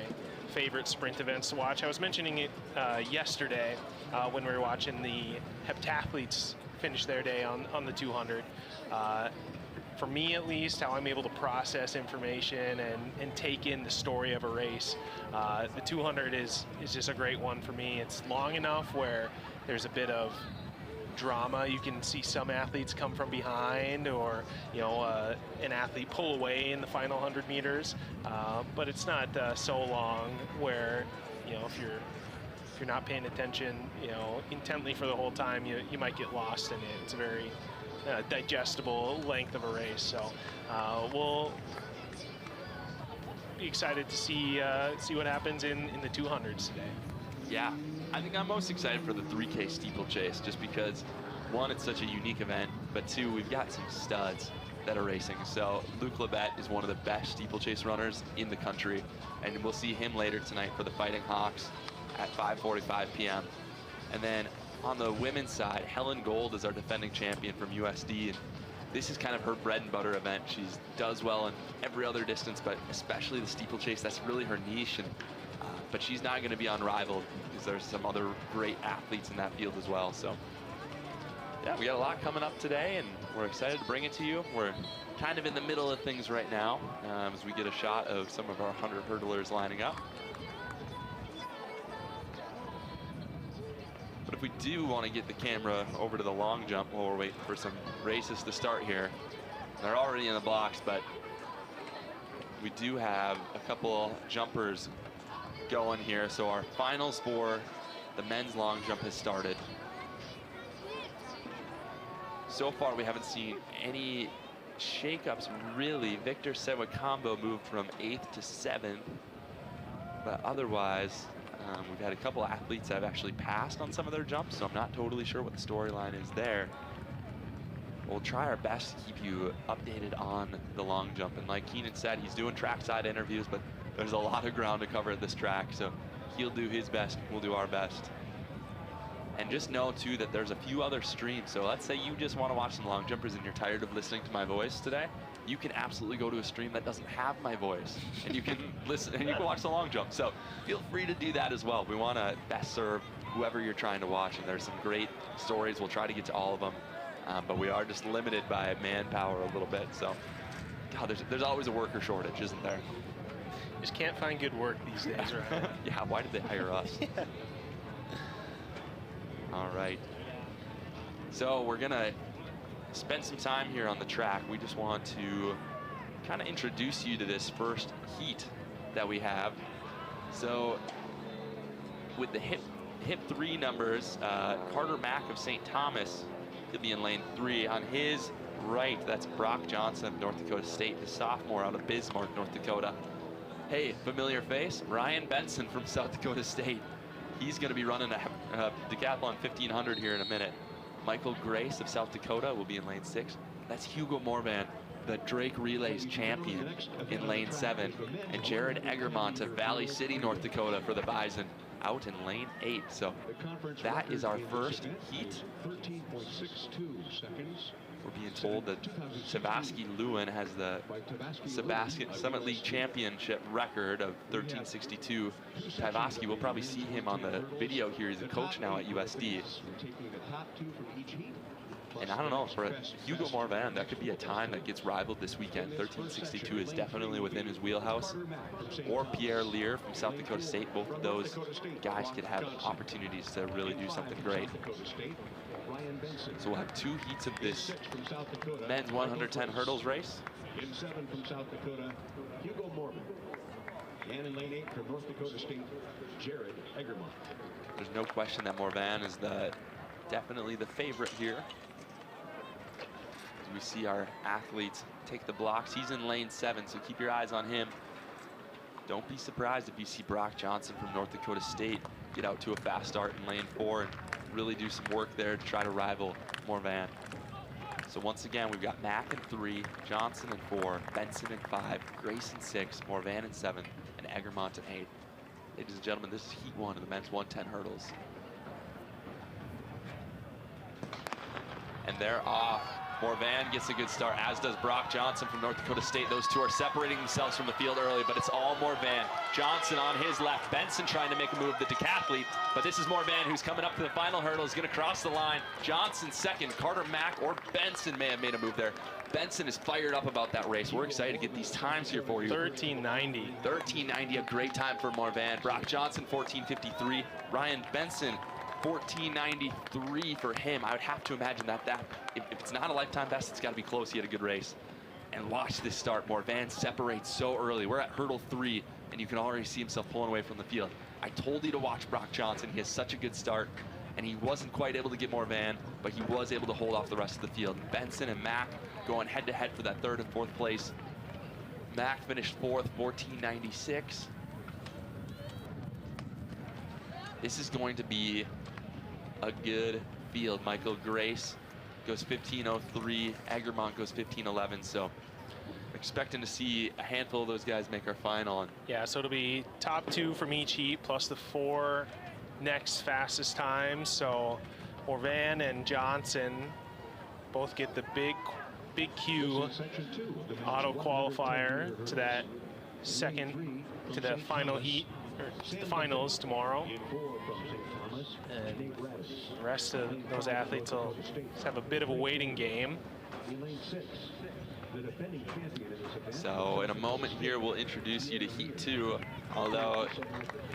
favorite sprint events to watch. I was mentioning it yesterday when we were watching the heptathletes finish their day on the 200. For me, at least, how I'm able to process information and take in the story of a race. The 200 is just a great one for me. It's long enough where there's a bit of drama. You can see some athletes come from behind, or an athlete pull away in the final 100 meters, but it's not so long where if you're not paying attention intently for the whole time, you might get lost in it. It's a very digestible length of a race, so we'll be excited to see what happens in the 200s today. Yeah, I think I'm most excited for the 3K steeplechase, just because, one, it's such a unique event, but two, we've got some studs that are racing. So Luke Labette is one of the best steeplechase runners in the country, and we'll see him later tonight for the Fighting Hawks at 5:45 p.m. And then on the women's side, Helen Gold is our defending champion from USD, and this is kind of her bread and butter event. She does well in every other distance, but especially the steeplechase, that's really her niche. And but she's not going to be unrivaled because there's some other great athletes in that field as well. So yeah, we got a lot coming up today, and we're excited to bring it to you. We're kind of in the middle of things right now as we get a shot of some of our 100 hurdlers lining up. But if we do want to get the camera over to the long jump while we're waiting for some races to start here, they're already in the blocks, but we do have a couple jumpers going here. So our finals for the men's long jump has started. So far, we haven't seen any shakeups really. Victor Sewacombo moved from 8th to 7th, but otherwise, we've had a couple athletes that have actually passed on some of their jumps, so I'm not totally sure what the storyline is there. We'll try our best to keep you updated on the long jump. And like Keenan said, he's doing trackside interviews, but there's a lot of ground to cover at this track, so he'll do his best, we'll do our best. And just know too that there's a few other streams. So let's say you just want to watch some long jumpers and you're tired of listening to my voice today, you can absolutely go to a stream that doesn't have my voice, and you can listen and you can watch the long jump. So feel free to do that as well. We want to best serve whoever you're trying to watch, and there's some great stories. We'll try to get to all of them, but we are just limited by manpower a little bit. So God, there's always a worker shortage, isn't there? Just can't find good work these days, right? Yeah, why did they hire us? Yeah. All right. So we're gonna spend some time here on the track. We just want to kind of introduce you to this first heat that we have. So with the hip 3 numbers, Carter Mack of St. Thomas could be in lane 3. On his right, that's Brock Johnson of North Dakota State, the sophomore out of Bismarck, North Dakota. Hey, familiar face, Ryan Benson from South Dakota State. He's going to be running a decathlon 1500 here in a minute. Michael Grace of South Dakota will be in lane 6. That's Hugo Morvan, the Drake Relays champion, in lane 7. And Jared Egermont of Valley City, North Dakota for the Bison out in lane 8. So that is our first heat. 13.62 seconds. We're being told that Tavaski Lewin has the Sebastian Summit League Championship record of 13.62. Tavaski, we'll probably see him on the video here. He's a coach now at USD. And I don't know, for Hugo Morvan, that could be a time that gets rivaled this weekend. 13.62 is definitely within his wheelhouse. Or Pierre Lear from South Dakota State. Both of those guys could have opportunities to really do something great. So we'll have 2 heats of this men's 110 hurdles race. In 7 from South Dakota, Hugo Morvan. And in lane 8 from North Dakota State, Jared Egermont. There's no question that Morvan is definitely the favorite here. As we see our athletes take the blocks. He's in lane 7, so keep your eyes on him. Don't be surprised if you see Brock Johnson from North Dakota State get out to a fast start in lane 4 and really do some work there to try to rival Morvan. So once again, we've got Mack in 3, Johnson in 4, Benson in 5, Grace in 6, Morvan in 7, and Egermont in 8. Ladies and gentlemen, this is heat 1 of the men's 110 hurdles. And they're off. Morvan gets a good start, as does Brock Johnson from North Dakota State. Those two are separating themselves from the field early, but it's all Morvan. Johnson on his left, Benson trying to make a move, the decathlete, but this is Morvan who's coming up to the final hurdle, is gonna cross the line. Johnson second, Carter Mack or Benson may have made a move there. Benson is fired up about that race. We're excited to get these times here for you. 13:90. 13:90, a great time for Morvan. Brock Johnson, 14:53. Ryan Benson 14:93 for him. I would have to imagine that if it's not a lifetime best, it's got to be close. He had a good race. And watch this start. Morvan separates so early. We're at hurdle 3, and you can already see himself pulling away from the field. I told you to watch Brock Johnson. He has such a good start, and he wasn't quite able to get Morvan, but he was able to hold off the rest of the field. Benson and Mack going head-to-head for that 3rd and 4th place. Mack finished 4th, 14:96. This is going to be a good field. Michael Grace goes 15:03. Egermont goes 15:11. So expecting to see a handful of those guys make our final. Yeah, so it'll be top 2 from each heat plus the 4 next fastest times. So Morvan and Johnson both get the big Q auto qualifier to that to the final heat, or the finals tomorrow. And the rest of those athletes will just have a bit of a waiting game. So in a moment here, we'll introduce you to Heat 2. Although,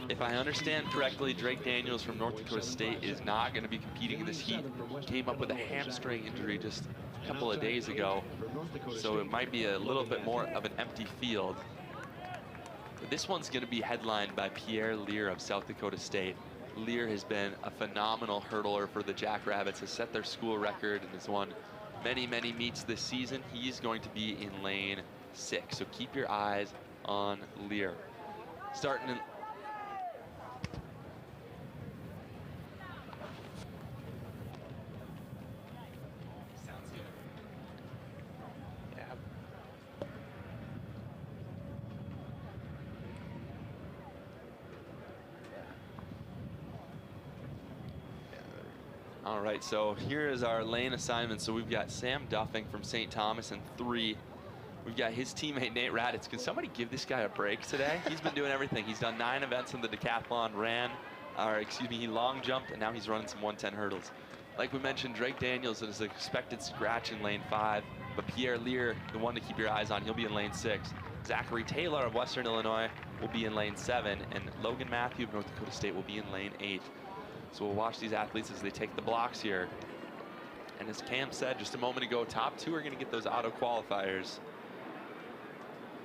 if I understand correctly, Drake Daniels from North Dakota State is not going to be competing in this heat. Came up with a hamstring injury just a couple of days ago. So it might be a little bit more of an empty field. But this one's going to be headlined by Pierre Lear of South Dakota State. Lear has been a phenomenal hurdler for the Jackrabbits, has set their school record and has won many meets this season. He's going to be in lane 6, so keep your eyes on Lear. Starting in All right, so here is our lane assignment. So we've got Sam Duffing from St. Thomas in 3. We've got his teammate Nate Raditz. Can somebody give this guy a break today? He's been doing everything. He's done 9 events in the decathlon, he long jumped, and now he's running some 110 hurdles. Like we mentioned, Drake Daniels is an expected scratch in lane 5, but Pierre Lear, the one to keep your eyes on, he'll be in lane 6. Zachary Taylor of Western Illinois will be in lane 7, and Logan Matthew of North Dakota State will be in lane 8. So we'll watch these athletes as they take the blocks here. And as Cam said just a moment ago, top 2 are going to get those auto qualifiers.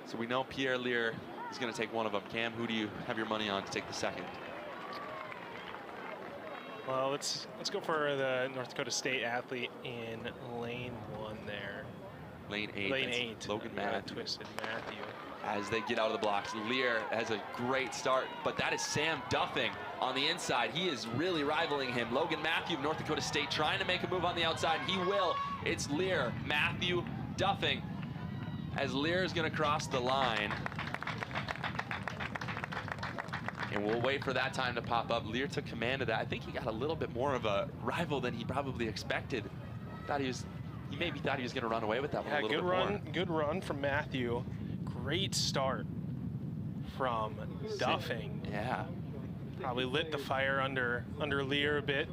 So we know Pierre Lear is going to take one of them. Cam, who do you have your money on to take the second? Well, let's go for the North Dakota State athlete in lane 1 there. Lane 8. Lane 8. Logan Matthew. Twisted Matthew. As they get out of the blocks, Lear has a great start, but that is Sam Duffing on the inside. He is really rivaling him. Logan Matthew of North Dakota State trying to make a move on the outside. He will. It's Lear, Matthew, Duffing. As Lear is going to cross the line. And we'll wait for that time to pop up. Lear took command of that. I think he got a little bit more of a rival than he probably expected. He maybe thought he was going to run away with that one a little bit more. Good run from Matthew. Great start from Duffing. Yeah. Probably lit the fire under Lear a bit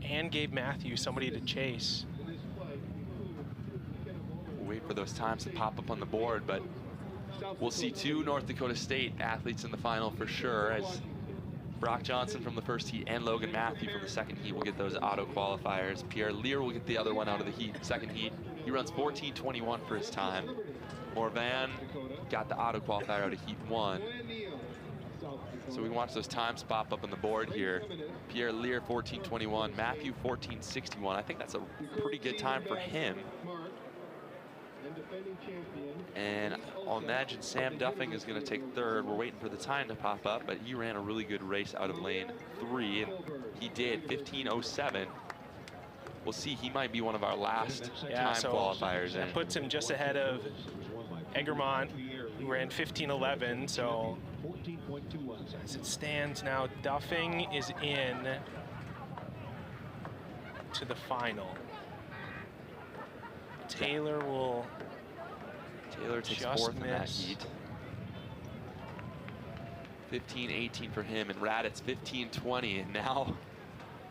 and gave Matthew somebody to chase. We'll wait for those times to pop up on the board, but we'll see 2 North Dakota State athletes in the final for sure, as Brock Johnson from the first heat and Logan Matthew from the second heat will get those auto qualifiers. Pierre Lear will get the other one out of the second heat. He runs 14:21 for his time. Morvan got the auto qualifier out of heat 1. So we can watch those times pop up on the board here. Pierre Lear 14:21, Matthew 14:61. I think that's a pretty good time for him. And I'll imagine Sam Duffing is going to take 3rd. We're waiting for the time to pop up, but he ran a really good race out of lane 3, and he did 15:07. We'll see, he might be one of our last time qualifiers. That puts him just ahead of Egermont, who ran 15:11. So as it stands now, Duffing is in to the final. Taylor takes 4th in that heat. 15:18 for him, and Raditz 15:20, and now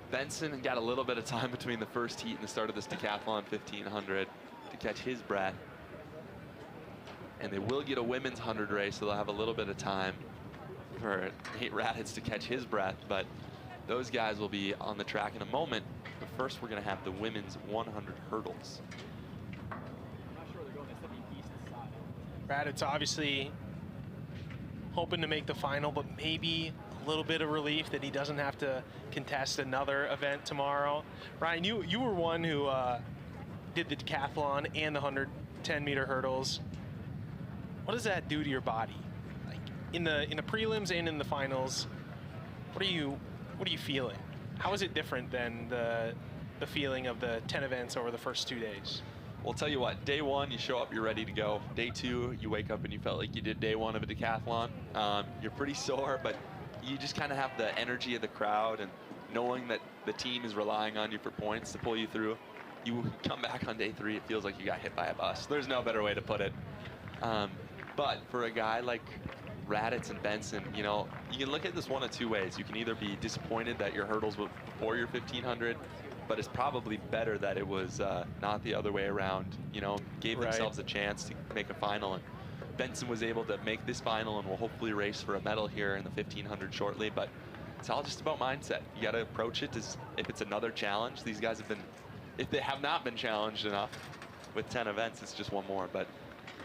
Benson got a little bit of time between the first heat and the start of this decathlon 1500 to catch his breath. And they will get a women's 100 race, so they'll have a little bit of time for Nate Raditz to catch his breath, but Those guys will be on the track in a moment. But first, we're going to have the women's 100 hurdles. Brad, it's obviously hoping to make the final, but maybe a little bit of relief that he doesn't have to contest another event tomorrow. Ryan, you were one who did the decathlon and the 110-meter hurdles. What does that do to your body? Like in the prelims and in the finals, what are you feeling? How is it different than the feeling of the 10 events over the first 2 days? Well, I'll tell you what, day one, you show up, you're ready to go. Day two, you wake up and you felt like you did day one of a decathlon. You're pretty sore, but you just kind of have the energy of the crowd and knowing that the team is relying on you for points to pull you through. You come back on day three, it feels like you got hit by a bus. There's no better way to put it. But for a guy like Raditz and Benson, you know, you can look at this one of two ways. You can either be disappointed that your hurdles were before your 1500, but it's probably better that it was not the other way around. You know, gave themselves a chance to make a final, and Benson was able to make this final and will hopefully race for a medal here in the 1500 shortly. But it's all just about mindset. You got to approach it as if it's another challenge. These guys have been, if they have not been challenged enough with 10 events, it's just one more. But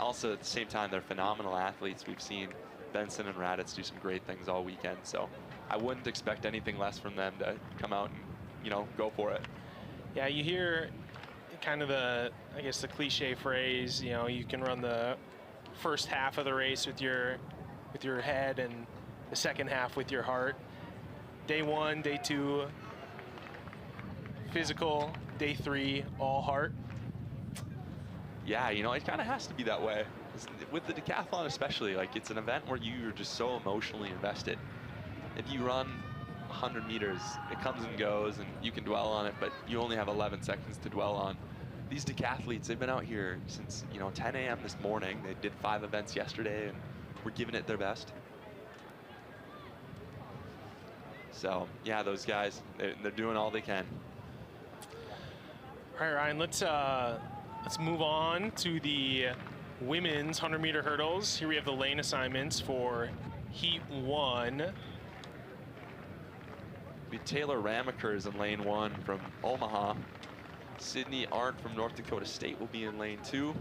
also at the same time, they're phenomenal athletes. We've seen Benson and Raditz do some great things all weekend, so I wouldn't expect anything less from them to come out and, you know, go for it. Yeah, you hear kind of the, I guess, the cliche phrase, you know, you can run the first half of the race with your head and the second half with your heart. Day one, day two, physical. Day three, all heart. Yeah, you know, it kind of has to be that way. With the decathlon especially, like, it's an event where you're just so emotionally invested. If you run 100 meters, it comes and goes and you can dwell on it, but you only have 11 seconds to dwell on. These decathletes, they've been out here since, you know, 10 a.m. this morning. They did 5 events yesterday and were giving it their best. So yeah, those guys, they're doing all they can. All right, Ryan, let's move on to the women's 100-meter hurdles. Here we have the lane assignments for Heat 1. Be Taylor Ramakers in lane 1 from Omaha. Sydney Arndt from North Dakota State will be in lane 2.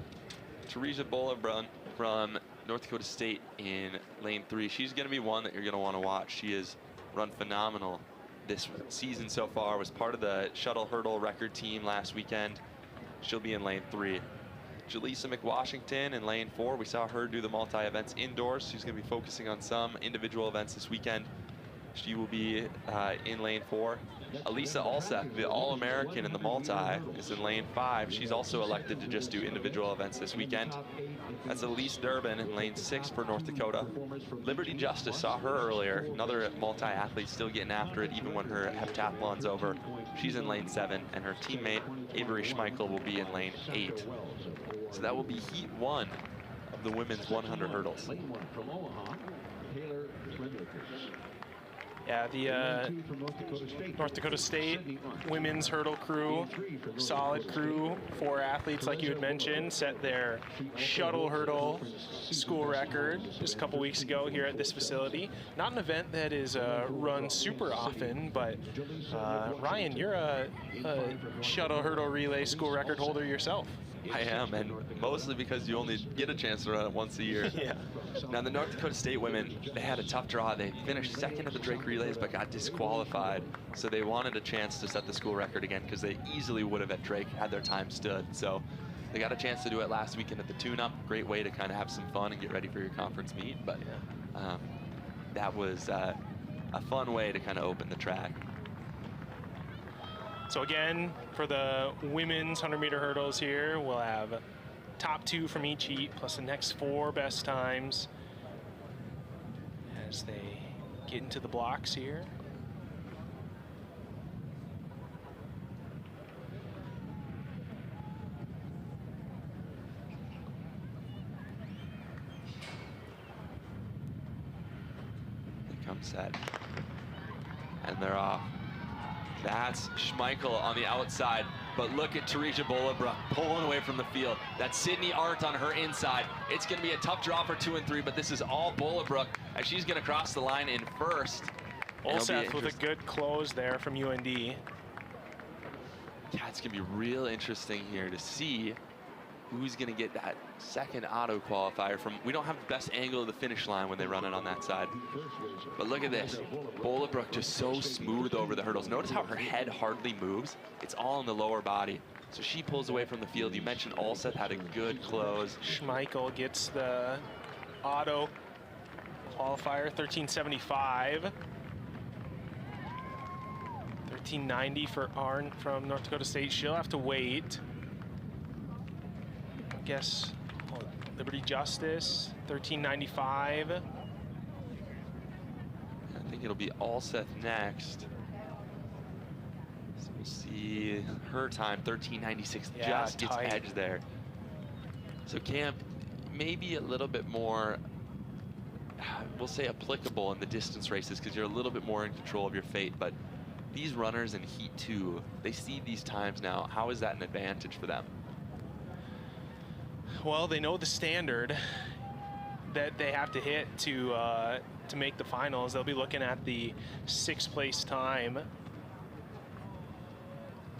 Teresa Bolebrun from North Dakota State in lane 3. She's going to be one that you're going to want to watch. She has run phenomenal this season so far, was part of the shuttle hurdle record team last weekend. She'll be in lane 3. Jaleesa McWashington in lane 4. We saw her do the multi-events indoors. She's going to be focusing on some individual events this weekend. She will be in lane 4. Elisa Alseth, the All-American in the multi, is in lane 5. She's also elected to just do individual events this weekend. That's Elise Durbin in lane 6 for North Dakota. Liberty Justice, saw her earlier. Another multi-athlete still getting after it even when her heptathlon's over. She's in lane 7, and her teammate Avery Schmeichel will be in lane 8. So that will be Heat 1 of the women's 100 hurdles. Yeah, the North Dakota State women's hurdle crew, solid crew. 4 athletes, like you had mentioned, set their shuttle hurdle school record just a couple weeks ago here at this facility. Not an event that is run super often, but Ryan, you're a shuttle hurdle relay school record holder yourself. I am, and mostly because you only get a chance to run it once a year. Yeah. Now, the North Dakota State women, they had a tough draw. They finished second at the Drake Relays, but got disqualified. So they wanted a chance to set the school record again because they easily would have at Drake had their time stood. So they got a chance to do it last weekend at the tune-up. Great way to kind of have some fun and get ready for your conference meet. But that was a fun way to kind of open the track. So again, for the women's 100-meter hurdles here, we'll have top 2 from each heat, plus the next 4 best times as they get into the blocks here. They come set, and they're off. That's Schmeichel on the outside, but look at Teresa Bolebrun pulling away from the field. That's Sydney Arndt on her inside. It's going to be a tough draw for 2 and 3, but this is all Bolebrun as she's going to cross the line in first. Olseth with a good close there from UND. Yeah, it's going to be real interesting here to see who's going to get that second auto qualifier from. We don't have the best angle of the finish line when they run it on that side. But look at this. Bollebrook just so smooth over the hurdles. Notice how her head hardly moves. It's all in the lower body. So she pulls away from the field. You mentioned Olseth had a good close. Schmeichel gets the auto qualifier, 1375. 1390 for Arn from North Dakota State. She'll have to wait. I guess Liberty Justice, 1395. I think it'll be Olseth next. So we'll see her time, 1396, just gets edge there. So Camp, maybe a little bit more, we'll say applicable in the distance races because you're a little bit more in control of your fate, but these runners in Heat 2, they see these times now. How is that an advantage for them? Well, they know the standard that they have to hit to make the finals. They'll be looking at the 6th place time,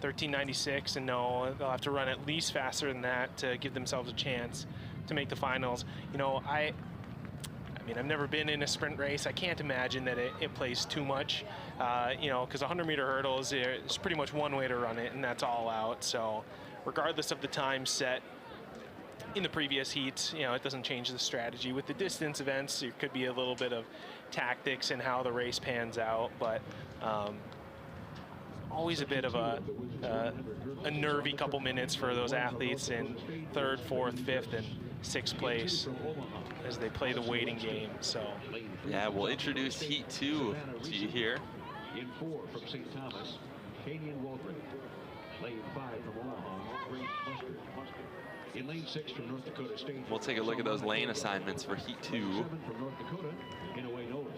1396, and no, they'll have to run at least faster than that to give themselves a chance to make the finals. You know, I mean, I've never been in a sprint race. I can't imagine that it plays too much, you know, because 100-meter hurdles, there's pretty much one way to run it, and that's all out. So regardless of the time set in the previous heats, you know, it doesn't change the strategy. With the distance events, there could be a little bit of tactics and how the race pans out, but always a bit of a nervy couple minutes for those athletes in 3rd, 4th, 5th, and 6th place as they play the waiting game. So yeah, we'll introduce Heat 2 to you here. In 4 from St. Thomas, Katie and Waldron. Lane 5 from Omaha, Grace Mustard. In lane 6 from North Dakota State. We'll take a look at those lane assignments for Heat 2. 7 from North Dakota, Inouye Knowles.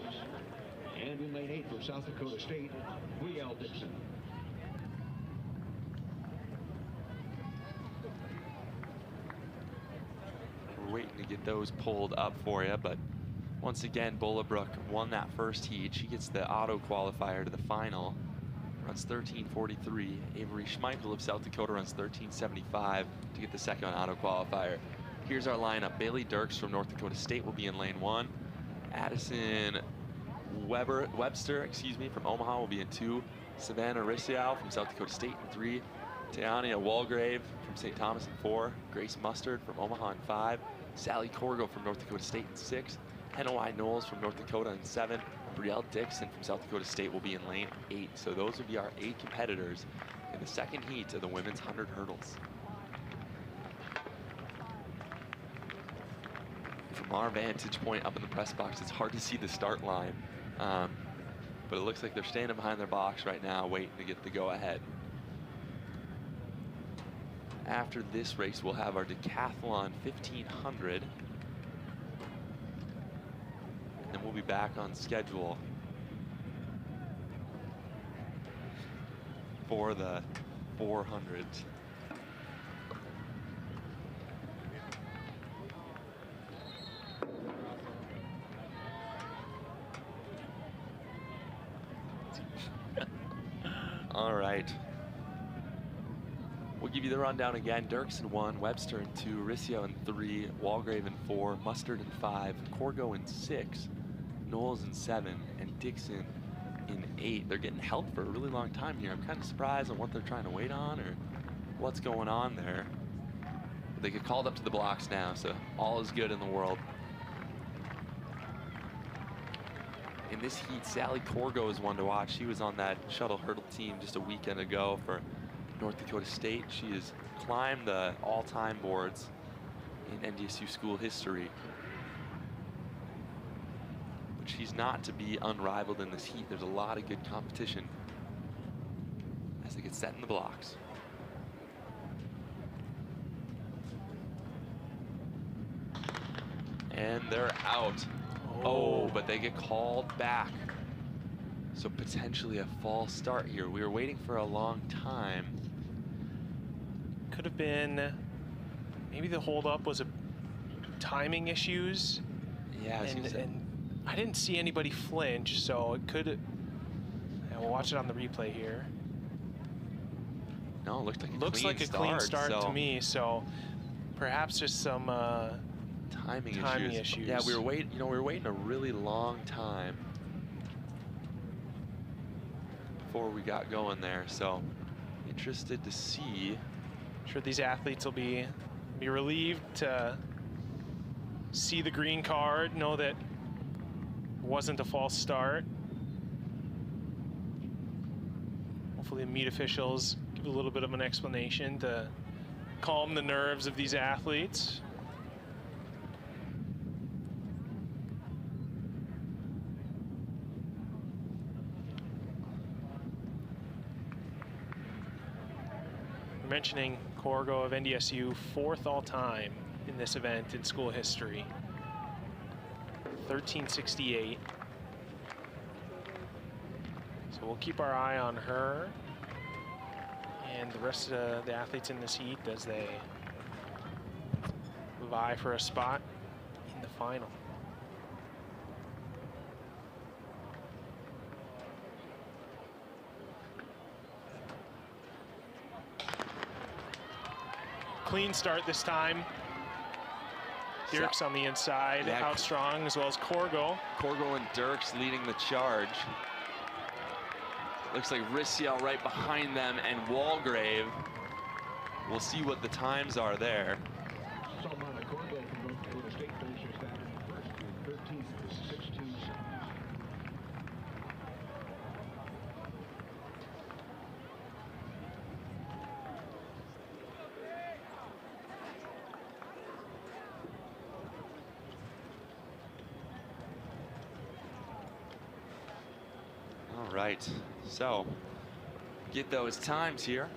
And in lane 8 from South Dakota State, Miguel Dixon. We're waiting to get those pulled up for you, but once again, Bollebrook won that first heat. She gets the auto qualifier to the final. Runs 1343. Avery Schmeichel of South Dakota runs 1375 to get the second auto qualifier. Here's our lineup. Bailey Dirks from North Dakota State will be in lane 1. Addison Webster, from Omaha will be in 2. Savannah Rissiow from South Dakota State in 3. Tiania Walgrave from St. Thomas in 4. Grace Mustard from Omaha in 5. Sally Corgo from North Dakota State in 6. Inouye Knowles from North Dakota in 7. Brielle Dixon from South Dakota State will be in lane 8. So those will be our 8 competitors in the second heat of the women's 100 hurdles. From our vantage point up in the press box, it's hard to see the start line. But it looks like they're standing behind their box right now, waiting to get the go-ahead. After this race, we'll have our decathlon 1500. And we'll be back on schedule for the 400. All right. We'll give you the rundown again. Dirks in 1, Webster in 2, Rissiow in 3, Walgrave in 4, Mustard in 5, Corgo in 6, Knowles in 7, and Dixon in 8. They're getting help for a really long time here. I'm kind of surprised on what they're trying to wait on or what's going on there. But they get called up to the blocks now, so all is good in the world. In this heat, Sally Corgo is one to watch. She was on that shuttle hurdle team just a weekend ago for North Dakota State. She has climbed the all-time boards in NDSU school history. But she's not to be unrivaled in this heat. There's a lot of good competition as they get set in the blocks. And they're out. Oh, but they get called back. So potentially a false start here. We were waiting for a long time. Could have been, maybe the holdup was a timing issues. Yeah, and I didn't see anybody flinch, so it could we'll watch it on the replay here. No, it looked like a Looks clean like a start, clean start so to me. So perhaps just some timing issues. Yeah, we were waiting. You know, we were waiting a really long time before we got going there. So interested to see. I'm sure these athletes will be relieved to see the green card, know that it wasn't a false start. Hopefully the meet officials give a little bit of an explanation to calm the nerves of these athletes. Mentioning Corgo of NDSU, 4th all-time in this event in school history. 1368. So we'll keep our eye on her and the rest of the athletes in this heat as they vie for a spot in the final. Clean start this time. Dirks on the inside, Yeah. out strong, as well as Corgo. Corgo and Dirks leading the charge. Looks like Rissiel right behind them and Walgrave. We'll see what the times are there. Salmana Corgo from North Dakota State finishes that first in 13:62. All right, so get those times here.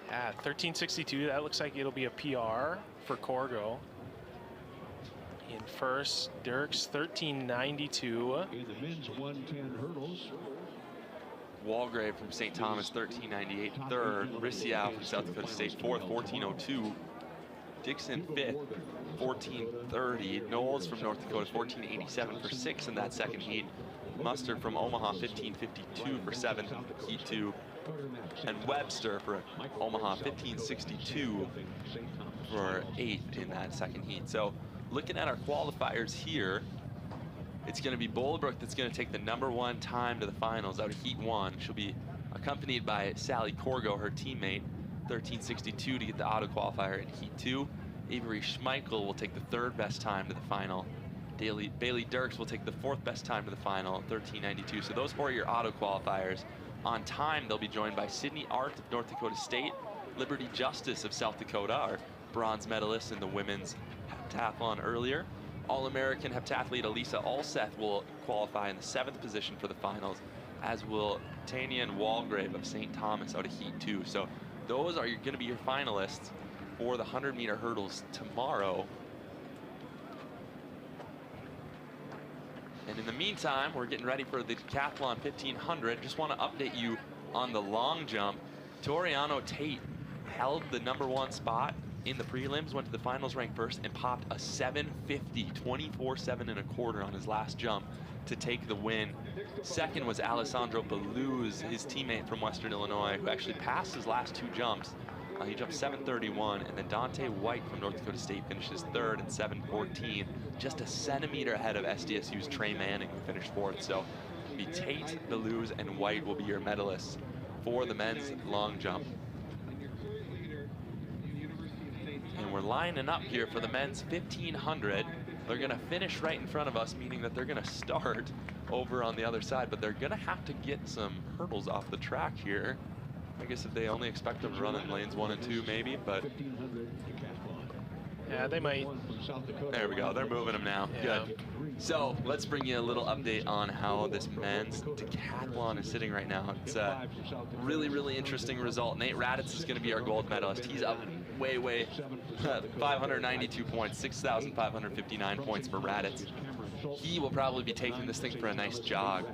Yeah, 1362, that looks like it'll be a PR for Corgo. In first, Dirks 1392. In the men's 110 hurdles, Walgrave from St. Thomas, 1398, third. Rissiel from South Dakota State, fourth, 1402. Dixon, fifth, 1430. Knowles from North Dakota, 1487 for sixth in that second heat. Mustard from Omaha, 1552 for seventh, heat two. And Webster for Omaha, 1562 for eighth in that second heat. So looking at our qualifiers here, it's going to be Bollebrook that's going to take the #1 time to the finals out of heat one. She'll be accompanied by Sally Corgo, her teammate, 1362 to get the auto qualifier in heat two. Avery Schmeichel will take the 3rd best time to the final. Bailey Dirks will take the 4th best time to the final, 1392. So those 4 are your auto qualifiers. On time, they'll be joined by Sydney Art of North Dakota State, Liberty Justice of South Dakota, our bronze medalist in the women's heptathlon earlier. All-American heptathlete Elisa Alseth will qualify in the 7th position for the finals, as will Tanya and Walgrave of St. Thomas out of heat 2. So those are going to be your finalists for the 100-meter hurdles tomorrow. And in the meantime, we're getting ready for the Decathlon 1500. Just want to update you on the long jump. Toriano Tate held the #1 spot in the prelims, went to the finals ranked first, and popped a 750, 24.7 1/4 on his last jump to take the win. Second was Alessandro Beluz, his teammate from Western Illinois, who actually passed his last 2 jumps. He jumped 731, and then Dante White from North Dakota State finishes 3rd in 714, just a centimeter ahead of SDSU's Trey Manning, who finished 4th. So the Tate, Beluz, and White will be your medalists for the men's long jump. And we're lining up here for the men's 1500. They're going to finish right in front of us, meaning that they're going to start over on the other side, but they're going to have to get some hurdles off the track here. I guess if they only expect them to run in lanes 1 and 2, maybe, but yeah, they might. There we go. They're moving them now. Yeah. Good. So let's bring you a little update on how this men's decathlon is sitting right now. It's a really, really interesting result. Nate Raditz is going to be our gold medalist. He's up way, 592 points, 6,559 points for Raditz. He will probably be taking this thing for a nice jog.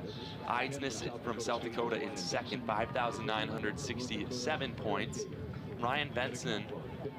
Eidsness from South Dakota in second, 5,967 points. Ryan Benson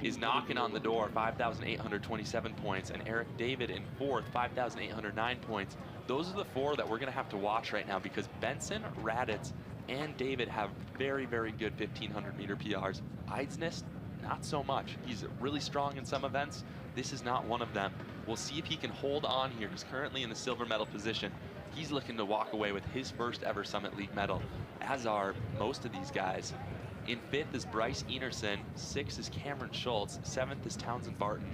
is knocking on the door, 5,827 points. And Eric David in fourth, 5,809 points. those are the 4 that we're going to have to watch right now, because Benson, Raditz, and David have very, very good 1500-meter PRs. Eidsness, not so much. He's really strong in some events. This is not one of them. We'll see if he can hold on here. He's currently in the silver medal position. He's looking to walk away with his first ever Summit League medal, as are most of these guys. In 5th is Bryce Enerson, 6th is Cameron Schultz, 7th is Townsend Barton,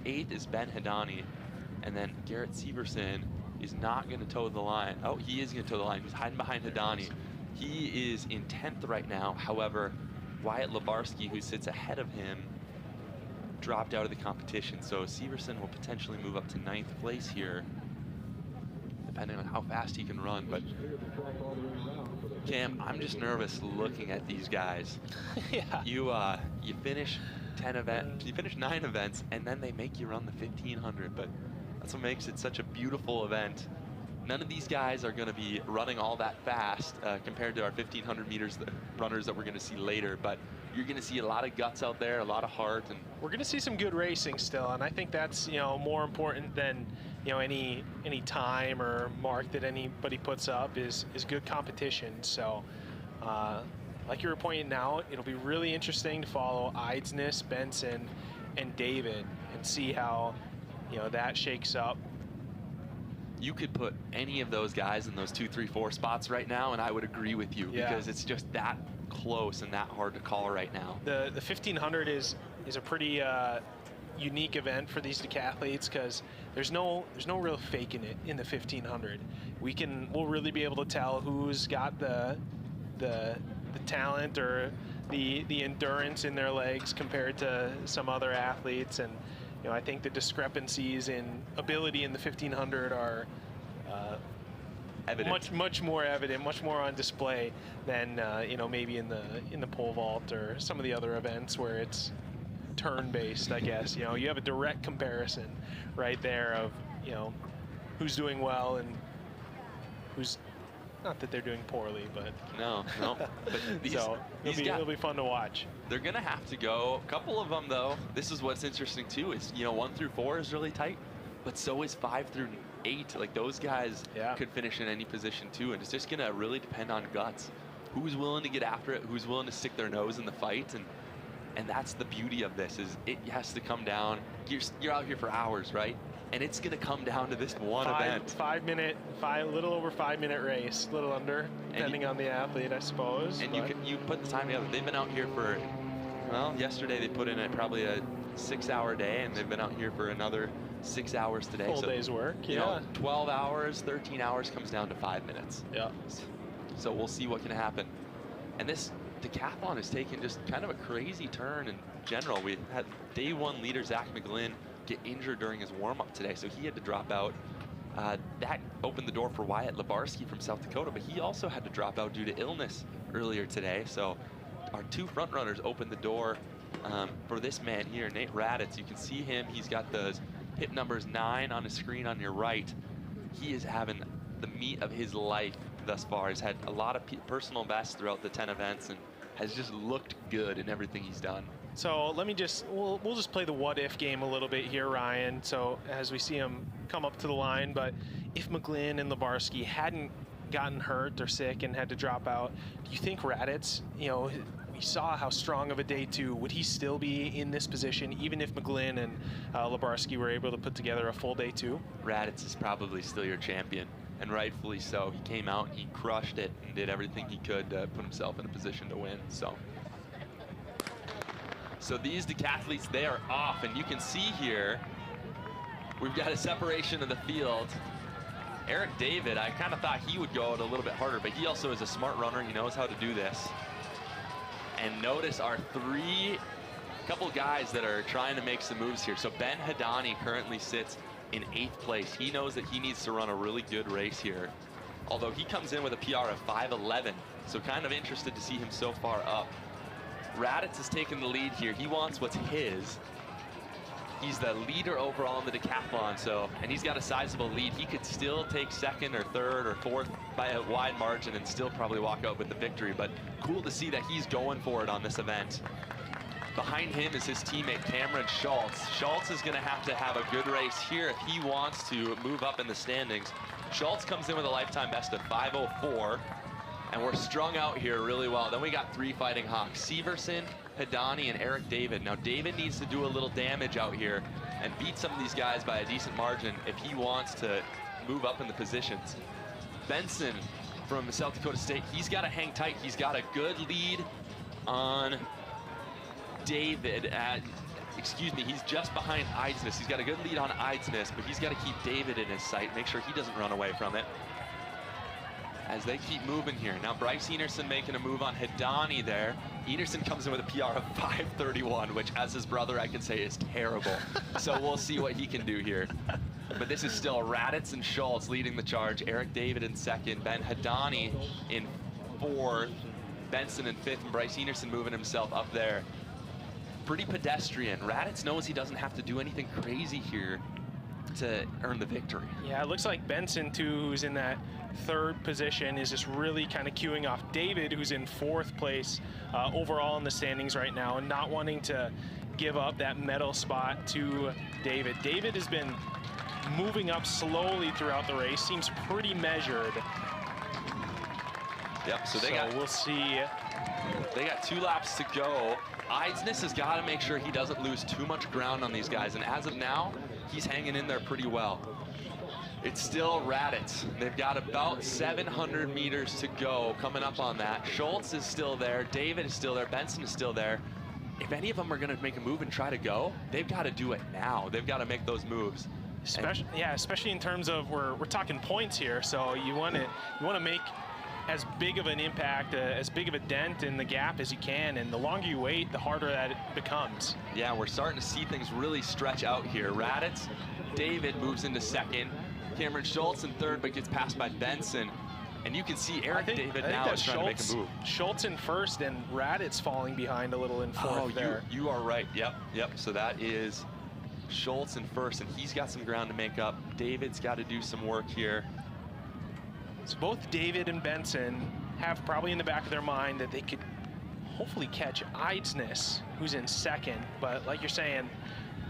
8th is Ben Hedani, and then Garrett Severson is not going to toe the line. Oh, he is going to toe the line. He's hiding behind Hedani. He is in 10th right now. However, Wyatt Labarski, who sits ahead of him, dropped out of the competition. So Severson will potentially move up to 9th place here, depending on how fast he can run. But Cam, I'm just nervous looking at these guys. Yeah. You finish 9 events, and then they make you run the 1500. But that's what makes it such a beautiful event. None of these guys are going to be running all that fast compared to our 1500 meters runners that we're going to see later. But you're going to see a lot of guts out there, a lot of heart, and we're going to see some good racing still. And I think that's, you know, more important than, you know, any time or mark that anybody puts up is good competition. So like you were pointing out, it'll be really interesting to follow Eidsness, Benson, and David and see how, you know, that shakes up. You could put any of those guys in those 2, 3, 4 spots right now, and I would agree with you, because it's just that close and that hard to call right now. The 1500 is a pretty unique event for these decathletes, because there's no real faking it in the 1500. We'll really be able to tell who's got the talent or the endurance in their legs compared to some other athletes. And you know, I think the discrepancies in ability in the 1500 are much more evident, much more on display than you know, maybe in the pole vault or some of the other events where it's turn-based. I guess, you know, you have a direct comparison right there of, you know, who's doing well and who's not, that they're doing poorly, but no. But it'll be fun to watch. They're gonna have to go. A couple of them, though. This is what's interesting too. Is, you know, 1 through 4 is really tight, but so is 5 through 8. Like, those guys could finish in any position too, and it's just gonna really depend on guts. Who's willing to get after it? Who's willing to stick their nose in the fight? And that's the beauty of this, is it has to come down. You're out here for hours, right? And it's going to come down to this one event. 5 minute, a little over 5 minute race, a little under, depending on the athlete, I suppose. And you put the time together. They've been out here for, well, yesterday they put in probably a 6-hour day, and they've been out here for another 6 hours today. Full day's work, you know, 12 hours, 13 hours comes down to 5 minutes. Yeah. So we'll see what can happen. And this decathlon has taken just kind of a crazy turn in general. We had day 1 leader Zach McGlynn get injured during his warm-up today, so he had to drop out. That opened the door for Wyatt Labarski from South Dakota, but he also had to drop out due to illness earlier today. So our 2 front runners opened the door for this man here, Nate Raditz. You can see him. He's got the hip numbers 9 on his screen on your right. He is having the meat of his life thus far. He's had a lot of personal bests throughout the 10 events and has just looked good in everything he's done. So let me we'll just play the what if game a little bit here, Ryan. So as we see him come up to the line, but if McGlynn and Labarski hadn't gotten hurt or sick and had to drop out, do you think Raditz, you know, we saw how strong of a day 2, would he still be in this position even if McGlynn and Labarski were able to put together a full day 2? Raditz is probably still your champion, and rightfully so. He came out, he crushed it, and did everything he could to put himself in a position to win. So these decathletes, they are off, and you can see here, we've got a separation of the field. Eric David, I kind of thought he would go out a little bit harder, but he also is a smart runner. He knows how to do this. And notice our couple guys that are trying to make some moves here. So Ben Hedani currently sits in 8th place. He knows that he needs to run a really good race here, although he comes in with a PR of 5:11, so kind of interested to see him so far up. Raditz has taken the lead here. He wants what's his. He's the leader overall in the decathlon, and he's got a sizable lead. He could still take 2nd or 3rd or 4th by a wide margin and still probably walk out with the victory, but cool to see that he's going for it on this event. Behind him is his teammate Cameron Schultz. Schultz is going to have a good race here if he wants to move up in the standings. Schultz comes in with a lifetime best of 5:04, and we're strung out here really well. Then we got 3 fighting hawks: Severson, Hidani, and Eric David. Now David needs to do a little damage out here and beat some of these guys by a decent margin if he wants to move up in the positions. Benson from South Dakota State, he's got to hang tight. He's got a good lead on David he's just behind Eidsness. He's got a good lead on Eidsness, but he's got to keep David in his sight, make sure he doesn't run away from it as they keep moving here. Now Bryce Enerson making a move on Hidani there. Enerson comes in with a PR of 5:31, which as his brother I can say is terrible. So we'll see what he can do here. But this is still Raditz and Schultz leading the charge. Eric David in second, Ben Hidani in fourth, Benson in fifth, and Bryce Enerson moving himself up there. Pretty pedestrian. Raditz knows he doesn't have to do anything crazy here to earn the victory. Yeah, it looks like Benson, too, who's in that third position, is just really kind of queuing off David, who's in fourth place overall in the standings right now, and not wanting to give up that medal spot to David. David has been moving up slowly throughout the race, seems pretty measured. Yep, so we'll see. They got 2 laps to go. Eidsness has got to make sure he doesn't lose too much ground on these guys, and as of now, he's hanging in there pretty well. It's still Raditz. They've got about 700 meters to go coming up on that. Schultz is still there, David is still there, Benson is still there. If any of them are going to make a move and try to go, they've got to do it now. They've got to make those moves. Especially in terms of we're talking points here, so you want to make as big of an impact, as big of a dent in the gap as you can, and the longer you wait, the harder that it becomes. Yeah, we're starting to see things really stretch out here. Raditz, David moves into second, Cameron Schultz in third, but gets passed by Benson. And you can see Eric David now is trying to make a move. Schultz in first and Raditz falling behind a little in fourth there. You are right, yep. So that is Schultz in first, and he's got some ground to make up. David's got to do some work here. So both David and Benson have probably in the back of their mind that they could hopefully catch Eidsness, who's in second. But like you're saying,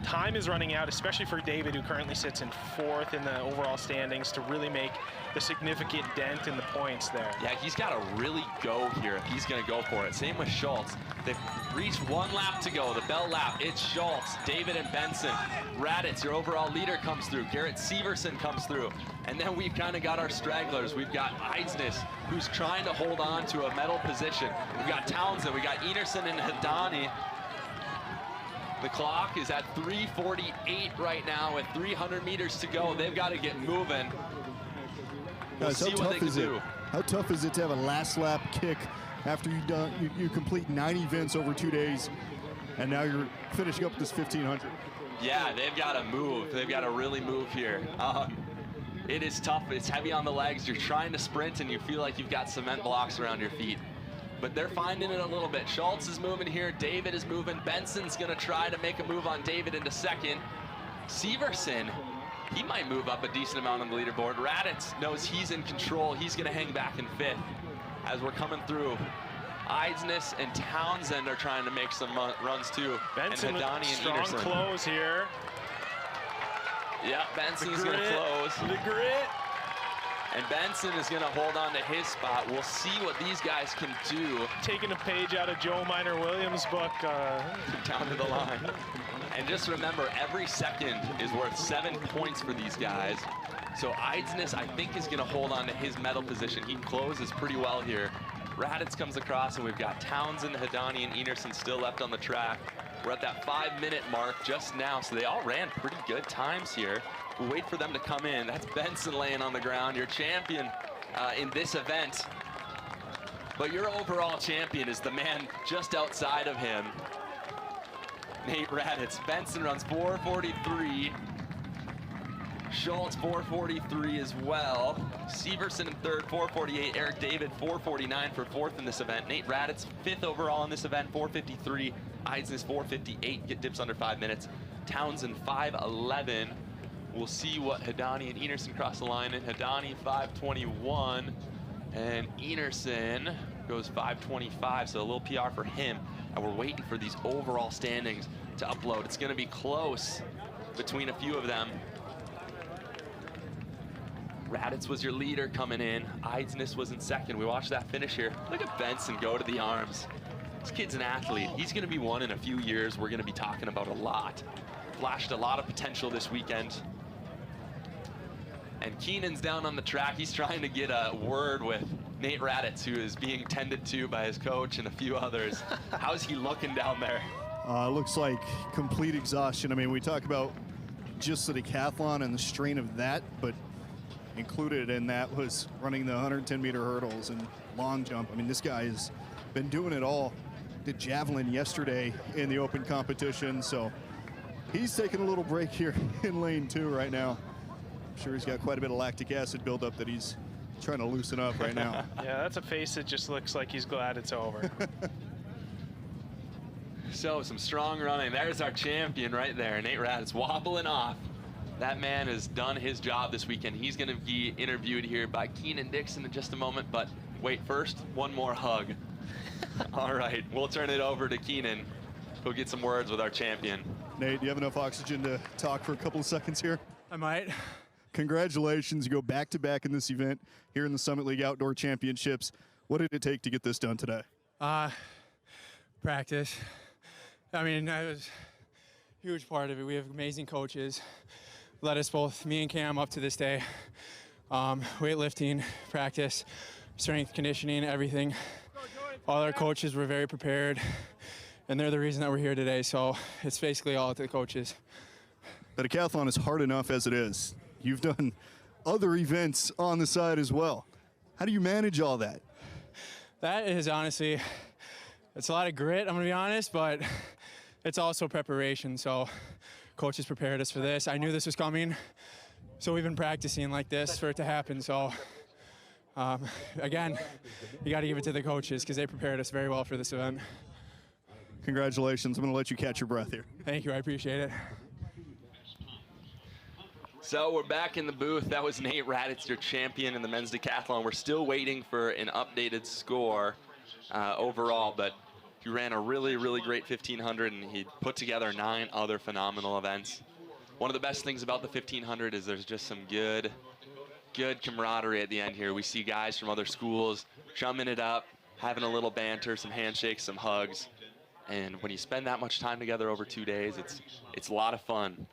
time is running out, especially for David, who currently sits in fourth in the overall standings, to really make the significant dent in the points there. Yeah, he's got to really go here if he's going to go for it. Same with Schultz. They've reached 1 lap to go, the bell lap. It's Schultz, David, and Benson. Raditz, your overall leader, comes through. Garrett Severson comes through. And then we've kind of got our stragglers. We've got Eidsness, who's trying to hold on to a medal position. We've got Townsend, we got Enerson and Hidani. The clock is at 3:48 right now with 300 meters to go. They've got to get moving. We'll see what they can do. How tough is it to have a last lap kick after you complete 9 events over 2 days, and now you're finishing up this 1500? Yeah, they've got to move. They've got to really move here. It is tough. It's heavy on the legs. You're trying to sprint, and you feel like you've got cement blocks around your feet. But they're finding it a little bit. Schultz is moving here. David is moving. Benson's going to try to make a move on David into second. Severson, he might move up a decent amount on the leaderboard. Raditz knows he's in control. He's going to hang back in fifth as we're coming through. Eidsness and Townsend are trying to make some runs too. Benson and Hidani with and strong Enerson. Close here. Yeah, Benson's going to close. The grit. And Benson is going to hold on to his spot. We'll see what these guys can do. Taking a page out of Joe Minor Williams' book. Down to the line. And just remember, every second is worth 7 points for these guys. So Eidsness, I think, is going to hold on to his medal position. He closes pretty well here. Raditz comes across, and we've got Townsend, Hidani, and Enerson still left on the track. We're at that 5-minute mark just now, so they all ran pretty good times here. We'll wait for them to come in. That's Benson laying on the ground, your champion in this event. But your overall champion is the man just outside of him, Nate Raditz. Benson runs 4:43. Schultz 4:43 as well. Severson in third, 4:48. Eric David 4:49 for fourth in this event. Nate Raditz fifth overall in this event, 4:53. Eidsness 4:58, get dips under 5 minutes. Townsend 5:11. We'll see what Hidani and Enerson cross the line in. Hidani 5:21, and Enerson goes 5:25, so a little PR for him. and we're waiting for these overall standings to upload. It's going to be close between a few of them. Raditz was your leader coming in. Eidsness was in second. We watched that finish here. Look at Benson go to the arms. This kid's an athlete. He's going to be one in a few years we're going to be talking about a lot. Flashed a lot of potential this weekend. And Keenan's down on the track. He's trying to get a word with Nate Raditz, who is being tended to by his coach and a few others. How's he looking down there? Looks like complete exhaustion. I mean, we talk about just the decathlon and the strain of that, but included in that was running the 110-meter hurdles and long jump. I mean, this guy has been doing it all. Did javelin yesterday in the open competition, so he's taking a little break here in lane 2 right now. I'm sure he's got quite a bit of lactic acid buildup that he's trying to loosen up right now. Yeah, that's a face that just looks like he's glad it's over. So some strong running. There's our champion right there. Nate Raditz wobbling off. That man has done his job this weekend. He's going to be interviewed here by Keenan Dixon in just a moment, but wait, first, one more hug. All right, we'll turn it over to Keenan. He'll get some words with our champion. Nate, do you have enough oxygen to talk for a couple of seconds here? I might. Congratulations, you go back-to-back in this event here in the Summit League Outdoor Championships. What did it take to get this done today? Practice. I mean, that was a huge part of it. We have amazing coaches. Led us both, me and Cam, up to this day. Weightlifting, practice, strength, conditioning, everything. All our coaches were very prepared, and they're the reason that we're here today. So it's basically all to the coaches. The decathlon is hard enough as it is. You've done other events on the side as well. How do you manage all that? That is honestly, it's a lot of grit, I'm gonna be honest, but it's also preparation. So coaches prepared us for this. I knew this was coming, so we've been practicing like this for it to happen. So again, you got to give it to the coaches because they prepared us very well for this event. Congratulations. I'm going to let you catch your breath here. Thank you. I appreciate it. So we're back in the booth. That was Nate Raditz, your champion in the men's decathlon. We're still waiting for an updated score overall, but he ran a really, really great 1500, and he put together 9 other phenomenal events. One of the best things about the 1500 is there's just some good camaraderie at the end here. We see guys from other schools chumming it up, having a little banter, some handshakes, some hugs. And when you spend that much time together over 2 days, it's a lot of fun.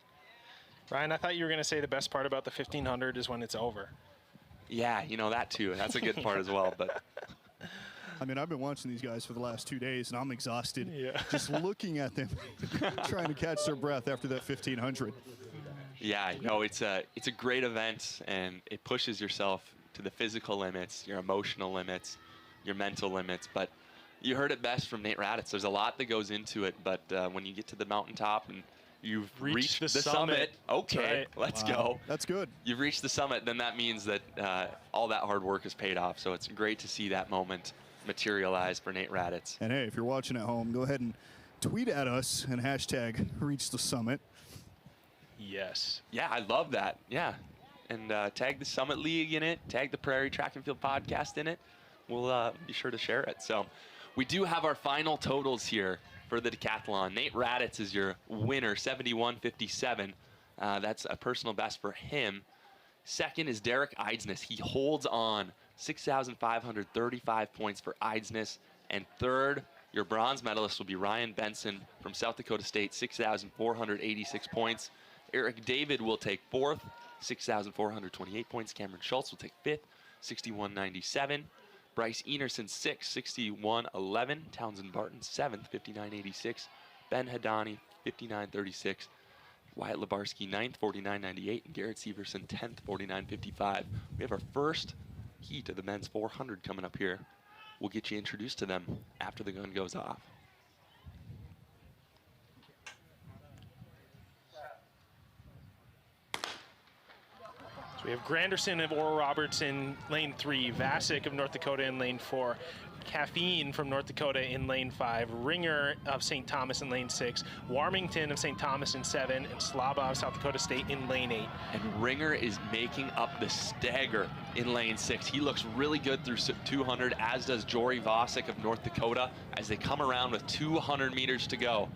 Ryan, I thought you were going to say the best part about the 1500 is when it's over. Yeah, you know, that too. That's a good part as well. But I mean, I've been watching these guys for the last 2 days, and I'm exhausted just looking at them, trying to catch their breath after that 1500. Yeah, no, it's a great event, and it pushes yourself to the physical limits, your emotional limits, your mental limits. But you heard it best from Nate Raditz. There's a lot that goes into it, but when you get to the mountaintop and you've reached the summit. Okay, let's go. That's good. You've reached the summit, then that means that all that hard work is paid off. So it's great to see that moment materialize for Nate Raditz. And hey, if you're watching at home, go ahead and tweet at us and hashtag reach the summit. Yes. Yeah, I love that. Yeah. And tag the Summit League in it, tag the Prairie Track and Field Podcast in it. We'll be sure to share it. So we do have our final totals here for the decathlon. Nate Raditz is your winner, 71.57. That's a personal best for him. Second is Derek Eidsness. He holds on, 6,535 points for Eidsness. And third, your bronze medalist will be Ryan Benson from South Dakota State, 6,486 points. Eric David will take fourth, 6,428 points. Cameron Schultz will take fifth, 6,197. Bryce Enerson, sixth, 61.11. Townsend Barton, seventh, 59.86. Ben Hedani, 59.36. Wyatt Lebarski, ninth, 49.98. And Garrett Severson, 10th, 49.55. We have our first heat of the men's 400 coming up here. We'll get you introduced to them after the gun goes off. We have Granderson of Oral Roberts in lane 3, Vasic of North Dakota in lane 4, Caffeine from North Dakota in lane 5, Ringer of St. Thomas in lane 6, Warmington of St. Thomas in 7, and Slaba of South Dakota State in lane 8. And Ringer is making up the stagger in lane 6. He looks really good through 200, as does Jory Vasic of North Dakota, as they come around with 200 meters to go.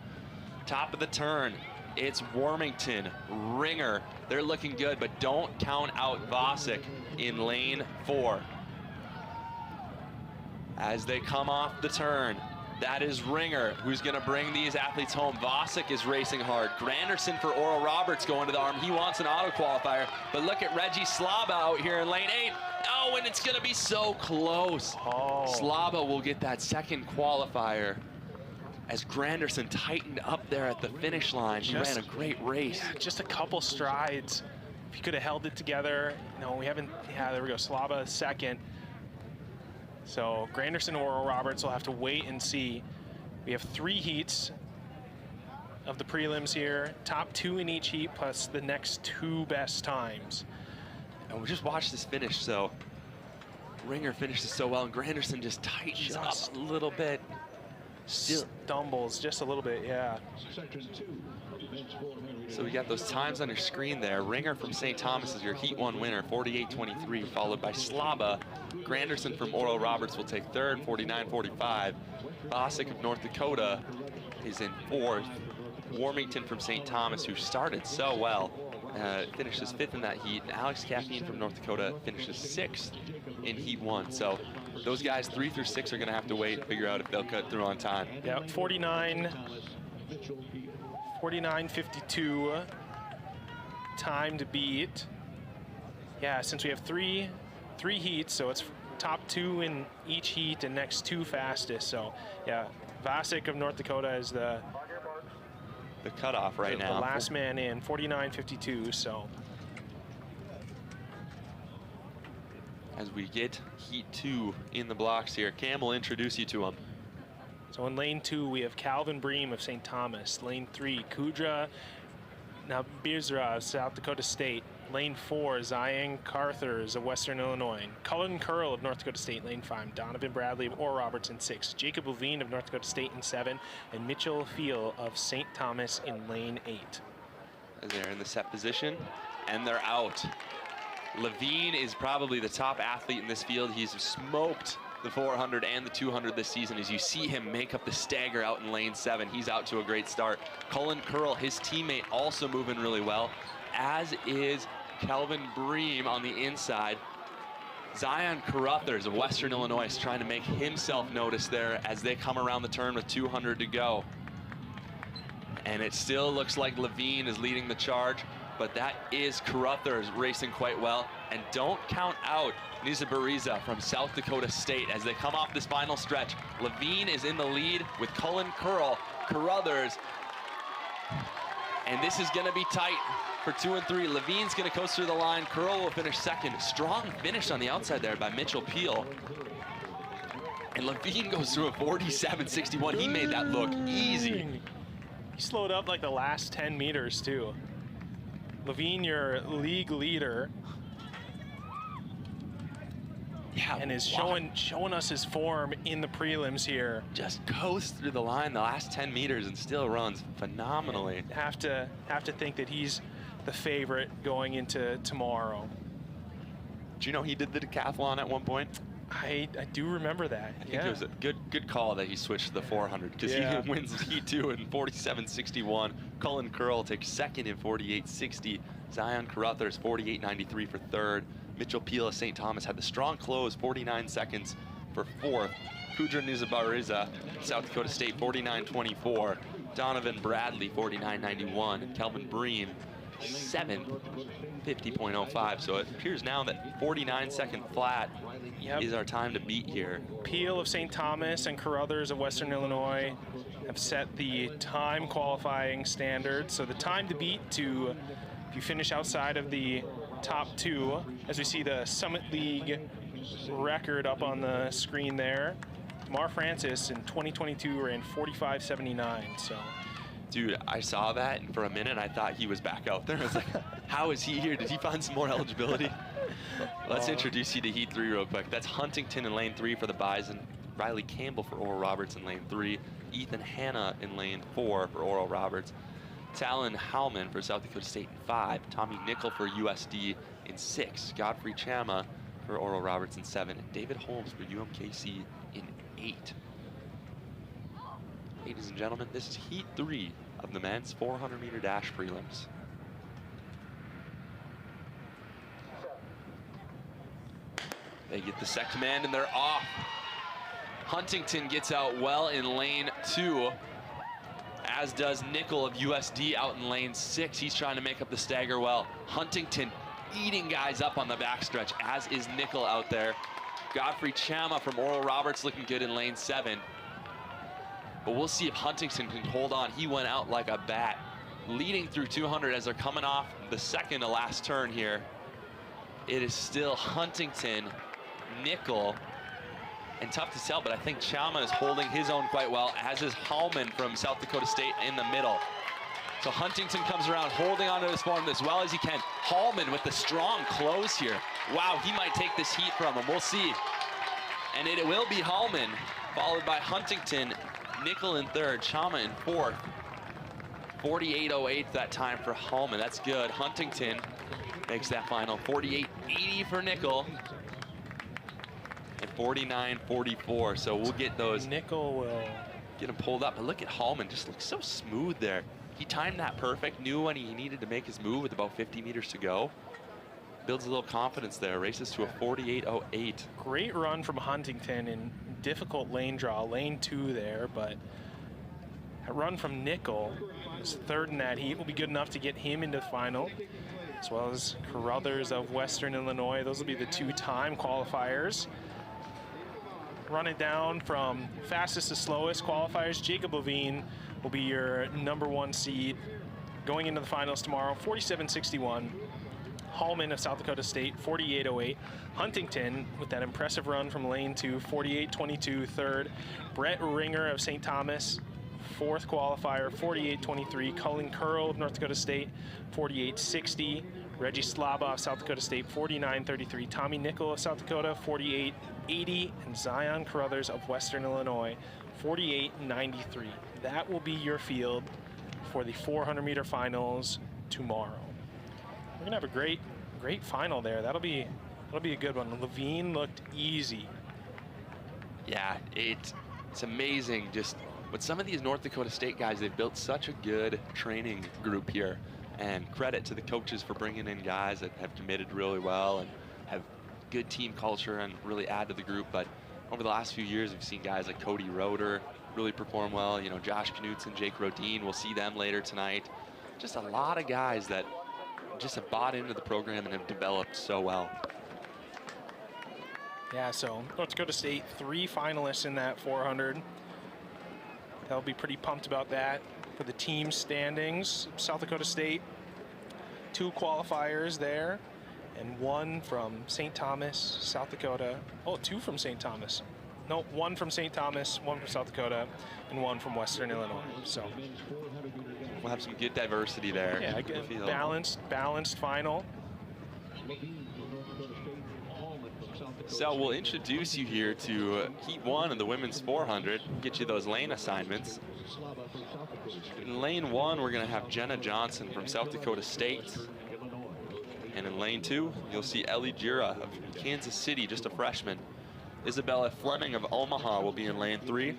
Top of the turn, it's Warmington, Ringer. They're looking good, but don't count out Vasic in lane 4. As they come off the turn, that is Ringer, who's gonna bring these athletes home. Vasic is racing hard. Granderson for Oral Roberts going to the arm. He wants an auto qualifier, but look at Reggie Slaba out here in lane 8. Oh, and it's gonna be so close. Oh. Slaba will get that second qualifier as Granderson tightened up there at the finish line. He ran a great race. Yeah, just a couple strides. If he could have held it together. No, we haven't. Yeah, there we go. Slaba second. So Granderson and Oral Roberts will have to wait and see. We have 3 heats of the prelims here. Top 2 in each heat, plus the next 2 best times. And we just watched this finish, so Ringer finishes so well, and Granderson just tightens up a little bit. Stumbles just a little bit, yeah. So we got those times on your screen there. Ringer from St. Thomas is your Heat 1 winner, 48.23, followed by Slaba. Granderson from Oral Roberts will take 3rd, 49.45. Vasic of North Dakota is in 4th. Warmington from St. Thomas, who started so well, finishes 5th in that heat. And Alex Caffeine from North Dakota finishes 6th in Heat 1. So those guys 3 through 6 are gonna have to wait and figure out if they'll cut through on time. Yeah, 49.52 time to beat. Yeah, since we have three heats, so it's top 2 in each heat and next 2 fastest. So yeah, Vasic of North Dakota is the cutoff right now. The last man in, 49.52. So as we get Heat 2 in the blocks here, Cam will introduce you to him. So in lane 2, we have Calvin Bream of St. Thomas. Lane 3, Kudra Nabizra of South Dakota State. Lane 4, Zion Carthers of Western Illinois. Cullen Curl of North Dakota State, lane 5. Donovan Bradley of Oral Roberts in 6. Jacob Levine of North Dakota State in 7. And Mitchell Feel of St. Thomas in lane 8. As they're in the set position, and they're out. Levine is probably the top athlete in this field. He's smoked the 400 and the 200 this season. As you see him make up the stagger out in lane 7, he's out to a great start. Cullen Curl, his teammate, also moving really well, as is Calvin Bream on the inside. Zion Carruthers of Western Illinois is trying to make himself noticed there as they come around the turn with 200 to go. And it still looks like Levine is leading the charge, but that is Carruthers racing quite well. And don't count out Nizabariza from South Dakota State as they come off this final stretch. Levine is in the lead with Cullen Curl, Carruthers, and this is gonna be tight for 2 and 3. Levine's gonna coast through the line. Curl will finish second. Strong finish on the outside there by Mitchell Peel. And Levine goes through a 47.61. He made that look easy. He slowed up like the last 10 meters too. Levine, your league leader. Yeah, and is showing us his form in the prelims here. Just coast through the line the last 10 meters and still runs phenomenally. Have to think that he's the favorite going into tomorrow. Do you know he did the decathlon at one point? I do remember that. I think it was a good call that he switched to the 400 because he wins Heat 2 in 47.61. Cullen Curl takes second in 48.60. Zion Carruthers 48.93 for third. Mitchell Peel of St. Thomas had the strong close, 49 seconds for fourth. Kudra Nizabariza, South Dakota State, 49.24. Donovan Bradley, 49.91. Calvin Bream, 7th, 50.05. So it appears now that 49-second flat is our time to beat here. Peel of St. Thomas and Carruthers of Western Illinois have set the time qualifying standard. So the time to beat to, if you finish outside of the top 2, as we see the Summit League record up on the screen there. Mar Francis in 2022 ran 45.79, so Dude, I saw that, and for a minute I thought he was back out there. I was like, how is he here? Did he find some more eligibility? Let's introduce you to Heat 3 real quick. That's Huntington in lane 3 for the Bison, Riley Campbell for Oral Roberts in lane 3, Ethan Hanna in lane 4 for Oral Roberts, Talon Howman for South Dakota State in 5, Tommy Nickel for USD in 6, Godfrey Chama for Oral Roberts in 7, and David Holmes for UMKC in 8. Ladies and gentlemen, this is Heat 3 of the men's 400-meter dash prelims. They get the set command and they're off. Huntington gets out well in lane 2, as does Nickel of USD out in lane 6. He's trying to make up the stagger well. Huntington eating guys up on the backstretch, as is Nickel out there. Godfrey Chama from Oral Roberts looking good in lane 7. But we'll see if Huntington can hold on. He went out like a bat, leading through 200 as they're coming off the second to last turn here. It is still Huntington, Nickel, and tough to tell, but I think Chama is holding his own quite well, as is Hallman from South Dakota State in the middle. So Huntington comes around holding onto his form as well as he can. Hallman with the strong close here. Wow, he might take this heat from him. We'll see. And it will be Hallman, followed by Huntington, Nickel in 3rd, Chama in 4th. 48.08 that time for Hallman. That's good. Huntington makes that final. 48.80 for Nickel. And 49.44. So we'll get those. Nickel will get him pulled up. But look at Hallman. Just looks so smooth there. He timed that perfect. Knew when he needed to make his move with about 50 meters to go. Builds a little confidence there. Races to a 48.08. Great run from Huntington in difficult lane draw, lane 2 there, but a run from Nickel, his 3rd in that heat, will be good enough to get him into the final, as well as Carruthers of Western Illinois. Those will be the 2-time qualifiers. Run it down from fastest to slowest qualifiers. Jacob Levine will be your #1 seed going into the finals tomorrow, 47.61. Hallman of South Dakota State, 48.08. Huntington with that impressive run from lane 2, 48.22, 3rd. Brett Ringer of St. Thomas, 4th qualifier, 48.23. Cullen Curl of North Dakota State, 48.60. Reggie Slaba of South Dakota State, 49.33. Tommy Nickel of South Dakota, 48.80. And Zion Carruthers of Western Illinois, 48.93. That will be your field for the 400-meter finals tomorrow. We're gonna have a great final there. That'll be a good one. Levine looked easy. Yeah, it's amazing just with some of these North Dakota State guys. They've built such a good training group here, and credit to the coaches for bringing in guys that have committed really well and have good team culture and really add to the group. But over the last few years, we've seen guys like Cody Roeder really perform well. You know, Josh Knutson, Jake Rodin, we'll see them later tonight. Just a lot of guys that just have bought into the program and have developed so well. Yeah, so North Dakota State, 3 finalists in that 400. They'll be pretty pumped about that. For the team standings, South Dakota State, 2 qualifiers there, and 1 from St. Thomas, South Dakota. Oh, 2 from St. Thomas. No, 1 from St. Thomas, 1 from South Dakota, and 1 from Western Illinois. So we'll have some good diversity there. Yeah, good, balanced final. So we'll introduce you here to Heat 1 of the women's 400, get you those lane assignments. In lane 1, we're going to have Jenna Johnson from South Dakota State. And in lane 2, you'll see Ellie Jura of Kansas City, just a freshman. Isabella Fleming of Omaha will be in lane 3.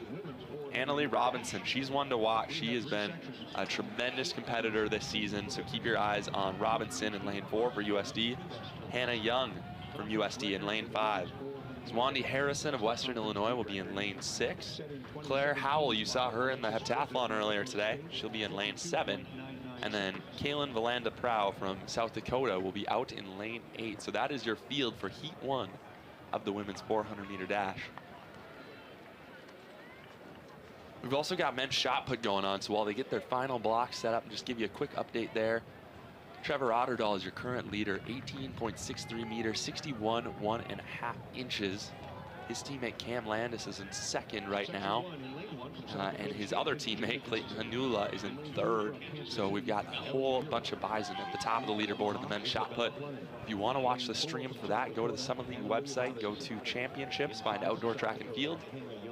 Annalie Robinson, she's one to watch. She has been a tremendous competitor this season, so keep your eyes on Robinson in lane 4 for USD. Hannah Young from USD in lane 5. Zwandi Harrison of Western Illinois will be in lane 6. Claire Howell, you saw her in the heptathlon earlier today. She'll be in lane 7. And then Kaylin Valanda Prow from South Dakota will be out in lane 8. So that is your field for Heat 1 of the women's 400-meter dash. We've also got men's shot put going on, so while they get their final block set up, just give you a quick update there. Trevor Otterdahl is your current leader, 18.63 meters, 61.1 inches. His teammate Cam Landis is in 2nd right now. and his other teammate, Clayton Hanula, is in third. So we've got a whole bunch of Bison at the top of the leaderboard in the men's shot put. If you want to watch the stream for that, go to the Summit League website, go to Championships, find Outdoor Track and Field,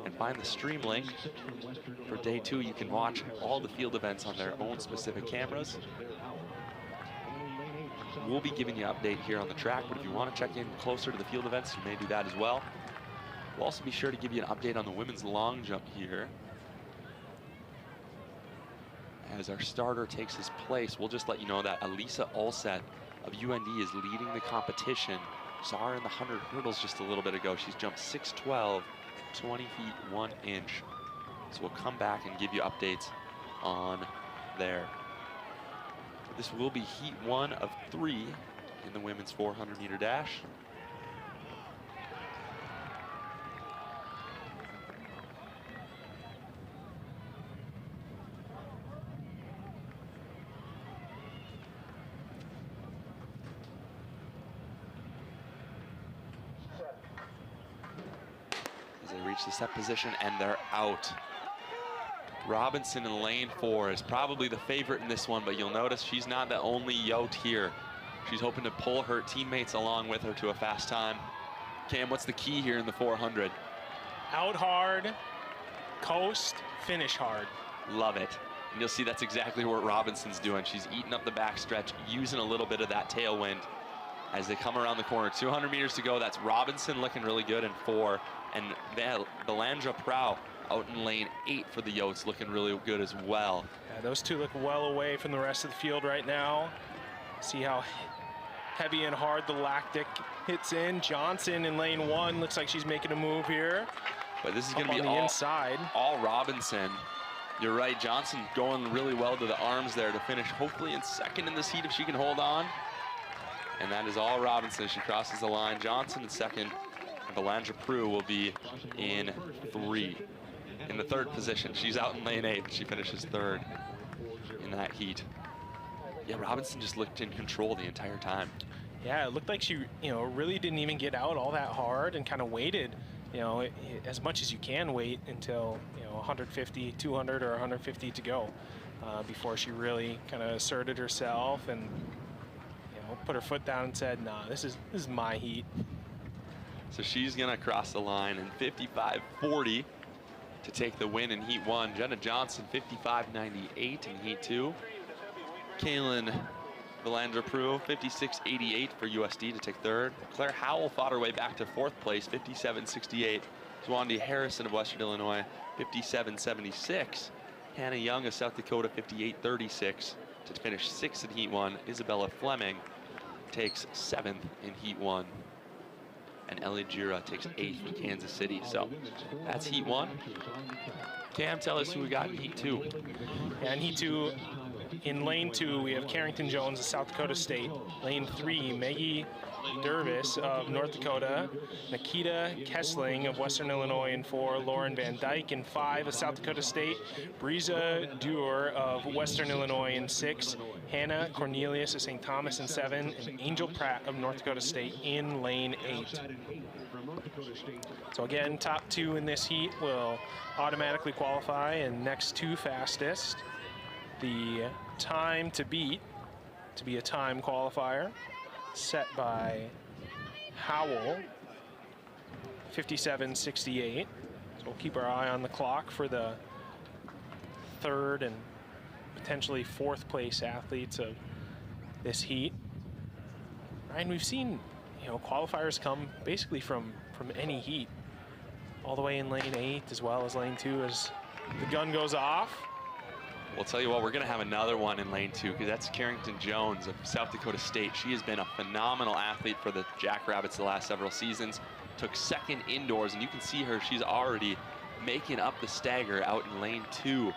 and find the stream link. For day 2, you can watch all the field events on their own specific cameras. We'll be giving you an update here on the track, but if you want to check in closer to the field events, you may do that as well. We'll also be sure to give you an update on the women's long jump here. As our starter takes his place, we'll just let you know that Elisa Olset of UND is leading the competition. Saw her in the 100 hurdles just a little bit ago. She's jumped 6'12", 20 feet 1 inch. So we'll come back and give you updates on there. This will be heat 1 of 3 in the women's 400-meter dash. As they reach the set position and they're out. Robinson in lane 4 is probably the favorite in this one, but you'll notice she's not the only yote here. She's hoping to pull her teammates along with her to a fast time. Cam, what's the key here in the 400? Out hard, coast, finish hard. Love it. And you'll see that's exactly what Robinson's doing. She's eating up the backstretch, using a little bit of that tailwind as they come around the corner. 200 meters to go. That's Robinson looking really good in 4. And Belandra Prow out in lane 8 for the Yotes, looking really good as well. Yeah, those two look well away from the rest of the field right now. See how heavy and hard the lactic hits in. Johnson in lane 1 looks like she's making a move here. But this is going to be on the inside. All Robinson. You're right, Johnson going really well to the arms there to finish hopefully in second in this heat if she can hold on. And that is all Robinson as she crosses the line. Johnson in second, and Belandra Prue will be in 3. In the 3rd position. She's out in lane 8. She finishes 3rd in that heat. Yeah, Robinson just looked in control the entire time. Yeah, it looked like she, really didn't even get out all that hard and kind of waited, as much as you can wait until, 150, 200 or 150 to go before she really kind of asserted herself and, put her foot down and said, nah, this is my heat. So she's gonna cross the line in 55.40 to take the win in heat 1. Jenna Johnson 55.98 in heat 2. Kaylin Belandra Prue 56.88 for USD to take 3rd. Claire Howell fought her way back to 4th place, 57.68. Zwandi Harrison of Western Illinois 57.76. Hannah Young of South Dakota 58.36 to finish 6th in heat 1. Isabella Fleming takes 7th in heat 1. And Ellie Gira takes 8th from Kansas City. So that's heat 1. Cam, tell us who we got in heat 2. Yeah, in heat 2, in lane 2, we have Carrington Jones of South Dakota State. Lane 3, Maggie Dervis of North Dakota. Nikita Kessling of Western Illinois in 4. Lauren Van Dyke in 5 of South Dakota State. Breeza Dewar of Western Illinois in 6. Hannah Cornelius of St. Thomas in 7. And Angel Pratt of North Dakota State in lane 8. So again, top 2 in this heat will automatically qualify, and next 2 fastest. The time to beat, to be a time qualifier, set by Howell, 57.68. So we'll keep our eye on the clock for the 3rd and potentially 4th place athletes of this heat. Ryan, we've seen, qualifiers come basically from any heat, all the way in lane 8 as well as lane 2 as the gun goes off. We'll tell you what, we're going to have another one in lane 2 because that's Carrington Jones of South Dakota State. She has been a phenomenal athlete for the Jackrabbits the last several seasons. Took 2nd indoors, and you can see her. She's already making up the stagger out in lane 2.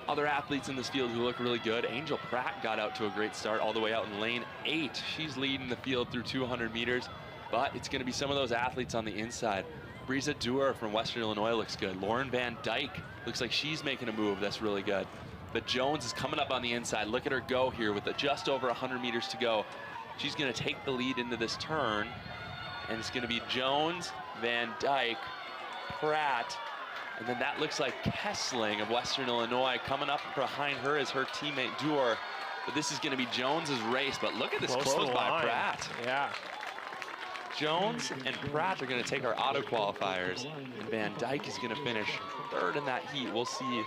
Other athletes in this field who look really good. Angel Pratt got out to a great start all the way out in lane 8. She's leading the field through 200 meters, but it's going to be some of those athletes on the inside. Breeza Dewar from Western Illinois looks good. Lauren Van Dyke looks like she's making a move that's really good. But Jones is coming up on the inside. Look at her go here with just over 100 meters to go. She's going to take the lead into this turn, and it's going to be Jones, Van Dyke, Pratt, And then that looks like Kessling of Western Illinois. Coming up behind her is her teammate Duer. But this is going to be Jones's race. But look at this close by Pratt. Yeah. Jones and Pratt are going to take our auto qualifiers. And Van Dyke is going to finish third in that heat. We'll see if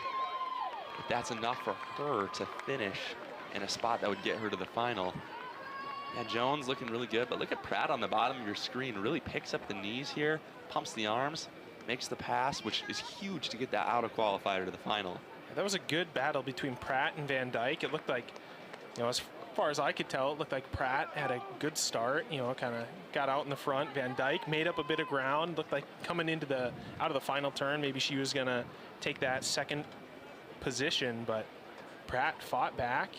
that's enough for her to finish in a spot that would get her to the final. Yeah, Jones looking really good. But look at Pratt on the bottom of your screen. Really picks up the knees here, pumps the arms, makes the pass, which is huge to get that auto qualifier to the final. That was a good battle between Pratt and Van Dyke. It looked like, you know, as far as I could tell, it looked like Pratt had a good start, you know, kind of got out in the front. Van Dyke made up a bit of ground, looked like coming into out of the final turn, maybe she was gonna take that second position, but Pratt fought back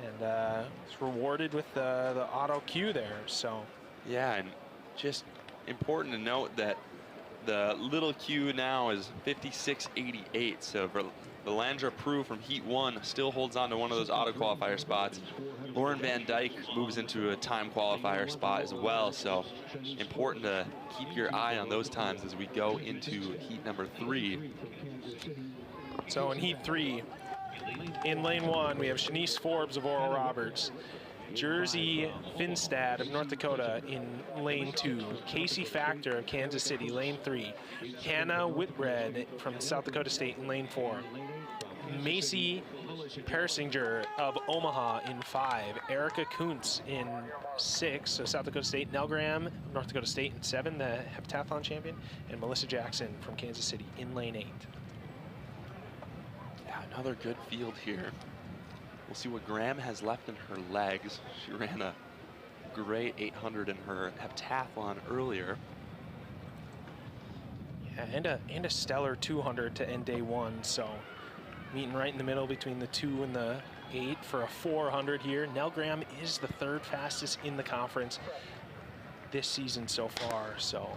and was rewarded with the auto Q there, so. Yeah, and just important to note that the little Q now is 56.88, so for Valandra Prue from Heat 1 still holds on to one of those auto qualifier spots. Lauren Van Dyke moves into a time qualifier spot as well, so important to keep your eye on those times as we go into heat number 3. So in heat 3, in lane 1, we have Shanice Forbes of Oral Roberts, Jersey Finstad of North Dakota in lane 2, Casey Factor of Kansas City, lane 3, Hannah Whitbread from South Dakota State in lane 4, Macy Persinger of Omaha in 5, Erica Kuntz in 6, so South Dakota State, Nell Graham, North Dakota State in 7, the heptathlon champion, and Melissa Jackson from Kansas City in lane 8. Yeah, another good field here. We'll see what Graham has left in her legs. She ran a great 800 in her heptathlon earlier. Yeah, and a stellar 200 to end day 1, so meeting right in the middle between the 2 and the 8 for a 400 here. Nell Graham is the 3rd fastest in the conference this season so far, so.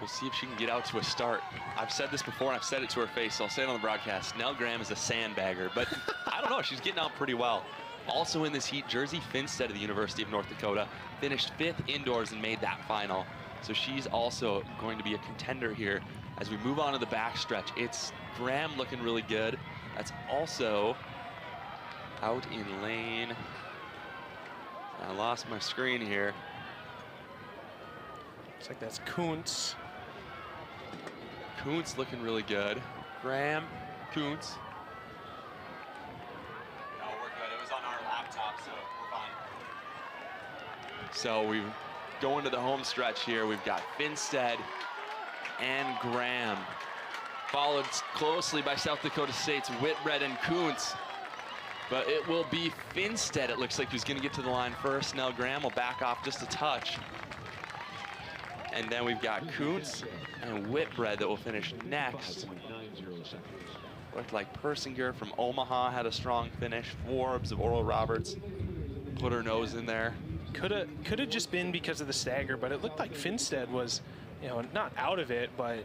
We'll see if she can get out to a start. I've said this before, and I've said it to her face, so I'll say it on the broadcast. Nell Graham is a sandbagger, but I don't know, she's getting out pretty well. Also in this heat, Jersey Finstead of the University of North Dakota finished 5th indoors and made that final. So she's also going to be a contender here. As we move on to the backstretch, it's Graham looking really good. That's also out in lane. I lost my screen here. Looks like that's Kuntz. Kuntz looking really good. Graham, Kuntz. No, we're good. It was on our laptop, so we're fine. So we go into the home stretch here. We've got Finstead and Graham, followed closely by South Dakota State's Whitbread and Kuntz. But it will be Finstead, it looks like, who's going to get to the line first. Nell Graham will back off just a touch. And then we've got Kuntz and Whitbread that will finish next. Looked like Persinger from Omaha had a strong finish. Forbes of Oral Roberts put her nose in there. Could have just been because of the stagger, but it looked like Finstead was, you know, not out of it, but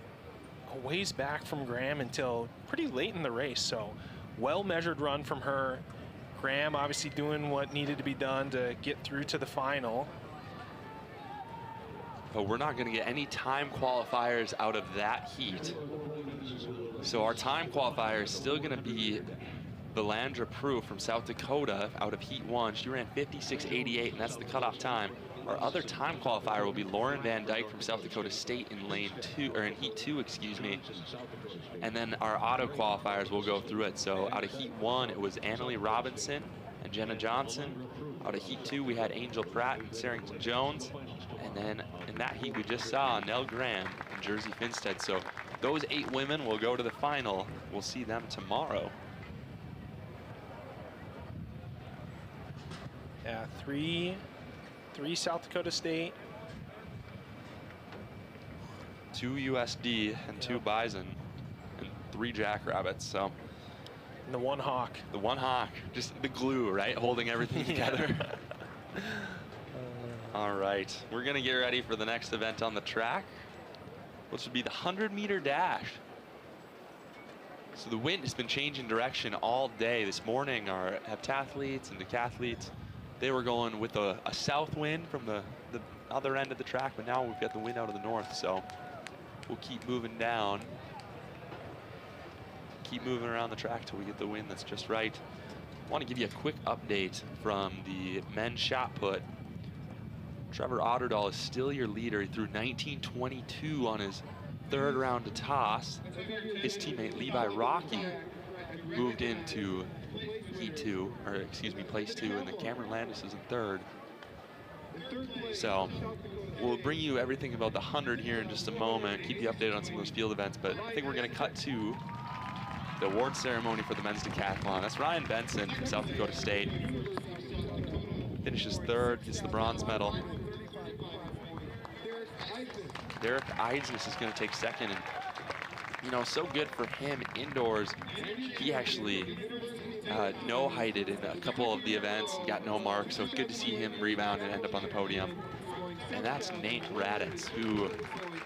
a ways back from Graham until pretty late in the race. So well-measured run from her. Graham obviously doing what needed to be done to get through to the final. But we're not going to get any time qualifiers out of that heat. So our time qualifier is still going to be Valandra Prue from South Dakota out of heat 1. She ran 56.88, and that's the cutoff time. Our other time qualifier will be Lauren Van Dyke from South Dakota State in lane 2, or in heat 2, excuse me. And then our auto qualifiers will go through it. So out of heat 1, it was Annalie Robinson and Jenna Johnson. Out of heat 2, we had Angel Pratt and Sarrington Jones. And then in that heat, we just saw Nell Graham and Jersey Finstead. So those 8 women will go to the final. We'll see them tomorrow. Yeah, three South Dakota State, 2 USD and 2 Bison and 3 Jackrabbits. So. And the 1 Hawk. The 1 Hawk, just the glue, right? Holding everything together. All right, we're gonna get ready for the next event on the track, which would be the 100-meter dash. So the wind has been changing direction all day. This morning, our heptathletes and decathletes, they were going with a south wind from the other end of the track, but now we've got the wind out of the north, so we'll keep moving down. keep moving around the track till we get the wind that's just right. I want to give you a quick update from the men's shot put. Trevor Otterdahl is still your leader. He threw 19.22 on his third round to toss. His teammate Levi Rocky moved into heat 2, or excuse me, place 2, and then Cameron Landis is in third. So we'll bring you everything about the 100 here in just a moment, keep you updated on some of those field events, but I think we're going to cut to the award ceremony for the men's decathlon. That's Ryan Benson from South Dakota State. Finishes third, gets the bronze medal. Derek Eidsness is going to take second, and you know, so good for him indoors. He actually no-heighted in a couple of the events and got no marks, so good to see him rebound and end up on the podium. And that's Nate Raditz, who,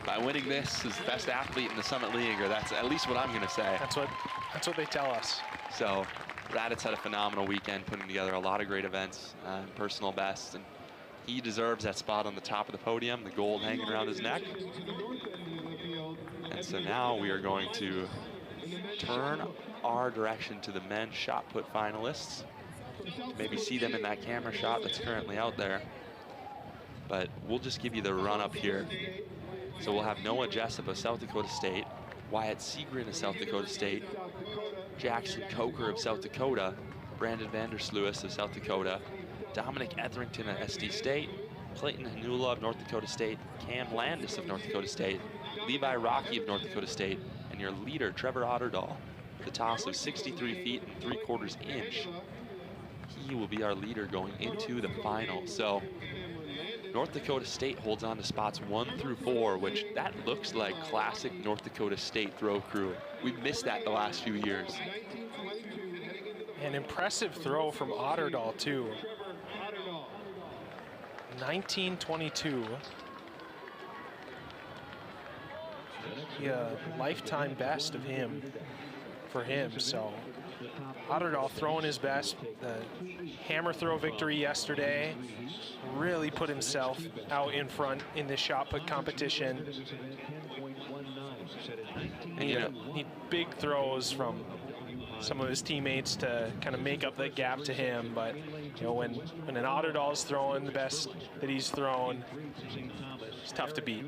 by winning this, is the best athlete in the Summit League, or that's at least what I'm going to say. That's what they tell us. So Raditz had a phenomenal weekend, putting together a lot of great events, personal bests, and he deserves that spot on the top of the podium, the gold hanging around his neck. And so now we are going to turn our direction to the men's shot put finalists. Maybe see them in that camera shot that's currently out there. But we'll just give you the run up here. So we'll have Noah Jessup of South Dakota State, Wyatt Seagren of South Dakota State, Jackson Coker of South Dakota, Brandon Vandersluis of South Dakota, Dominic Etherington of SD State, Clayton Hanula of North Dakota State, Cam Landis of North Dakota State, Levi Rocky of North Dakota State, and your leader, Trevor Otterdahl, with a toss of 63 feet and 3/4 inch. He will be our leader going into the final. So North Dakota State holds on to spots 1 through 4, which that looks like classic North Dakota State throw crew. We've missed that the last few years. An impressive throw from Otterdahl, too. 19.22. Yeah, lifetime best of him for him. So Otterdahl throwing his best. The hammer throw victory yesterday really put himself out in front in this shot put competition. And you need big throws from some of his teammates to kind of make up that gap to him, but you know, when an Otterdahl is throwing the best that he's thrown, it's tough to beat.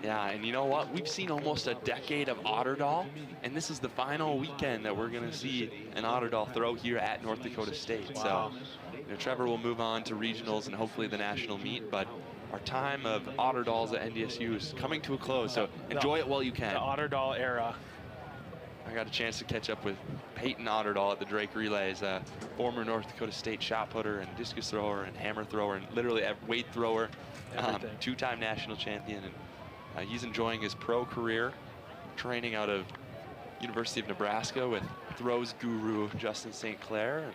Yeah, and you know what? We've seen almost a decade of Otterdahl, and this is the final weekend that we're going to see an Otterdahl throw here at North Dakota State. Wow. So, you know, Trevor will move on to regionals and hopefully the national meet, but our time of Otterdahls at NDSU is coming to a close, so enjoy it while you can. The Otterdahl era. I got a chance to catch up with Peyton Otterdahl at the Drake Relays, a former North Dakota State shot putter and discus thrower and hammer thrower and literally a weight thrower, two-time national champion. And he's enjoying his pro career, training out of University of Nebraska with throws guru Justin St. Clair. And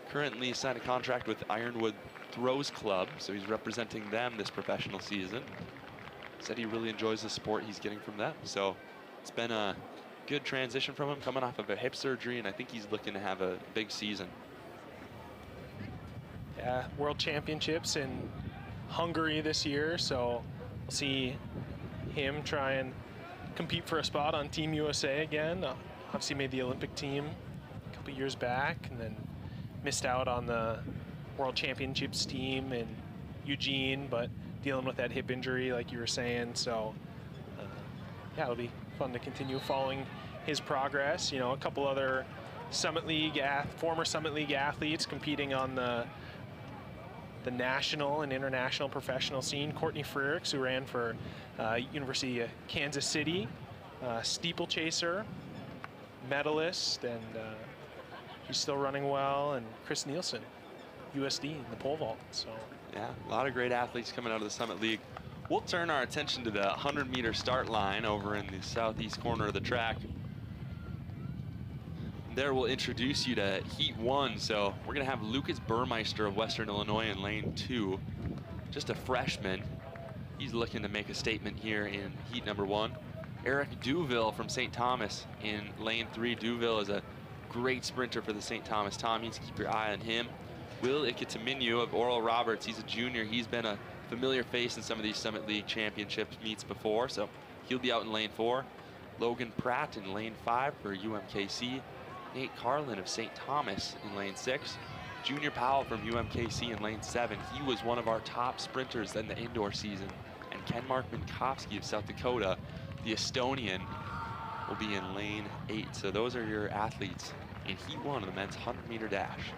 currently signed a contract with Ironwood Throws Club, so he's representing them this professional season. Said he really enjoys the support he's getting from them. So it's been a good transition from him, coming off of a hip surgery, and I think he's looking to have a big season. Yeah, World Championships in Hungary this year, so we'll see him try and compete for a spot on Team USA again. Obviously made the Olympic team a couple years back and then missed out on the World Championships team in Eugene, but dealing with that hip injury like you were saying. So yeah, it'll be fun to continue following his progress. You know, a couple other Summit League, former Summit League athletes competing on the national and international professional scene. Courtney Frericks, who ran for University of Kansas City, steeplechaser, medalist, and he's still running well. And Chris Nielsen, USD in the pole vault. So yeah, a lot of great athletes coming out of the Summit League. We'll turn our attention to the 100-meter start line over in the southeast corner of the track. There we'll introduce you to Heat 1. So we're going to have Lucas Burmeister of Western Illinois in lane 2. Just a freshman. He's looking to make a statement here in Heat number 1. Eric Duville from St. Thomas in lane 3. Duville is a great sprinter for the St. Thomas Tommies. Keep your eye on him. Will Ikitaminyu of Oral Roberts. He's a junior. He's been a familiar face in some of these Summit League Championship meets before, so he'll be out in lane 4. Logan Pratt in lane 5 for UMKC. Nate Carlin of St. Thomas in lane 6. Junior Powell from UMKC in lane 7. He was one of our top sprinters in the indoor season. And Ken-Mark Minkowski of South Dakota, the Estonian, will be in lane 8. So those are your athletes in Heat 1 of the men's 100-meter dash.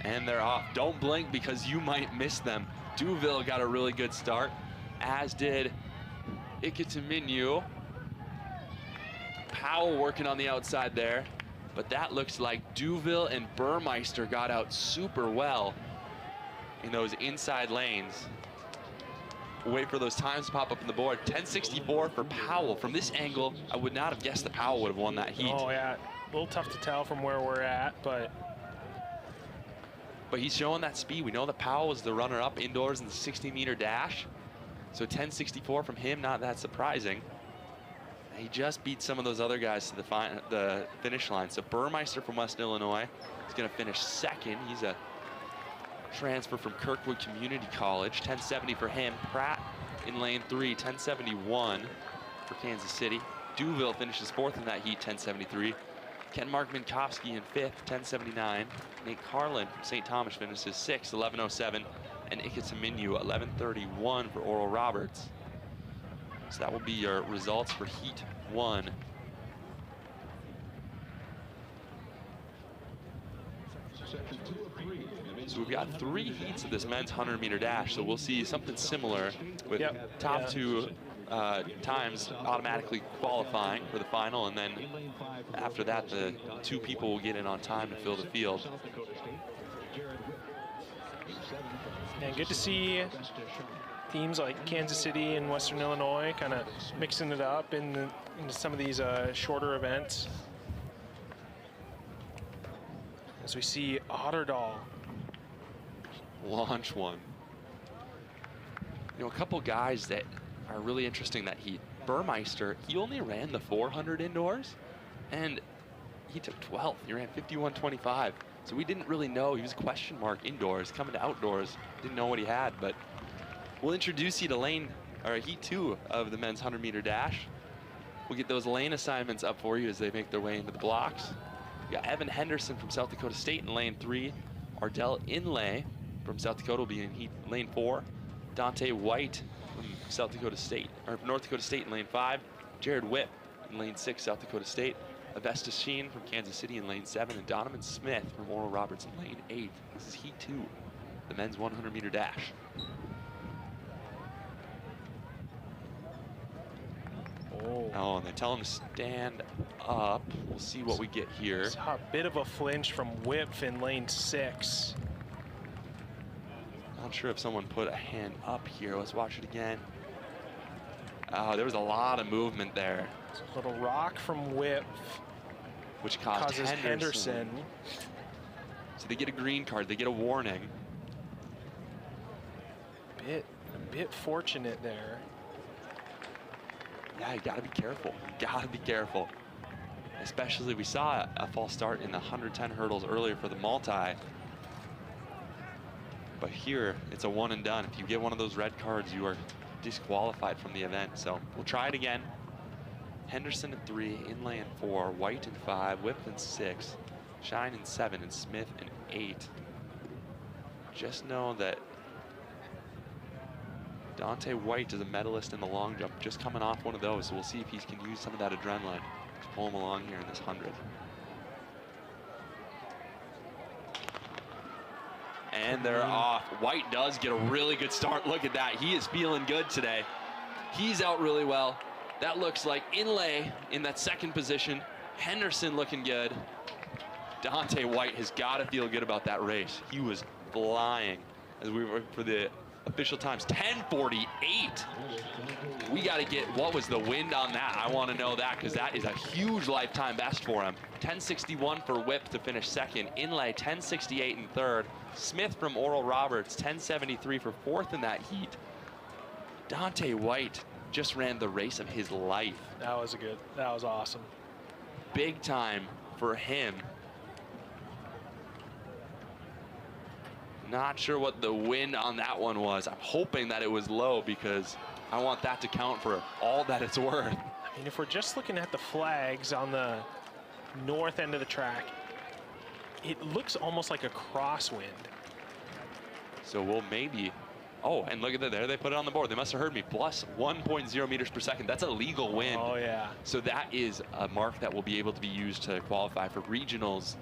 And they're off. Don't blink because you might miss them. Duville got a really good start, as did Ikitiminyu. Powell working on the outside there, but that looks like Duville and Burmeister got out super well in those inside lanes. We'll wait for those times to pop up on the board. 10:64 for Powell. From this angle, I would not have guessed that Powell would have won that heat. Oh yeah, a little tough to tell from where we're at, but he's showing that speed. We know that Powell was the runner-up indoors in the 60-meter dash. So 10:64 from him, not that surprising. He just beat some of those other guys to the finish line. So Burmeister from West Illinois is going to finish second. He's a transfer from Kirkwood Community College. 10:70 for him. Pratt in lane 3, 10:71 for Kansas City. Duville finishes fourth in that heat, 10:73. Ken-Mark Minkowski in fifth, 10:79. Nate Carlin from St. Thomas finishes sixth, 11:07. And Ikitiminyu, 11:31 for Oral Roberts. So that will be your results for Heat 1. So we've got 3 heats of this men's 100-meter dash. So we'll see something similar with top 2 times automatically qualifying for the final, and then after that, the 2 people will get in on time to fill the field. And good to see teams like Kansas City and Western Illinois kind of mixing it up into some of these shorter events. As we see Otterdahl launch one. You know, a couple guys that are really interesting that heat. Burmeister, he only ran the 400 indoors, and he took 12th. He ran 51:25. So we didn't really know. He was a question mark indoors. Coming to outdoors, didn't know what he had. But we'll introduce you to Heat 2 of the men's 100-meter dash. We'll get those lane assignments up for you as they make their way into the blocks. We got Evan Henderson from South Dakota State in lane 3. Ardell Inlay from South Dakota will be in lane 4. Dante White from North Dakota State in lane 5. Jared Whip in lane 6, South Dakota State. Avesta Sheen from Kansas City in lane 7, and Donovan Smith from Oral Roberts in lane 8. This is Heat 2, the men's 100-meter dash. Oh, and they're telling him to stand up. We'll see what we get here. Saw a bit of a flinch from Whip in lane 6. Not sure if someone put a hand up here. Let's watch it again. Oh, there was a lot of movement there. A little rock from Whip, which causes Henderson. So they get a green card, they get a warning. A bit fortunate there. Yeah, you gotta be careful. Gotta be careful. Especially, we saw a false start in the 110 hurdles earlier for the multi. But here, it's a one and done. If you get one of those red cards, you are disqualified from the event. So we'll try it again. Henderson in 3, in lane 4, White in 5, Whip in 6, Shine in 7, and Smith in 8. Just know that Dante White is a medalist in the long jump, just coming off one of those. So we'll see if he can use some of that adrenaline to pull him along here in this 100. And they're off. White does get a really good start. Look at that. He is feeling good today. He's out really well. That looks like Inlay in that second position. Henderson looking good. Dante White has got to feel good about that race. He was flying as we were for the official times. 10:48. We got to get, what was the wind on that? I want to know that, because that is a huge lifetime best for him. 10:61 for Whip to finish second. Inlay 10:68 in third. Smith from Oral Roberts 10:73 for fourth in that heat. Dante White just ran the race of his life. That was awesome. Big time for him. Not sure what the wind on that one was. I'm hoping that it was low because I want that to count for all that it's worth. I mean, if we're just looking at the flags on the north end of the track, it looks almost like a crosswind. So we'll maybe, oh, and look at that, there they put it on the board. They must have heard me, plus 1.0 meters per second. That's a legal wind. Oh yeah. So that is a mark that will be able to be used to qualify for regionals.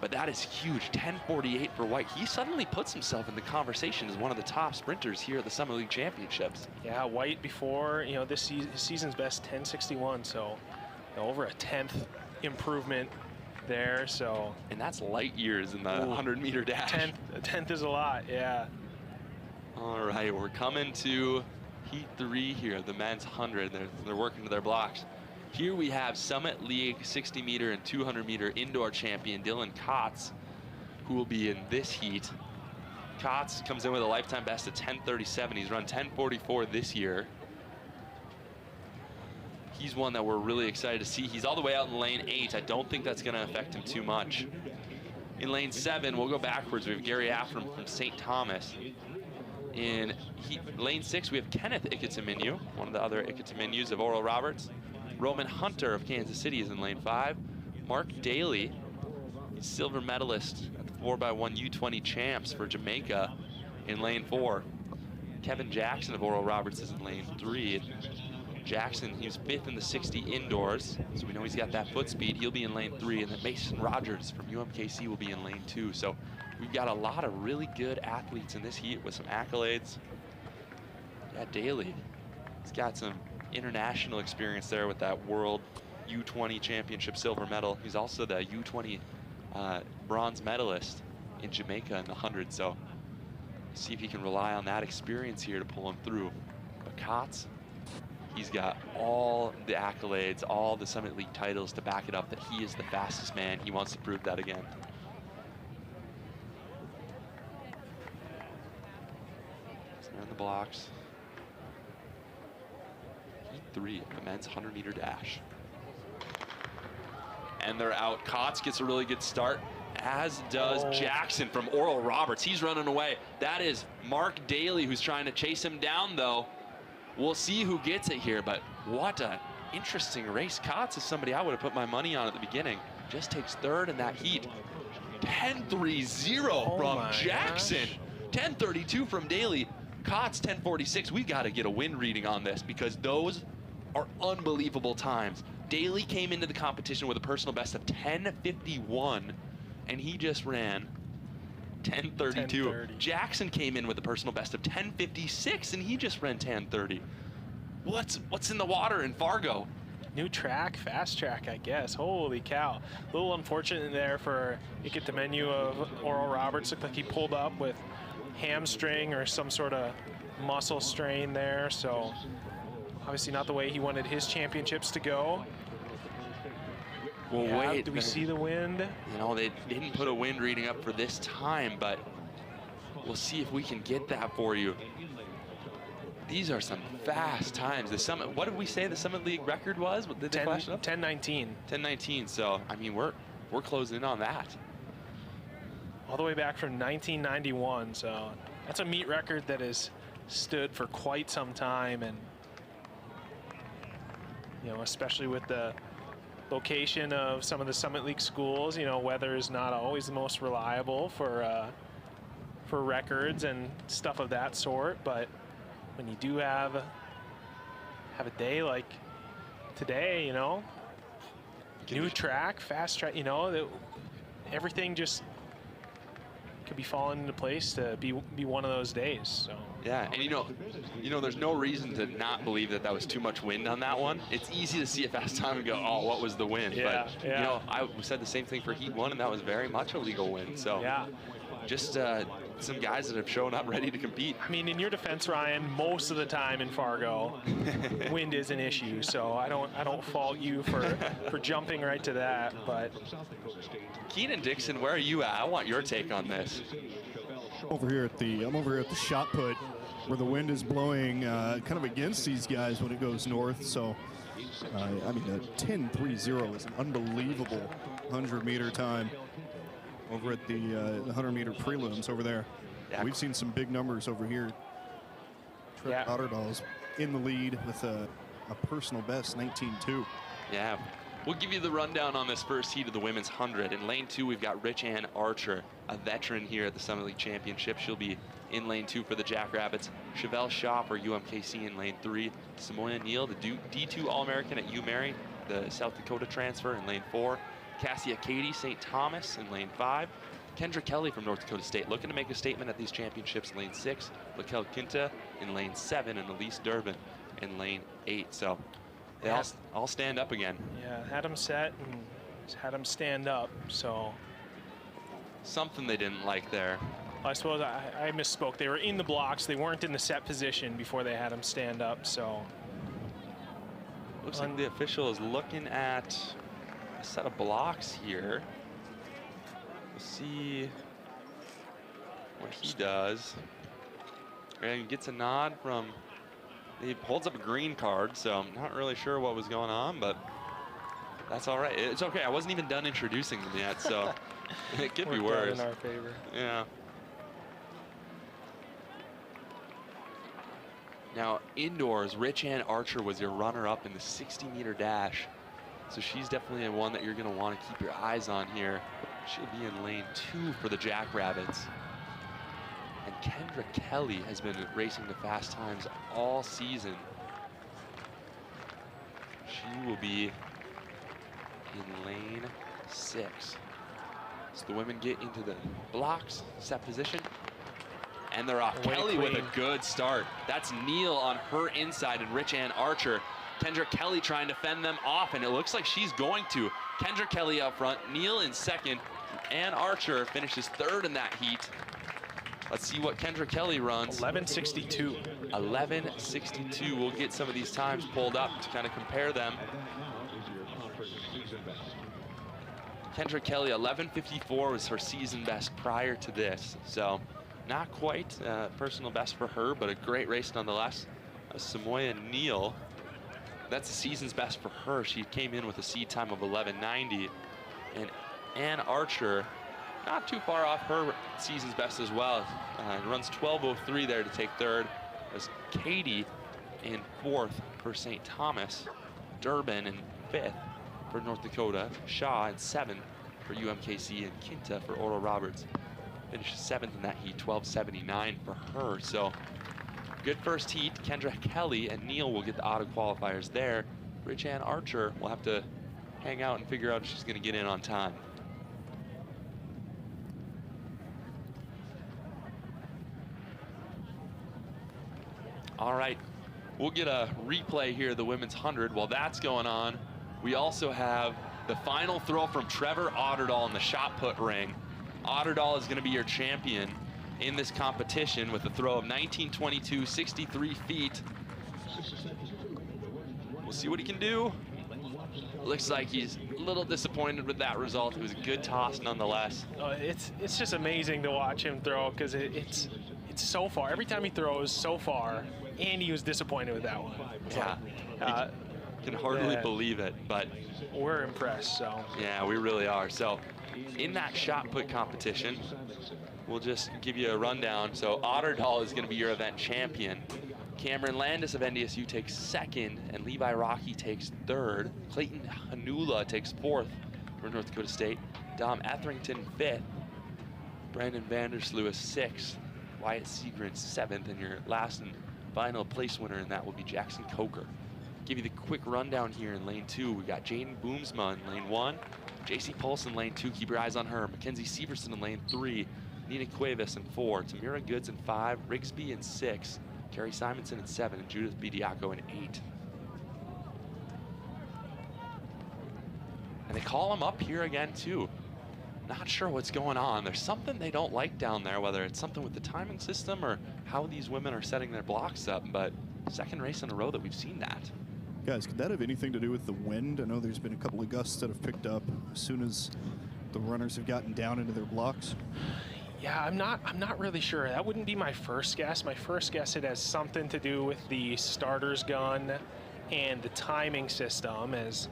But that is huge, 10:48 for White. He suddenly puts himself in the conversation as one of the top sprinters here at the Summit League Championships. Yeah, White before, you know, this season's best 10:61, so you know, over a 10th improvement there. So, and that's light years in the 100-meter dash. A tenth is a lot, yeah. All right, we're coming to Heat 3 here, the men's 100. They're working to their blocks. Here we have Summit League 60-meter and 200-meter indoor champion Dylan Kotz, who will be in this heat. Kotz comes in with a lifetime best of 10:37. He's run 10:44 this year. He's one that we're really excited to see. He's all the way out in lane 8. I don't think that's going to affect him too much. In lane 7, we'll go backwards. We have Gary Affram from St. Thomas. In lane 6, we have Kenneth Iketemenu, one of the other Iketemenus of Oral Roberts. Roman Hunter of Kansas City is in lane 5. Mark Daly, he's silver medalist at the 4x1 U20 champs for Jamaica, in lane 4. Kevin Jackson of Oral Roberts is in lane 3. Jackson, he was 5th in the 60 indoors, so we know he's got that foot speed. He'll be in lane 3, and then Mason Rogers from UMKC will be in lane 2. So we've got a lot of really good athletes in this heat with some accolades. Yeah, Daly, he's got some international experience there with that World U20 Championship silver medal. He's also the U20 bronze medalist in Jamaica in the 100. So see if he can rely on that experience here to pull him through. But Kotz, he's got all the accolades, all the Summit League titles to back it up that he is the fastest man. He wants to prove that again. So they're in the blocks. Heat 3 of the men's 100-meter dash. And they're out. Kotz gets a really good start, as does Jackson from Oral Roberts. He's running away. That is Mark Daly, who's trying to chase him down, though. We'll see who gets it here, but what an interesting race. Kotz is somebody I would have put my money on at the beginning. Just takes 3rd in that heat. 10:30 from Jackson. 10:32 from Daly. Kotz 10:46. We got to get a wind reading on this because those are unbelievable times. Daly came into the competition with a personal best of 10:51, and he just ran 10:32. Jackson came in with a personal best of 10:56, and he just ran 10:30. What's in the water in Fargo? New track, fast track, I guess. Holy cow. A little unfortunate there for Iketemenu of Oral Roberts. Looked like he pulled up with hamstring or some sort of muscle strain there. So obviously not the way he wanted his championships to go. Well, yeah, wait. Do we see the wind? You know, they didn't put a wind reading up for this time, but we'll see if we can get that for you. These are some fast times. The Summit, what did we say the Summit League record was? What did they flash it up? 10:19. 10:19. So, I mean, we're closing in on that. All the way back from 1991. So that's a meet record that has stood for quite some time, and you know, especially with the location of some of the Summit League schools, you know, weather is not always the most reliable for records and stuff of that sort. But when you do have a day like today, you know, new track, fast track, you know, everything just could be falling into place to be one of those days. So yeah, and you know, there's no reason to not believe that was too much wind on that one. It's easy to see a fast time and go, oh, what was the wind? Yeah, but you know, I said the same thing for Heat 1, and that was very much a legal wind. So yeah, just some guys that have shown up ready to compete. I mean, in your defense, Ryan, most of the time in Fargo, wind is an issue. So I don't fault you for jumping right to that. But Keenan Dixon, where are you at? I want your take on this. I'm over here at the shot put, where the wind is blowing kind of against these guys when it goes north. So I mean, a 10:30 is an unbelievable 100-meter time. over at the 100-meter prelims over there. Yeah. We've seen some big numbers over here. Trevor Otterdahl's in the lead with a personal best, 19.2. Yeah. We'll give you the rundown on this first heat of the women's 100. In lane 2, we've got Rich Ann Archer, a veteran here at the Summit League Championship. She'll be in lane 2 for the Jackrabbits. Chevelle Shaw for UMKC in lane 3. Samoya Neal, the D2 All-American at UMary, the South Dakota transfer in lane 4. Cassia Cady, St. Thomas in lane 5. Kendra Kelly from North Dakota State looking to make a statement at these championships in lane 6. Raquel Quinta in lane 7 and Elise Durbin in lane 8. So they all stand up again. Yeah, had them set and had them stand up, so. Something they didn't like there. I suppose I misspoke. They were in the blocks. They weren't in the set position before they had them stand up, so. Looks like the official is looking at a set of blocks here. We'll see what he does. And he gets a nod from, he holds up a green card, so I'm not really sure what was going on, but that's all right. It's okay. I wasn't even done introducing them yet, so it could be worse. In our favor. Yeah. Now, indoors, Rich Ann Archer was your runner-up in the 60-meter dash. So she's definitely one that you're going to want to keep your eyes on here. She'll be in lane 2 for the Jackrabbits. And Kendra Kelly has been racing the fast times all season. She will be in lane 6. So the women get into the blocks, set position, and they're off. Kelly with a good start. That's Neal on her inside and Rich Ann Archer. Kendra Kelly trying to fend them off, and it looks like she's going to. Kendra Kelly up front, Neal in second. Ann Archer finishes third in that heat. Let's see what Kendra Kelly runs. 11:62. 11:62. We'll get some of these times pulled up to kind of compare them. Kendra Kelly, 11:54 was her season best prior to this. So not quite personal best for her, but a great race nonetheless. Samoya Neal, that's the season's best for her. She came in with a seed time of 11:90. And Ann Archer, not too far off her season's best as well. Runs 12:03 there to take third. As Katie in 4th for St. Thomas. Durbin in 5th for North Dakota. Shaw in 7th for UMKC, and Quinta for Oral Roberts. Finished 7th in that heat, 12:79 for her. So good first heat. Kendra Kelly and Neal will get the auto qualifiers there. Rich Ann Archer will have to hang out and figure out if she's going to get in on time. All right, we'll get a replay here of the women's 100. While that's going on, we also have the final throw from Trevor Otterdahl in the shot put ring. Otterdahl is going to be your champion in this competition with a throw of 19.22, 63 feet. We'll see what he can do. Looks like he's a little disappointed with that result. It was a good toss nonetheless. It's just amazing to watch him throw, because it's so far. Every time he throws so far, and he was disappointed with that one. Yeah, can hardly believe it, but we're impressed. So yeah, we really are. So in that shot put competition, we'll just give you a rundown. So Otterdahl is going to be your event champion. Cameron Landis of NDSU takes 2nd, and Levi Rocky takes 3rd. Clayton Hanula takes 4th for North Dakota State. Dom Etherington 5th. Brandon Vandersluis 6th. Wyatt Seagren 7th, and your last and final place winner in that will be Jackson Coker. Give you the quick rundown here in lane 2. We got Jaden Boomsma in lane 1. JC Pulse in lane 2. Keep your eyes on her. Mackenzie Severson in lane 3. Nina Cuevas in 4. Tamira Goods in 5. Rigsby in 6. Carrie Simonson in 7. And Judith Bediaco in 8. And they call them up here again too. Not sure what's going on. There's something they don't like down there, whether it's something with the timing system or how these women are setting their blocks up, but second race in a row that we've seen that. Guys, could that have anything to do with the wind? I know there's been a couple of gusts that have picked up as soon as the runners have gotten down into their blocks. Yeah, I'm not really sure. That wouldn't be my first guess. My first guess, it has something to do with the starter's gun and the timing system, as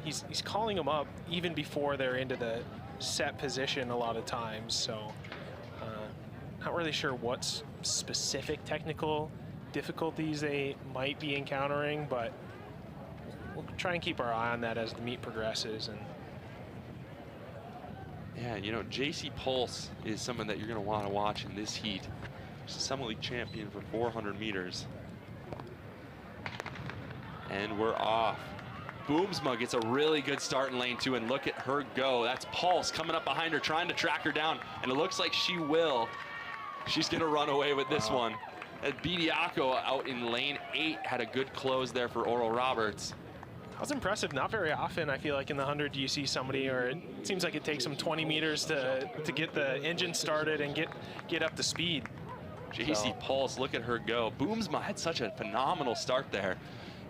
he's calling them up even before they're into the set position a lot of times. So not really sure what specific technical difficulties they might be encountering, but we'll try and keep our eye on that as the meet progresses. And yeah, JC Pulse is someone that you're going to want to watch in this heat. She's a Summit League champion for 400 meters. And we're off. Boomsma gets a really good start in lane 2, and look at her go. That's Pulse coming up behind her, trying to track her down, and it looks like she will. She's going to run away with this one. Bediako out in lane 8 had a good close there for Oral Roberts. That was impressive. Not very often, I feel like, in the 100 do you see somebody, or it seems like it takes them 20 meters to get the engine started and get up to speed. JC Pulse, look at her go. Boomsma had such a phenomenal start there.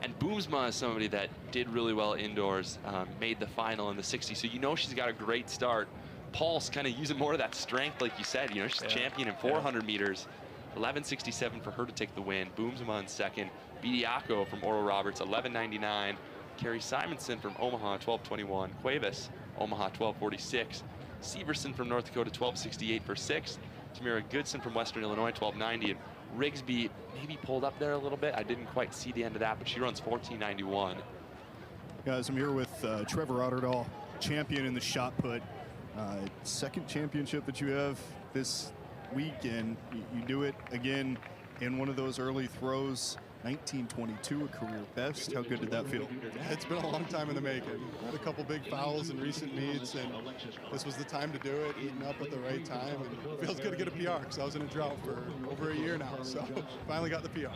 And Boomsma is somebody that did really well indoors, made the final in the 60. So she's got a great start. Pulse kind of using more of that strength, like you said. She's a champion in 400 meters. 11:67 for her to take the win. Boomsma in second. Bediako from Oral Roberts, 11:99. Carrie Simonson from Omaha, 12:21. Cuevas, Omaha, 12:46. Severson from North Dakota, 12:68 for sixth. Tamira Goodson from Western Illinois, 12:90. And Rigsby maybe pulled up there a little bit. I didn't quite see the end of that, but she runs 14:91. Guys, I'm here with Trevor Otterdahl, champion in the shot put. Second championship that you have this week, and you do it again in one of those early throws. 19:22, a career best. How good did that feel? It's been a long time in the making. Had a couple big fouls in recent meets, and this was the time to do it, eating up at the right time. And it feels good to get a PR, because I was in a drought for over a year now, so finally got the PR.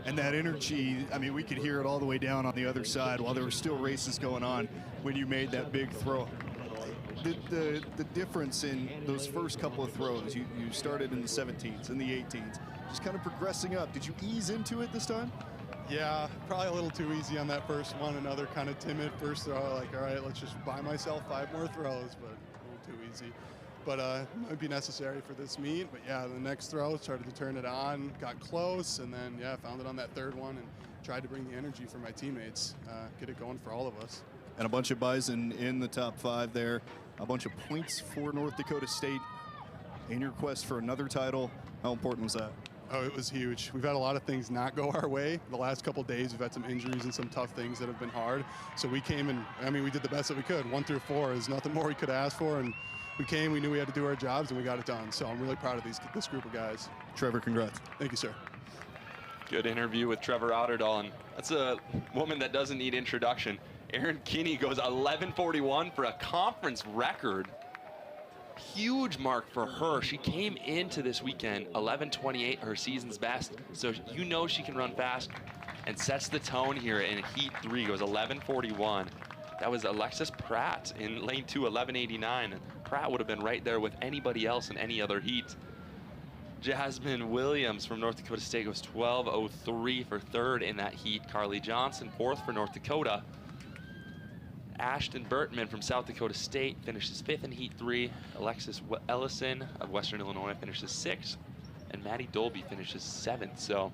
And that energy, I mean, we could hear it all the way down on the other side while there were still races going on when you made that big throw. The difference in those first couple of throws, you started in the 17s and the 18s, just kind of progressing up. Did you ease into it this time? Yeah, probably a little too easy on that first one. Another kind of timid first throw, like, all right, let's just buy myself 5 more throws, but a little too easy. But might be necessary for this meet. But yeah, the next throw, started to turn it on, got close, and then, yeah, found it on that third one and tried to bring the energy for my teammates, get it going for all of us. And a bunch of Bison in the top 5 there. A bunch of points for North Dakota State in your quest for another title. How important was that? Oh, it was huge. We've had a lot of things not go our way. The last couple days, we've had some injuries and some tough things that have been hard. So we came and, I mean, we did the best that we could. 1 through 4 is nothing more we could ask for. And we came, we knew we had to do our jobs, and we got it done. So I'm really proud of this group of guys. Trevor, congrats. Thank you, sir. Good interview with Trevor Otterdahl. And that's a woman that doesn't need introduction. Erin Kinney goes 11:41 for a conference record. Huge mark for her. She came into this weekend 11:28, her season's best. So she can run fast and sets the tone here in Heat 3, goes 11:41. That was Alexis Pratt in lane 2, 11:89. Pratt would have been right there with anybody else in any other heat. Jasmine Williams from North Dakota State goes 12:03 for third in that heat. Carly Johnson, fourth for North Dakota. Ashton Burtman from South Dakota State finishes 5th in Heat 3. Alexis Ellison of Western Illinois finishes 6th. And Maddie Dolby finishes 7th. So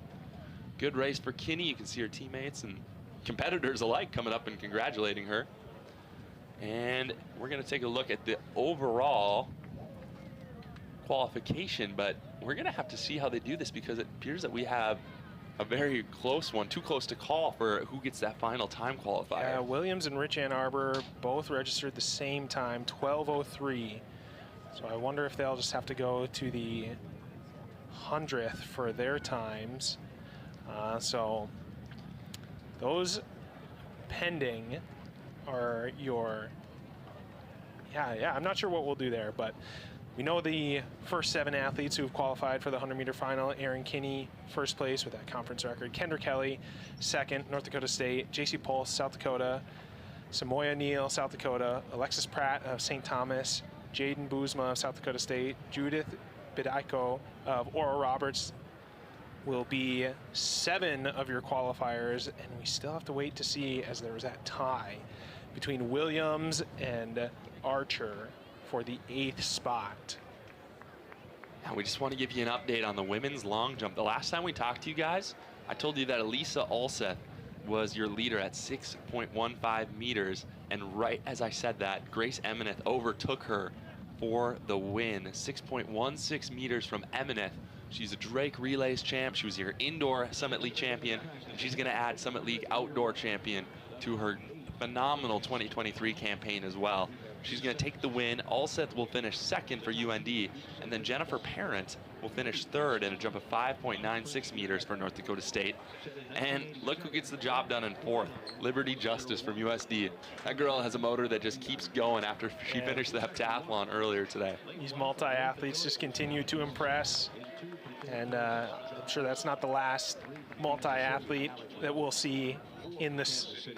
good race for Kinney. You can see her teammates and competitors alike coming up and congratulating her. And we're going to take a look at the overall qualification, but we're going to have to see how they do this, because it appears that we have a very close one, too close to call for who gets that final time qualifier. Williams and Rich Ann Arbor both registered the same time, 12:03. So I wonder if they'll just have to go to the 100th for their times. So those pending are your, I'm not sure what we'll do there, but we know the first 7 athletes who have qualified for the 100-meter final. Erin Kinney, first place with that conference record. Kendra Kelly, second, North Dakota State. JC Pulse, South Dakota. Samoya Neal, South Dakota. Alexis Pratt of St. Thomas. Jaden Boomsma of South Dakota State. Judith Bediako of Oral Roberts will be 7 of your qualifiers, and we still have to wait to see, as there was that tie between Williams and Archer for the 8th spot. Now we just want to give you an update on the women's long jump. The last time we talked to you guys, I told you that Elisa Ulseth was your leader at 6.15 meters. And right as I said that, Grace Emineth overtook her for the win. 6.16 meters from Emineth. She's a Drake Relays champ. She was your indoor Summit League champion. And she's going to add Summit League outdoor champion to her phenomenal 2023 campaign as well. She's going to take the win. Alseth will finish second for UND. And then Jennifer Parent will finish third in a jump of 5.96 meters for North Dakota State. And look who gets the job done in fourth. Liberty Justice from USD. That girl has a motor that just keeps going after she finished the heptathlon earlier today. These multi-athletes just continue to impress. And I'm sure that's not the last multi-athlete that we'll see in the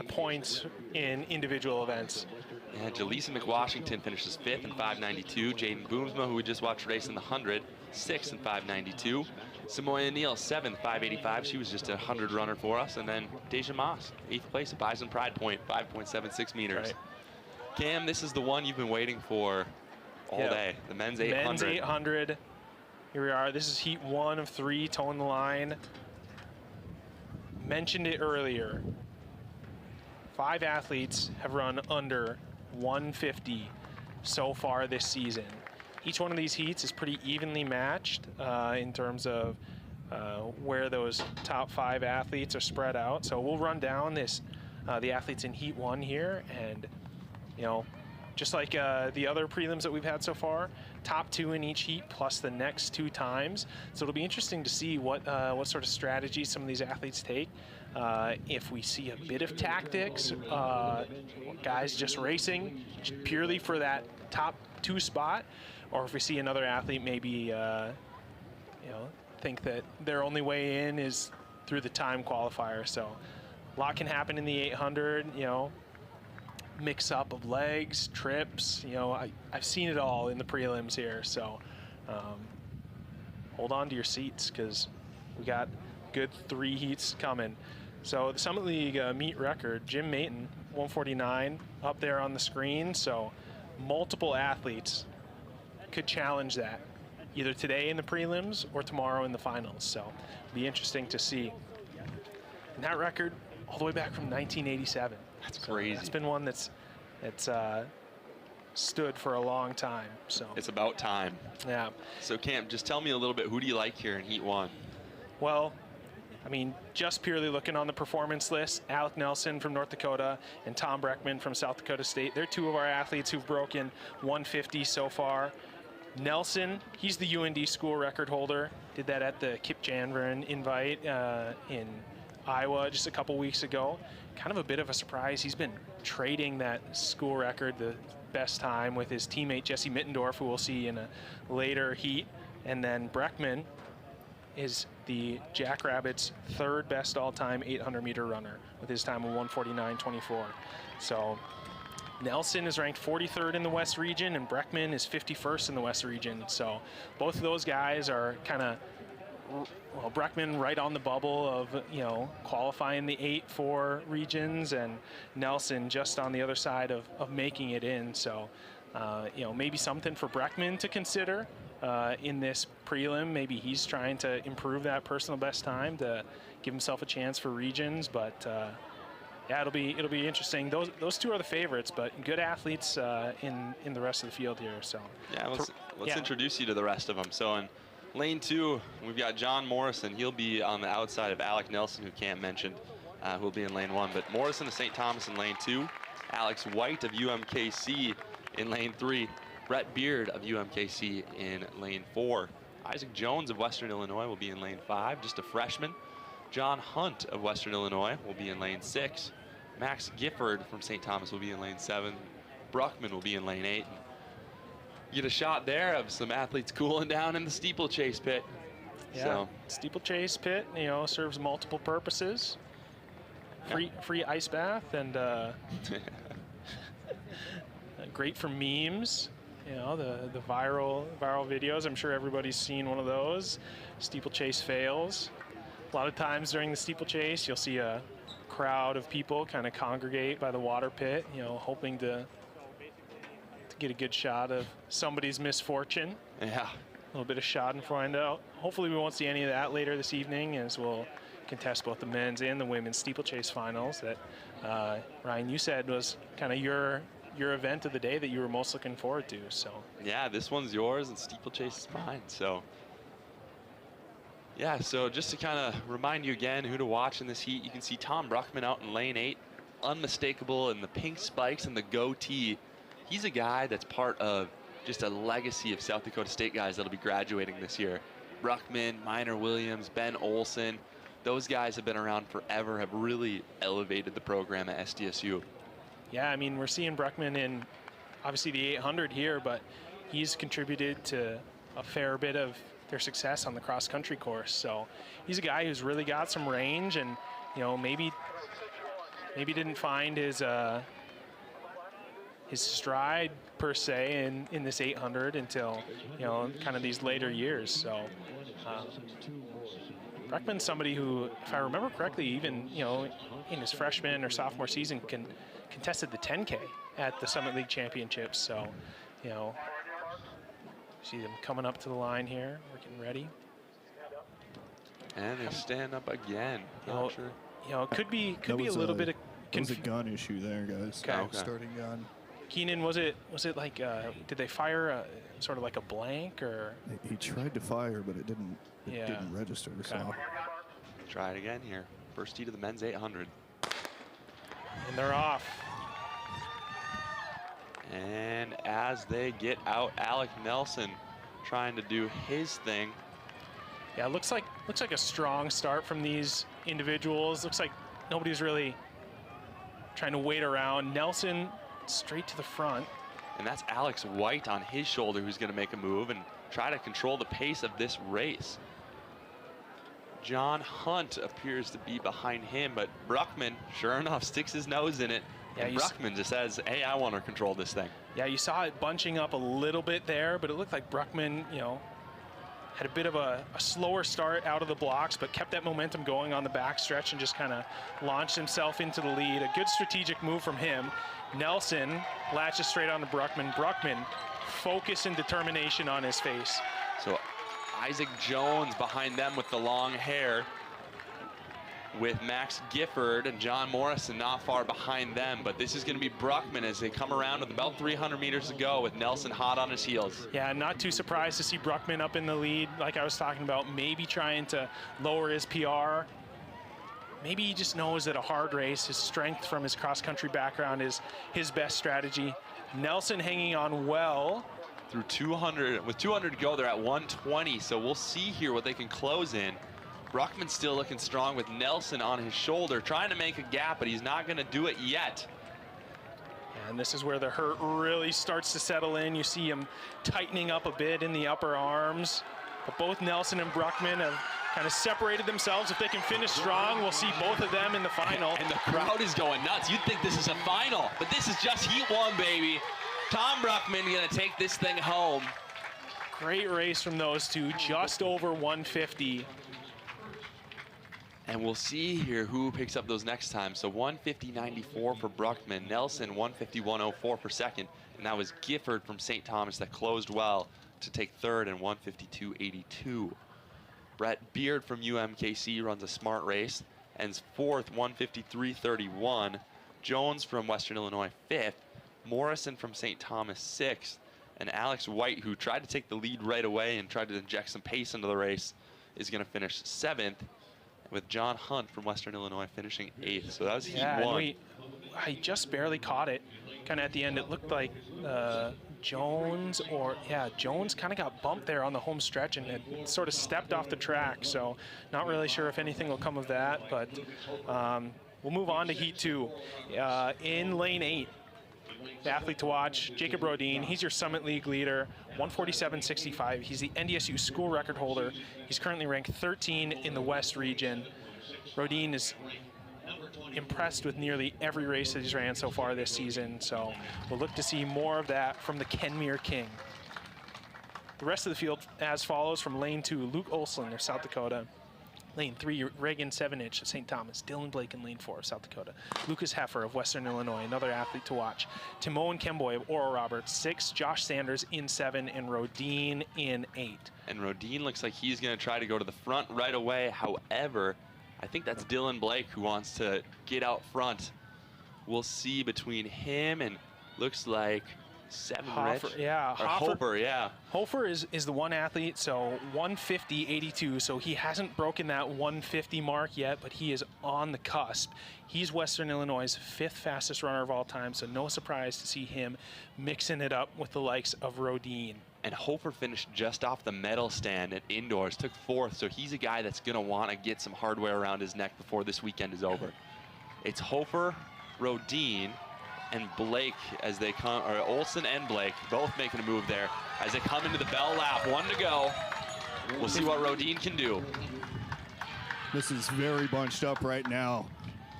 points in individual events. Yeah, Jaleesa McWashington finishes 5th in 5.92. Jaden Boomsma, who we just watched race in the 100, 6th in 5.92. Samoya Neal, 7th, 5.85. She was just a 100 runner for us. And then Deja Moss, 8th place at Bison Pride Point, 5.76 meters. Right. Cam, this is the one you've been waiting for all day. The men's 800. Men's 800. Here we are. This is heat 1 of 3, towing the line. Mentioned it earlier. 5 athletes have run under 150 so far this season. Each one of these heats is pretty evenly matched in terms of where those top 5 athletes are spread out. So we'll run down this the athletes in heat 1 here, and you know, just like the other prelims that we've had so far, top 2 in each heat plus the next 2 times. So it'll be interesting to see what sort of strategies some of these athletes take. If we see a bit of tactics, guys just racing purely for that top 2 spot, or if we see another athlete maybe you know, think that their only way in is through the time qualifier. So a lot can happen in the 800, you know, mix up of legs, trips, you know, I've seen it all in the prelims here. So hold on to your seats, because we got good 3 heats coming. So the Summit League meet record, Jim Mayton, 149 up there on the screen. So multiple athletes could challenge that either today in the prelims or tomorrow in the finals. So it'll be interesting to see. And that record all the way back from 1987. That's crazy. It's been one that's stood for a long time. So it's about time. Yeah. So Cam, just tell me a little bit, who do you like here in heat 1? Well, I mean, just purely looking on the performance list, Alec Nelson from North Dakota and Tom Breckman from South Dakota State. They're 2 of our athletes who've broken 150 so far. Nelson, he's the UND school record holder. Did that at the Kip Janveren invite in Iowa just a couple weeks ago. Kind of a bit of a surprise. He's been trading that school record, the best time, with his teammate Jesse Mittendorf, who we'll see in a later heat. And then Breckman is the Jackrabbits' 3rd best all-time 800-meter runner with his time of 1:49.24. So Nelson is ranked 43rd in the West region, and Breckman is 51st in the West region. So both of those guys are kind of, well, Breckman right on the bubble of, you know, qualifying the 8-4 regions, and Nelson just on the other side of making it in. So, you know, maybe something for Breckman to consider in this prelim. Maybe he's trying to improve that personal best time to give himself a chance for regions. But yeah, it'll be interesting. Those 2 are the favorites, but good athletes in the rest of the field here. So yeah, let's introduce you to the rest of them. So in lane 2, we've got John Morrison. He'll be on the outside of Alec Nelson, who Cam mentioned, who'll be in lane 1. But Morrison of St. Thomas in lane 2, Alex White of UMKC in lane 3, Brett Beard of UMKC in lane 4. Isaac Jones of Western Illinois will be in lane 5, just a freshman. John Hunt of Western Illinois will be in lane 6. Max Gifford from St. Thomas will be in lane 7. Bruckman will be in lane 8. You get a shot there of some athletes cooling down in the steeplechase pit. Yeah, so steeplechase pit, you know, serves multiple purposes. Free ice bath, and great for memes. You know, the viral videos. I'm sure everybody's seen one of those. Steeplechase fails. A lot of times during the steeplechase, you'll see a crowd of people kind of congregate by the water pit, you know, hoping to get a good shot of somebody's misfortune. Yeah. A little bit of schadenfreude out. Hopefully we won't see any of that later this evening, as we'll contest both the men's and the women's steeplechase finals that, Ryan, you said was kind of your event of the day that you were most looking forward to. So yeah, this one's yours and steeplechase is mine. So yeah, so just to kind of remind you again who to watch in this heat, you can see Tom Bruckman out in lane 8, unmistakable in the pink spikes and the goatee. He's a guy that's part of just a legacy of South Dakota State guys that'll be graduating this year. Bruckman, Minor Williams, Ben Olson, those guys have been around forever, have really elevated the program at SDSU. Yeah, I mean, we're seeing Bruckman in obviously the 800 here, but he's contributed to a fair bit of their success on the cross-country course. So he's a guy who's really got some range, and you know, maybe didn't find his stride per se in this 800 until, you know, kind of these later years. So Bruckman's somebody who, if I remember correctly, even, you know, in his freshman or sophomore season contested the 10K at the Summit League Championships. So, you know, see them coming up to the line here, working ready. And they stand up again. Not sure. You know, it could be a little bit of That was a gun issue there, guys. Okay. Starting gun. Keenan, was it like did they fire sort of like a blank, or? He tried to fire, but it didn't register. Okay. So try it again here. First heat of the men's 800. And they're off. And as they get out, Alec Nelson trying to do his thing. Yeah, it looks like a strong start from these individuals. Looks like nobody's really trying to wait around. Nelson straight to the front. And that's Alex White on his shoulder who's going to make a move and try to control the pace of this race. John Hunt appears to be behind him, but Bruckman, sure enough, sticks his nose in it. Yeah, and Bruckman just says, hey, I want to control this thing. Yeah, you saw it bunching up a little bit there, but it looked like Bruckman, you know, had a bit of a slower start out of the blocks, but kept that momentum going on the backstretch and just kind of launched himself into the lead. A good strategic move from him. Nelson latches straight on to Bruckman. Bruckman, focus and determination on his face. So Isaac Jones behind them with the long hair, with Max Gifford and John Morrison not far behind them. But this is going to be Bruckman as they come around with about 300 meters to go with Nelson hot on his heels. Yeah, not too surprised to see Bruckman up in the lead, like I was talking about, maybe trying to lower his PR. Maybe he just knows that a hard race, his strength from his cross-country background is his best strategy. Nelson hanging on well. Through 200, with 200 to go, they're at 120, so we'll see here what they can close in. Bruckman still looking strong with Nelson on his shoulder, trying to make a gap, but he's not going to do it yet. And this is where the hurt really starts to settle in. You see him tightening up a bit in the upper arms. But both Nelson and Bruckman have kind of separated themselves. If they can finish strong, we'll see both of them in the final. And the crowd is going nuts. You'd think this is a final, but this is just heat one, baby. Tom Bruckman going to take this thing home. Great race from those two, just over 150. And we'll see here who picks up those next times. So 150.94 for Bruckman, Nelson 151.04 for second, and that was Gifford from St. Thomas that closed well to take third and 152.82. Brett Beard from UMKC runs a smart race, ends fourth, 153.31. Jones from Western Illinois, fifth. Morrison from St. Thomas, sixth. And Alex White, who tried to take the lead right away and tried to inject some pace into the race, is going to finish seventh, with John Hunt from Western Illinois finishing eighth. So that was heat one. I just barely caught it. Kind of at the end, it looked like Jones kind of got bumped there on the home stretch and had sort of stepped off the track. So not really sure if anything will come of that, but we'll move on to heat two. In lane 8, the athlete to watch, Jacob Rodin. He's your Summit League leader, 147.65. He's the NDSU school record holder. He's currently ranked 13 in the West region. Rodin is impressed with nearly every race that he's ran so far this season, so we'll look to see more of that from the Kenmere King. The rest of the field as follows: from lane 2, Luke Olson of South Dakota. Lane 3, Reagan 7-inch of St. Thomas. Dylan Blake in lane 4 of South Dakota. Lucas Heffer of Western Illinois, another athlete to watch. Timoen Kemboy of Oral Roberts, 6. Josh Sanders in 7, and Rodin in 8. And Rodin looks like he's going to try to go to the front right away. However, I think that's Dylan Blake who wants to get out front. We'll see between him and looks like Hofer, Rich. yeah. Or Hofer, yeah. Hofer is the one athlete, so 150.82, so he hasn't broken that 150 mark yet, but he is on the cusp. He's Western Illinois' 5th fastest runner of all time, so no surprise to see him mixing it up with the likes of Rodin. And Hofer finished just off the medal stand at indoors, took 4th, so he's a guy that's gonna wanna get some hardware around his neck before this weekend is over. It's Hofer, Rodin, and Blake as they come, or Olsen and Blake, both making a move there as they come into the bell lap. 1 to go. We'll see what Rodin can do. This is very bunched up right now.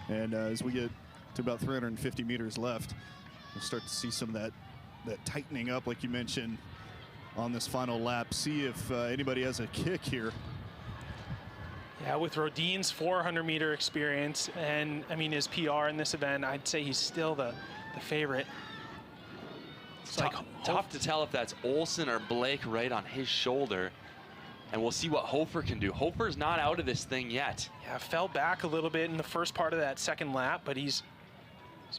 And as we get to about 350 meters left, we'll start to see some of that tightening up, like you mentioned, on this final lap. See if anybody has a kick here. Yeah, with Rodin's 400-meter experience and, I mean, his PR in this event, I'd say he's still the favorite. It's like tough to tell if that's Olsen or Blake right on his shoulder. And we'll see what Hofer can do. Hofer's not out of this thing yet. Yeah, fell back a little bit in the first part of that second lap, but he's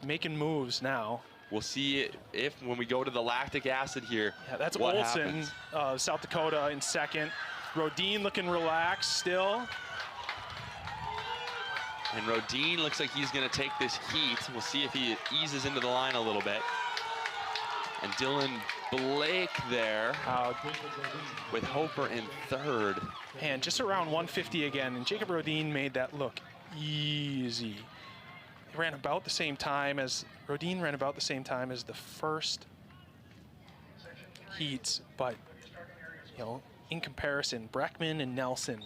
making moves now. We'll see if when we go to the lactic acid here, yeah, that's what Olsen, happens. South Dakota in second. Rodin looking relaxed still. And Rodin looks like he's gonna take this heat. We'll see if he eases into the line a little bit. And Dylan Blake there with Hofer in 3rd. And just around 150 again, and Jacob Rodin made that look easy. He ran about the same time as, Rodin ran about the same time as the first heats, but, you know, in comparison, Breckman and Nelson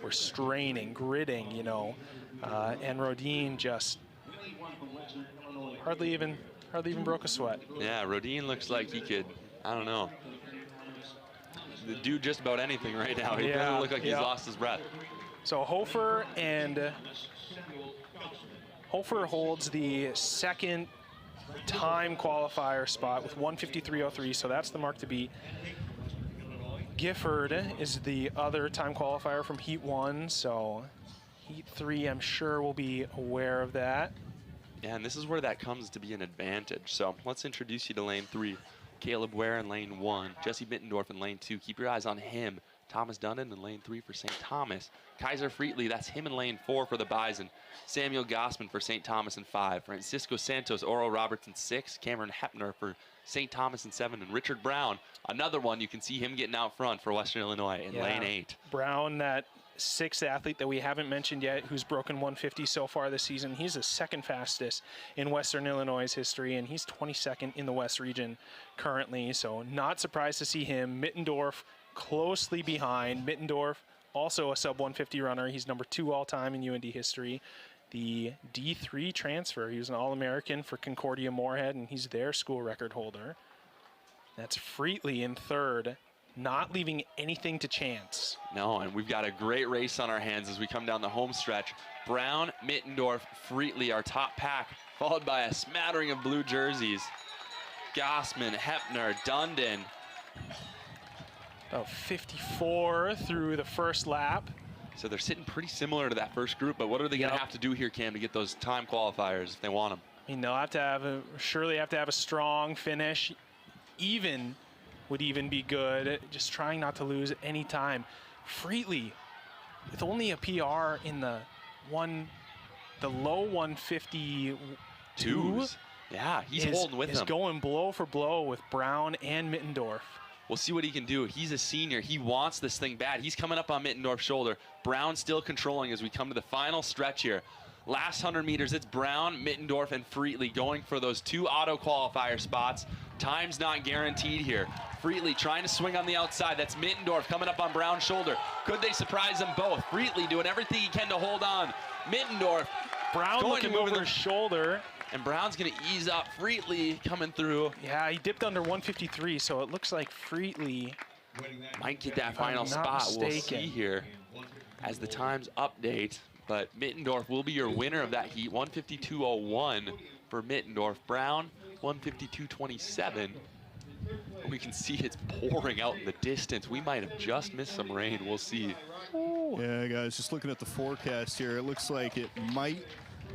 were straining, gritting, you know, and Rodin just hardly even broke a sweat. Yeah, Rodin looks like he could, I don't know, do just about anything right now. He doesn't look like he's lost his breath. So Hofer holds the second time qualifier spot with 153.03, so that's the mark to beat. Gifford is the other time qualifier from Heat 1, so Heat 3, I'm sure, will be aware of that. Yeah, and this is where that comes to be an advantage. So let's introduce you to lane 3. Caleb Ware in lane 1, Jesse Mittendorf in lane 2. Keep your eyes on him. Thomas Dundon in lane 3 for St. Thomas. Kaiser Freetley, that's him in lane 4 for the Bison. Samuel Gossman for St. Thomas in 5. Francisco Santos, Oro Roberts in 6. Cameron Hepner for St. Thomas in 7. And Richard Brown, another one, you can see him getting out front for Western Illinois in lane 8. Brown, that 6th athlete that we haven't mentioned yet, who's broken 150 so far this season. He's the 2nd fastest in Western Illinois' history, and he's 22nd in the West region currently, so not surprised to see him. Mittendorf closely behind. Mittendorf, also a sub-150 runner. He's number 2 all-time in UND history. The D3 transfer. He was an All-American for Concordia Moorhead, and he's their school record holder. That's Freetley in 3rd, not leaving anything to chance. No, and we've got a great race on our hands as we come down the home stretch. Brown, Mittendorf, Freetley, our top pack, followed by a smattering of blue jerseys. Gossman, Hepner, Dundon. About 54 through the first lap. So they're sitting pretty similar to that first group, but what are they going to have to do here, Cam, to get those time qualifiers if they want them? I mean, they'll have to have surely have to have a strong finish. Even would even be good. Just trying not to lose any time. Freetley, with only a PR in the low 152. Yeah, he's holding with them. He's going blow for blow with Brown and Mittendorf. We'll see what he can do. He's a senior. He wants this thing bad. He's coming up on Mittendorf's shoulder. Brown still controlling as we come to the final stretch here. Last 100 meters, it's Brown, Mittendorf, and Freetley going for those 2 auto qualifier spots. Time's not guaranteed here. Freetley trying to swing on the outside. That's Mittendorf coming up on Brown's shoulder. Could they surprise them both? Freetley doing everything he can to hold on. Mittendorf, Brown looking over his shoulder. And Brown's going to ease up. Freetley coming through. Yeah, he dipped under 153, so it looks like Freetley might get that final spot. We'll see here as the times update. But Mittendorf will be your winner of that heat. 152.01 for Mittendorf. Brown, 152.27. We can see it's pouring out in the distance. We might have just missed some rain. We'll see. Ooh. no. Yeah, guys, just looking at the forecast here, it looks like it might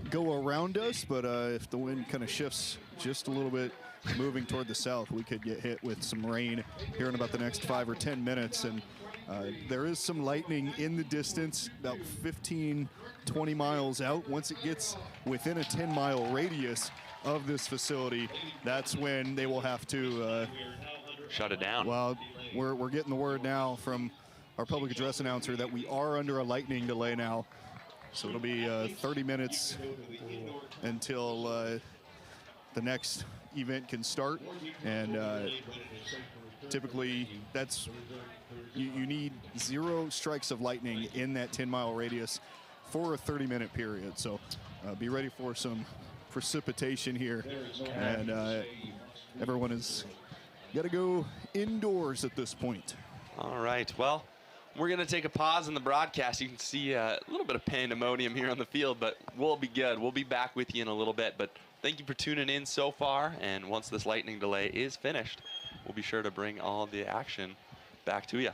go around us, but if the wind kind of shifts just a little bit, moving toward the south, we could get hit with some rain here in about the next 5 or 10 minutes. And there is some lightning in the distance, about 15, 20 miles out. Once it gets within a 10-mile radius of this facility, that's when they will have to shut it down. Well, we're getting the word now from our public address announcer that we are under a lightning delay now. So it'll be 30 minutes until the next event can start. And typically that's, you need 0 strikes of lightning in that 10-mile radius for a 30-minute period. So be ready for some precipitation here. And everyone has got to go indoors at this point. All right, well, we're going to take a pause in the broadcast. You can see a little bit of pandemonium here on the field, but we'll be good. We'll be back with you in a little bit. But thank you for tuning in so far. And once this lightning delay is finished, we'll be sure to bring all the action back to you.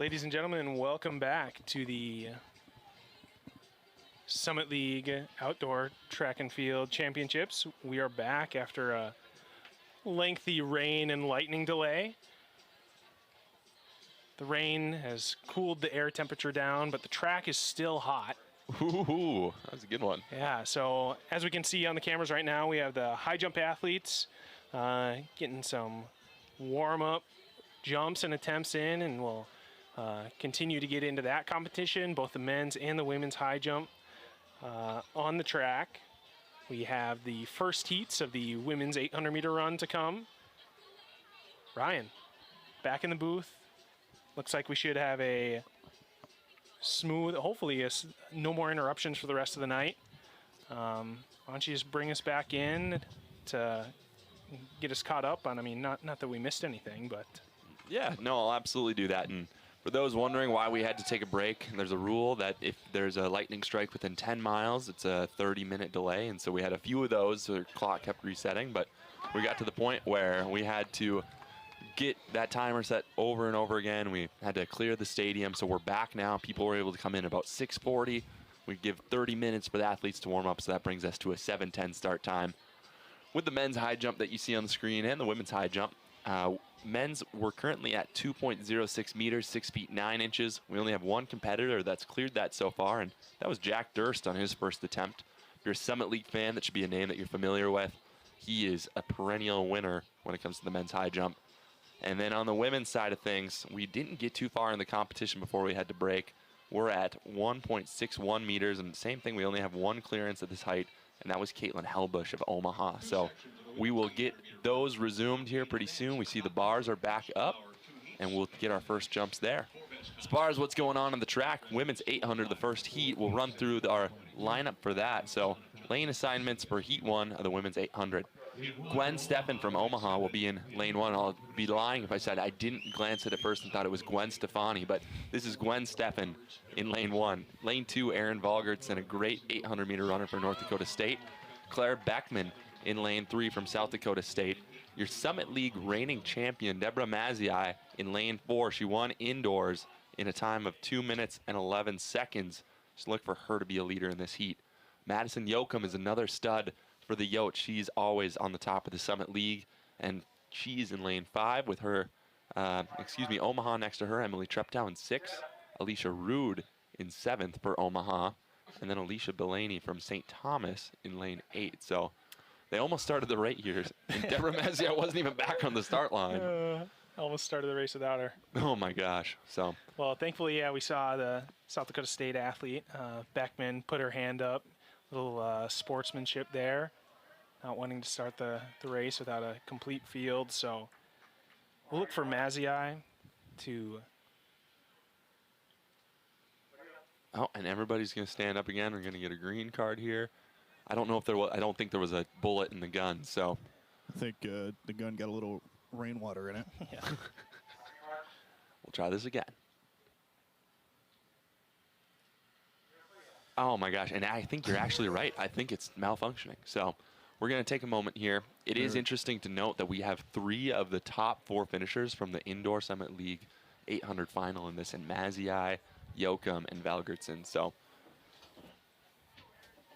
Ladies and gentlemen, welcome back to the Summit League Outdoor Track and Field Championships. We are back after a lengthy rain and lightning delay. The rain has cooled the air temperature down, but the track is still hot. Ooh, that was a good one. Yeah, so as we can see on the cameras right now, we have the high jump athletes getting some warm-up jumps and attempts in, and we'll continue to get into that competition, both the men's and the women's high jump. On the track, we have the first heats of the women's 800-meter run to come. Ryan, back in the booth. Looks like we should have a smooth, hopefully no more interruptions for the rest of the night. Why don't you just bring us back in to get us caught up on, I mean, not that we missed anything, but. Yeah, no, I'll absolutely do that. And for those wondering why we had to take a break, there's a rule that if there's a lightning strike within 10 miles, it's a 30-minute delay. And so we had a few of those, so the clock kept resetting. But we got to the point where we had to get that timer set over and over again. We had to clear the stadium, so we're back now. People were able to come in about 6:40. We give 30 minutes for the athletes to warm up, so that brings us to a 7:10 start time. With the men's high jump that you see on the screen and the women's high jump, men's, we're currently at 2.06 meters, 6 feet 9 inches. We only have one competitor that's cleared that so far, and that was Jack Durst on his first attempt. If you're a Summit League fan, that should be a name that you're familiar with. He is a perennial winner when it comes to the men's high jump. And then on the women's side of things, we didn't get too far in the competition before we had to break. We're at 1.61 meters, and same thing, we only have one clearance at this height, and that was Caitlin Hellbush of Omaha. So we will get those resumed here pretty soon. We see the bars are back up, and we'll get our first jumps there. As far as what's going on the track, women's 800, the first heat, we'll run through our lineup for that. So lane assignments for heat 1 of the women's 800. Gwen Steffen from Omaha will be in lane 1. I'll be lying if I said I didn't glance at it first and thought it was Gwen Stefani, but this is Gwen Steffen in lane 1. Lane 2, Erin Valgertson, a great 800-meter runner for North Dakota State. Claire Beckman in lane 3 from South Dakota State. Your Summit League reigning champion, Deborah Mazziai, in lane 4. She won indoors in a time of 2 minutes and 11 seconds. Just look for her to be a leader in this heat. Madison Yoakum is another stud for the Yote. She's always on the top of the Summit League, and she's in lane 5 with her, Omaha next to her, Emily Treptow in 6th, Alicia Rude in 7th for Omaha, and then Alicia Delaney from St. Thomas in lane 8. So they almost started the right here, and Deborah Mazziai wasn't even back on the start line. Almost started the race without her. Oh my gosh. So. Well, thankfully, yeah, we saw the South Dakota State athlete, Beckman, put her hand up. Little sportsmanship there, not wanting to start the race without a complete field. So we'll look for Mazziai to. Oh, and everybody's going to stand up again. We're going to get a green card here. I don't know if there was. I don't think there was a bullet in the gun. So I think the gun got a little rainwater in it. Yeah. We'll try this again. Oh my gosh, and I think you're actually right. I think it's malfunctioning. So we're going to take a moment here. It is interesting to note that we have 3 of the top 4 finishers from the Indoor Summit League 800 final in this, in Mazziai, Yoakum, and Valgertson. So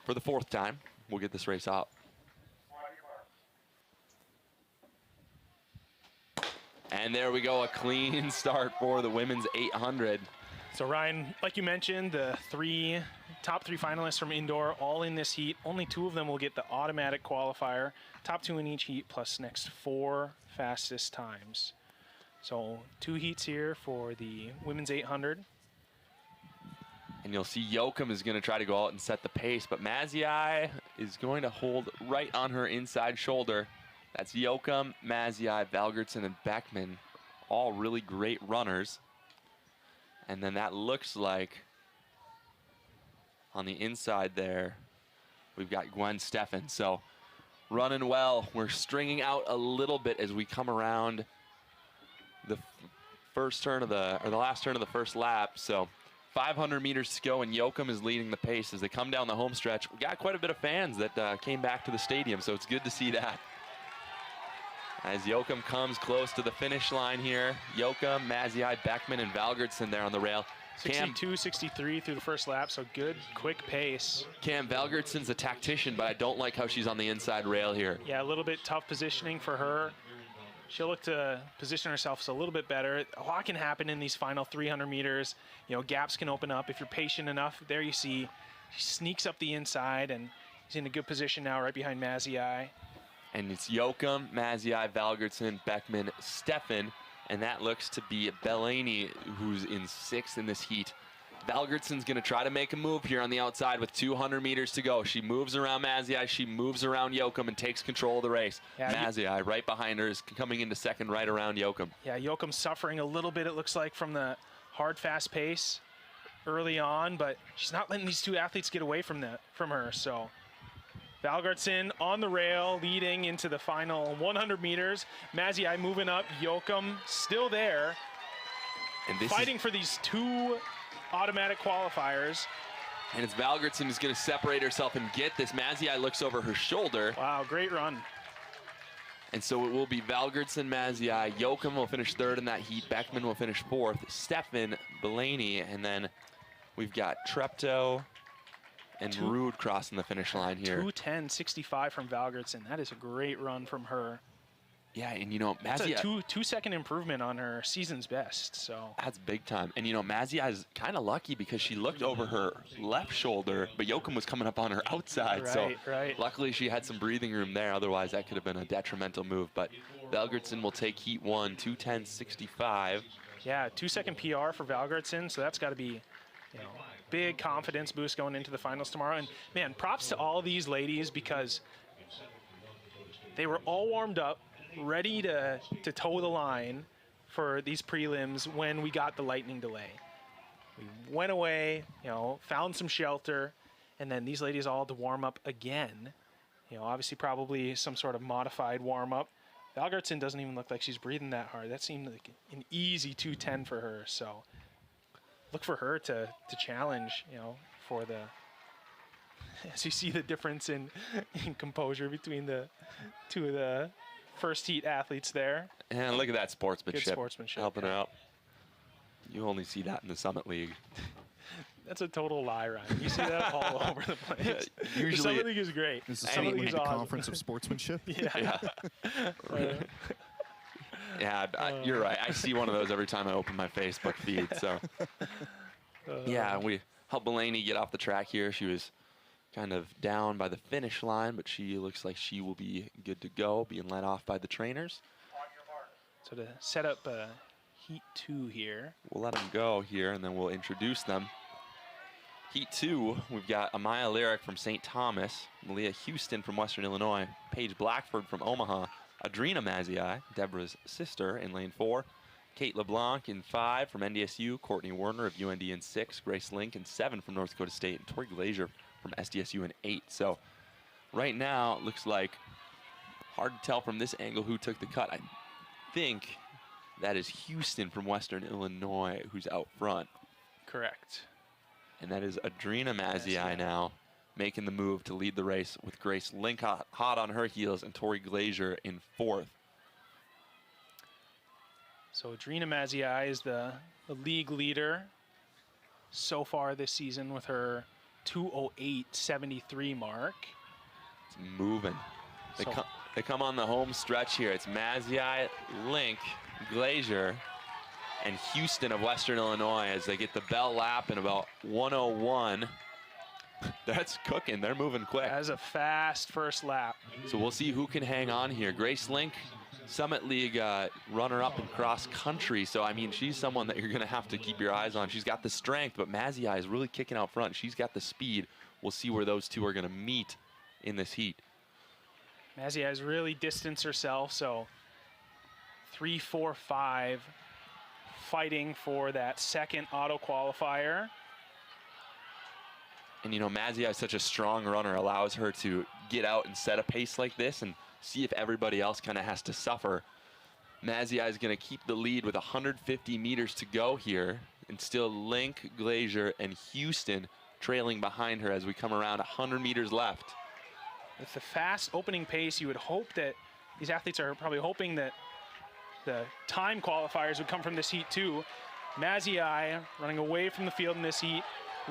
for the 4th time, we'll get this race up. And there we go, a clean start for the women's 800. So Ryan, like you mentioned, the top three finalists from indoor, all in this heat. Only 2 of them will get the automatic qualifier. Top 2 in each heat, plus next 4 fastest times. So 2 heats here for the women's 800. And you'll see Yoakum is going to try to go out and set the pace, but Mazziai is going to hold right on her inside shoulder. That's Yoakum, Mazziai, Valgertson, and Beckman, all really great runners. And then that looks like on the inside there, we've got Gwen Steffen. So running well. We're stringing out a little bit as we come around the last turn of the first lap. So 500 meters to go, and Yoakum is leading the pace as they come down the home stretch. We got quite a bit of fans that came back to the stadium, so it's good to see that. As Jochum comes close to the finish line here, Jochum, Mazziai, Beckman, and Valgertson there on the rail. 62, 63 through the first lap, so good, quick pace. Cam, Valgertson's a tactician, but I don't like how she's on the inside rail here. Yeah, a little bit tough positioning for her. She'll look to position herself a little bit better. A lot can happen in these final 300 meters. You know, gaps can open up if you're patient enough. There you see, she sneaks up the inside, and she's in a good position now right behind Mazziai. And it's Jochum, Mazziai, Valgertson, Beckman, Steffen, and that looks to be Belaney, who's in 6th in this heat. Valgertson's going to try to make a move here on the outside with 200 meters to go. She moves around Mazziai, she moves around Jochum and takes control of the race. Yeah, Mazziai right behind her is coming into 2nd right around Jochum. Yeah, Jochum suffering a little bit, it looks like, from the hard, fast pace early on, but she's not letting these two athletes get away from her, so. Valgertson on the rail, leading into the final 100 meters. Mazziai moving up, Jochum still there, And fighting for these 2 automatic qualifiers. And it's Valgertson who's going to separate herself and get this. Mazziai looks over her shoulder. Wow, great run. And so it will be Valgertson, Mazziai. Jochum will finish 3rd in that heat. Beckman will finish 4th. Steffen, Belaney, and then we've got Treptow and Rude crossing the finish line here. 2:10.65 from Valgertson. That is a great run from her. Yeah, and you know, That's Mazziai, a two-second improvement on her season's best, so. that's big time. And you know, Mazziai is kind of lucky because she looked over her left shoulder, but Jochum was coming up on her outside. So Right. luckily she had some breathing room there. Otherwise, that could have been a detrimental move. But Valgertson will take heat 1, 2:10.65. Yeah, 2-second PR for Valgertson, so that's got to be, you know, big confidence boost going into the finals tomorrow. And man, props to all these ladies because they were all warmed up, ready to toe the line for these prelims when we got the lightning delay. We went away, you know, found some shelter, and then these ladies all had to warm up again. You know, obviously probably some sort of modified warm up. Valgertson doesn't even look like she's breathing that hard. That seemed like an easy 2:10 for her, so look for her to challenge, you know, for the, as you see the difference in composure between the 2 of the first heat athletes there. And look at that sportsmanship. Good sportsmanship. Helping her out. You only see that in the Summit League. That's a total lie, Ryan. You see that all over the place. Usually, the Summit League is great. This is The the Summit Summit League's League awesome. Conference of Sportsmanship. Yeah. Yeah, you're right. I see one of those every time I open my Facebook feed. So, yeah, we helped Belaney get off the track here. She was kind of down by the finish line, but she looks like she will be good to go, being led off by the trainers. So to set up Heat 2 here. We'll let them go here, and then we'll introduce them. Heat 2, we've got Amaya Lyric from St. Thomas, Malia Houston from Western Illinois, Paige Blackford from Omaha, Adrina Mazziai, Deborah's sister, in lane 4, Kate LeBlanc in 5 from NDSU, Courtney Werner of UND in 6, Grace Link in 7 from North Dakota State, and Tori Glazier from SDSU in 8. So right now, it looks like hard to tell from this angle who took the cut. I think that is Houston from Western Illinois who's out front. Correct. And that is Adrina Mazziai now making the move to lead the race with Grace Link hot on her heels and Tori Glazier in 4th. So Adrina Mazziai is the league leader so far this season with her 2:08.73 mark. It's moving. They come on the home stretch here. It's Mazziai, Link, Glazier, and Houston of Western Illinois as they get the bell lap in about 1:01. That's cooking. They're moving quick. That is a fast first lap. So we'll see who can hang on here. Grace Link, Summit League runner-up in cross country. So, I mean, she's someone that you're going to have to keep your eyes on. She's got the strength, but Mazziai is really kicking out front. She's got the speed. We'll see where those two are going to meet in this heat. Mazziai has really distanced herself, so 3-4-5 fighting for that second auto qualifier. And, you know, Mazziai is such a strong runner, allows her to get out and set a pace like this and see if everybody else kind of has to suffer. Mazziai is going to keep the lead with 150 meters to go here, and still Link, Glazier, and Houston trailing behind her as we come around 100 meters left. With the fast opening pace, you would hope that these athletes are probably hoping that the time qualifiers would come from this heat too. Mazziai running away from the field in this heat.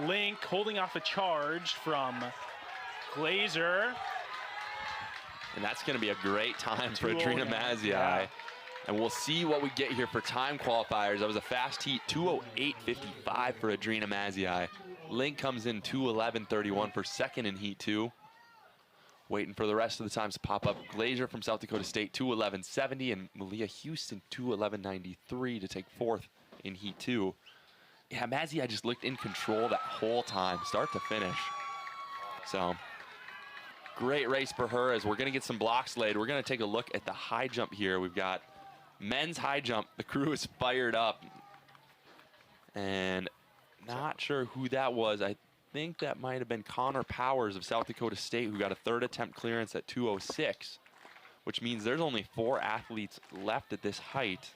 Link holding off a charge from Glazer. And that's going to be a great time for Adrina Mazziai. Yeah. And we'll see what we get here for time qualifiers. That was a fast heat, 2:08.55 for Adrina Mazziai. Link comes in 2:11.31 for second in heat 2. Waiting for the rest of the times to pop up. Glazer from South Dakota State, 2:11.70, and Malia Houston, 2:11.93 to take fourth in heat 2. Yeah, Mazziai just looked in control that whole time, start to finish. So, great race for her as we're going to get some blocks laid. We're going to take a look at the high jump here. We've got men's high jump. The crew is fired up. And not sure who that was. I think that might have been Connor Powers of South Dakota State, who got a third attempt clearance at 2:06, which means there's only 4 athletes left at this height.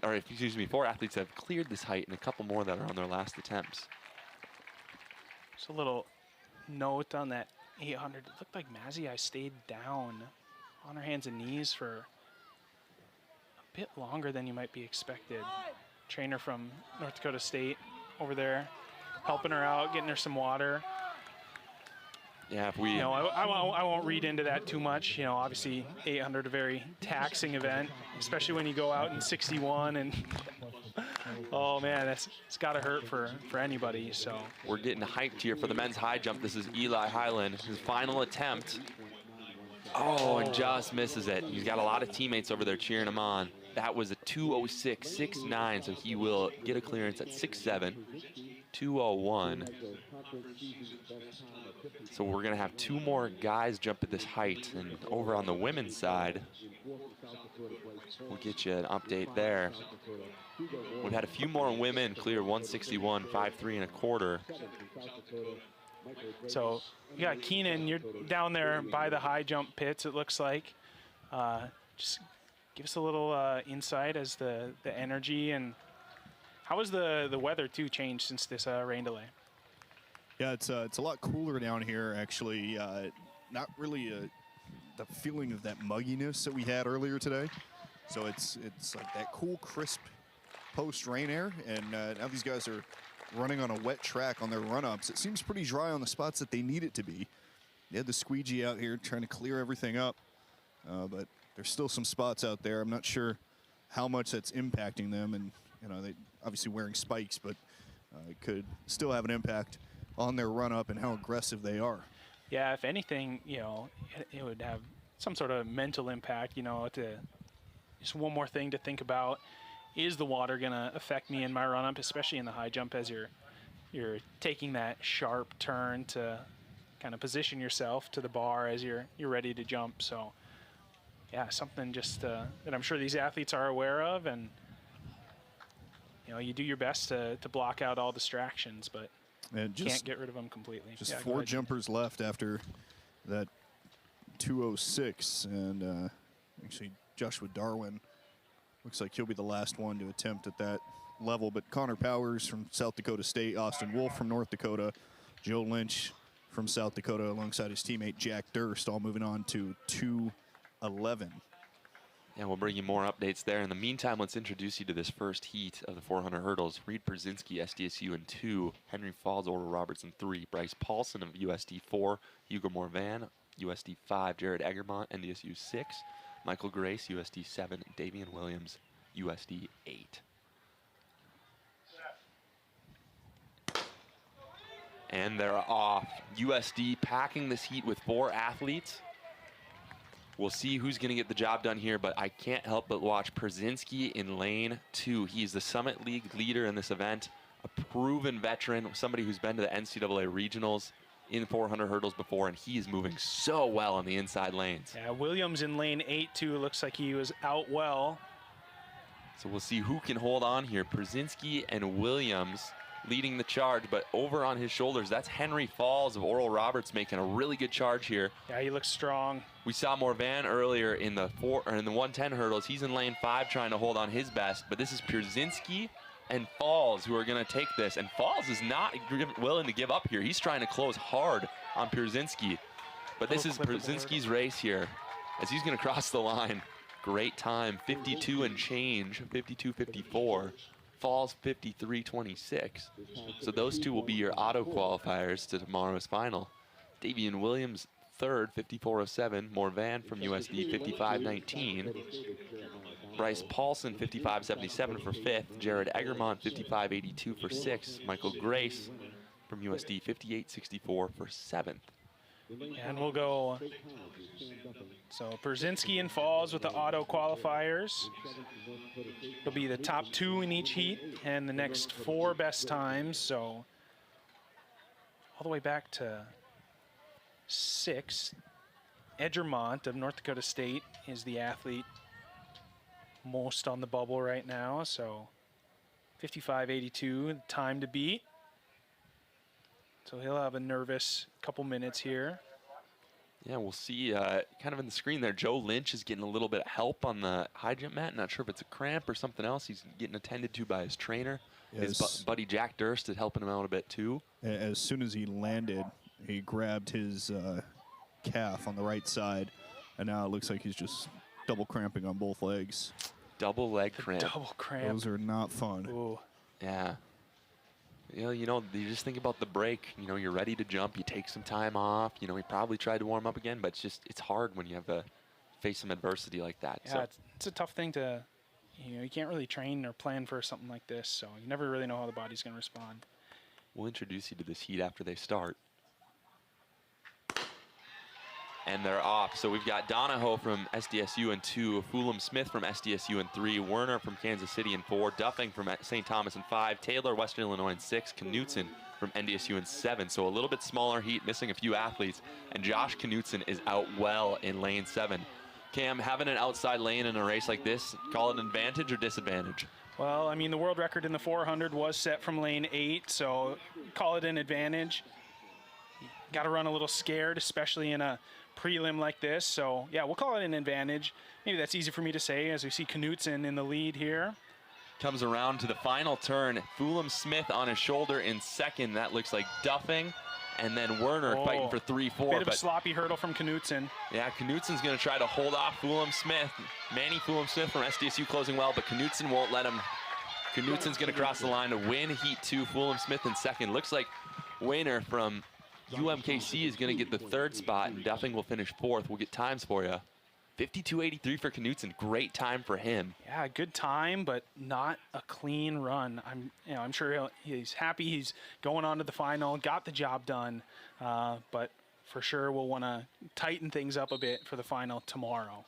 Or excuse me, 4 athletes have cleared this height and a couple more that are on their last attempts. Just a little note on that 800. It looked like Mazziai stayed down on her hands and knees for a bit longer than you might be expected. Trainer from North Dakota State over there, helping her out, getting her some water. Yeah, if we... You know, I won't read into that too much. You know, obviously 800, a very taxing event, especially when you go out in 61 and... Oh man, it's got to hurt for anybody. So we're getting hyped here for the men's high jump. This is Eli Highland, his final attempt. Oh, and just misses it. He's got a lot of teammates over there cheering him on. That was a 2:06.69, so he will get a clearance at 6'7", 2:01. So we're gonna have 2 more guys jump at this height, and over on the women's side, we'll get you an update there. We've had a few more women clear 161, 5'3 1/4. So you got Keenan, you're down there by the high jump pits, it looks like. Just give us a little insight as the energy, and how has the weather too changed since this rain delay? Yeah, it's a lot cooler down here, actually. Not really the feeling of that mugginess that we had earlier today. So it's like that cool, crisp post-rain air, and now these guys are running on a wet track on their run-ups. It seems pretty dry on the spots that they need it to be. They had the squeegee out here trying to clear everything up, but there's still some spots out there. I'm not sure how much that's impacting them, and you know, they obviously wearing spikes, but it could still have an impact on their run-up and how aggressive they are. Yeah, if anything, you know, it would have some sort of mental impact, you know, just one more thing to think about. Is the water gonna affect me in my run-up, especially in the high jump, as you're taking that sharp turn to kind of position yourself to the bar as you're ready to jump? So yeah, something just that I'm sure these athletes are aware of, and you know, you do your best to block out all distractions, but and can't get rid of them completely. Just yeah, 4 jumpers left after that 2:06, and actually Joshua Darwin looks like he'll be the last one to attempt at that level, but Connor Powers from South Dakota State, Austin Wolf from North Dakota, Joe Lynch from South Dakota alongside his teammate Jack Durst, all moving on to 2:11. Yeah, we'll bring you more updates there. In the meantime, let's introduce you to this first heat of the 400 hurdles. Reed Brzezinski, SDSU in 2, Henry Falls, Oral Roberts in 3, Bryce Paulson of USD 4, Hugo Morvan, USD 5, Jared Egermont, NDSU 6, Michael Grace, USD 7, Davian Williams, USD 8. And they're off. USD packing this heat with 4 athletes. We'll see who's going to get the job done here, but I can't help but watch Brzezinski in lane 2. He's the Summit League leader in this event, a proven veteran, somebody who's been to the NCAA regionals in 400 hurdles before, and he is moving so well in the inside lanes. Yeah, Williams in lane 8 too. Looks like he was out well. So we'll see who can hold on here. Brzezinski and Williams leading the charge, but over on his shoulders, that's Henry Falls of Oral Roberts making a really good charge here. Yeah, he looks strong. We saw Morvan earlier in the 110 hurdles. He's in lane 5 trying to hold on his best, but this is Brzezinski and Falls who are going to take this, and Falls is not willing to give up here. He's trying to close hard on Brzezinski, but this is Brzezinski's race here. as he's going to cross the line. Great time, 52 and change, 52.54. Falls 53.26. So those two will be your auto qualifiers to tomorrow's final. Davian Williams, third, 54.07. Morvan from USD, 55.19. Bryce Paulson, 55.77 for fifth. Jared Egermont, 55.82 for sixth. Michael Grace from USD, 58.64 for seventh. And we'll go, so Brzezinski and Falls with the auto qualifiers. It'll be the top 2 in each heat and the next 4 best times. So all the way back to 6. Egermont of North Dakota State is the athlete most on the bubble right now. So 55.82, time to beat. So he'll have a nervous couple minutes here. Yeah, we'll see kind of in the screen there, Joe Lynch is getting a little bit of help on the high jump mat. Not sure if it's a cramp or something else. He's getting attended to by his trainer. Yes. His buddy Jack Durst is helping him out a bit too. As soon as he landed, he grabbed his calf on the right side, and now it looks like he's just double cramping on both legs. Double leg cramp. Double cramp. Those are not fun. Ooh. Yeah. You know, you just think about the break. You know, you're ready to jump. You take some time off. You know, he probably tried to warm up again, but it's hard when you have to face some adversity like that. Yeah, so it's a tough thing to, you can't really train or plan for something like this, so you never really know how the body's going to respond. we'll introduce you to this heat after they start. And they're off. So we've got Donahoe from SDSU in 2, Fulham Smith from SDSU in 3, Werner from Kansas City in 4, Duffing from St. Thomas in 5, Taylor, Western Illinois in 6, Knutson from NDSU in 7. So a little bit smaller heat, missing a few athletes. And Josh Knutson is out well in lane 7. Cam, having an outside lane in a race like this, call it an advantage or disadvantage? Well, I mean, the world record in the 400 was set from lane 8, so call it an advantage. Got to run a little scared, especially in a prelim like this. So, yeah, we'll call it an advantage. Maybe that's easy for me to say as we see Knutson in the lead here. Comes around to the final turn. Fulham Smith on his shoulder in 2nd. That looks like Duffing. And then Werner fighting for 3-4. Bit of a sloppy hurdle from Knutson. Yeah, Knutson's going to try to hold off Fulham Smith. Manny Fulham Smith from SDSU closing well, but Knutson won't let him. Knutson's going to cross the line to win Heat 2. Fulham Smith in 2nd. Looks like Werner from UMKC is going to get the 3rd spot, and Duffing will finish 4th. We'll get times for you. 52.83 for Knutson. Great time for him. Yeah, good time, but not a clean run. I'm sure he's happy he's going on to the final, got the job done, but for sure we'll want to tighten things up a bit for the final tomorrow.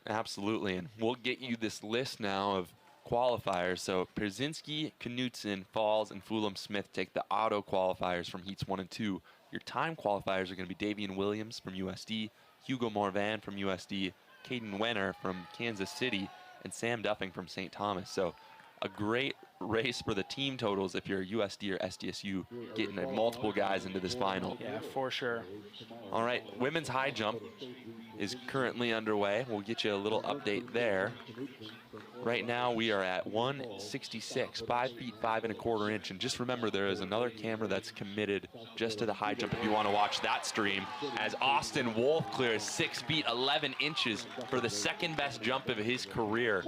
Absolutely, and we'll get you this list now of qualifiers. So Brzezinski, Knutson, Falls, and Fulham Smith take the auto qualifiers from heats 1 and 2. Your time qualifiers are going to be Davian Williams from USD, Hugo Morvan from USD, Caden Wenner from Kansas City, and Sam Duffing from St. Thomas. So a great race for the team totals if you're USD or SDSU, getting multiple guys into this final. Yeah, for sure. All right, women's high jump is currently underway. We'll get you a little update there. Right now we are at 166, 5 feet 5 1/4 inch. And just remember, there is another camera that's committed just to the high jump if you want to watch that stream, as Austin Wolf clears 6 feet 11 inches for the 2nd best jump of his career.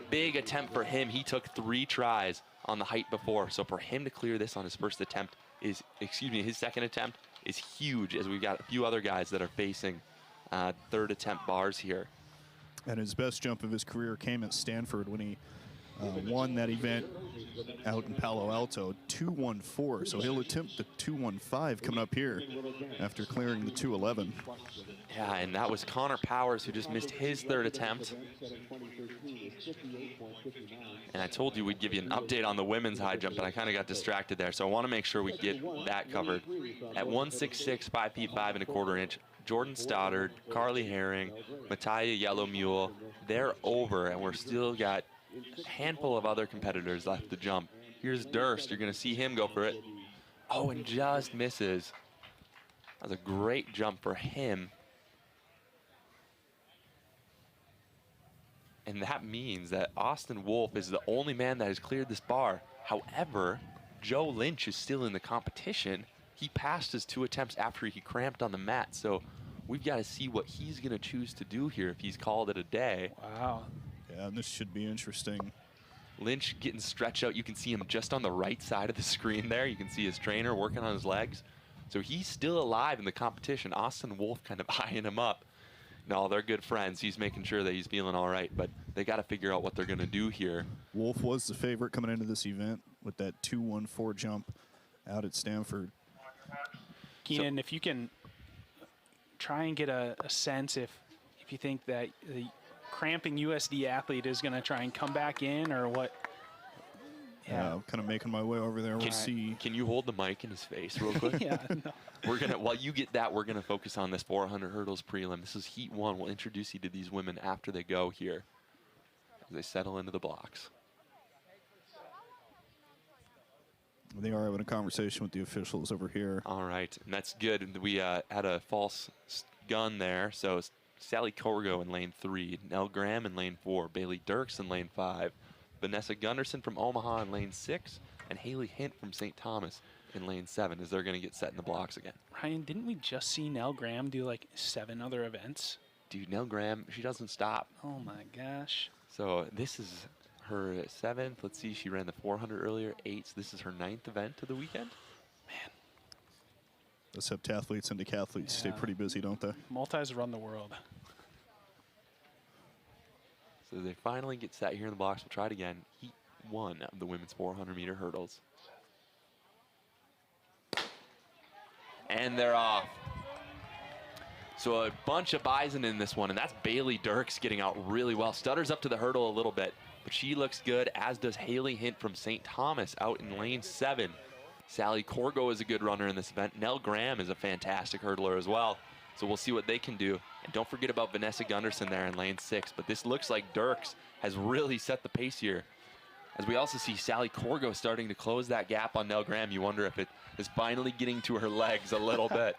Big attempt for him. He took 3 tries on the height before. So for him to clear this on his first attempt is, his 2nd attempt is huge, as we've got a few other guys that are facing 3rd attempt bars here. And his best jump of his career came at Stanford when he won that event out in Palo Alto, 2:14. So he'll attempt the 2:15 coming up here after clearing the 2:11. Yeah, and that was Connor Powers, who just missed his 3rd attempt. And I told you we'd give you an update on the women's high jump, but I kind of got distracted there. So I want to make sure we get that covered. At 166, 5 feet 5 1/4 inch, Jordan Stoddard, Carly Herring, Mattia Yellow Mule, they're over, and we're still got a handful of other competitors left to jump. Here's Durst. You're going to see him go for it. Oh, and just misses. That was a great jump for him. And that means that Austin Wolf is the only man that has cleared this bar. However, Joe Lynch is still in the competition. He passed his 2 attempts after he cramped on the mat. So we've got to see what he's going to choose to do here if he's called it a day. Wow. Yeah, this should be interesting. Lynch getting stretched out. You can see him just on the right side of the screen there. You can see his trainer working on his legs. So he's still alive in the competition. Austin Wolf kind of eyeing him up. No, they're good friends. He's making sure that he's feeling all right, but they got to figure out what they're going to do here. Wolf was the favorite coming into this event with that 2:14 jump out at Stanford. Keenan, if you can try and get a sense if you think that the cramping USD athlete is going to try and come back in or what. Yeah, I'm kind of making my way over there. We'll see. Can you hold the mic in his face real quick? Yeah. No. We're gonna while you get that, we're gonna focus on this 400 hurdles prelim. This is heat 1. We'll introduce you to these women after they go here, as they settle into the blocks. They are having a conversation with the officials over here. All right, and that's good. We had a false gun there, so Sally Corgo in lane 3, Nell Graham in lane 4, Bailey Dirks in lane 5, Vanessa Gunderson from Omaha in lane 6, and Haley Hint from St. Thomas in lane 7 as they're going to get set in the blocks again. Ryan, didn't we just see Nell Graham do like 7 other events? Dude, Nell Graham, she doesn't stop. Oh my gosh. So this is her 7th. Let's see, she ran the 400 earlier, 8th. This is her 9th event of the weekend. Man. The septathletes and decathletes stay pretty busy, don't they? Multis run the world. So they finally get set here in the blocks. We'll try it again. Heat 1 of the women's 400-meter hurdles. And they're off. So a bunch of bison in this one, and that's Bailey Dirks getting out really well. Stutters up to the hurdle a little bit, but she looks good, as does Haley Hint from St. Thomas out in lane 7. Sally Corgo is a good runner in this event. Nell Graham is a fantastic hurdler as well. So we'll see what they can do. And don't forget about Vanessa Gunderson there in lane 6. But this looks like Dirks has really set the pace here. As we also see Sally Corgo starting to close that gap on Nell Graham. You wonder if it is finally getting to her legs a little bit.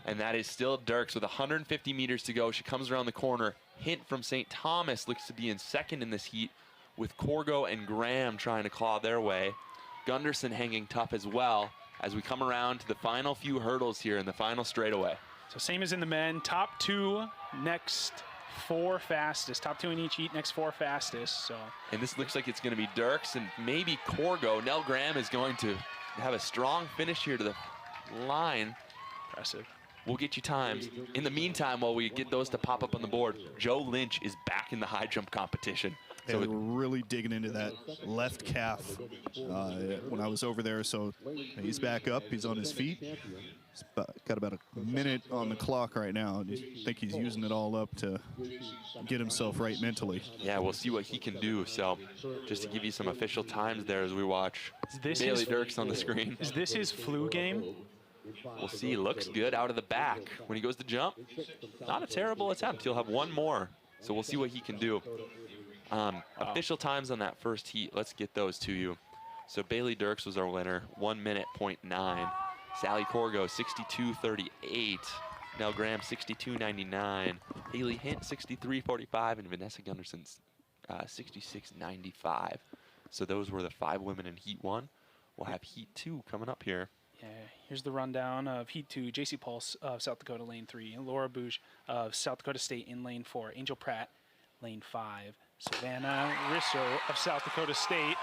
And that is still Dirks with 150 meters to go. She comes around the corner. Hint from St. Thomas looks to be in second in this heat, with Corgo and Graham trying to claw their way. Gunderson hanging tough as well as we come around to the final few hurdles here in the final straightaway. So same as in the men, top 2, next 4 fastest. Top 2 in each heat, next 4 fastest. So. And this looks like it's going to be Dirks and maybe Corgo. Nell Graham is going to have a strong finish here to the line. Impressive. We'll get you times. In the meantime, while we get those to pop up on the board, Joe Lynch is back in the high jump competition. So we're really digging into that left calf when I was over there. So he's back up. He's on his feet. He's got about a minute on the clock right now. I think he's using it all up to get himself right mentally. Yeah, we'll see what he can do. So just to give you some official times there as we watch Bailey Dirks on the screen. Is this his flu game? We'll see. Looks good out of the back. When he goes to jump, not a terrible attempt. He'll have one more. So we'll see what he can do. Official times on that first heat, let's get those to you. So Bailey Dirks was our winner, 1 minute, 0.9. Sally Corgo, 62.38. Nell Graham, 62.99. Haley Hint, 63.45. And Vanessa Gunderson, 66.95. So those were the 5 women in heat 1. We'll have heat 2 coming up here. Yeah, here's the rundown of Heat 2. JC Pulse of South Dakota, lane 3. Laura Bouge of South Dakota State in lane 4. Angel Pratt, lane 5. Savannah Risso of South Dakota State.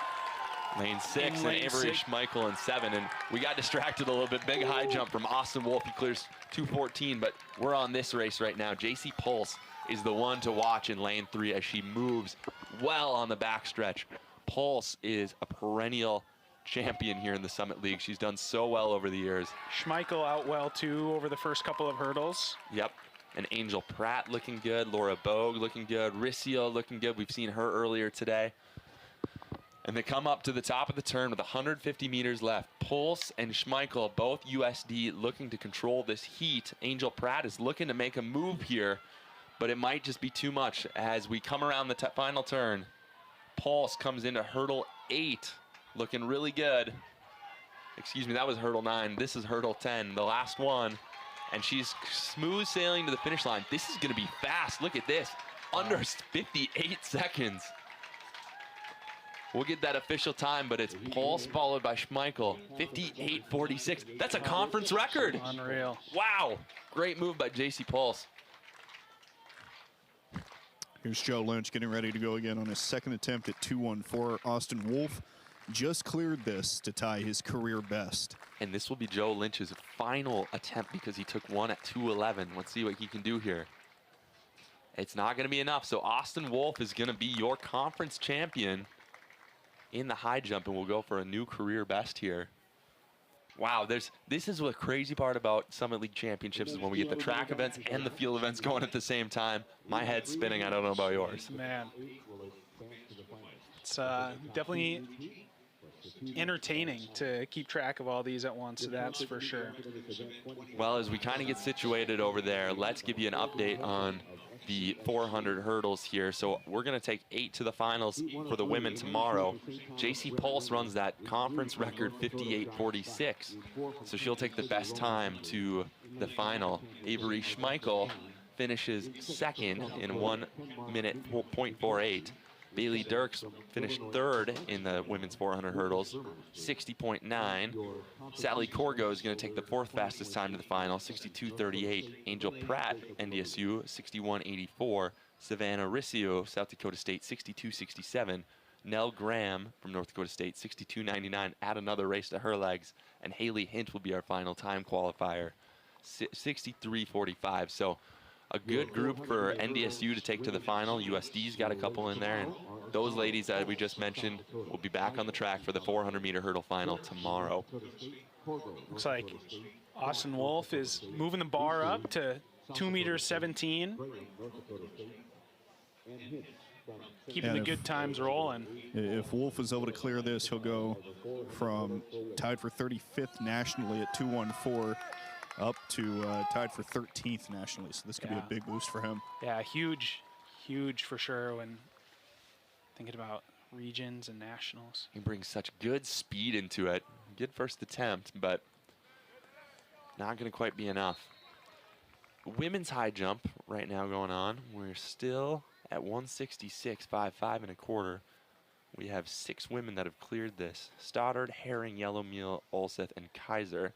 Lane 6, and Avery Schmeichel in 7. And we got distracted a little bit. Big high jump from Austin Wolf. He clears 2:14, but we're on this race right now. JC Pulse is the one to watch in lane 3 as she moves well on the backstretch. Pulse is a perennial champion here in the Summit League. She's done so well over the years. Schmeichel out well too over the first couple of hurdles. Yep. And Angel Pratt looking good. Laura Bogue looking good. Rissio looking good. We've seen her earlier today. And they come up to the top of the turn with 150 meters left. Pulse and Schmeichel, both USD, looking to control this heat. Angel Pratt is looking to make a move here, but it might just be too much as we come around the final turn. Pulse comes into hurdle 8. Looking really good. Excuse me, that was hurdle 9. This is hurdle 10, the last one. And she's smooth sailing to the finish line. This is gonna be fast. Look at this, under 58 seconds. We'll get that official time, but it's Pulse followed by Schmeichel, 58.46. That's a conference record. Unreal. Wow. Great move by JC Pulse. Here's Joe Lynch getting ready to go again on his second attempt at 2:14. Austin Wolf just cleared this to tie his career best. And this will be Joe Lynch's final attempt because he took one at 2:11. Let's see what he can do here. It's not going to be enough, so Austin Wolf is going to be your conference champion in the high jump, and we'll go for a new career best here. Wow, this is what crazy part about Summit League Championships is when we get the track events and the field events going at the same time. My head's spinning. I don't know about yours. Man, it's definitely entertaining to keep track of all these at once, that's for sure. Well, as we kind of get situated over there, let's give you an update on the 400 hurdles here. So we're going to take 8 to the finals for the women tomorrow. JC Pulse runs that conference record 58.46. So she'll take the best time to the final. Avery Schmeichel finishes second in 1 minute 0.48. Bailey Dirks finished third in the women's 400 hurdles, 60.9. Sally Corgo is going to take the fourth fastest time to the final, 62.38. Angel Pratt, NDSU, 61.84. Savannah Riccio, South Dakota State, 62.67. Nell Graham from North Dakota State, 62.99. Add another race to her legs. And Haley Hint will be our final time qualifier, 63.45. So a good group for NDSU to take to the final. USD's got a couple in there, and those ladies that we just mentioned will be back on the track for the 400-meter hurdle final tomorrow. Looks like Austin Wolf is moving the bar up to 2.17 meters. Keeping the good times rolling. If Wolf is able to clear this, he'll go from tied for 35th nationally at 2:14 up to tied for 13th nationally. So this could be a big boost for him. Yeah, huge for sure when thinking about regions and nationals. He brings such good speed into it. Good first attempt, but not going to quite be enough. Women's high jump right now going on. We're still at 166.55 1/4. We have 6 women that have cleared this. Stoddard, Herring, Yellowmeal, Ulseth, and Kaiser.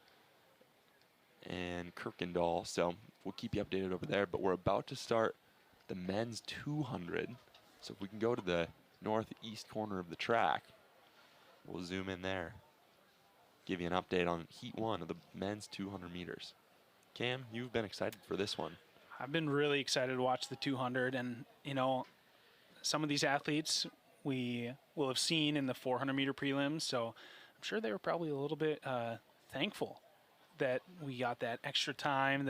And Kirkendall, so we'll keep you updated over there. But we're about to start the men's 200. So if we can go to the northeast corner of the track, we'll zoom in there. Give you an update on Heat 1 of the men's 200 meters. Cam, you've been excited for this one. I've been really excited to watch the 200, and you know, some of these athletes we will have seen in the 400-meter prelims, so I'm sure they were probably a little bit thankful that we got that extra time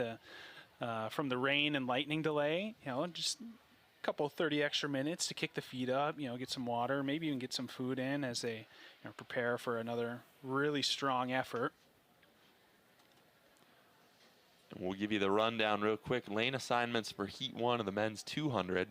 from the rain and lightning delay. You know, just a couple 30 extra minutes to kick the feet up, you know, get some water, maybe even get some food in as they prepare for another really strong effort. And we'll give you the rundown real quick. Lane assignments for Heat 1 of the men's 200.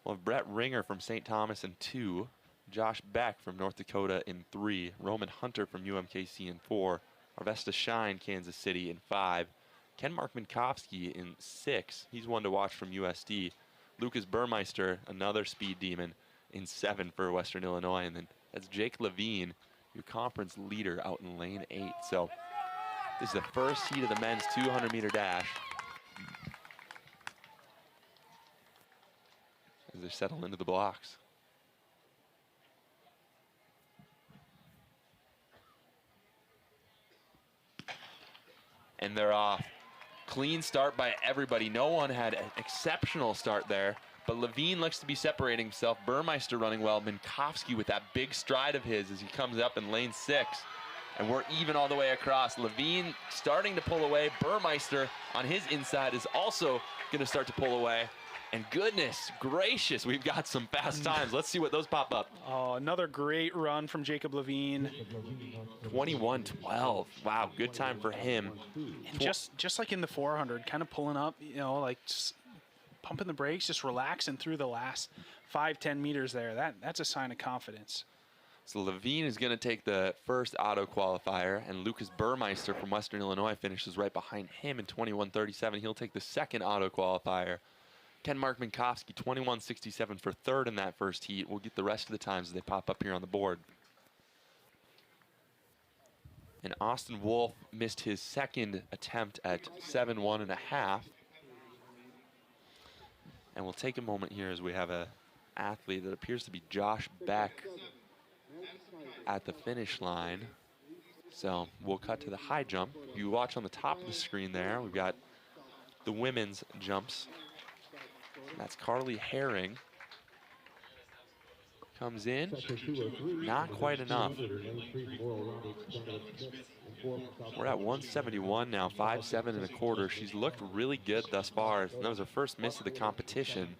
We'll have Brett Ringer from St. Thomas in 2. Josh Beck from North Dakota in 3. Roman Hunter from UMKC in 4. Arvesta Shine, Kansas City in 5. Ken Mark Minkowski in 6. He's one to watch from USD. Lucas Burmeister, another speed demon, in 7 for Western Illinois. And then that's Jake Levine, your conference leader out in lane 8. So this is the first heat of the men's 200-meter dash. As they settle into the blocks. And they're off. Clean start by everybody. No one had an exceptional start there, but Levine looks to be separating himself. Burmeister running well. Minkowski with that big stride of his as he comes up in lane 6. And we're even all the way across. Levine starting to pull away. Burmeister on his inside is also going to start to pull away. And goodness gracious, we've got some fast times. Let's see what those pop up. Oh, another great run from Jacob Levine. 21:12. Wow, good time for him. And just like in the 400, kind of pulling up, you know, like just pumping the brakes, just relaxing through the last 5-10 meters there. That's a sign of confidence. So Levine is going to take the first auto qualifier, and Lucas Burmeister from Western Illinois finishes right behind him in 21:37. He'll take the second auto qualifier. Ken Mark Minkowski, 21.67 for third in that first heat. We'll get the rest of the times as they pop up here on the board. And Austin Wolf missed his second attempt at 7.1.5. And we'll take a moment here as we have a athlete that appears to be Josh Beck at the finish line. So we'll cut to the high jump. You watch on the top of the screen there, we've got the women's jumps. That's Carly Herring. Comes in, not quite enough. We're at 171 now, 5.725. She's looked really good thus far. And that was her first miss of the competition.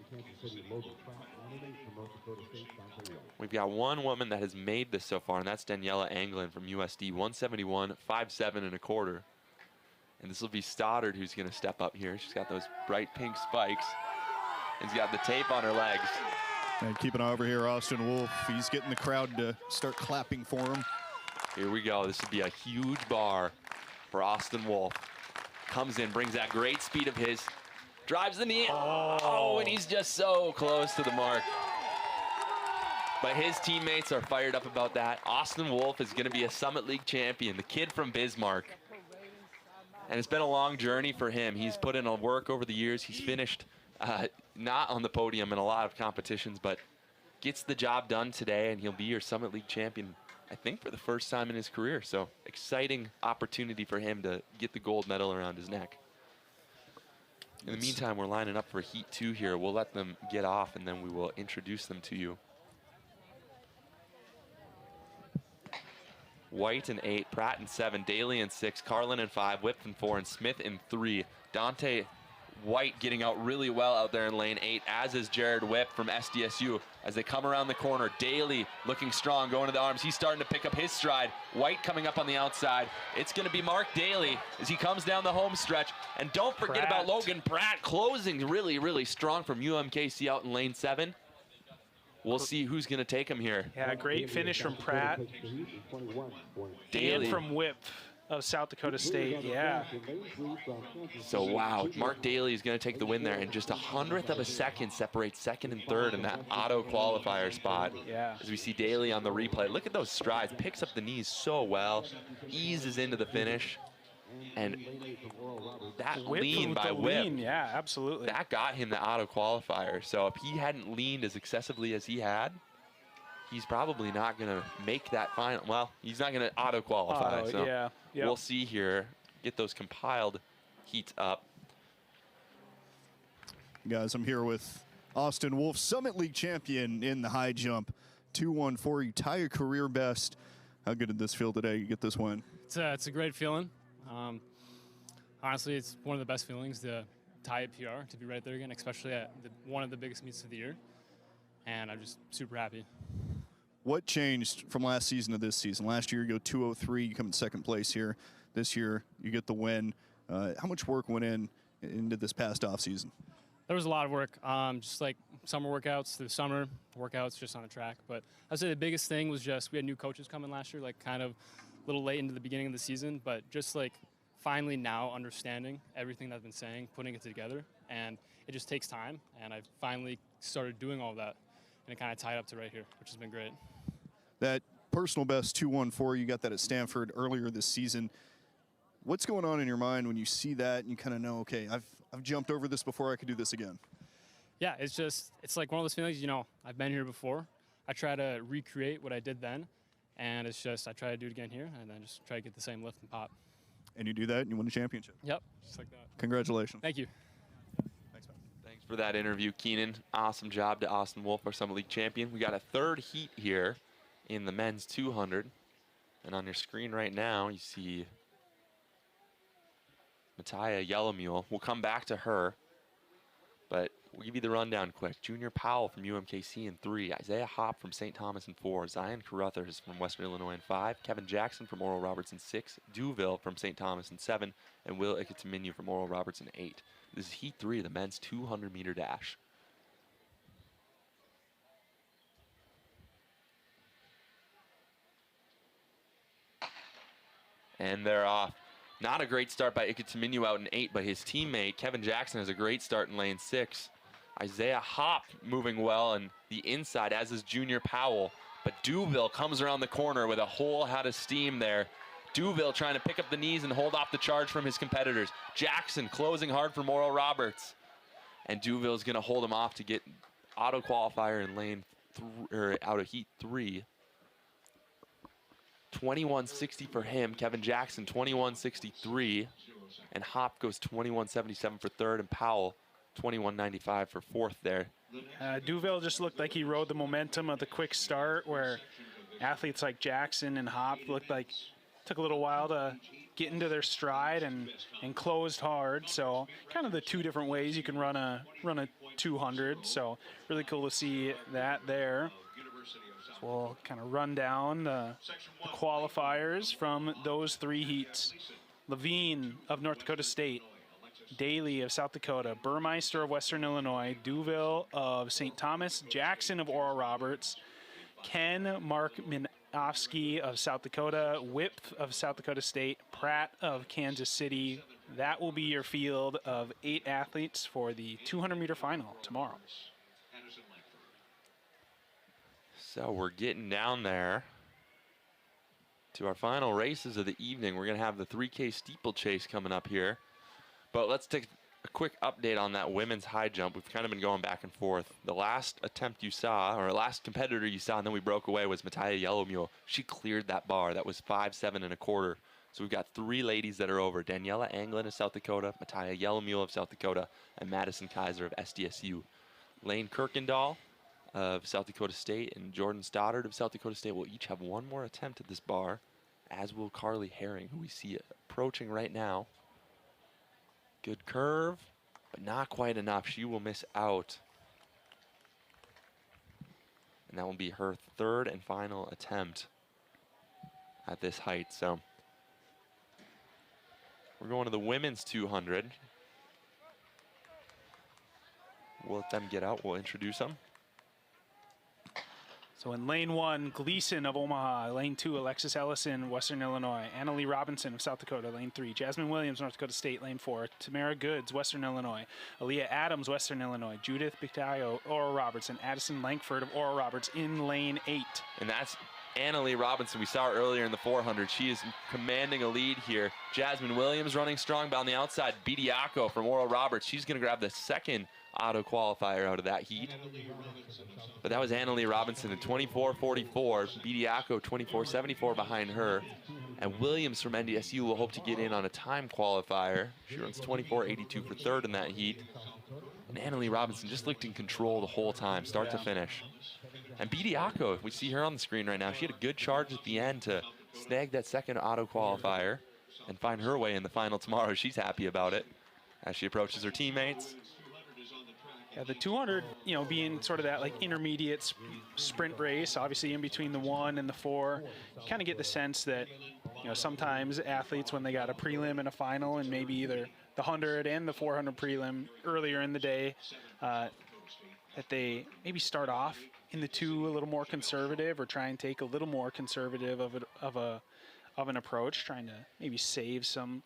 We've got one woman that has made this so far, and that's Daniela Anglin from USD, 171, 5.725. And this will be Stoddard who's going to step up here. She's got those bright pink spikes, and she's got the tape on her legs. And keep an eye over here, Austin Wolf. He's getting the crowd to start clapping for him. Here we go. This would be a huge bar for Austin Wolf. Comes in, brings that great speed of his, drives the knee. Oh, and he's just so close to the mark. But his teammates are fired up about that. Austin Wolf is going to be a Summit League champion, the kid from Bismarck. And it's been a long journey for him. He's put in a work over the years. He's finished not on the podium in a lot of competitions, but gets the job done today, and he'll be your Summit League champion, I think, for the first time in his career. So exciting opportunity for him to get the gold medal around his neck. In the meantime, we're lining up for Heat 2 here. We'll let them get off, and then we will introduce them to you. White in 8, Pratt in 7, Daly in 6, Carlin in 5, Whip in 4, and Smith in 3. Dante White getting out really well out there in lane 8, as is Jared Whip from SDSU. As they come around the corner, Daly looking strong, going to the arms. He's starting to pick up his stride. White coming up on the outside. It's going to be Mark Daly as he comes down the home stretch. And don't forget about Logan Pratt closing really, really strong from UMKC out in lane 7. We'll see who's going to take him here. Yeah, great finish from Pratt. Daly And from Whip of South Dakota State, yeah. So, wow, Mark Daly is going to take the win there, and just 100th of a second separates second and third in that auto qualifier spot. Yeah. As we see Daly on the replay. Look at those strides. Picks up the knees so well. Eases into the finish. And that lean by Whip. Yeah, absolutely. That got him the auto qualifier. So if he hadn't leaned as excessively as he had, he's probably not going to make that final. Well, he's not going to auto qualify. Oh, so yeah. Yep. We'll see here. Get those compiled heats up. Guys, I'm here with Austin Wolf, Summit League champion in the high jump. 2:14. You tie a career best. How good did this feel today? You get this win. It's a great feeling. Honestly, it's one of the best feelings to tie a PR, to be right there again, especially at one of the biggest meets of the year. And I'm just super happy. What changed from last season to this season? Last year, you go 2:03, you come in second place here. This year, you get the win. How much work went into this past offseason? There was a lot of work, just like summer workouts through summer, workouts just on the track. But I'd say the biggest thing was just we had new coaches coming last year, like kind of a little late into the beginning of the season, but just like finally now understanding everything that I've been saying, putting it together, and it just takes time. And I finally started doing all that, and it kind of tied up to right here, which has been great. That personal best 2:14, you got that at Stanford earlier this season. What's going on in your mind when you see that and you kind of know, okay, I've jumped over this before, I could do this again? Yeah, it's like one of those feelings, I've been here before. I try to recreate what I did then, and it's just I try to do it again here, and then just try to get the same lift and pop. And you do that, and you win a championship. Yep, just like that. Congratulations. Thank you. Thanks, man. Thanks for that interview, Keenan. Awesome job to Austin Wolf, our Summit League champion. We got a third heat here in the men's 200. And on your screen right now, you see Mattia Yellowmule. We'll come back to her, but we'll give you the rundown quick. Junior Powell from UMKC in 3, Isaiah Hopp from St. Thomas in 4, Zion Carruthers from Western Illinois in 5, Kevin Jackson from Oral Roberts in 6, Duville from St. Thomas in 7, and Will Iketeminu from Oral Roberts in 8. This is Heat 3 of the men's 200-meter dash. And they're off. Not a great start by Iketeminu out in 8, but his teammate, Kevin Jackson, has a great start in lane 6. Isaiah Hop moving well and the inside, as is Junior Powell. But Duville comes around the corner with a whole head of steam there. Duville trying to pick up the knees and hold off the charge from his competitors. Jackson closing hard for Oral Roberts. And Duville's going to hold him off to get auto qualifier in lane out of heat 3. 21.60 for him. Kevin Jackson 21.63. And Hop goes 21.77 for third, and Powell 21.95 for fourth there. Duville just looked like he rode the momentum of the quick start, where athletes like Jackson and Hop looked like took a little while to get into their stride and closed hard. So kind of the two different ways you can run a 200. So really cool to see that there. So we'll kind of run down the qualifiers from those 3 heats. Levine of North Dakota State, Daly of South Dakota, Burmeister of Western Illinois, Duville of St. Thomas, Jackson of Oral Roberts, Ken Mark Minofsky of South Dakota, Whip of South Dakota State, Pratt of Kansas City. That will be your field of 8 athletes for the 200-meter final tomorrow. So we're getting down there to our final races of the evening. We're going to have the 3K steeplechase coming up here. But let's take a quick update on that women's high jump. We've kind of been going back and forth. The last attempt you saw, or last competitor you saw, and then we broke away, was Mattia Yellowmule. She cleared that bar. That was 5.7 1/4. So we've got 3 ladies that are over. Daniela Anglin of South Dakota, Mattia Yellowmule of South Dakota, and Madison Kaiser of SDSU. Lane Kirkendall of South Dakota State and Jordan Stoddard of South Dakota State will each have 1 more attempt at this bar, as will Carly Herring, who we see approaching right now. Good curve, but not quite enough. She will miss out. And that will be her 3rd and final attempt at this height. So we're going to the women's 200. We'll let them get out. We'll introduce them. So in lane 1, Gleason of Omaha. Lane 2, Alexis Ellison, Western Illinois. Annalie Robinson of South Dakota, lane 3. Jasmine Williams, North Dakota State, lane 4. Tamara Goods, Western Illinois. Aaliyah Adams, Western Illinois. Judith Bictayo, Oral Roberts, and Addison Langford of Oral Roberts in lane 8. And that's Annalie Robinson. We saw her earlier in the 400. She is commanding a lead here. Jasmine Williams running strong, but on the outside, Bediako from Oral Roberts. She's going to grab the 2nd auto qualifier out of that heat. But that was Annalie Robinson at 24.44. Bediako 24.74 behind her. And Williams from NDSU will hope to get in on a time qualifier. She runs 24.82 for 3rd in that heat. And Annalie Robinson just looked in control the whole time, start to finish. And Bediako, we see her on the screen right now. She had a good charge at the end to snag that 2nd auto qualifier and find her way in the final tomorrow. She's happy about it as she approaches her teammates. Yeah, the 200, being sort of that like intermediate sprint race, obviously in between the 1 and the 4, you kind of get the sense that, sometimes athletes, when they got a prelim and a final, and maybe either the 100 and the 400 prelim earlier in the day, that they maybe start off in the 2 a little more conservative, or try and take a little more conservative of an approach, trying to maybe save some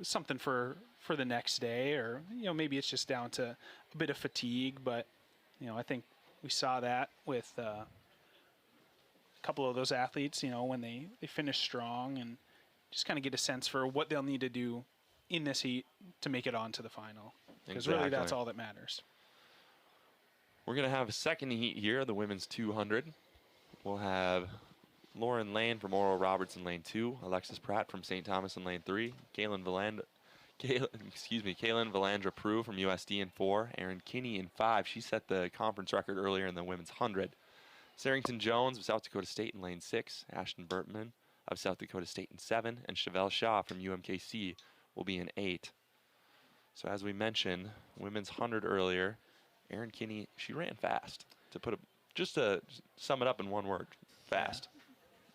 something for the next day, or maybe it's just down to a bit of fatigue. But I think we saw that with a couple of those athletes, when they finish strong, and just kind of get a sense for what they'll need to do in this heat to make it on to the final, because really that's all that matters. We're going to have a 2nd heat here, the women's 200. We'll have Lauren Lane from Oral Roberts in lane 2, Alexis Pratt from St. Thomas in lane 3, Kaylin Valandra Prue from USD in 4, Erin Kinney in 5. She set the conference record earlier in the women's 100. Sarrington Jones of South Dakota State in lane 6, Ashton Burtman of South Dakota State in 7, and Chevelle Shaw from UMKC will be in 8. So as we mentioned, women's 100 earlier, Erin Kinney, she ran fast. Just to sum it up in one word, fast.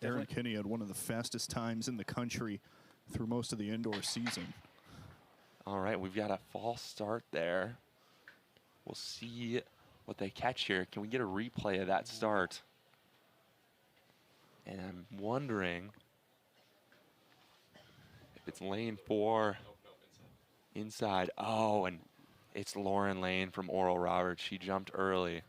Yeah, Erin Kinney had one of the fastest times in the country through most of the indoor season. All right, we've got a false start there. We'll see what they catch here. Can we get a replay of that start? And I'm wondering if it's lane 4 inside. Oh, and It's Lauren Lane from Oral Roberts. She jumped early.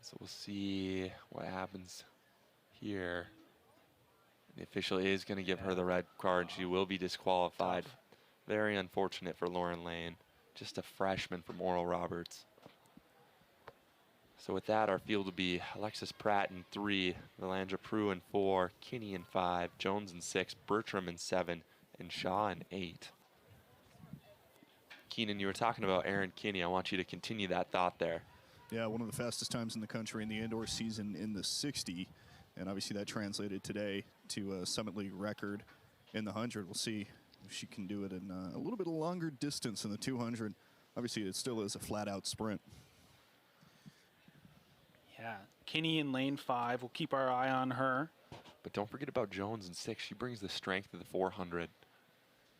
So we'll see what happens here. The official is going to give her the red card. She will be disqualified. Very unfortunate for Lauren Lane. Just a freshman from Oral Roberts. So with that, our field will be Alexis Pratt in 3, Valandra Prue in 4, Kinney in 5, Jones in 6, Bertram in 7, and Shaw in 8. Keenan, you were talking about Aaron Kinney. I want you to continue that thought there. Yeah, one of the fastest times in the country in the indoor season in the 60. And obviously that translated today to a Summit League record in the 100. We'll see if she can do it in a little bit longer distance in the 200. Obviously, it still is a flat-out sprint. Yeah, Kinney in lane 5. We'll keep our eye on her. But don't forget about Jones in 6. She brings the strength of the 400.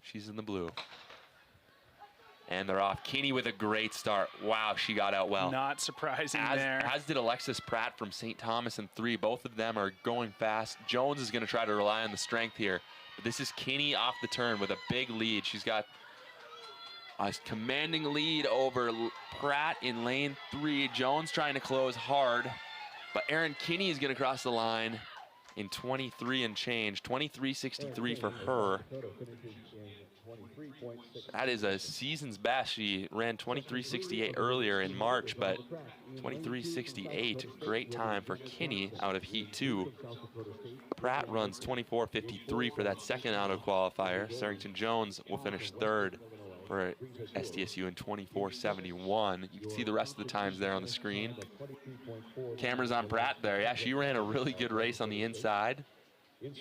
She's in the blue. And they're off. Kinney with a great start. Wow, she got out well. Not surprising there. As did Alexis Pratt from St. Thomas in 3. Both of them are going fast. Jones is going to try to rely on the strength here. But this is Kinney off the turn with a big lead. She's got a commanding lead over Pratt in lane 3. Jones trying to close hard. But Aaron Kinney is going to cross the line in 23 and change. 23.63 for her. That is a season's best. She ran 23.68 earlier in March, but 23.68, great time for Kinney out of Heat 2. Pratt runs 24.53 for that second auto qualifier. Sarrington Jones will finish 3rd for SDSU in 24.71. You can see the rest of the times there on the screen. Cameras on Pratt there. Yeah, she ran a really good race on the inside.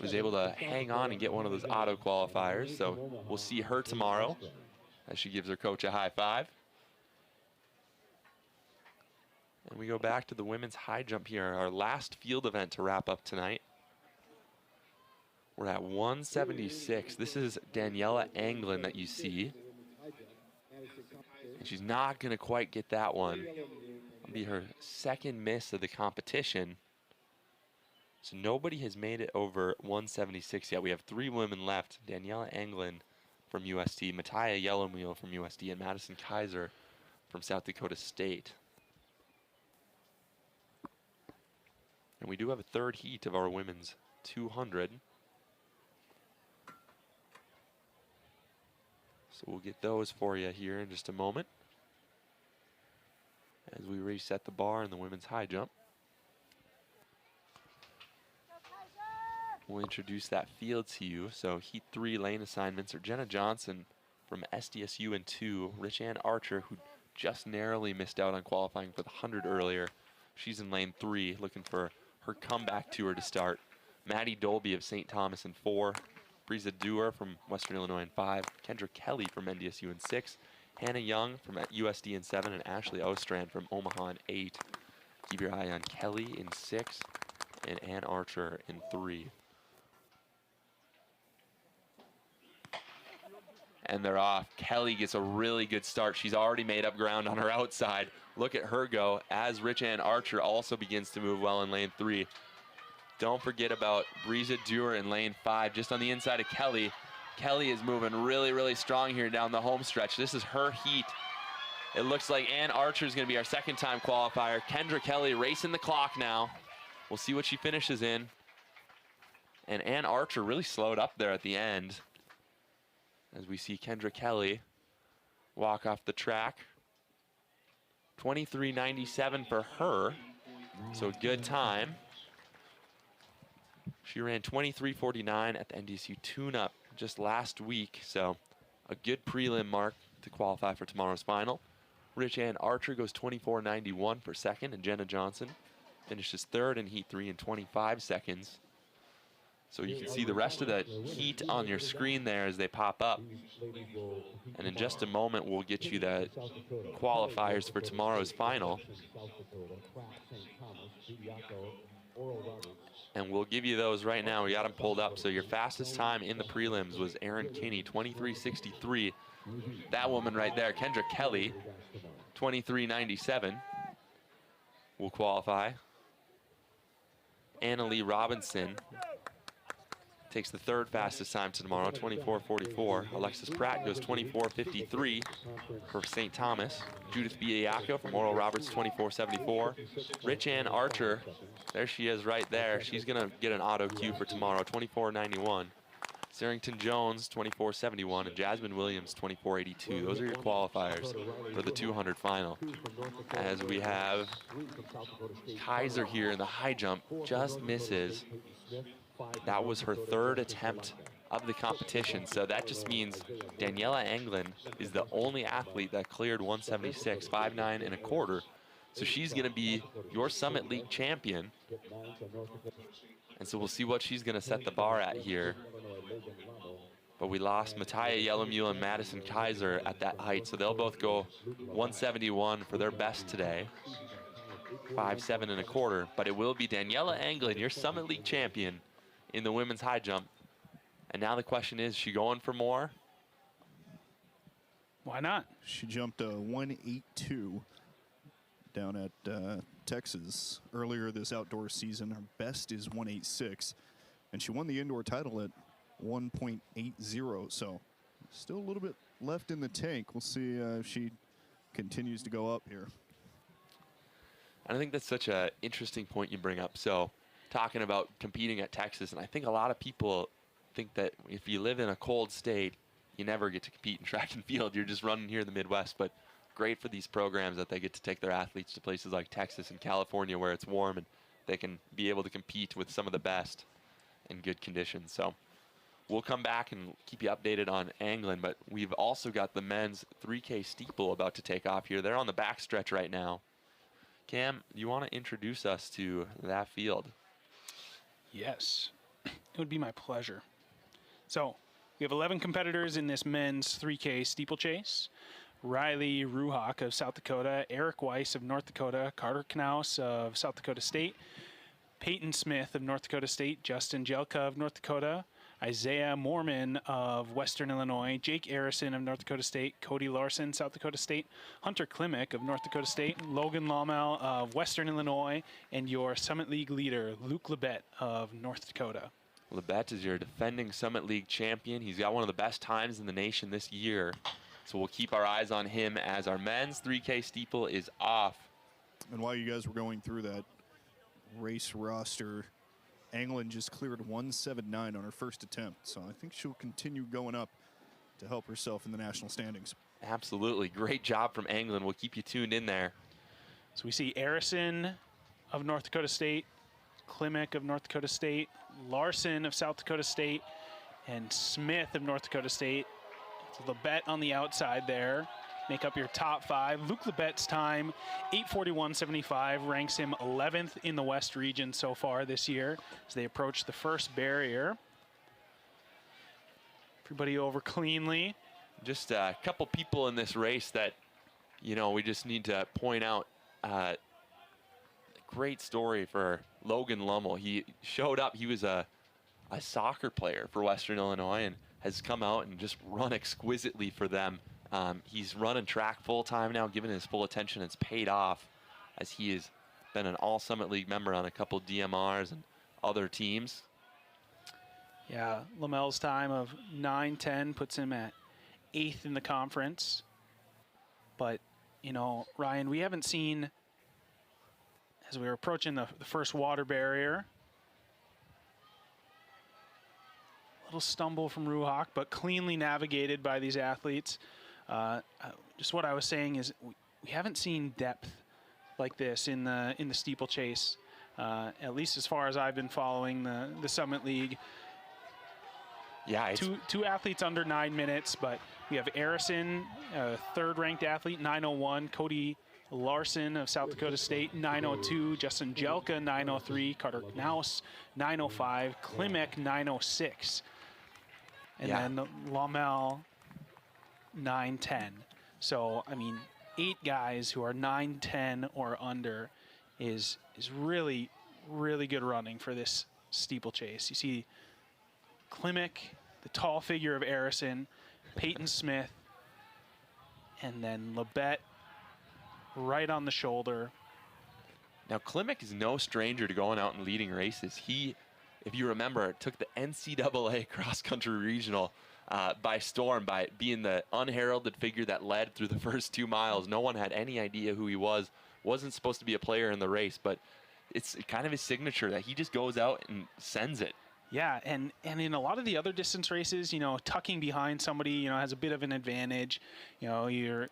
Was able to hang on and get one of those auto qualifiers. So we'll see her tomorrow as she gives her coach a high five. And we go back to the women's high jump here, our last field event to wrap up tonight. We're at 176. This is Daniela Anglin that you see. And she's not going to quite get that one. It'll be her second miss of the competition. So nobody has made it over 176 yet. We have 3 women left. Daniela Anglin from USD, Mattia Yellowmule from USD, and Madison Kaiser from South Dakota State. And we do have a 3rd heat of our women's 200. So we'll get those for you here in just a moment as we reset the bar in the women's high jump. We'll introduce that field to you. So Heat 3 lane assignments are Jenna Johnson from SDSU in 2, Rich Ann Archer, who just narrowly missed out on qualifying for the 100 earlier. She's in lane 3, looking for her comeback tour to start. Maddie Dolby of St. Thomas in 4, Breeza Dewar from Western Illinois in 5, Kendra Kelly from NDSU in 6, Hannah Young from USD in 7, and Ashley Ostrand from Omaha in 8. Keep your eye on Kelly in 6 and Ann Archer in 3. And they're off. Kelly gets a really good start. She's already made up ground on her outside. Look at her go as Rich Ann Archer also begins to move well in lane 3. Don't forget about Breeza Dewar in lane 5, just on the inside of Kelly. Kelly is moving really, really strong here down the home stretch. This is her heat. It looks like Ann Archer is going to be our second-time qualifier. Kendra Kelly racing the clock now. We'll see what she finishes in. And Ann Archer really slowed up there at the end, as we see Kendra Kelly walk off the track. 23.97 for her, so good time. She ran 23.49 at the NDSU tune-up just last week, so a good prelim mark to qualify for tomorrow's final. Rich Ann Archer goes 24.91 for second, and Jenna Johnson finishes 3rd in Heat 3 in 25 seconds. So you can see the rest of the heat on your screen there as they pop up. And in just a moment, we'll get you the qualifiers for tomorrow's final. And we'll give you those right now. We got them pulled up. So your fastest time in the prelims was Aaron Kinney, 23.63. That woman right there, Kendra Kelly, 23.97, will qualify. Annalie Robinson takes the third fastest time tomorrow, 24:44. Alexis Pratt goes 24:53 for St. Thomas. Judith Biayako from Oral Roberts, 24:74. Rich Ann Archer, there she is right there. She's going to get an auto cue for tomorrow, 24:91. Sarrington Jones, 24:71, and Jasmine Williams, 24:82. Those are your qualifiers for the 200 final. As we have Kaiser here in the high jump, just misses. That was her third attempt of the competition, so that just means Daniela Anglin is the only athlete that cleared 176, 5'9" and a quarter. So she's going to be your Summit League champion. And so we'll see what she's going to set the bar at here. But we lost Mattia Yellowmule and Madison Kaiser at that height, so they'll both go 171 for their best today. 5'7" and a quarter. But it will be Daniela Anglin, your Summit League champion in the women's high jump. And now the question is she going for more? Why not? She jumped a 182 down at Texas earlier this outdoor season. Her best is 186, and she won the indoor title at 1.80. So still a little bit left in the tank. We'll see if she continues to go up here. And I think that's such an interesting point you bring up. So talking about competing at Texas, and I think a lot of people think that if you live in a cold state, you never get to compete in track and field. You're just running here in the Midwest. But great for these programs that they get to take their athletes to places like Texas and California where it's warm and they can be able to compete with some of the best in good conditions. So we'll come back and keep you updated on Anglin, but we've also got the men's 3K steeple about to take off here. They're on the backstretch right now. Cam, you want to introduce us to that field? Yes, it would be my pleasure. So we have 11 competitors in this men's 3K steeplechase. Riley Ruhak of South Dakota, Eric Weiss of North Dakota, Carter Knaus of South Dakota State, Peyton Smith of North Dakota State, Justin Jelka of North Dakota, Isaiah Mormon of Western Illinois, Jake Arison of North Dakota State, Cody Larson, South Dakota State, Hunter Klimek of North Dakota State, Logan Laumel of Western Illinois, and your Summit League leader, Luke Lebet of North Dakota. Lebet is your defending Summit League champion. He's got one of the best times in the nation this year. So we'll keep our eyes on him as our men's 3K steeple is off. And while you guys were going through that race roster, Anglin just cleared 179 on her first attempt. So I think she'll continue going up to help herself in the national standings. Absolutely. Great job from Anglin. We'll keep you tuned in there. So we see Arison of North Dakota State, Klimek of North Dakota State, Larson of South Dakota State, and Smith of North Dakota State. So Lebet on the outside there. Make up your top five. Luke Lebet's time, 8:41.75, ranks him 11th in the West region so far this year as they approach the first barrier. Everybody over cleanly. Just a couple people in this race that, you know, we just need to point out. Great story for Logan Lummel. He showed up. He was a soccer player for Western Illinois and has come out and just run exquisitely for them. He's running track full-time now, given his full attention. It's paid off as he has been an All-Summit League member on a couple DMRs and other teams. Yeah, Lamel's time of 9:10 puts him at 8th in the conference. But, you know, Ryan, we haven't seen, as we were approaching the first water barrier, little stumble from Ruhak, but cleanly navigated by these athletes. Just what I was saying is we haven't seen depth like this in the steeplechase, at least as far as I've been following the Summit League. Yeah, two athletes under 9 minutes, but we have Arison, third-ranked athlete, 9:01. Cody Larson of South Dakota State, 9:02. Justin Jelka, 9:03. Carter Knaus, 9:05. Klimek, 9:06. And then Laumel, 9:10. So, I mean, 8 guys who are 9:10 or under is really, really good running for this steeplechase. You see Klimek, the tall figure of Arison, Peyton Smith, and then Lebet right on the shoulder. Now, Klimek is no stranger to going out and leading races. He if you remember, took the NCAA cross-country regional by storm by being the unheralded figure that led through the first 2 miles. No one had any idea who he was. Wasn't supposed to be a player in the race, but it's kind of his signature that he just goes out and sends it. Yeah, and in a lot of the other distance races, you know, tucking behind somebody, you know, has a bit of an advantage. You know, you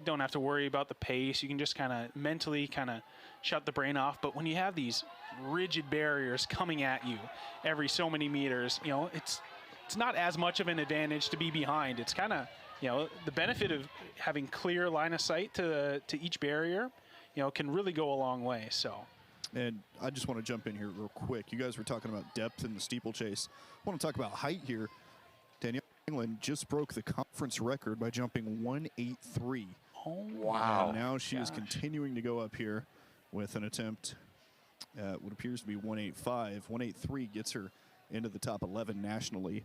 don't have to worry about the pace. You can just kind of mentally kind of shut the brain off. But when you have these rigid barriers coming at you every so many meters, you know, it's not as much of an advantage to be behind. It's kind of, you know, the benefit of having clear line of sight to each barrier, you know, can really go a long way. So. And I just want to jump in here real quick. You guys were talking about depth in the steeplechase. I want to talk about height here. Danielle England just broke the conference record by jumping 183. Oh, wow. And now she is continuing to go up here with an attempt at what appears to be 185. 183 gets her into the top 11 nationally.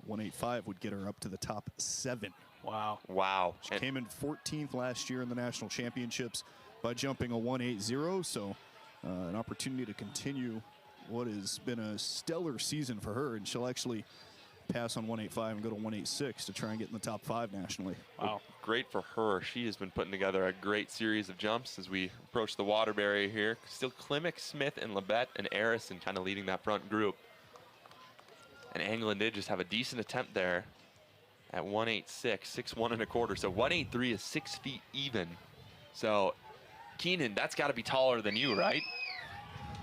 185 would get her up to the top 7. Wow. Wow. She came in 14th last year in the national championships by jumping a 180. So an opportunity to continue what has been a stellar season for her, and she'll actually pass on 185 and go to 186 to try and get in the top 5 nationally. Wow. Well, great for her. She has been putting together a great series of jumps as we approach the water barrier here. Still Klimek, Smith, and Labette and Arison kind of leading that front group. And England did just have a decent attempt there at 186, 6'1" and a quarter. So 183 is 6 feet even. So Keenan, that's got to be taller than you, right?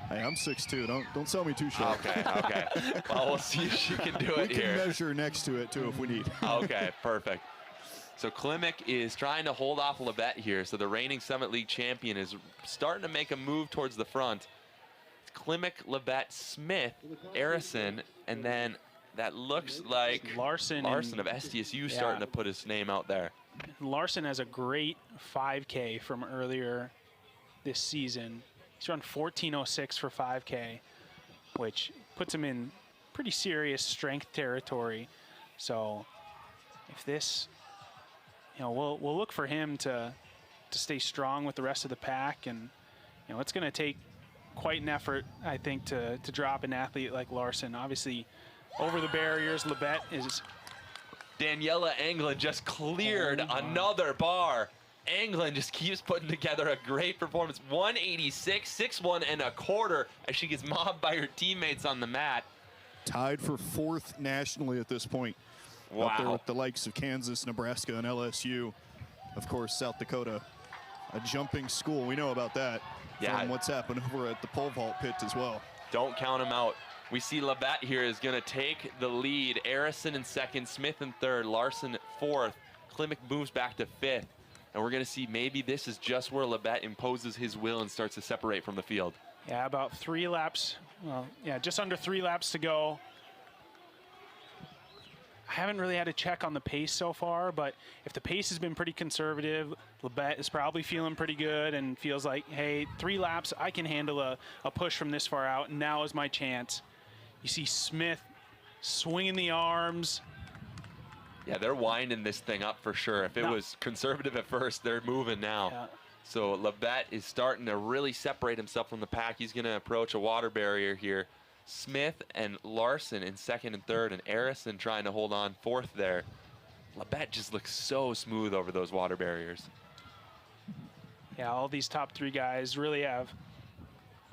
Hey, I'm 6'2". Don't sell me too short. Okay. Well, we'll see if she can do it we here. We can measure next to it, too, if we need. Okay, perfect. So Klimek is trying to hold off Labette here. So the reigning Summit League champion is starting to make a move towards the front. It's Klimek, Labette, Smith, Arison, and then that looks like Larson of SDSU starting to put his name out there. Larson has a great 5K from earlier this season. He's run 14:06 for 5K, which puts him in pretty serious strength territory. So if this, you know, we'll look for him to stay strong with the rest of the pack, and you know, it's going to take quite an effort, I think, to drop an athlete like Larson. Obviously, over the barriers, Labette is. Daniela England just cleared another bar. England just keeps putting together a great performance. 186, 6'1" and a quarter as she gets mobbed by her teammates on the mat. Tied for 4th nationally at this point. Wow. Up there with the likes of Kansas, Nebraska, and LSU. Of course, South Dakota, a jumping school. We know about that from what's happened over at the pole vault pit as well. Don't count them out. We see Labette here is going to take the lead. Arison in 2nd, Smith in 3rd, Larson 4th. Klimek moves back to 5th. And we're going to see maybe this is just where Labette imposes his will and starts to separate from the field. Yeah, about 3 laps. Well, yeah, just under 3 laps to go. I haven't really had a check on the pace so far, but if the pace has been pretty conservative, Labette is probably feeling pretty good and feels like, hey, 3 laps, I can handle a push from this far out. Now is my chance. You see Smith swinging the arms. Yeah, they're winding this thing up for sure. If it was conservative at first, they're moving now. Yeah. So Labette is starting to really separate himself from the pack. He's going to approach a water barrier here. Smith and Larson in 2nd and 3rd, and Arison trying to hold on 4th there. Labette just looks so smooth over those water barriers. Yeah, all these top 3 guys really have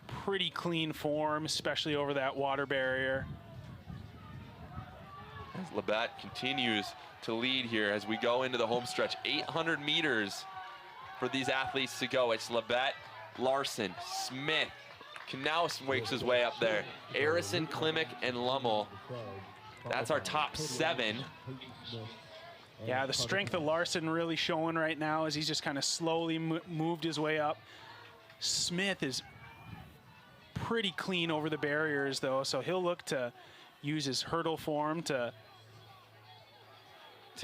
pretty clean form, especially over that water barrier. As Labette continues to lead here as we go into the home stretch. 800 meters for these athletes to go. It's Labette, Larson, Smith. Knaus wakes his way up there. Arison, Klimek, and Lummel. That's our top 7. Yeah, the strength of Larson really showing right now as he's just kind of slowly moved his way up. Smith is pretty clean over the barriers, though, so he'll look to use his hurdle form to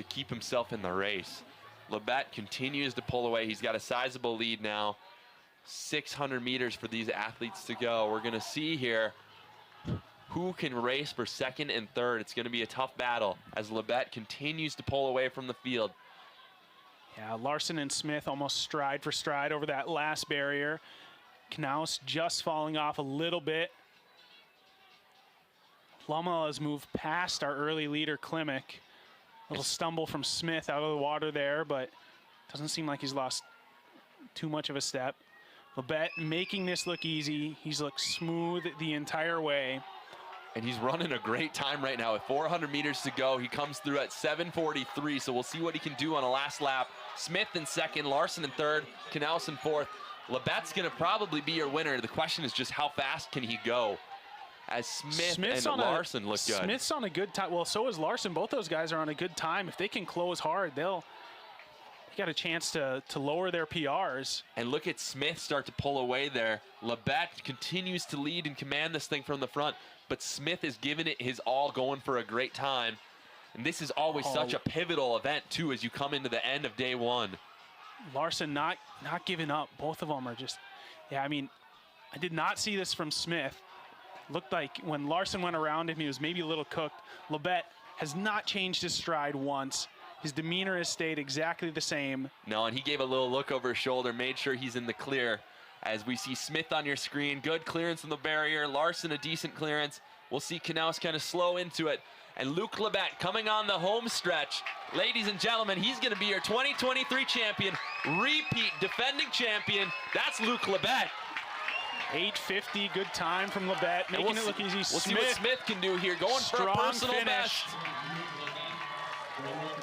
keep himself in the race. Labette continues to pull away. He's got a sizable lead now. 600 meters for these athletes to go. We're going to see here who can race for 2nd and 3rd. It's going to be a tough battle as Labette continues to pull away from the field. Yeah, Larson and Smith almost stride for stride over that last barrier. Knaus just falling off a little bit. Lama has moved past our early leader, Klimek. Little stumble from Smith out of the water there, but doesn't seem like he's lost too much of a step. Labette making this look easy. He's looked smooth the entire way. And he's running a great time right now with 400 meters to go. He comes through at 7:43, so we'll see what he can do on a last lap. Smith in second, Larson in third, Knaus in fourth. Labette's gonna probably be your winner. The question is just how fast can he go? As Smith and Larson look good. Smith's on a good time. Well, so is Larson. Both those guys are on a good time. If they can close hard, they got a chance to lower their PRs. And look at Smith start to pull away there. Labette continues to lead and command this thing from the front, but Smith is giving it his all, going for a great time. And this is always such a pivotal event, too, as you come into the end of day one. Larson not giving up. Both of them are just, yeah, I mean, I did not see this from Smith. Looked like when Larson went around him, he was maybe a little cooked. Labette has not changed his stride once. His demeanor has stayed exactly the same. No, and he gave a little look over his shoulder, made sure he's in the clear. As we see Smith on your screen, good clearance on the barrier. Larson, a decent clearance. We'll see Knaus kind of slow into it. And Luke Labette coming on the home stretch. Ladies and gentlemen, he's going to be your 2023 champion, repeat defending champion. That's Luke Labette. 8:50, good time from Labette, making it look easy. We'll see what Smith can do here, going for a personal best.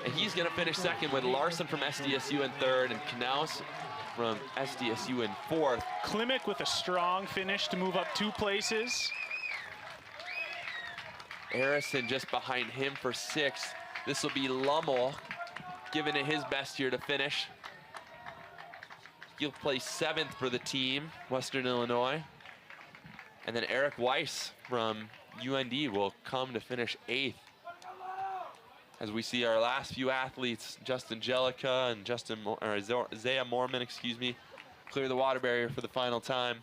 And he's going to finish second with Larson from SDSU in third and Knaus from SDSU in fourth. Klimek with a strong finish to move up 2 places. Harrison just behind him for sixth. This will be Lummel giving it his best here to finish. He'll play 7th for the team, Western Illinois. And then Eric Weiss from UND will come to finish 8th. As we see our last few athletes, Justin Jellica and Isaiah Mormon, clear the water barrier for the final time.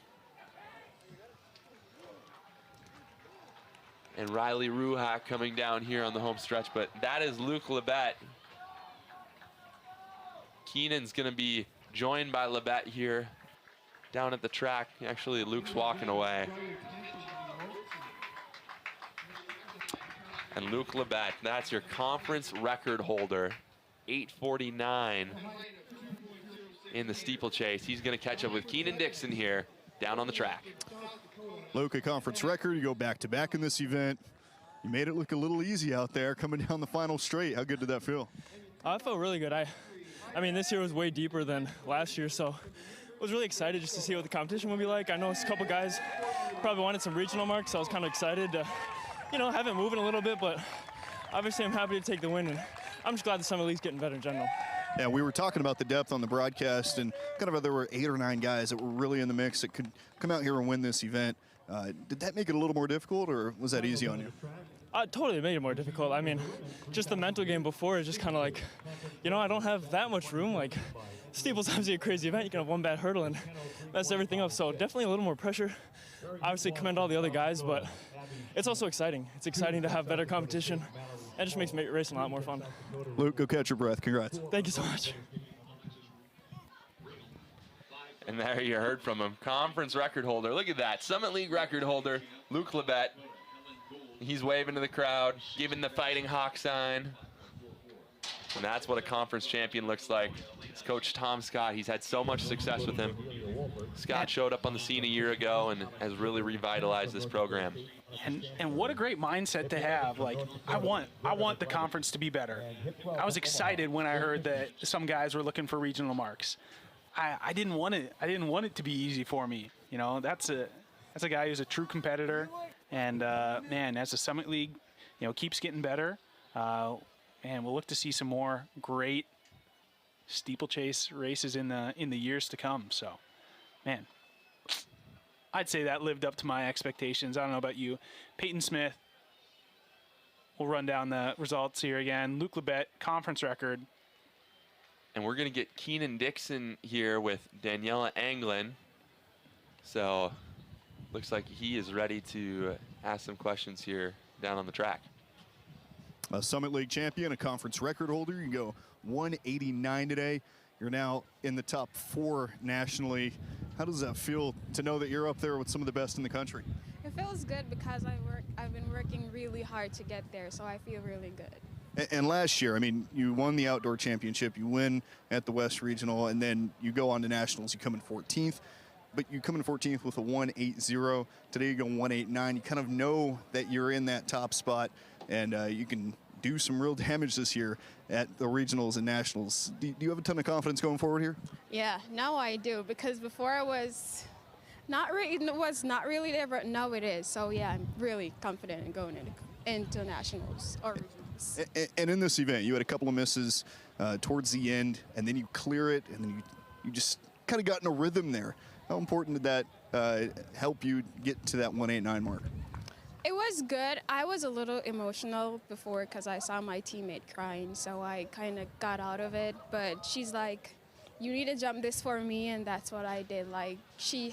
And Riley Ruhak coming down here on the home stretch, but that is Luke Labette. Keenan's gonna be joined by Labette here down at the track. Actually, Luke's walking away. And Luke Labette, that's your conference record holder, 8:49 in the steeplechase. He's gonna catch up with Keenan Dixon here down on the track. Luke, a conference record. You go back-to-back in this event. You made it look a little easy out there coming down the final straight. How good did that feel? I felt really good. I mean, this year was way deeper than last year, so I was really excited just to see what the competition would be like. I know a couple guys probably wanted some regional marks, so I was kind of excited to, have it moving a little bit, but obviously I'm happy to take the win, and I'm just glad the Summit League's getting better in general. Yeah, we were talking about the depth on the broadcast, and kind of there were 8 or 9 guys that were really in the mix that could come out here and win this event. Did that make it a little more difficult, or was that easy on you? Totally made it more difficult. I mean, just the mental game before is just kind of like, I don't have that much room. Like, steeple's obviously a crazy event. You can have one bad hurdle and mess everything up. So definitely a little more pressure. Obviously commend all the other guys, but it's also exciting. It's exciting to have better competition. It just makes racing a lot more fun. Luke, go catch your breath. Congrats. Thank you so much. And there you heard from him. Conference record holder. Look at that. Summit League record holder, Luke Labette. He's waving to the crowd, giving the Fighting Hawk sign. And that's what a conference champion looks like. It's Coach Tom Scott. He's had so much success with him. Scott showed up on the scene a year ago and has really revitalized this program. And what a great mindset to have. Like, I want the conference to be better. I was excited when I heard that some guys were looking for regional marks. I didn't want it to be easy for me. That's a guy who's a true competitor. And man, as the Summit League, keeps getting better, and we'll look to see some more great steeplechase races in the years to come. So, man, I'd say that lived up to my expectations. I don't know about you. Peyton Smith. We'll run down the results here again. Luke Labette, conference record. And we're going to get Keenan Dixon here with Daniela Anglin. So, looks like he is ready to ask some questions here down on the track. A Summit League champion, a conference record holder. You go 189 today. You're now in the top 4 nationally. How does that feel to know that you're up there with some of the best in the country? It feels good because I've been working really hard to get there, so I feel really good. And last year, I mean, you won the outdoor championship, you win at the West Regional, and then you go on to nationals. You come in 14th, but you come in 14th with a 1.80. Today you go 1.89. You kind of know that you're in that top spot, and you can do some real damage this year at the regionals and nationals. Do you have a ton of confidence going forward here? Yeah, now I do, because before I was not really there, but now it is. So yeah, I'm really confident in going into nationals or regionals. And in this event, you had a couple of misses towards the end, and then you clear it, and then you just kind of got in a rhythm there. How important did that help you get to that 1.89 mark? It was good. I was a little emotional before because I saw my teammate crying, so I kind of got out of it. But she's like, you need to jump this for me, and that's what I did. Like, she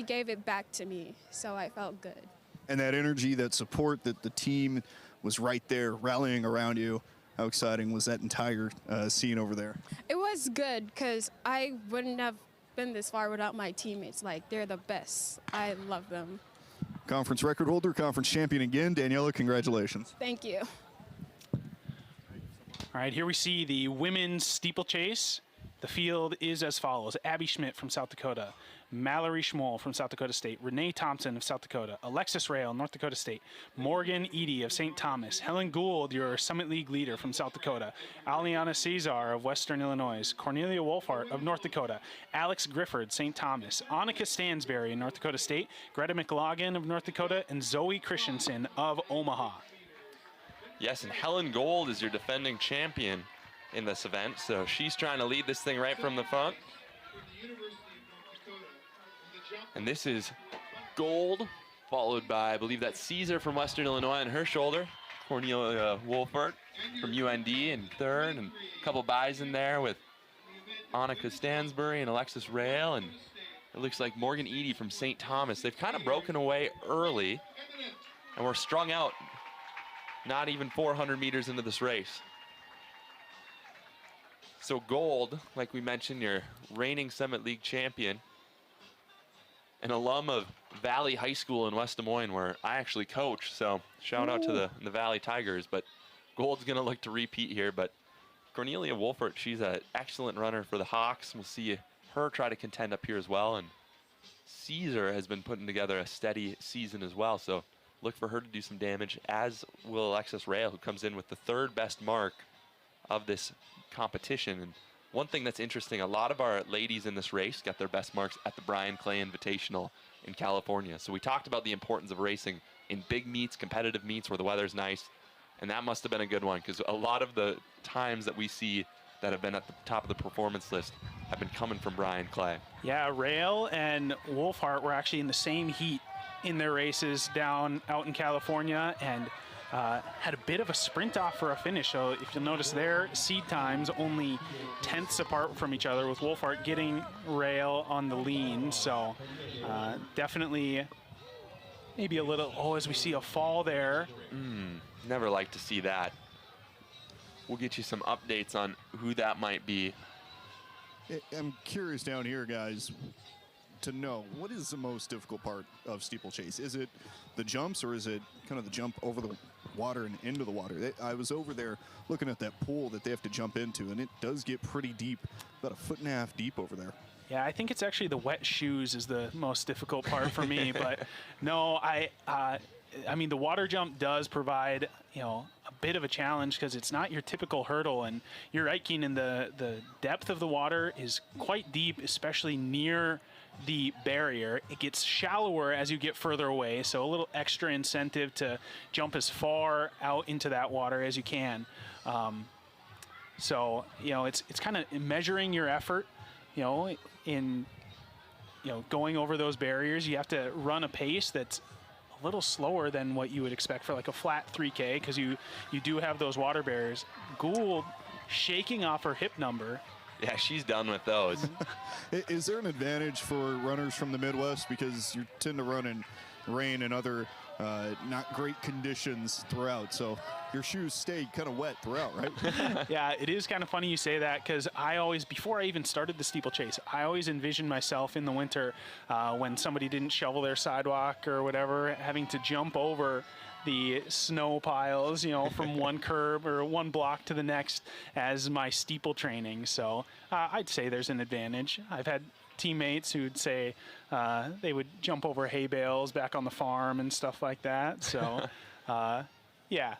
gave it back to me, so I felt good. And that energy, that support, that the team was right there rallying around you. How exciting was that entire scene over there? It was good because I wouldn't have been this far without my teammates. Like, they're the best. I love them. Conference record holder, conference champion again. Daniela, congratulations. Thank you. All right, here we see the women's steeplechase. The field is as follows: Abby Schmidt from South Dakota, Mallory Schmoll from South Dakota State, Renee Thompson of South Dakota, Alexis Rail, North Dakota State, Morgan Eady of St. Thomas, Helen Gould, your Summit League leader from South Dakota, Aliana Cesar of Western Illinois, Cornelia Wolfhart of North Dakota, Alex Grifford, St. Thomas, Annika Stansberry in North Dakota State, Greta McLaughlin of North Dakota, and Zoe Christensen of Omaha. Yes, and Helen Gould is your defending champion in this event, so she's trying to lead this thing right from the front. And this is Gold, followed by, I believe that's Caesar from Western Illinois on her shoulder, Cornelia Wolfert from UND in third, and a couple buys in there with Annika Stansbury and Alexis Rail, and it looks like Morgan Eady from St. Thomas. They've kind of broken away early, and we're strung out not even 400 meters into this race. So Gold, like we mentioned, your reigning Summit League champion, an alum of Valley High School in West Des Moines, where I actually coach. So shout out to the Valley Tigers. But Gold's going to look to repeat here. But Cornelia Wolfert, she's an excellent runner for the Hawks. We'll see her try to contend up here as well. And Caesar has been putting together a steady season as well. So look for her to do some damage, as will Alexis Rail, who comes in with the third best mark of this competition. And one thing that's interesting, a lot of our ladies in this race got their best marks at the Brian Clay Invitational in California. So we talked about the importance of racing in big meets, competitive meets where the weather's nice, and that must have been a good one, because a lot of the times that we see that have been at the top of the performance list have been coming from Brian Clay. Yeah, Rail and Wolfhart were actually in the same heat in their races down out in California, and had a bit of a sprint off for a finish. So if you'll notice, their seed times only tenths apart from each other, with Wolfhart getting Rail on the lean. So definitely maybe a little, as we see a fall there. Never like to see that. We'll get you some updates on who that might be. I'm curious down here, guys, to know, what is the most difficult part of steeplechase? Is it the jumps, or is it kind of the jump over the water and into the water? I was over there looking at that pool that they have to jump into, and it does get pretty deep, about 1.5 feet deep over there. Yeah, I think it's actually the wet shoes is the most difficult part for me. But no, I mean, the water jump does provide, a bit of a challenge, because it's not your typical hurdle. And you're right, Keenan, the depth of the water is quite deep, especially near the barrier. It gets shallower as you get further away, so a little extra incentive to jump as far out into that water as you can. So it's kind of measuring your effort, in going over those barriers. You have to run a pace that's a little slower than what you would expect for like a flat 3K, because you do have those water barriers. Gould shaking off her hip number. Yeah, she's done with those. Is there an advantage for runners from the Midwest, because you tend to run in rain and other not great conditions throughout. So your shoes stayed kind of wet throughout, right? Yeah, it is kind of funny you say that, because I always, before I even started the steeplechase, I always envisioned myself in the winter when somebody didn't shovel their sidewalk or whatever, having to jump over the snow piles, you know, from one curb or one block to the next as my steeple training. So I'd say there's an advantage. I've had teammates who'd say they would jump over hay bales back on the farm and stuff like that. So, yeah.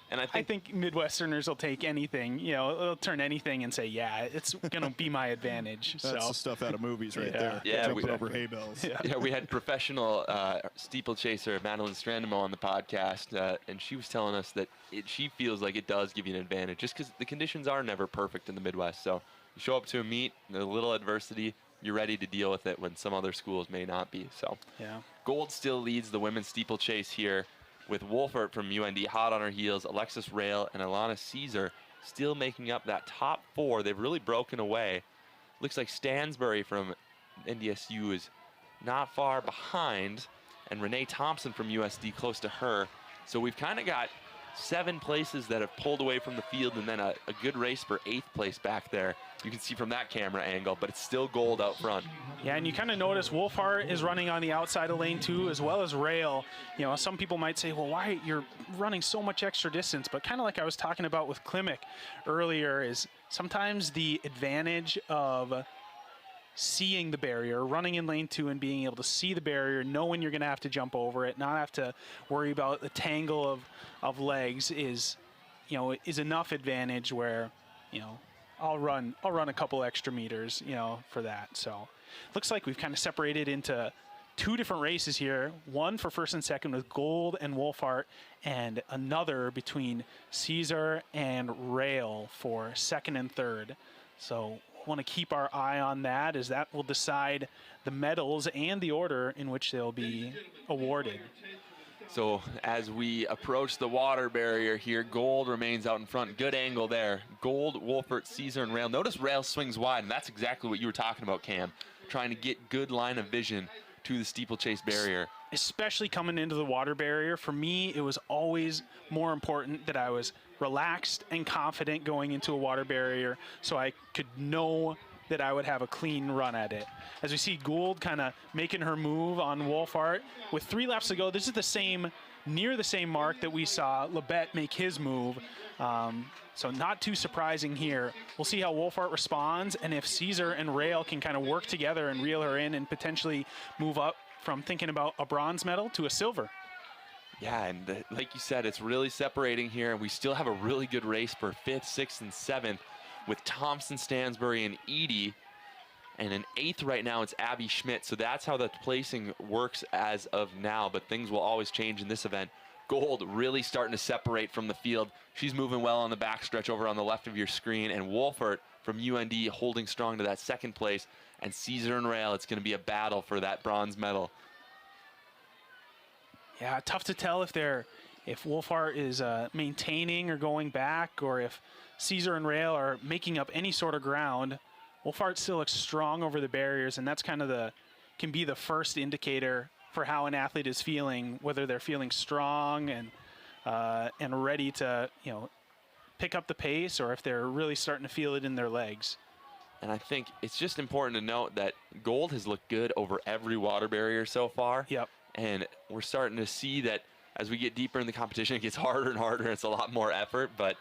And I think Midwesterners will take anything, you know, they'll turn anything and say, yeah, it's going to be my advantage. That's the stuff out of movies right there. Yeah, jumping over hay bales. Yeah, we had professional steeplechaser Madeline Strandemo on the podcast, and she was telling us that she feels like it does give you an advantage, just because the conditions are never perfect in the Midwest. So you show up to a meet, a little adversity, you're ready to deal with it when some other schools may not be. So yeah, gold still leads the women's steeplechase here, with Wolfert from UND hot on her heels, Alexis Rail and Alana Caesar still making up that top four. They've really broken away. Looks like Stansbury from NDSU is not far behind, and Renee Thompson from USD close to her. So we've kind of got 7 places that have pulled away from the field, and then a good race for 8th place back there. You can see from that camera angle, but it's still gold out front. Yeah, and you kind of notice Wolfhart is running on the outside of lane 2 as well as Rail. You know, some people might say, well, why you're running so much extra distance? But kind of like I was talking about with Klimek earlier, is sometimes the advantage of seeing the barrier, running in lane 2 and being able to see the barrier, know when you're going to have to jump over it, not have to worry about the tangle of legs is enough advantage where, you know, I'll run a couple extra meters, you know, for that. So looks like we've kind of separated into 2 different races here, one for first and second with Gold and Wolfhart, and another between Caesar and Rail for second and third. So want to keep our eye on that, as that will decide the medals and the order in which they'll be awarded. So as we approach the water barrier here, Gold remains out in front. Good angle there. Gold, Wolfert, Caesar, and Rail. Notice Rail swings wide, and that's exactly what you were talking about, Cam. Trying to get good line of vision to the steeplechase barrier. Especially coming into the water barrier, for me, it was always more important that I was relaxed and confident going into a water barrier so I could know that I would have a clean run at it. As we see Gould kind of making her move on Wolfhart. With 3 laps to go, this is near the same mark that we saw Labette make his move. So not too surprising here. We'll see how Wolfhart responds, and if Caesar and Rail can kind of work together and reel her in and potentially move up from thinking about a bronze medal to a silver. Yeah, and like you said, it's really separating here, and we still have a really good race for 5th, 6th, and 7th with Thompson, Stansbury, and Edie. And in 8th right now, it's Abby Schmidt. So that's how the placing works as of now, but things will always change in this event. Gold really starting to separate from the field. She's moving well on the backstretch over on the left of your screen, and Wolfert from UND holding strong to that 2nd place. And Caesar and Rail, it's going to be a battle for that bronze medal. Yeah, tough to tell if Wolfhart is maintaining or going back, or if Caesar and Rail are making up any sort of ground. Wolfhart still looks strong over the barriers, and that's kind of can be the first indicator for how an athlete is feeling, whether they're feeling strong and ready to, you know, pick up the pace, or if they're really starting to feel it in their legs. And I think it's just important to note that Gold has looked good over every water barrier so far. Yep. And we're starting to see that as we get deeper in the competition, it gets harder and harder. It's a lot more effort, but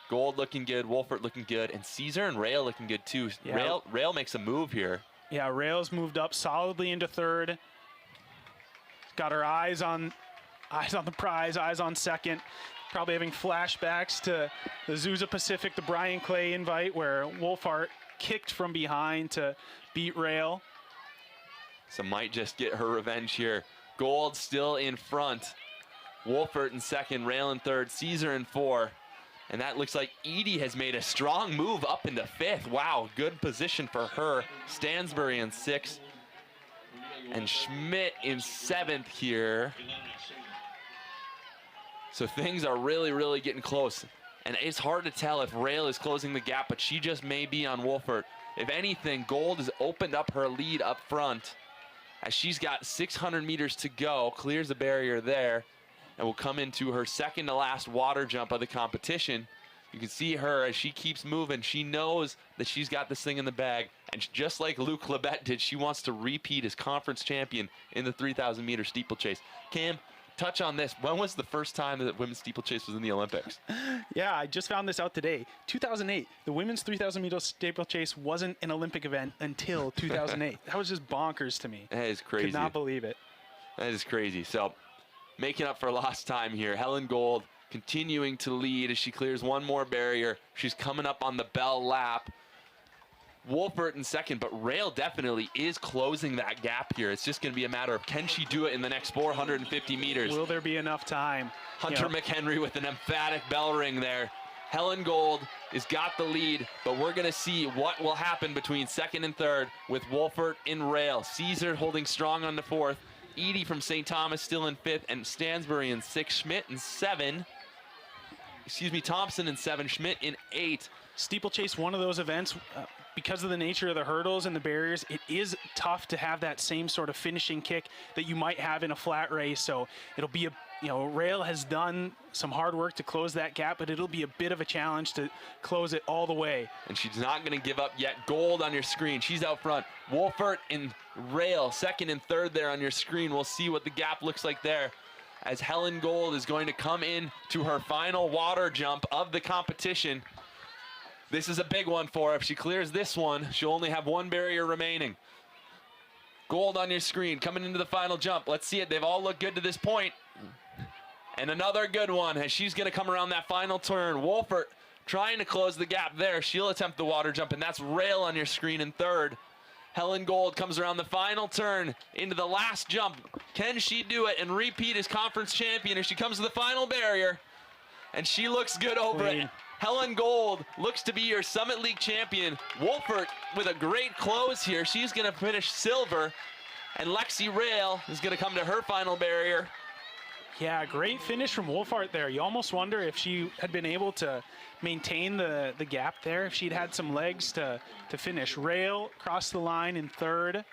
Gold looking good, Wolfert looking good, and Caesar and Rail looking good too. Yeah. Rail makes a move here. Yeah, Rail's moved up solidly into 3rd. Got her eyes on the prize, eyes on 2nd. Probably having flashbacks to the Azusa Pacific, the Brian Clay invite, where Wolfhart kicked from behind to beat Rail. So might just get her revenge here. Gold still in front. Wolfert in 2nd, Rail in 3rd, Caesar in 4th. And that looks like Edie has made a strong move up into 5th. Wow, good position for her. Stansbury in 6th. And Schmidt in 7th here. So things are really, really getting close. And it's hard to tell if Rail is closing the gap, but she just may be on Wolfert. If anything, Gold has opened up her lead up front. as she's got 600 meters to go, clears the barrier there, and will come into her second to last water jump of the competition. You can see her as she keeps moving. She knows that she's got this thing in the bag, and just like Luke Labette did, she wants to repeat as conference champion in the 3,000 meter steeplechase. Cam, touch on this. When was the first time that women's steeplechase was in the Olympics? Yeah, I just found this out today. 2008, the women's 3,000 meter steeplechase wasn't an Olympic event until 2008. That was just bonkers to me. That is crazy. Could not believe it. That is crazy. So, making up for lost time here, Helen Gold continuing to lead as she clears one more barrier. She's coming up on the bell lap. Wolfert in second, but Rail definitely is closing that gap here. It's just going to be a matter of, can she do it in the next 450 meters? Will there be enough time? Hunter McHenry with an emphatic bell ring there. Helen Gold has got the lead, but we're going to see what will happen between second and third with Wolfert in Rail. Caesar holding strong on the fourth. Edie from St. Thomas still in fifth, and Stansbury in six. Schmidt in seven. Thompson in seven. Schmidt in eight. Steeplechase, one of those events, because of the nature of the hurdles and the barriers, it is tough to have that same sort of finishing kick that you might have in a flat race. So it'll be Rail has done some hard work to close that gap, but it'll be a bit of a challenge to close it all the way. And she's not going to give up yet. Gold on your screen. She's out front. Wolfert in Rail, second and third there on your screen. We'll see what the gap looks like there, as Helen Gold is going to come in to her final water jump of the competition. This is a big one for her. If she clears this one, she'll only have one barrier remaining. Gold on your screen, coming into the final jump. Let's see it. They've all looked good to this point. And another good one as she's going to come around that final turn. Wolfert trying to close the gap there. She'll attempt the water jump, and that's Rail on your screen in third. Helen Gold comes around the final turn into the last jump. Can she do it and repeat as conference champion as she comes to the final barrier? And she looks good over it. Helen Gold looks to be your Summit League champion. Wolfert with a great close here. She's going to finish silver. And Lexi Rail is going to come to her final barrier. Yeah, great finish from Wolfart there. You almost wonder if she had been able to maintain the gap there, if she'd had some legs to finish. Rail across the line in third.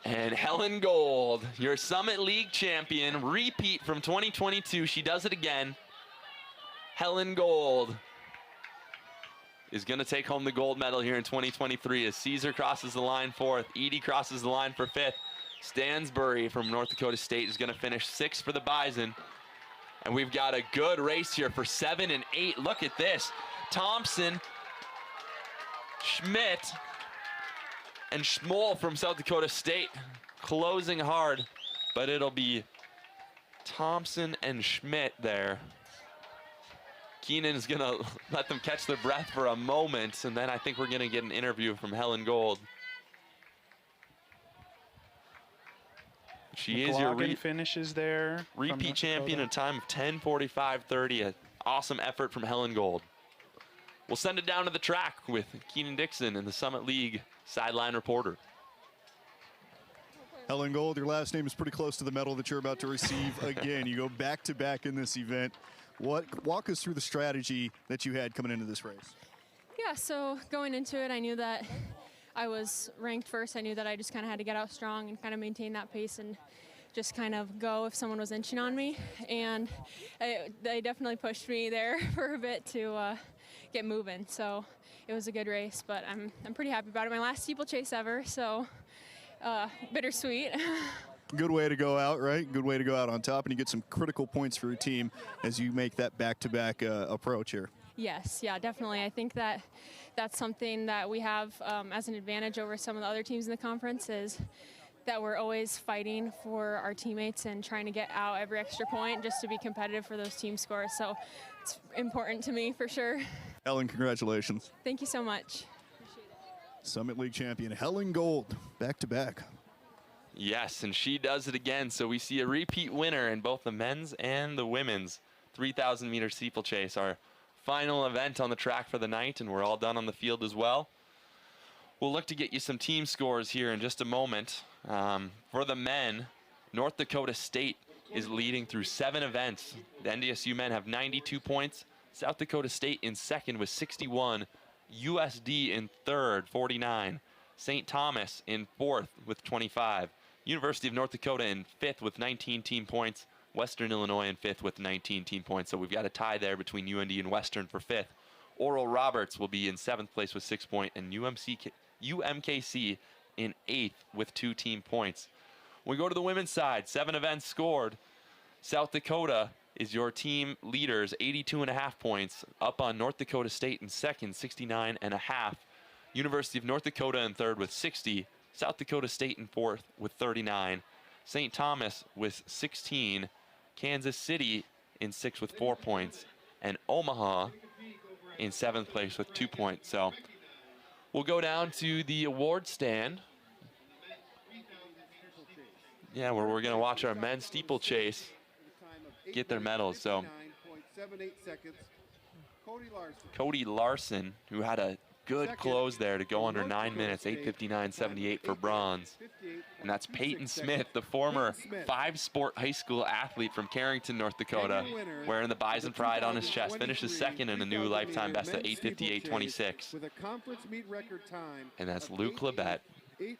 And Helen Gold, your Summit League champion, repeat from 2022. She does it again. Helen Gold is going to take home the gold medal here in 2023 as Caesar crosses the line fourth. Edie crosses the line for fifth. Stansbury from North Dakota State is going to finish sixth for the Bison. And we've got a good race here for 7 and 8. Look at this. Thompson, Schmidt, and Schmoll from South Dakota State closing hard. But it'll be Thompson and Schmidt there. Keenan is going to let them catch their breath for a moment, and then I think we're going to get an interview from Helen Gold. She is your finishes there. Repeat champion in a time of 10:45.30. An awesome effort from Helen Gold. We'll send it down to the track with Keenan Dixon and the Summit League sideline reporter. Helen Gold, your last name is pretty close to the medal that you're about to receive again. You go back-to-back in this event. Walk us through the strategy that you had coming into this race. Yeah, so going into it, I knew that I was ranked first. I knew that I just kind of had to get out strong and kind of maintain that pace and just kind of go if someone was inching on me. And they definitely pushed me there for a bit to get moving. So it was a good race, but I'm pretty happy about it. My last steeplechase ever, so bittersweet. Good way to go out, right? Good way to go out on top, and you get some critical points for your team as you make that back-to-back approach here. Yes, yeah, definitely. I think that that's something that we have as an advantage over some of the other teams in the conference is that we're always fighting for our teammates and trying to get out every extra point just to be competitive for those team scores. So it's important to me for sure. Helen, congratulations. Thank you so much. Summit League champion Helen Gold, back-to-back. Yes, and she does it again. So we see a repeat winner in both the men's and the women's 3,000 meter steeplechase, our final event on the track for the night, and we're all done on the field as well. We'll look to get you some team scores here in just a moment. For the men, North Dakota State is leading through 7 events. The NDSU men have 92 points. South Dakota State in second with 61. USD in third, 49. St. Thomas in 4th with 25. University of North Dakota in 5th with 19 team points. Western Illinois in 5th with 19 team points. So we've got a tie there between UND and Western for 5th. Oral Roberts will be in 7th place with 6 points, and UMKC in 8th with 2 team points. We go to the women's side. 7 events scored. South Dakota is your team leaders, 82.5 points, up on North Dakota State in 2nd, 69.5. University of North Dakota in 3rd with 60. South Dakota State in 4th with 39. St. Thomas with 16. Kansas City in 6th with 4 points. And Omaha in 7th place with 2 points. So we'll go down to the award stand. Yeah, where we're going to watch our men's steeplechase get their medals. So Cody Larson, who had a good close there to go under 9 minutes, 8:59.78 for bronze. And that's Peyton Smith, the former 5-sport high school athlete from Carrington, North Dakota, wearing the Bison Pride on his chest. Finishes 2nd in a new lifetime best at 8:58.26. And that's Luke Labette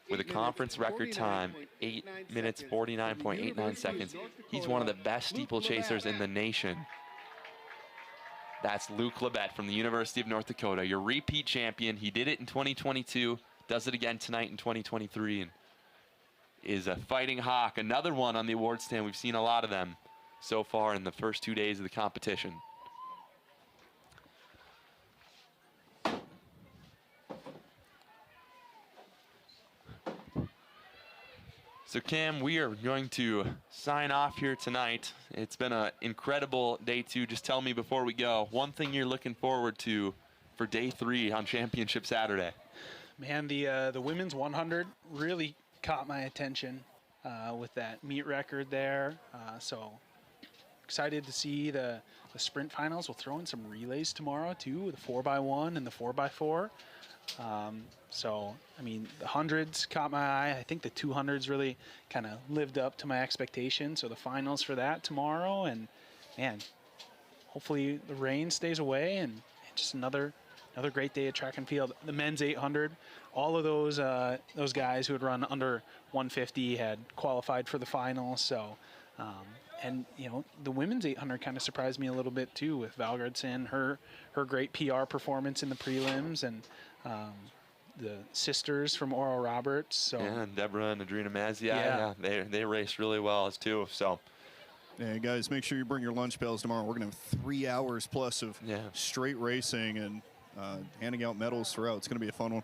with a conference record time, 8 minutes 49.89 seconds. He's one of the best steeplechasers in the nation. That's Luke Labette from the University of North Dakota, your repeat champion. He did it in 2022, does it again tonight in 2023, and is a fighting hawk. Another one on the award stand. We've seen a lot of them so far in the first 2 days of the competition. So Cam, we are going to sign off here tonight. It's been an incredible day 2. Just tell me before we go, one thing you're looking forward to for day 3 on Championship Saturday. Man, the women's 100 really caught my attention with that meet record there. So excited to see the sprint finals. We'll throw in some relays tomorrow too, the 4x1 and the 4x4. So, I mean, the 100s caught my eye. I think the 200s really kind of lived up to my expectations. So the finals for that tomorrow, and man, hopefully the rain stays away, and just another great day of track and field. The men's 800, all of those guys who had run under 150 had qualified for the finals. So, and you know, the women's 800 kind of surprised me a little bit too, with Valgardson, her great PR performance in the prelims, and the sisters from Oral Roberts. So yeah, and Deborah and Adrina Mazia, yeah, they raced really well as too. So yeah, guys, make sure you bring your lunch bells tomorrow. We're gonna have 3 hours plus of straight racing and handing out medals throughout. It's gonna be a fun one.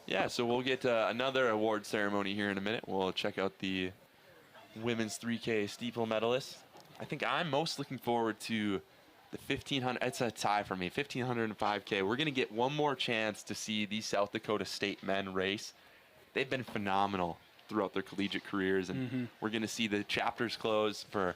Yeah, so we'll get another award ceremony here in a minute. We'll check out the women's 3K steeple medalists. I think I'm most looking forward to the 1500. It's a tie for me. 1500 and 5K. We're going to get one more chance to see these South Dakota State men race. They've been phenomenal throughout their collegiate careers, and we're going to see the chapters close for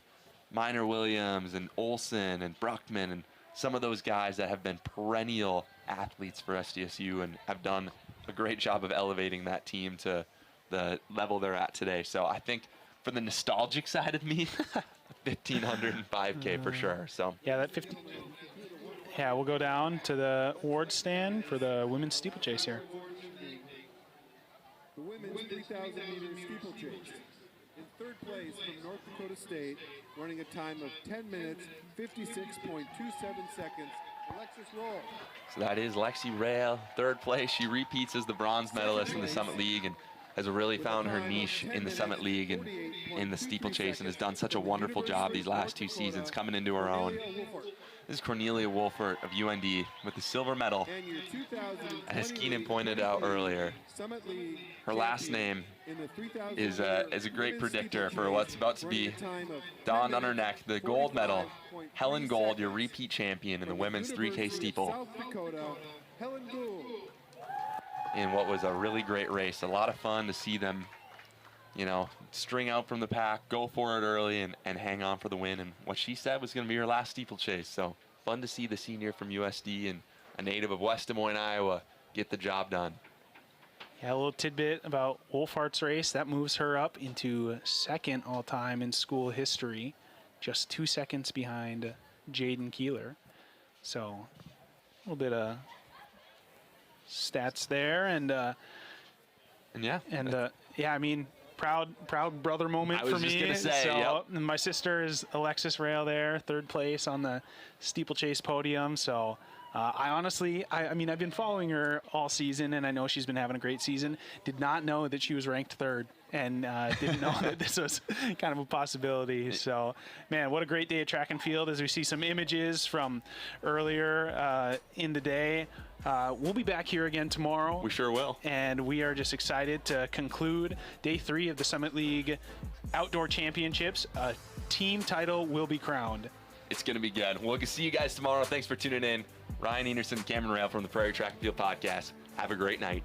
Minor Williams and Olson and Bruckman and some of those guys that have been perennial athletes for SDSU and have done a great job of elevating that team to the level they're at today. So I think for the nostalgic side of me, 1500 and 5K for sure. So yeah, that 50. Yeah, we'll go down to the award stand for the women's steeplechase here. The women's 3,000-meter steeplechase. In 3rd place from North Dakota State, running a time of 10 minutes, 56.27 seconds, Alexis Roll. So that is Lexi Rail, 3rd place. She repeats as the bronze medalist in the Summit League and has really found her niche in the Summit League and in the steeplechase, and has done such a wonderful job these last 2 seasons coming into her own. This is Cornelia Wolfert of UND with the silver medal. And as Keenan pointed out earlier, her last name is a great predictor for what's about to be dawned on her neck. The gold medal, Helen Gold, your repeat champion in the women's 3K steeple. In what was a really great race. A lot of fun to see them, you know, string out from the pack, go for it early, and hang on for the win. And what she said was going to be her last steeplechase. So fun to see the senior from USD and a native of West Des Moines, Iowa, get the job done. Yeah, a little tidbit about Wolfart's race. That moves her up into 2nd all-time in school history, just 2 seconds behind Jaden Keeler. So a little bit of stats there, and yeah, I mean, proud brother moment for me. I was just gonna say, so and my sister is Alexis Rail there, 3rd place on the steeplechase podium. So I honestly, I mean, I've been following her all season, and I know she's been having a great season. Did not know that she was ranked 3rd, and didn't know that this was kind of a possibility. So, man, what a great day at track and field as we see some images from earlier in the day. We'll be back here again tomorrow. We sure will. And we are just excited to conclude day 3 of the Summit League Outdoor Championships. A team title will be crowned. It's going to be good. We'll see you guys tomorrow. Thanks for tuning in. Ryan Enerson, Cameron Rail from the Prairie Track and Field Podcast. Have a great night.